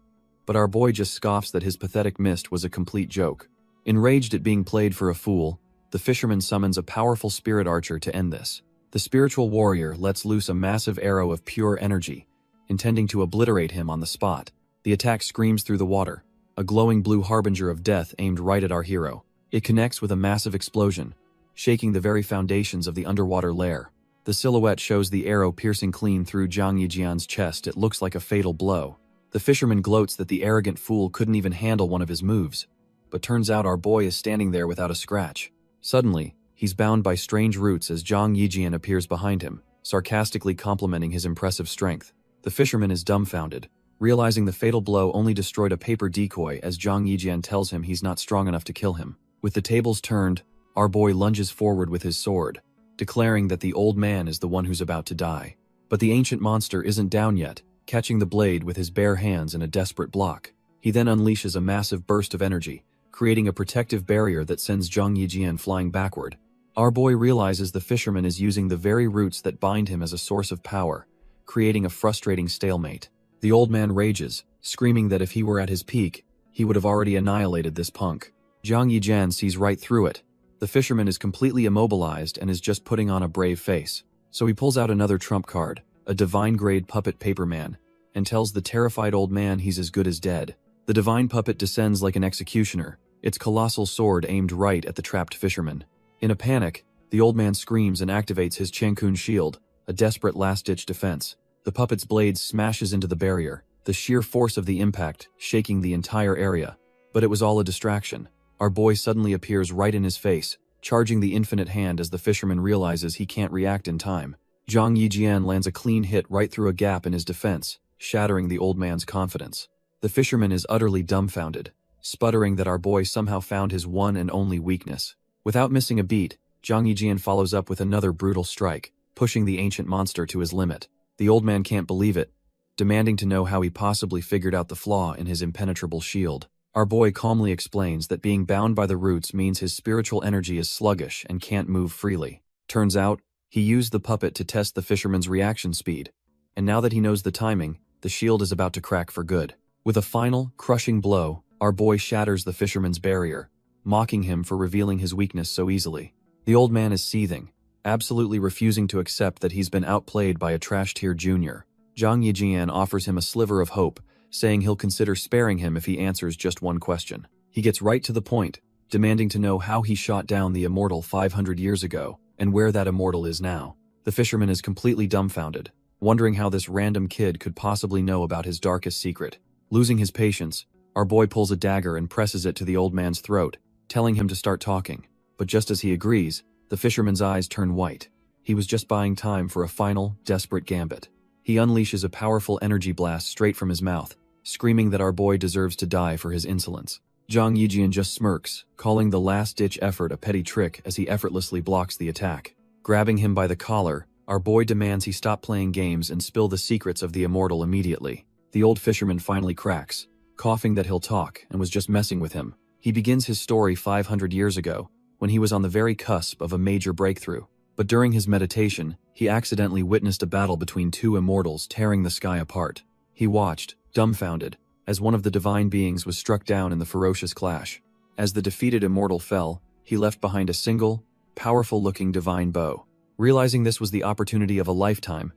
Speaker 1: but our boy just scoffs that his pathetic mist was a complete joke. Enraged at being played for a fool, the fisherman summons a powerful spirit archer to end this. The spiritual warrior lets loose a massive arrow of pure energy, intending to obliterate him on the spot. The attack screams through the water, a glowing blue harbinger of death aimed right at our hero. It connects with a massive explosion, shaking the very foundations of the underwater lair. The silhouette shows the arrow piercing clean through Zhang Yijian's chest. It looks like a fatal blow. The fisherman gloats that the arrogant fool couldn't even handle one of his moves, but turns out our boy is standing there without a scratch. Suddenly, he's bound by strange roots as Zhang Yijian appears behind him, sarcastically complimenting his impressive strength. The fisherman is dumbfounded, realizing the fatal blow only destroyed a paper decoy as Zhang Yijian tells him he's not strong enough to kill him. With the tables turned, our boy lunges forward with his sword, declaring that the old man is the one who's about to die. But the ancient monster isn't down yet, catching the blade with his bare hands in a desperate block. He then unleashes a massive burst of energy, creating a protective barrier that sends Zhang Yijian flying backward. Our boy realizes the fisherman is using the very roots that bind him as a source of power, creating a frustrating stalemate. The old man rages, screaming that if he were at his peak, he would have already annihilated this punk. Zhang Yijian sees right through it. The fisherman is completely immobilized and is just putting on a brave face. So he pulls out another trump card, a divine-grade puppet paperman, and tells the terrified old man he's as good as dead. The divine puppet descends like an executioner, its colossal sword aimed right at the trapped fisherman. In a panic, the old man screams and activates his Chankun shield, a desperate last-ditch defense. The puppet's blade smashes into the barrier, the sheer force of the impact shaking the entire area. But it was all a distraction. Our boy suddenly appears right in his face, charging the infinite hand as the fisherman realizes he can't react in time. Zhang Yijian lands a clean hit right through a gap in his defense, shattering the old man's confidence. The fisherman is utterly dumbfounded, sputtering that our boy somehow found his one and only weakness. Without missing a beat, Zhang Yijian follows up with another brutal strike, pushing the ancient monster to his limit. The old man can't believe it, demanding to know how he possibly figured out the flaw in his impenetrable shield. Our boy calmly explains that being bound by the roots means his spiritual energy is sluggish and can't move freely. Turns out, he used the puppet to test the fisherman's reaction speed, and now that he knows the timing, the shield is about to crack for good. With a final, crushing blow, our boy shatters the fisherman's barrier, mocking him for revealing his weakness so easily. The old man is seething, absolutely refusing to accept that he's been outplayed by a trash-tier junior. Zhang Yijian offers him a sliver of hope, saying he'll consider sparing him if he answers just one question. He gets right to the point, demanding to know how he shot down the immortal 500 years ago, and where that immortal is now. The fisherman is completely dumbfounded, wondering how this random kid could possibly know about his darkest secret. Losing his patience, our boy pulls a dagger and presses it to the old man's throat, telling him to start talking. But just as he agrees, the fisherman's eyes turn white. He was just buying time for a final, desperate gambit. He unleashes a powerful energy blast straight from his mouth, screaming that our boy deserves to die for his insolence. Zhang Yijian just smirks, calling the last-ditch effort a petty trick as he effortlessly blocks the attack. Grabbing him by the collar, our boy demands he stop playing games and spill the secrets of the immortal immediately. The old fisherman finally cracks, coughing that he'll talk and was just messing with him. He begins his story 500 years ago, when he was on the very cusp of a major breakthrough. But during his meditation, he accidentally witnessed a battle between two immortals tearing the sky apart. He watched, dumbfounded, as one of the divine beings was struck down in the ferocious clash. As the defeated immortal fell, he left behind a single, powerful-looking divine bow. Realizing this was the opportunity of a lifetime,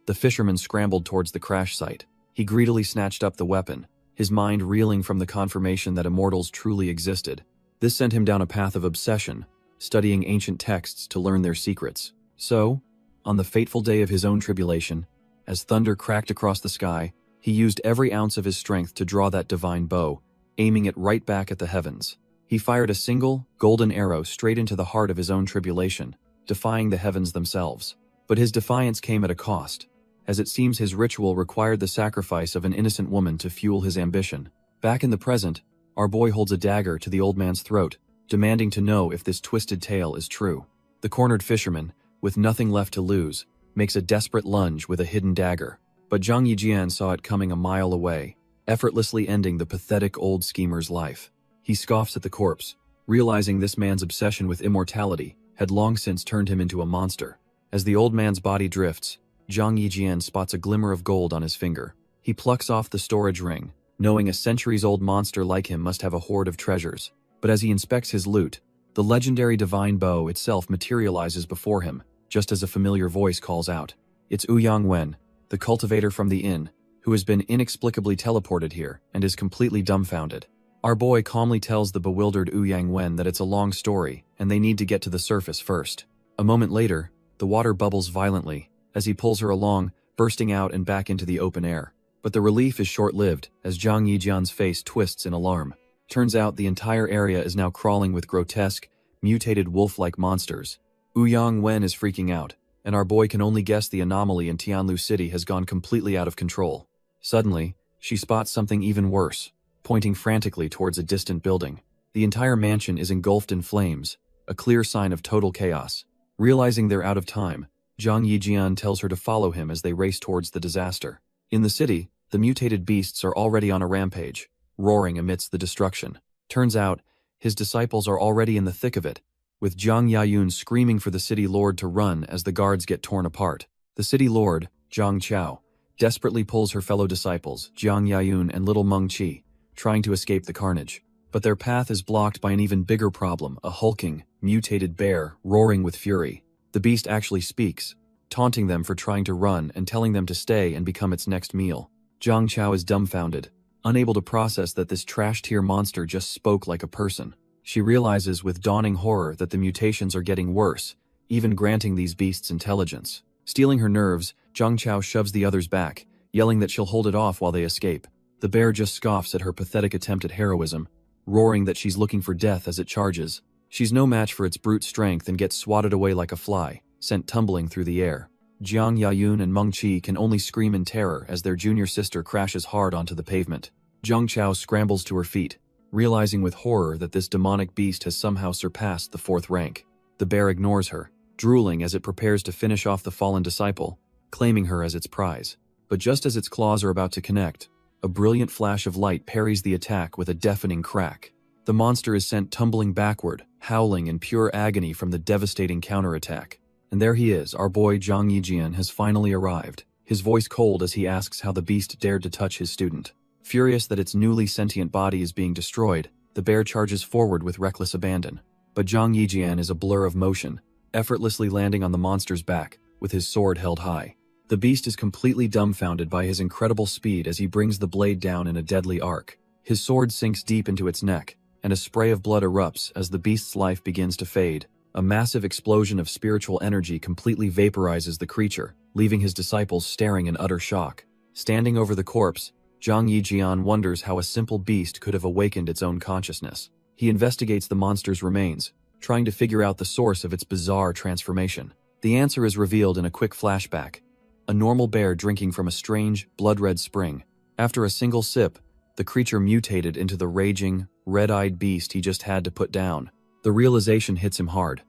Speaker 1: the fisherman scrambled towards the crash site. He greedily snatched up the weapon, his mind reeling from the confirmation that immortals truly existed. This sent him down a path of obsession, studying ancient texts to learn their secrets. So, on the fateful day of his own tribulation, as thunder cracked across the sky, he used every ounce of his strength to draw that divine bow, aiming it right back at the heavens. He fired a single, golden arrow straight into the heart of his own tribulation, defying the heavens themselves. But his defiance came at a cost, as it seems his ritual required the sacrifice of an innocent woman to fuel his ambition. Back in the present, our boy holds a dagger to the old man's throat, demanding to know if this twisted tale is true. The cornered fisherman, with nothing left to lose, makes a desperate lunge with a hidden dagger. But Zhang Yijian saw it coming a mile away, effortlessly ending the pathetic old schemer's life. He scoffs at the corpse, realizing this man's obsession with immortality had long since turned him into a monster. As the old man's body drifts, Zhang Yijian spots a glimmer of gold on his finger. He plucks off the storage ring, knowing a centuries-old monster like him must have a hoard of treasures. But as he inspects his loot, the legendary divine bow itself materializes before him, just as a familiar voice calls out. It's Ouyang Wen, the cultivator from the inn, who has been inexplicably teleported here and is completely dumbfounded. Our boy calmly tells the bewildered Ouyang Wen that it's a long story and they need to get to the surface first. A moment later, the water bubbles violently as he pulls her along, bursting out and back into the open air. But the relief is short-lived as Zhang Yijian's face twists in alarm. Turns out the entire area is now crawling with grotesque, mutated wolf-like monsters. Ouyang Wen is freaking out, and our boy can only guess the anomaly in Tianlu City has gone completely out of control. Suddenly, she spots something even worse, pointing frantically towards a distant building. The entire mansion is engulfed in flames, a clear sign of total chaos. Realizing they're out of time, Zhang Yijian tells her to follow him as they race towards the disaster. In the city, the mutated beasts are already on a rampage, roaring amidst the destruction. Turns out, his disciples are already in the thick of it, with Zhang Yayun screaming for the city lord to run as the guards get torn apart. The city lord, Zhang Chao, desperately pulls her fellow disciples, Jiang Yayun and little Meng Qi, trying to escape the carnage. But their path is blocked by an even bigger problem, a hulking, mutated bear roaring with fury. The beast actually speaks, taunting them for trying to run and telling them to stay and become its next meal. Zhang Chao is dumbfounded, unable to process that this trash-tier monster just spoke like a person. She realizes with dawning horror that the mutations are getting worse, even granting these beasts intelligence. Stealing her nerves, Zhang Chao shoves the others back, yelling that she'll hold it off while they escape. The bear just scoffs at her pathetic attempt at heroism, roaring that she's looking for death as it charges. She's no match for its brute strength and gets swatted away like a fly, sent tumbling through the air. Jiang Yayun and Meng Qi can only scream in terror as their junior sister crashes hard onto the pavement. Zhang Chao scrambles to her feet, realizing with horror that this demonic beast has somehow surpassed the 4th rank. The bear ignores her, drooling as it prepares to finish off the fallen disciple, claiming her as its prize. But just as its claws are about to connect, a brilliant flash of light parries the attack with a deafening crack. The monster is sent tumbling backward, howling in pure agony from the devastating counterattack. And there he is, our boy Zhang Yijian has finally arrived, his voice cold as he asks how the beast dared to touch his student. Furious that its newly sentient body is being destroyed, the bear charges forward with reckless abandon. But Zhang Yijian is a blur of motion, effortlessly landing on the monster's back, with his sword held high. The beast is completely dumbfounded by his incredible speed as he brings the blade down in a deadly arc. His sword sinks deep into its neck, and a spray of blood erupts as the beast's life begins to fade. A massive explosion of spiritual energy completely vaporizes the creature, leaving his disciples staring in utter shock. Standing over the corpse, Zhang Yijian wonders how a simple beast could have awakened its own consciousness. He investigates the monster's remains, trying to figure out the source of its bizarre transformation. The answer is revealed in a quick flashback. A normal bear drinking from a strange, blood-red spring. After a single sip, the creature mutated into the raging, red-eyed beast he just had to put down. The realization hits him hard.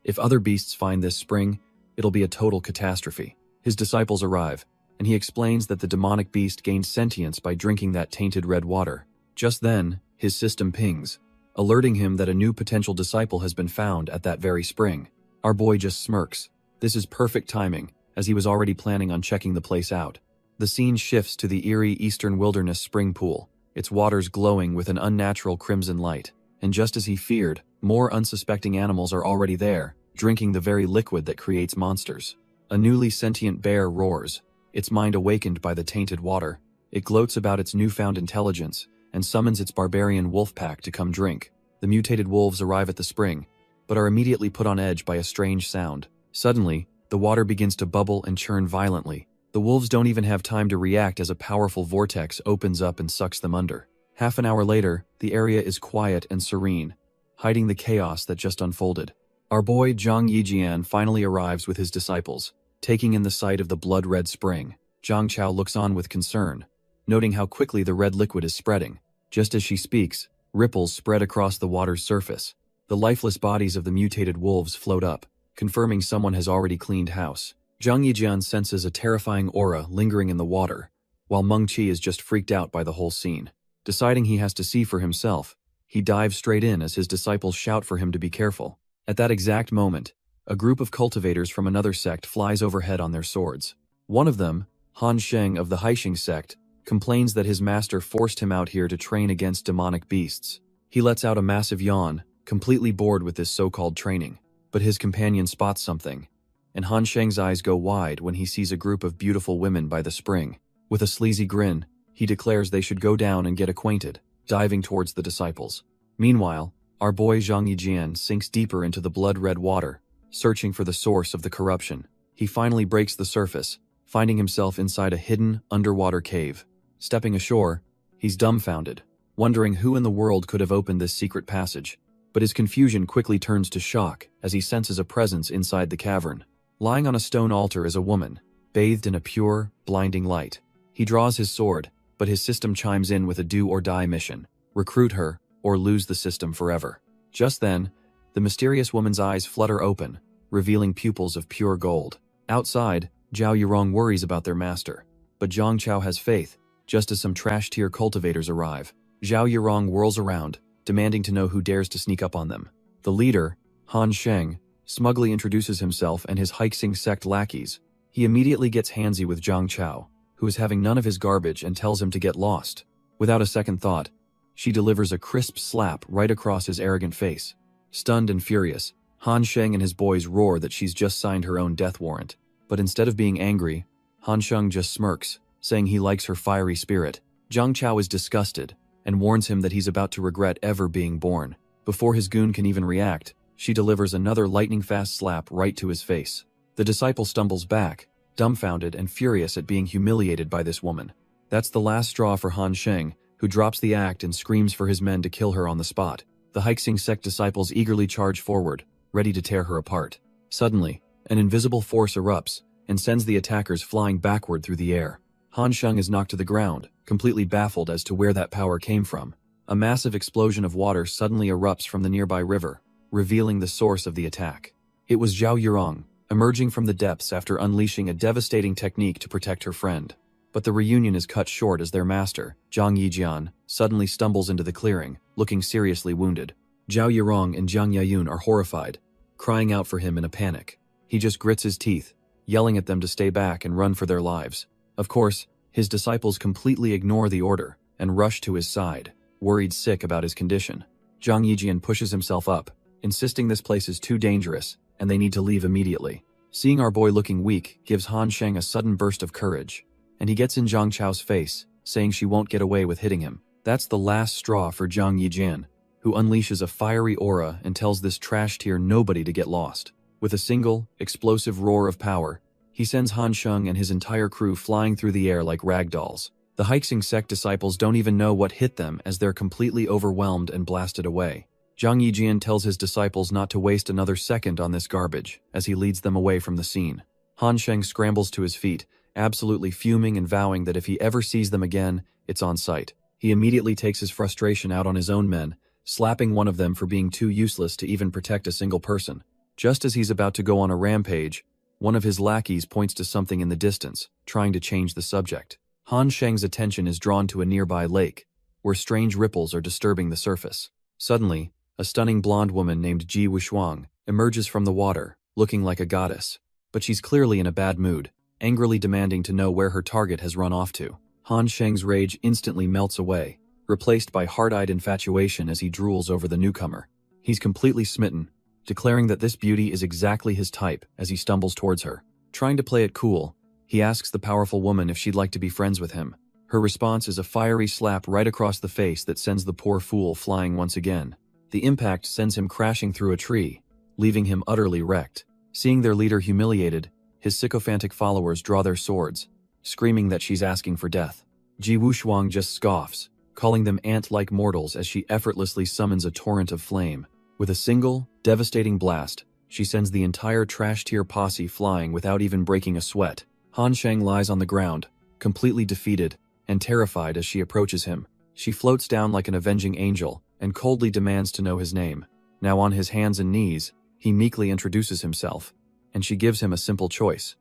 Speaker 1: If other beasts find this spring, it'll be a total catastrophe. His disciples arrive, and he explains that the demonic beast gained sentience by drinking that tainted red water. Just then, his system pings, alerting him that a new potential disciple has been found at that very spring. Our boy just smirks. This is perfect timing, as he was already planning on checking the place out. The scene shifts to the eerie eastern wilderness spring pool, its waters glowing with an unnatural crimson light. And just as he feared, more unsuspecting animals are already there, drinking the very liquid that creates monsters. A newly sentient bear roars, its mind awakened by the tainted water. It gloats about its newfound intelligence, and summons its barbarian wolf pack to come drink. The mutated wolves arrive at the spring, but are immediately put on edge by a strange sound. Suddenly, the water begins to bubble and churn violently. The wolves don't even have time to react as a powerful vortex opens up and sucks them under. Half an hour later, the area is quiet and serene, hiding the chaos that just unfolded. Our boy Zhang Yijian finally arrives with his disciples, taking in the sight of the blood-red spring. Zhang Chao looks on with concern, noting how quickly the red liquid is spreading. Just as she speaks, ripples spread across the water's surface. The lifeless bodies of the mutated wolves float up, confirming someone has already cleaned house. Zhang Yijian senses a terrifying aura lingering in the water, while Meng Qi is just freaked out by the whole scene. Deciding he has to see for himself, he dives straight in as his disciples shout for him to be careful. At that exact moment, a group of cultivators from another sect flies overhead on their swords. One of them, Han Sheng of the Haixing sect, complains that his master forced him out here to train against demonic beasts. He lets out a massive yawn, completely bored with this so-called training. But his companion spots something, and Han Sheng's eyes go wide when he sees a group of beautiful women by the spring. With a sleazy grin, he declares they should go down and get acquainted, diving towards the disciples. Meanwhile, our boy Zhang Yijian sinks deeper into the blood-red water, searching for the source of the corruption. He finally breaks the surface, finding himself inside a hidden, underwater cave. Stepping ashore, he's dumbfounded, wondering who in the world could have opened this secret passage. But his confusion quickly turns to shock as he senses a presence inside the cavern. Lying on a stone altar is a woman, bathed in a pure, blinding light. He draws his sword, but his system chimes in with a do-or-die mission: recruit her, or lose the system forever. Just then, the mysterious woman's eyes flutter open, revealing pupils of pure gold. Outside, Zhao Yurong worries about their master, but Zhang Chao has faith, just as some trash-tier cultivators arrive. Zhao Yurong whirls around, demanding to know who dares to sneak up on them. The leader, Han Sheng, smugly introduces himself and his Haixing sect lackeys. He immediately gets handsy with Zhang Chao, who is having none of his garbage, and tells him to get lost. Without a second thought, she delivers a crisp slap right across his arrogant face. Stunned and furious, Han Sheng and his boys roar that she's just signed her own death warrant. But instead of being angry, Han Sheng just smirks, saying he likes her fiery spirit. Zhang Chao is disgusted and warns him that he's about to regret ever being born. Before his goon can even react, she delivers another lightning-fast slap right to his face. The disciple stumbles back, dumbfounded and furious at being humiliated by this woman. That's the last straw for Han Sheng, who drops the act and screams for his men to kill her on the spot. The Haixing sect disciples eagerly charge forward, ready to tear her apart. Suddenly, an invisible force erupts and sends the attackers flying backward through the air. Han Sheng is knocked to the ground, completely baffled as to where that power came from. A massive explosion of water suddenly erupts from the nearby river, revealing the source of the attack. It was Zhao Yurong, emerging from the depths after unleashing a devastating technique to protect her friend. But the reunion is cut short as their master, Zhang Yijian, suddenly stumbles into the clearing, looking seriously wounded. Zhao Yurong and Zhang Yayun are horrified, crying out for him in a panic. He just grits his teeth, yelling at them to stay back and run for their lives. Of course, his disciples completely ignore the order and rush to his side, worried sick about his condition. Zhang Yijian pushes himself up, insisting this place is too dangerous and they need to leave immediately. Seeing our boy looking weak gives Han Sheng a sudden burst of courage, and he gets in Zhang Chao's face, saying she won't get away with hitting him. That's the last straw for Zhang Yijian, who unleashes a fiery aura and tells this trash-tier nobody to get lost. With a single, explosive roar of power, he sends Han Sheng and his entire crew flying through the air like ragdolls. The Haixing sect disciples don't even know what hit them as they're completely overwhelmed and blasted away. Zhang Yijian tells his disciples not to waste another second on this garbage as he leads them away from the scene. Han Sheng scrambles to his feet, absolutely fuming and vowing that if he ever sees them again, it's on sight. He immediately takes his frustration out on his own men, slapping one of them for being too useless to even protect a single person. Just as he's about to go on a rampage, one of his lackeys points to something in the distance, trying to change the subject. Han Sheng's attention is drawn to a nearby lake, where strange ripples are disturbing the surface. Suddenly, a stunning blonde woman named Ji Wushuang emerges from the water, looking like a goddess. But she's clearly in a bad mood, angrily demanding to know where her target has run off to. Han Sheng's rage instantly melts away, replaced by hard-eyed infatuation as he drools over the newcomer. He's completely smitten, declaring that this beauty is exactly his type as he stumbles towards her. Trying to play it cool, he asks the powerful woman if she'd like to be friends with him. Her response is a fiery slap right across the face that sends the poor fool flying once again. The impact sends him crashing through a tree, leaving him utterly wrecked. Seeing their leader humiliated, his sycophantic followers draw their swords, screaming that she's asking for death. Ji Wushuang just scoffs, calling them ant-like mortals as she effortlessly summons a torrent of flame. With a single, devastating blast, she sends the entire trash-tier posse flying without even breaking a sweat. Han Sheng lies on the ground, completely defeated and terrified as she approaches him. She floats down like an avenging angel and coldly demands to know his name. Now on his hands and knees, he meekly introduces himself, and she gives him a simple choice.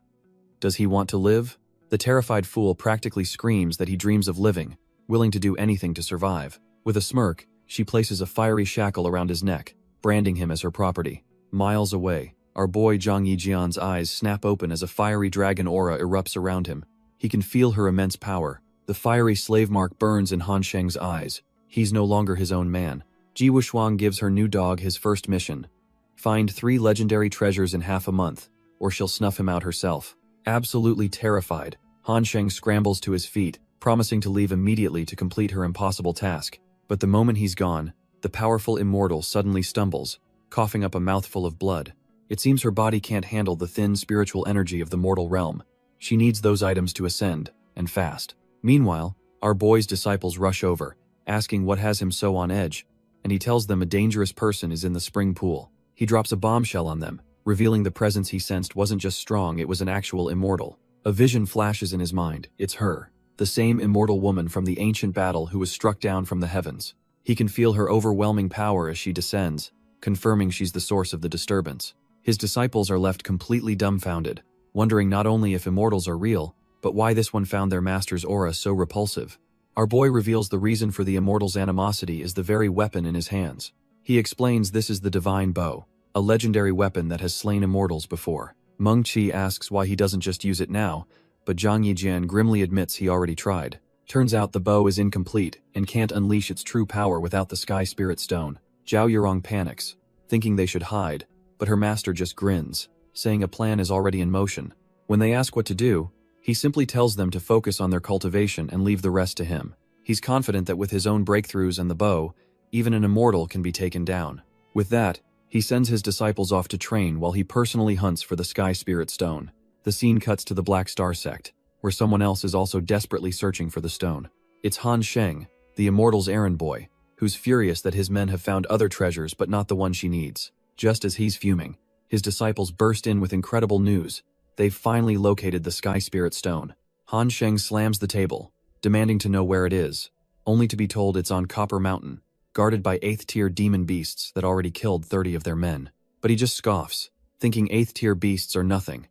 Speaker 1: Does he want to live? The terrified fool practically screams that he dreams of living, willing to do anything to survive. With a smirk, she places a fiery shackle around his neck, branding him as her property. Miles away, our boy Zhang Yijian's eyes snap open as a fiery dragon aura erupts around him. He can feel her immense power. The fiery slave mark burns in Han Sheng's eyes. He's no longer his own man. Ji Wushuang gives her new dog his first mission. Find 3 legendary treasures in half a month, or she'll snuff him out herself. Absolutely terrified, Han Sheng scrambles to his feet, promising to leave immediately to complete her impossible task. But the moment he's gone, the powerful immortal suddenly stumbles, coughing up a mouthful of blood. It seems her body can't handle the thin spiritual energy of the mortal realm. She needs those items to ascend, and fast. Meanwhile, our boy's disciples rush over, asking what has him so on edge, and he tells them a dangerous person is in the spring pool. He drops a bombshell on them, revealing the presence he sensed wasn't just strong, it was an actual immortal. A vision flashes in his mind. It's her, the same immortal woman from the ancient battle who was struck down from the heavens. He can feel her overwhelming power as she descends, confirming she's the source of the disturbance. His disciples are left completely dumbfounded, wondering not only if immortals are real, but why this one found their master's aura so repulsive. Our boy reveals the reason for the immortal's animosity is the very weapon in his hands. He explains this is the divine bow, a legendary weapon that has slain immortals before. Meng Qi asks why he doesn't just use it now, but Zhang Yijian grimly admits he already tried. Turns out the bow is incomplete and can't unleash its true power without the Sky Spirit Stone. Zhao Yurong panics, thinking they should hide, but her master just grins, saying a plan is already in motion. When they ask what to do, he simply tells them to focus on their cultivation and leave the rest to him. He's confident that with his own breakthroughs and the bow, even an immortal can be taken down. With that, he sends his disciples off to train while he personally hunts for the Sky Spirit Stone. The scene cuts to the Black Star sect, where someone else is also desperately searching for the stone. It's Han Sheng, the immortal's errand boy, who's furious that his men have found other treasures but not the one she needs. Just as he's fuming, his disciples burst in with incredible news. They've finally located the Sky Spirit Stone. Han Sheng slams the table, demanding to know where it is, only to be told it's on Copper Mountain, guarded by 8th-tier demon beasts that already killed 30 of their men. But he just scoffs, thinking 8th-tier beasts are nothing.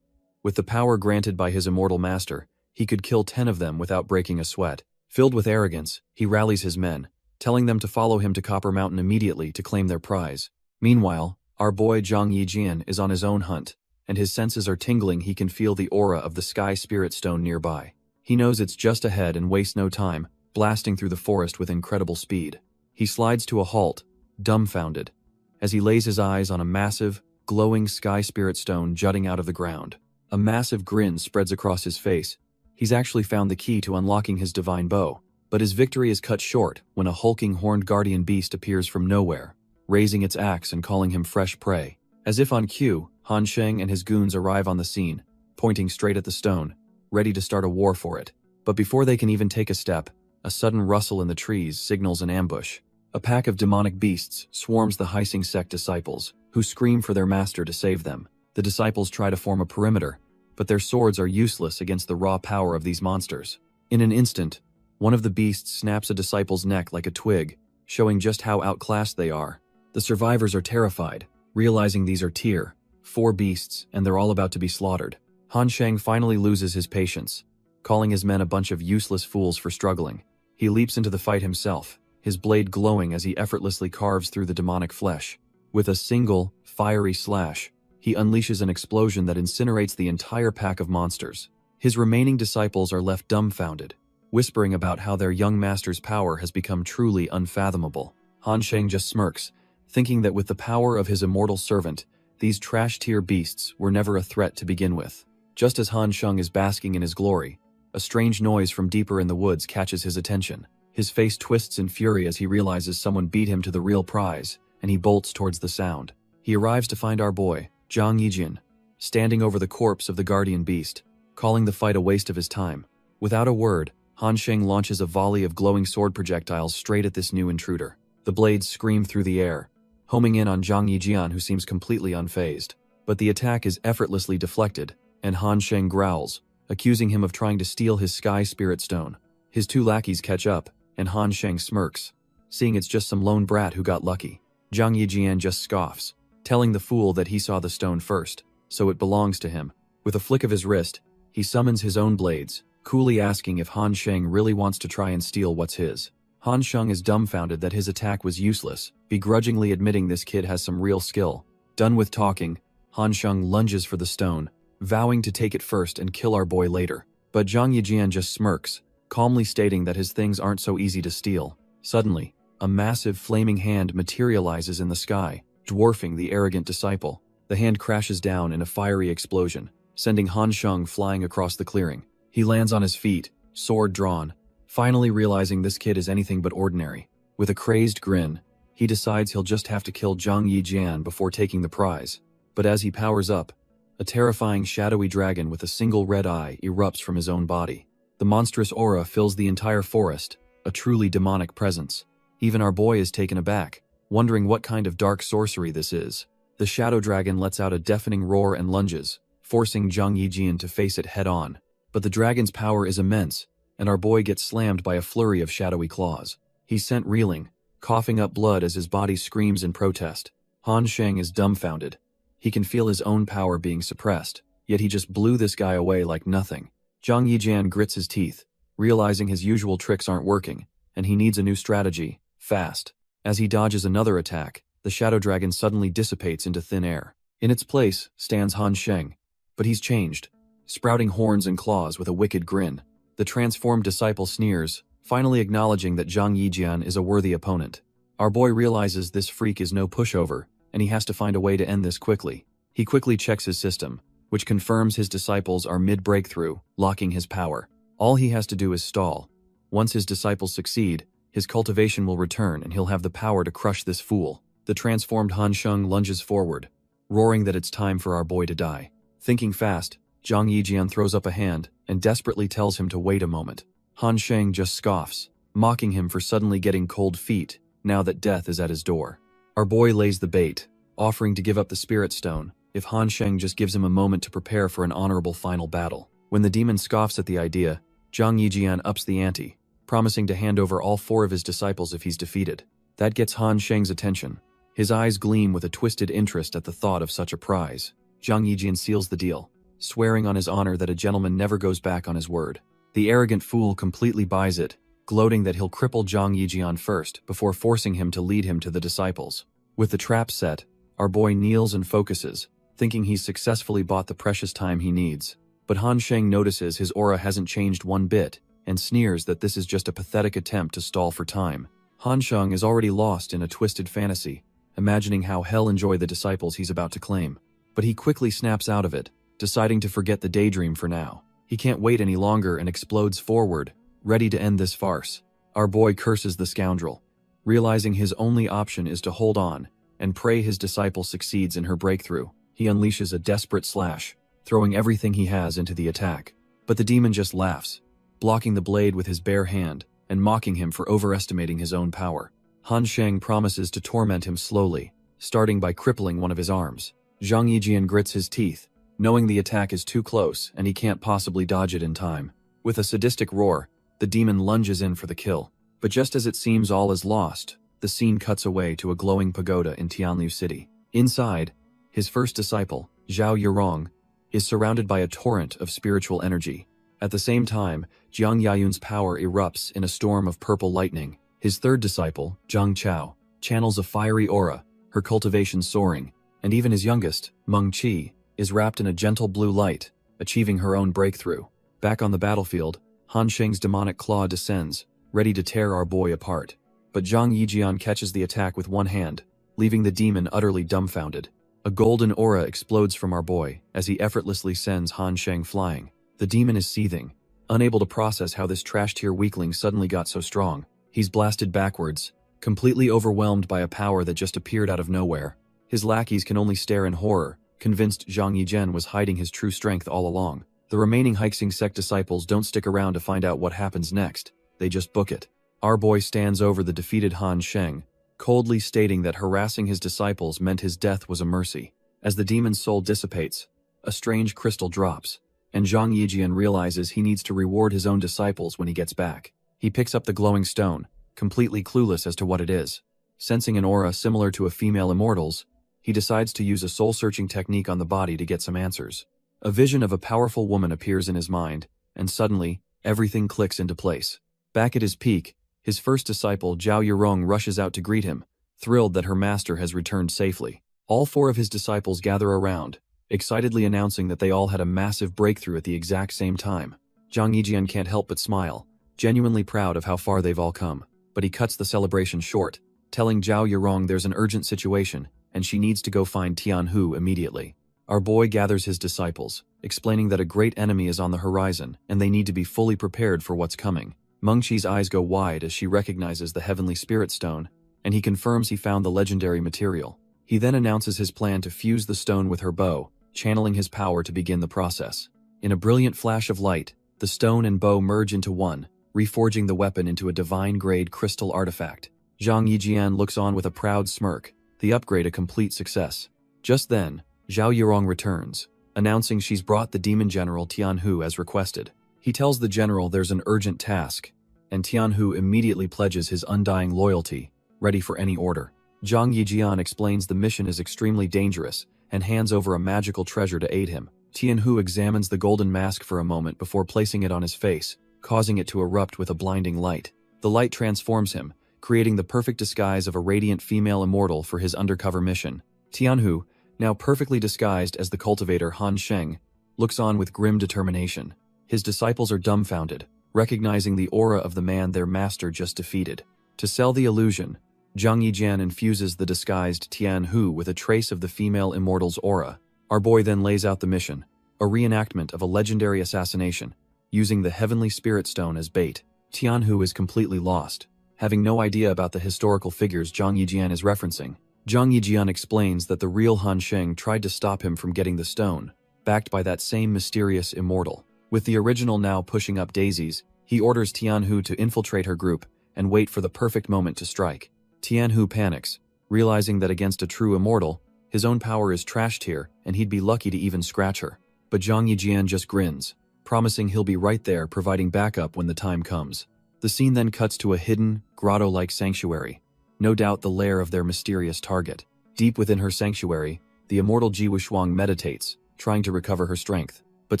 Speaker 1: With the power granted by his immortal master, he could kill 10 of them without breaking a sweat. Filled with arrogance, he rallies his men, telling them to follow him to Copper Mountain immediately to claim their prize. Meanwhile, our boy Zhang Yijian is on his own hunt, and his senses are tingling. He can feel the aura of the Sky Spirit Stone nearby. He knows it's just ahead and wastes no time, blasting through the forest with incredible speed. He slides to a halt, dumbfounded, as he lays his eyes on a massive, glowing Sky Spirit Stone jutting out of the ground. A massive grin spreads across his face. He's actually found the key to unlocking his divine bow, but his victory is cut short when a hulking horned guardian beast appears from nowhere, raising its axe and calling him fresh prey. As if on cue, Han Sheng and his goons arrive on the scene, pointing straight at the stone, ready to start a war for it. But before they can even take a step, a sudden rustle in the trees signals an ambush. A pack of demonic beasts swarms the Heising sect disciples, who scream for their master to save them. The disciples try to form a perimeter, but their swords are useless against the raw power of these monsters. In an instant, one of the beasts snaps a disciple's neck like a twig, showing just how outclassed they are. The survivors are terrified, realizing these are tier 4 beasts and they're all about to be slaughtered. Han Sheng finally loses his patience, calling his men a bunch of useless fools for struggling. He leaps into the fight himself, his blade glowing as he effortlessly carves through the demonic flesh. With a single, fiery slash, he unleashes an explosion that incinerates the entire pack of monsters. His remaining disciples are left dumbfounded, whispering about how their young master's power has become truly unfathomable. Han Sheng just smirks, thinking that with the power of his immortal servant, these trash-tier beasts were never a threat to begin with. Just as Han Sheng is basking in his glory, a strange noise from deeper in the woods catches his attention. His face twists in fury as he realizes someone beat him to the real prize, and he bolts towards the sound. He arrives to find our boy, Zhang Yijian, standing over the corpse of the guardian beast, calling the fight a waste of his time. Without a word, Han Sheng launches a volley of glowing sword projectiles straight at this new intruder. The blades scream through the air, homing in on Zhang Yijian, who seems completely unfazed. But the attack is effortlessly deflected, and Han Sheng growls, accusing him of trying to steal his Sky Spirit Stone. His 2 lackeys catch up, and Han Sheng smirks, seeing it's just some lone brat who got lucky. Zhang Yijian just scoffs, telling the fool that he saw the stone first, so it belongs to him. With a flick of his wrist, he summons his own blades, coolly asking if Han Sheng really wants to try and steal what's his. Han Sheng is dumbfounded that his attack was useless, begrudgingly admitting this kid has some real skill. Done with talking, Han Sheng lunges for the stone, vowing to take it first and kill our boy later. But Zhang Yijian just smirks, calmly stating that his things aren't so easy to steal. Suddenly, a massive flaming hand materializes in the sky, dwarfing the arrogant disciple. The hand crashes down in a fiery explosion, sending Han Sheng flying across the clearing. He lands on his feet, sword drawn, finally realizing this kid is anything but ordinary. With a crazed grin, he decides he'll just have to kill Zhang Yijian before taking the prize. But as he powers up, a terrifying shadowy dragon with a single red eye erupts from his own body. The monstrous aura fills the entire forest, a truly demonic presence. Even our boy is taken aback, wondering what kind of dark sorcery this is. The shadow dragon lets out a deafening roar and lunges, forcing Zhang Yijian to face it head-on. But the dragon's power is immense, and our boy gets slammed by a flurry of shadowy claws. He's sent reeling, coughing up blood as his body screams in protest. Han Sheng is dumbfounded. He can feel his own power being suppressed, yet he just blew this guy away like nothing. Zhang Yijian grits his teeth, realizing his usual tricks aren't working, and he needs a new strategy, fast. As he dodges another attack, the shadow dragon suddenly dissipates into thin air. In its place stands Han Sheng, But he's changed, sprouting horns and claws with a wicked grin. The transformed disciple sneers, finally acknowledging that Zhang Yijian is a worthy opponent. Our boy realizes this freak is no pushover, and he has to find a way to end this quickly. He quickly checks his system, which confirms his disciples are mid-breakthrough, locking his power. All he has to do is stall. Once his disciples succeed, his cultivation will return and he'll have the power to crush this fool. The transformed Han Sheng lunges forward, roaring that it's time for our boy to die. Thinking fast, Zhang Yijian throws up a hand and desperately tells him to wait a moment. Han Sheng just scoffs, mocking him for suddenly getting cold feet now that death is at his door. Our boy lays the bait, offering to give up the Spirit Stone if Han Sheng just gives him a moment to prepare for an honorable final battle. When the demon scoffs at the idea, Zhang Yijian ups the ante, promising to hand over all 4 of his disciples if he's defeated. That gets Han Sheng's attention. His eyes gleam with a twisted interest at the thought of such a prize. Zhang Yijian seals the deal, swearing on his honor that a gentleman never goes back on his word. The arrogant fool completely buys it, gloating that he'll cripple Zhang Yijian first before forcing him to lead him to the disciples. With the trap set, our boy kneels and focuses, thinking he's successfully bought the precious time he needs. But Han Sheng notices his aura hasn't changed one bit, and sneers that this is just a pathetic attempt to stall for time. Han Sheng is already lost in a twisted fantasy, imagining how he'll enjoy the disciples he's about to claim. But he quickly snaps out of it, deciding to forget the daydream for now. He can't wait any longer and explodes forward, ready to end this farce. Our boy curses the scoundrel, realizing his only option is to hold on and pray his disciple succeeds in her breakthrough. He unleashes a desperate slash, throwing everything he has into the attack. But the demon just laughs, blocking the blade with his bare hand and mocking him for overestimating his own power. Han Sheng promises to torment him slowly, starting by crippling one of his arms. Zhang Yijian grits his teeth, knowing the attack is too close and he can't possibly dodge it in time. With a sadistic roar, the demon lunges in for the kill. But just as it seems all is lost, the scene cuts away to a glowing pagoda in Tianliu City. Inside, his first disciple, Zhao Yurong, is surrounded by a torrent of spiritual energy. At the same time, Jiang Yayun's power erupts in a storm of purple lightning. His third disciple, Zhang Chao, channels a fiery aura, her cultivation soaring, and even his youngest, Meng Qi, is wrapped in a gentle blue light, achieving her own breakthrough. Back on the battlefield, Han Sheng's demonic claw descends, ready to tear our boy apart. But Zhang Yijian catches the attack with one hand, leaving the demon utterly dumbfounded. A golden aura explodes from our boy as he effortlessly sends Han Sheng flying. The demon is seething, unable to process how this trash-tier weakling suddenly got so strong. He's blasted backwards, completely overwhelmed by a power that just appeared out of nowhere. His lackeys can only stare in horror, convinced Zhang Yijian was hiding his true strength all along. The remaining Heixing sect disciples don't stick around to find out what happens next, they just book it. Our boy stands over the defeated Han Sheng, coldly stating that harassing his disciples meant his death was a mercy. As the demon's soul dissipates, a strange crystal drops, and Zhang Yijian realizes he needs to reward his own disciples when he gets back. He picks up the glowing stone, completely clueless as to what it is. Sensing an aura similar to a female immortal's, he decides to use a soul-searching technique on the body to get some answers. A vision of a powerful woman appears in his mind, and suddenly, everything clicks into place. Back at his peak, his first disciple, Zhao Yurong, rushes out to greet him, thrilled that her master has returned safely. All 4 of his disciples gather around, excitedly announcing that they all had a massive breakthrough at the exact same time. Zhang Yijian can't help but smile, genuinely proud of how far they've all come. But he cuts the celebration short, telling Zhao Yurong there's an urgent situation, and she needs to go find Tianhu immediately. Our boy gathers his disciples, explaining that a great enemy is on the horizon, and they need to be fully prepared for what's coming. Meng Qi's eyes go wide as she recognizes the Heavenly Spirit Stone, and he confirms he found the legendary material. He then announces his plan to fuse the stone with her bow, channeling his power to begin the process. In a brilliant flash of light, the stone and bow merge into one, reforging the weapon into a divine-grade crystal artifact. Zhang Yijian looks on with a proud smirk, the upgrade a complete success. Just then, Zhao Yurong returns, announcing she's brought the demon general Tianhu as requested. He tells the general there's an urgent task, and Tianhu immediately pledges his undying loyalty, ready for any order. Zhang Yijian explains the mission is extremely dangerous and hands over a magical treasure to aid him. Tianhu examines the golden mask for a moment before placing it on his face, causing it to erupt with a blinding light. The light transforms him, creating the perfect disguise of a radiant female immortal for his undercover mission. Tianhu, now perfectly disguised as the cultivator Han Sheng, looks on with grim determination. His disciples are dumbfounded, recognizing the aura of the man their master just defeated. To sell the illusion, Zhang Yijian infuses the disguised Tian Hu with a trace of the female immortal's aura. Our boy then lays out the mission, a reenactment of a legendary assassination, using the Heavenly Spirit Stone as bait. Tian Hu is completely lost, having no idea about the historical figures Zhang Yijian is referencing. Zhang Yijian explains that the real Han Sheng tried to stop him from getting the stone, backed by that same mysterious immortal. With the original now pushing up daisies, he orders Tian Hu to infiltrate her group and wait for the perfect moment to strike. Tian Hu panics, realizing that against a true immortal, his own power is trashed here and he'd be lucky to even scratch her. But Zhang Yijian just grins, promising he'll be right there providing backup when the time comes. The scene then cuts to a hidden, grotto-like sanctuary, no doubt the lair of their mysterious target. Deep within her sanctuary, the immortal Ji Wushuang meditates, trying to recover her strength. But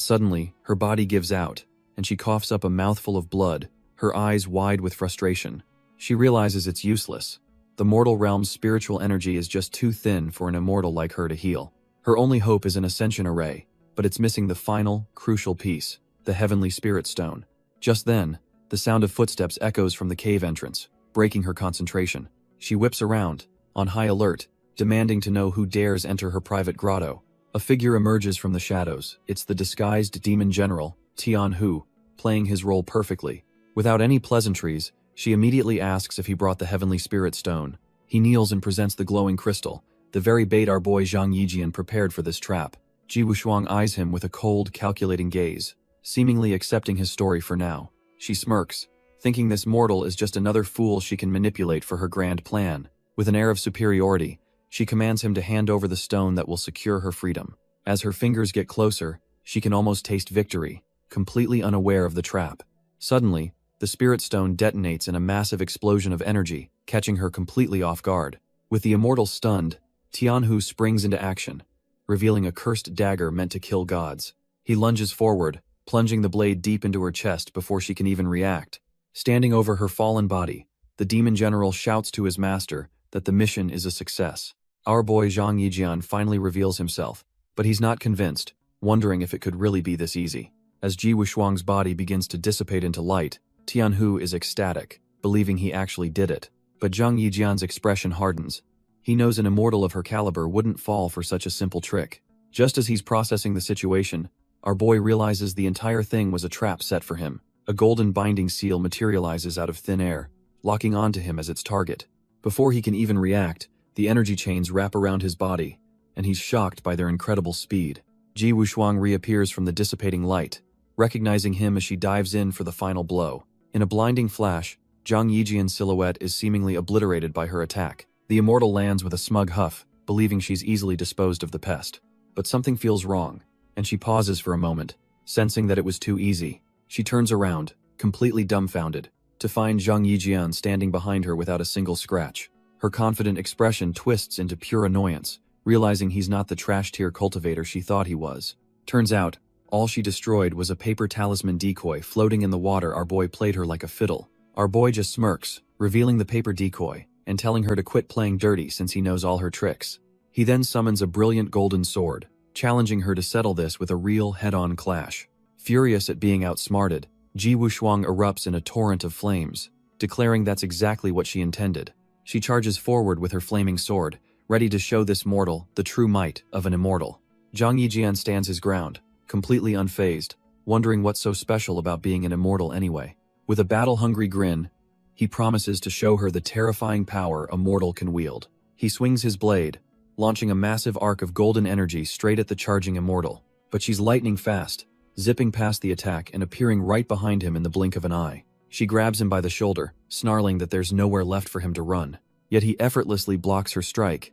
Speaker 1: suddenly, her body gives out, and she coughs up a mouthful of blood, her eyes wide with frustration. She realizes it's useless. The mortal realm's spiritual energy is just too thin for an immortal like her to heal. Her only hope is an ascension array, but it's missing the final, crucial piece, the Heavenly Spirit Stone. Just then, the sound of footsteps echoes from the cave entrance, breaking her concentration. She whips around, on high alert, demanding to know who dares enter her private grotto. A figure emerges from the shadows. It's the disguised demon general, Tian Hu, playing his role perfectly. Without any pleasantries, she immediately asks if he brought the Heavenly Spirit Stone. He kneels and presents the glowing crystal, the very bait our boy Zhang Yijian prepared for this trap. Ji Wushuang eyes him with a cold, calculating gaze, seemingly accepting his story for now. She smirks, thinking this mortal is just another fool she can manipulate for her grand plan. With an air of superiority, she commands him to hand over the stone that will secure her freedom. As her fingers get closer, she can almost taste victory, completely unaware of the trap. Suddenly, the spirit stone detonates in a massive explosion of energy, catching her completely off guard. With the immortal stunned, Tian Hu springs into action, revealing a cursed dagger meant to kill gods. He lunges forward, plunging the blade deep into her chest before she can even react. Standing over her fallen body, the demon general shouts to his master that the mission is a success. Our boy Zhang Yijian finally reveals himself, but he's not convinced, wondering if it could really be this easy. As Ji Wushuang's body begins to dissipate into light, Tian Hu is ecstatic, believing he actually did it. But Zhang Yijian's expression hardens. He knows an immortal of her caliber wouldn't fall for such a simple trick. Just as he's processing the situation, our boy realizes the entire thing was a trap set for him. A golden binding seal materializes out of thin air, locking onto him as its target. Before he can even react, the energy chains wrap around his body, and he's shocked by their incredible speed. Ji Wushuang reappears from the dissipating light, recognizing him as she dives in for the final blow. In a blinding flash, Zhang Yijian's silhouette is seemingly obliterated by her attack. The immortal lands with a smug huff, believing she's easily disposed of the pest. But something feels wrong, and she pauses for a moment, sensing that it was too easy. She turns around, completely dumbfounded, to find Zhang Yijian standing behind her without a single scratch. Her confident expression twists into pure annoyance, realizing he's not the trash-tier cultivator she thought he was. Turns out, all she destroyed was a paper talisman decoy floating in the water. Our boy played her like a fiddle. Our boy just smirks, revealing the paper decoy, and telling her to quit playing dirty since he knows all her tricks. He then summons a brilliant golden sword, challenging her to settle this with a real head-on clash. Furious at being outsmarted, Ji Wushuang erupts in a torrent of flames, declaring that's exactly what she intended. She charges forward with her flaming sword, ready to show this mortal the true might of an immortal. Zhang Yijian stands his ground, completely unfazed, wondering what's so special about being an immortal anyway. With a battle-hungry grin, he promises to show her the terrifying power a mortal can wield. He swings his blade, launching a massive arc of golden energy straight at the charging immortal. But she's lightning fast, zipping past the attack and appearing right behind him in the blink of an eye. She grabs him by the shoulder, snarling that there's nowhere left for him to run. Yet he effortlessly blocks her strike,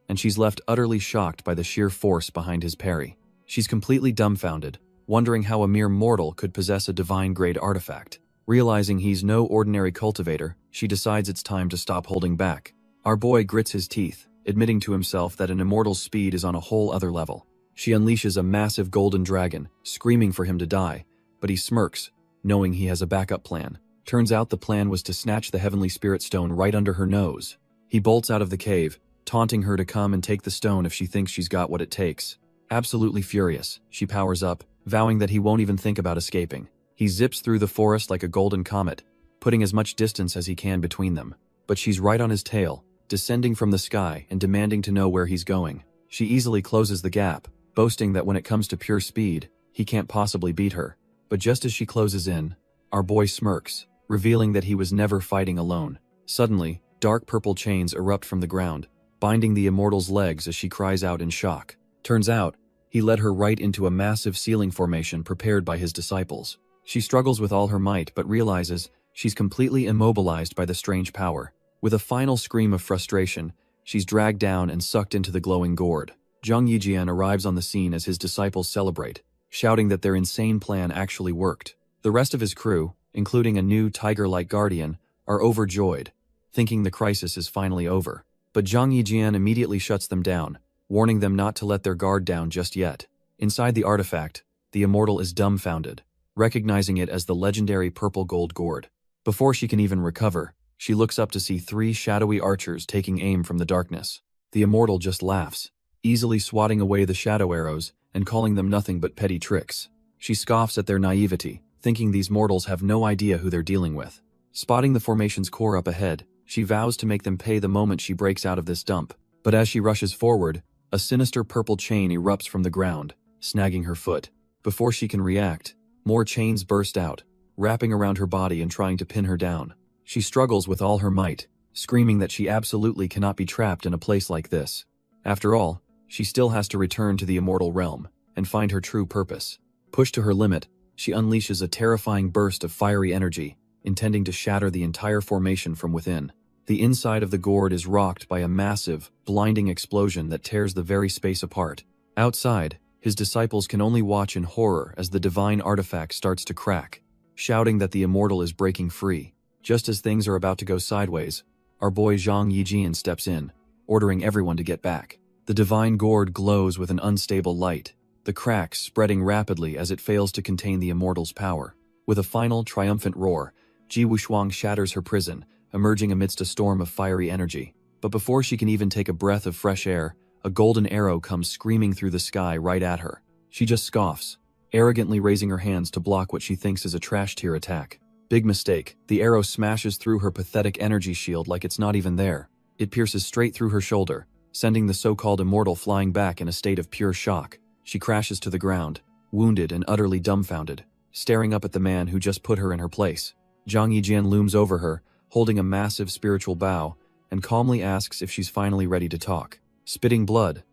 Speaker 1: and she's left utterly shocked by the sheer force behind his parry. She's completely dumbfounded, wondering how a mere mortal could possess a divine-grade artifact. Realizing he's no ordinary cultivator, she decides it's time to stop holding back. Our boy grits his teeth, admitting to himself that an immortal's speed is on a whole other level. She unleashes a massive golden dragon, screaming for him to die, but he smirks, knowing he has a backup plan. Turns out the plan was to snatch the Heavenly Spirit Stone right under her nose. He bolts out of the cave, taunting her to come and take the stone if she thinks she's got what it takes. Absolutely furious, she powers up, vowing that he won't even think about escaping. He zips through the forest like a golden comet, putting as much distance as he can between them. But she's right on his tail, descending from the sky and demanding to know where he's going. She easily closes the gap, boasting that when it comes to pure speed, he can't possibly beat her. But just as she closes in, our boy smirks, revealing that he was never fighting alone. Suddenly, dark purple chains erupt from the ground, binding the immortal's legs as she cries out in shock. Turns out, he led her right into a massive ceiling formation prepared by his disciples. She struggles with all her might but realizes she's completely immobilized by the strange power. With a final scream of frustration, she's dragged down and sucked into the glowing gourd. Zhang Yijian arrives on the scene as his disciples celebrate, shouting that their insane plan actually worked. The rest of his crew, including a new tiger-like guardian, are overjoyed, thinking the crisis is finally over. But Zhang Yijian immediately shuts them down, warning them not to let their guard down just yet. Inside the artifact, the immortal is dumbfounded, recognizing it as the legendary purple gold gourd. Before she can even recover, she looks up to see 3 shadowy archers taking aim from the darkness. The immortal just laughs, easily swatting away the shadow arrows and calling them nothing but petty tricks. She scoffs at their naivety, thinking these mortals have no idea who they're dealing with. Spotting the formation's core up ahead, she vows to make them pay the moment she breaks out of this dump. But as she rushes forward, a sinister purple chain erupts from the ground, snagging her foot. Before she can react, more chains burst out, wrapping around her body and trying to pin her down. She struggles with all her might, screaming that she absolutely cannot be trapped in a place like this. After all, she still has to return to the immortal realm and find her true purpose. Pushed to her limit, she unleashes a terrifying burst of fiery energy, intending to shatter the entire formation from within. The inside of the gourd is rocked by a massive, blinding explosion that tears the very space apart. Outside, his disciples can only watch in horror as the divine artifact starts to crack, shouting that the immortal is breaking free. Just as things are about to go sideways, our boy Zhang Yijian steps in, ordering everyone to get back. The divine gourd glows with an unstable light, the cracks spreading rapidly as it fails to contain the immortal's power. With a final, triumphant roar, Ji Wushuang shatters her prison, emerging amidst a storm of fiery energy. But before she can even take a breath of fresh air, a golden arrow comes screaming through the sky right at her. She just scoffs, arrogantly raising her hands to block what she thinks is a trash tier attack. Big mistake. The arrow smashes through her pathetic energy shield like it's not even there. It pierces straight through her shoulder, sending the so-called immortal flying back in a state of pure shock. She crashes to the ground, wounded and utterly dumbfounded, staring up at the man who just put her in her place. Zhang Yijian looms over her, holding a massive spiritual bow, and calmly asks if she's finally ready to talk. Spitting blood,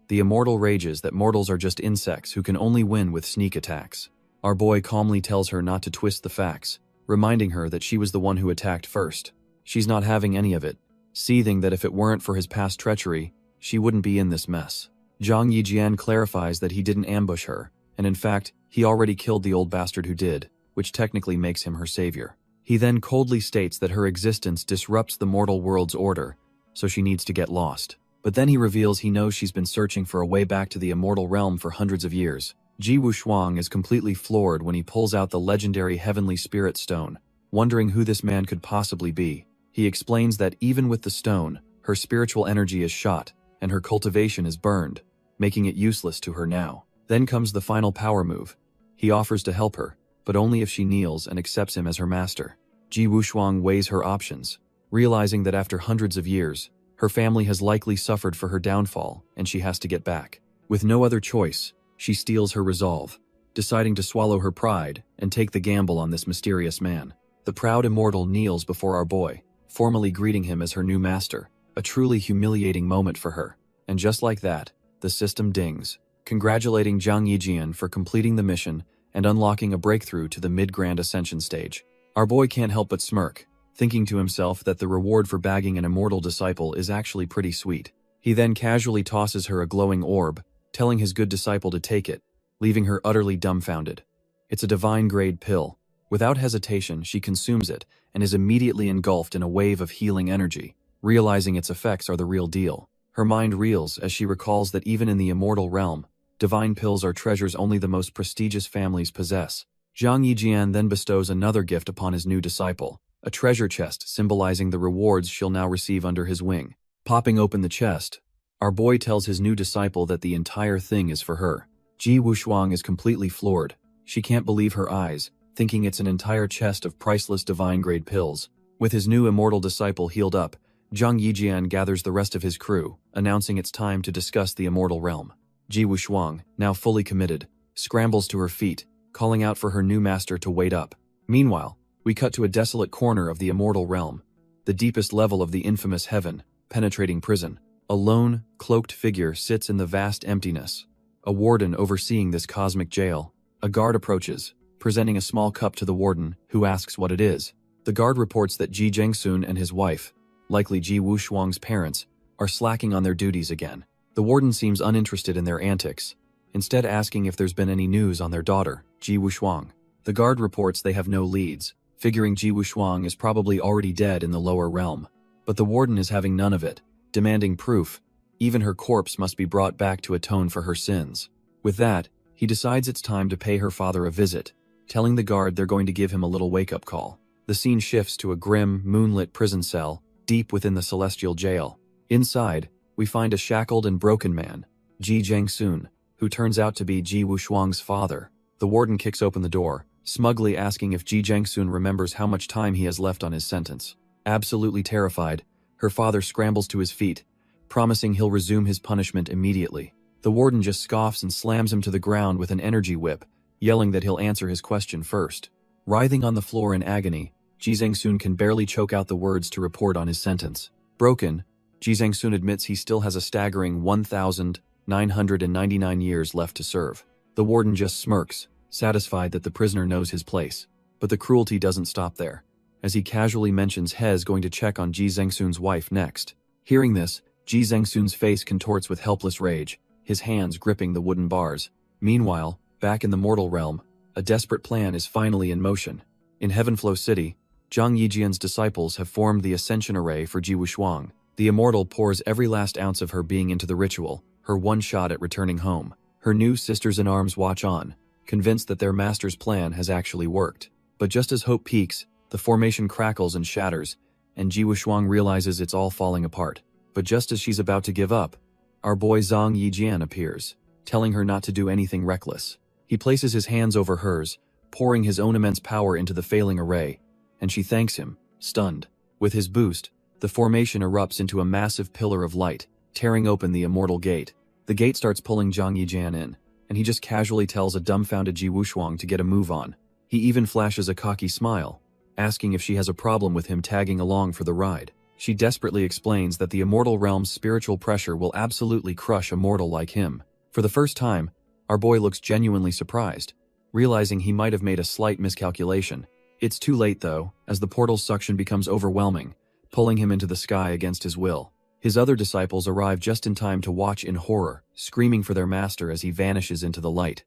Speaker 1: the immortal rages that mortals are just insects who can only win with sneak attacks. Our boy calmly tells her not to twist the facts, reminding her that she was the one who attacked first. She's not having any of it, seething that if it weren't for his past treachery, she wouldn't be in this mess. Zhang Yijian clarifies that he didn't ambush her, and in fact, he already killed the old bastard who did, which technically makes him her savior. He then coldly states that her existence disrupts the mortal world's order, so she needs to get lost. But then he reveals he knows she's been searching for a way back to the immortal realm for hundreds of years. Ji Wushuang is completely floored when he pulls out the legendary Heavenly Spirit Stone, wondering who this man could possibly be. He explains that even with the stone, her spiritual energy is shot, and her cultivation is burned, making it useless to her now. Then comes the final power move. He offers to help her, but only if she kneels and accepts him as her master. Ji Wushuang weighs her options, realizing that after hundreds of years, her family has likely suffered for her downfall, and she has to get back. With no other choice, she steels her resolve, deciding to swallow her pride and take the gamble on this mysterious man. The proud immortal kneels before our boy, formally greeting him as her new master, a truly humiliating moment for her. And just like that, the system dings, congratulating Zhang Yijian for completing the mission and unlocking a breakthrough to the mid-grand ascension stage. Our boy can't help but smirk, thinking to himself that the reward for bagging an immortal disciple is actually pretty sweet. He then casually tosses her a glowing orb, telling his good disciple to take it, leaving her utterly dumbfounded. It's a divine-grade pill. Without hesitation, she consumes it and is immediately engulfed in a wave of healing energy, realizing its effects are the real deal. Her mind reels as she recalls that even in the immortal realm, divine pills are treasures only the most prestigious families possess. Zhang Yijian then bestows another gift upon his new disciple, a treasure chest symbolizing the rewards she'll now receive under his wing. Popping open the chest, Our boy tells his new disciple that the entire thing is for her. Ji Wushuang is completely floored. She can't believe her eyes, thinking it's an entire chest of priceless divine-grade pills. With his new immortal disciple healed up, Zhang Yijian gathers the rest of his crew, announcing it's time to discuss the immortal realm. Ji Wushuang, now fully committed, scrambles to her feet, calling out for her new master to wait up. Meanwhile, we cut to a desolate corner of the immortal realm, the deepest level of the infamous heaven, penetrating prison. A lone, cloaked figure sits in the vast emptiness. A warden overseeing this cosmic jail. A guard approaches, presenting a small cup to the warden, who asks what it is. The guard reports that Ji Zhengsun and his wife, likely Ji Wushuang's parents, are slacking on their duties again. The warden seems uninterested in their antics, instead asking if there's been any news on their daughter, Ji Wushuang. The guard reports they have no leads, figuring Ji Wushuang is probably already dead in the lower realm. But the warden is having none of it, demanding proof. Even her corpse must be brought back to atone for her sins. With that, he decides it's time to pay her father a visit, telling the guard they're going to give him a little wake-up call. The scene shifts to a grim, moonlit prison cell, deep within the celestial jail. Inside, we find a shackled and broken man, Ji Zhengsun, who turns out to be Ji Wushuang's father. The warden kicks open the door, smugly asking if Ji Zhengsun remembers how much time he has left on his sentence. Absolutely terrified, her father scrambles to his feet, promising he'll resume his punishment immediately. The warden just scoffs and slams him to the ground with an energy whip, yelling that he'll answer his question first. Writhing on the floor in agony, Ji Zhengsun can barely choke out the words to report on his sentence. Broken, Ji Zhengsun admits he still has a staggering 1,999 years left to serve. The warden just smirks, satisfied that the prisoner knows his place. But the cruelty doesn't stop there, as he casually mentions He's going to check on Ji Zhengsun's wife next. Hearing this, Ji Zhengsun's face contorts with helpless rage, his hands gripping the wooden bars. Meanwhile, back in the mortal realm, a desperate plan is finally in motion. In Heavenflow City, Zhang Yijian's disciples have formed the Ascension Array for Ji Wushuang. The immortal pours every last ounce of her being into the ritual, her one shot at returning home. Her new sisters-in-arms watch on, convinced that their master's plan has actually worked. But just as hope peaks, the formation crackles and shatters, and Ji Wushuang realizes it's all falling apart. But just as she's about to give up, our boy Zhang Yijian appears, telling her not to do anything reckless. He places his hands over hers, pouring his own immense power into the failing array, and she thanks him, stunned. With his boost, the formation erupts into a massive pillar of light, tearing open the immortal gate. The gate starts pulling Zhang Yijian in, and he just casually tells a dumbfounded Ji Wushuang to get a move on. He even flashes a cocky smile, asking if she has a problem with him tagging along for the ride. She desperately explains that the immortal realm's spiritual pressure will absolutely crush a mortal like him. For the first time, our boy looks genuinely surprised, realizing he might have made a slight miscalculation. It's too late though, as the portal's suction becomes overwhelming, pulling him into the sky against his will. His other disciples arrive just in time to watch in horror, screaming for their master as he vanishes into the light.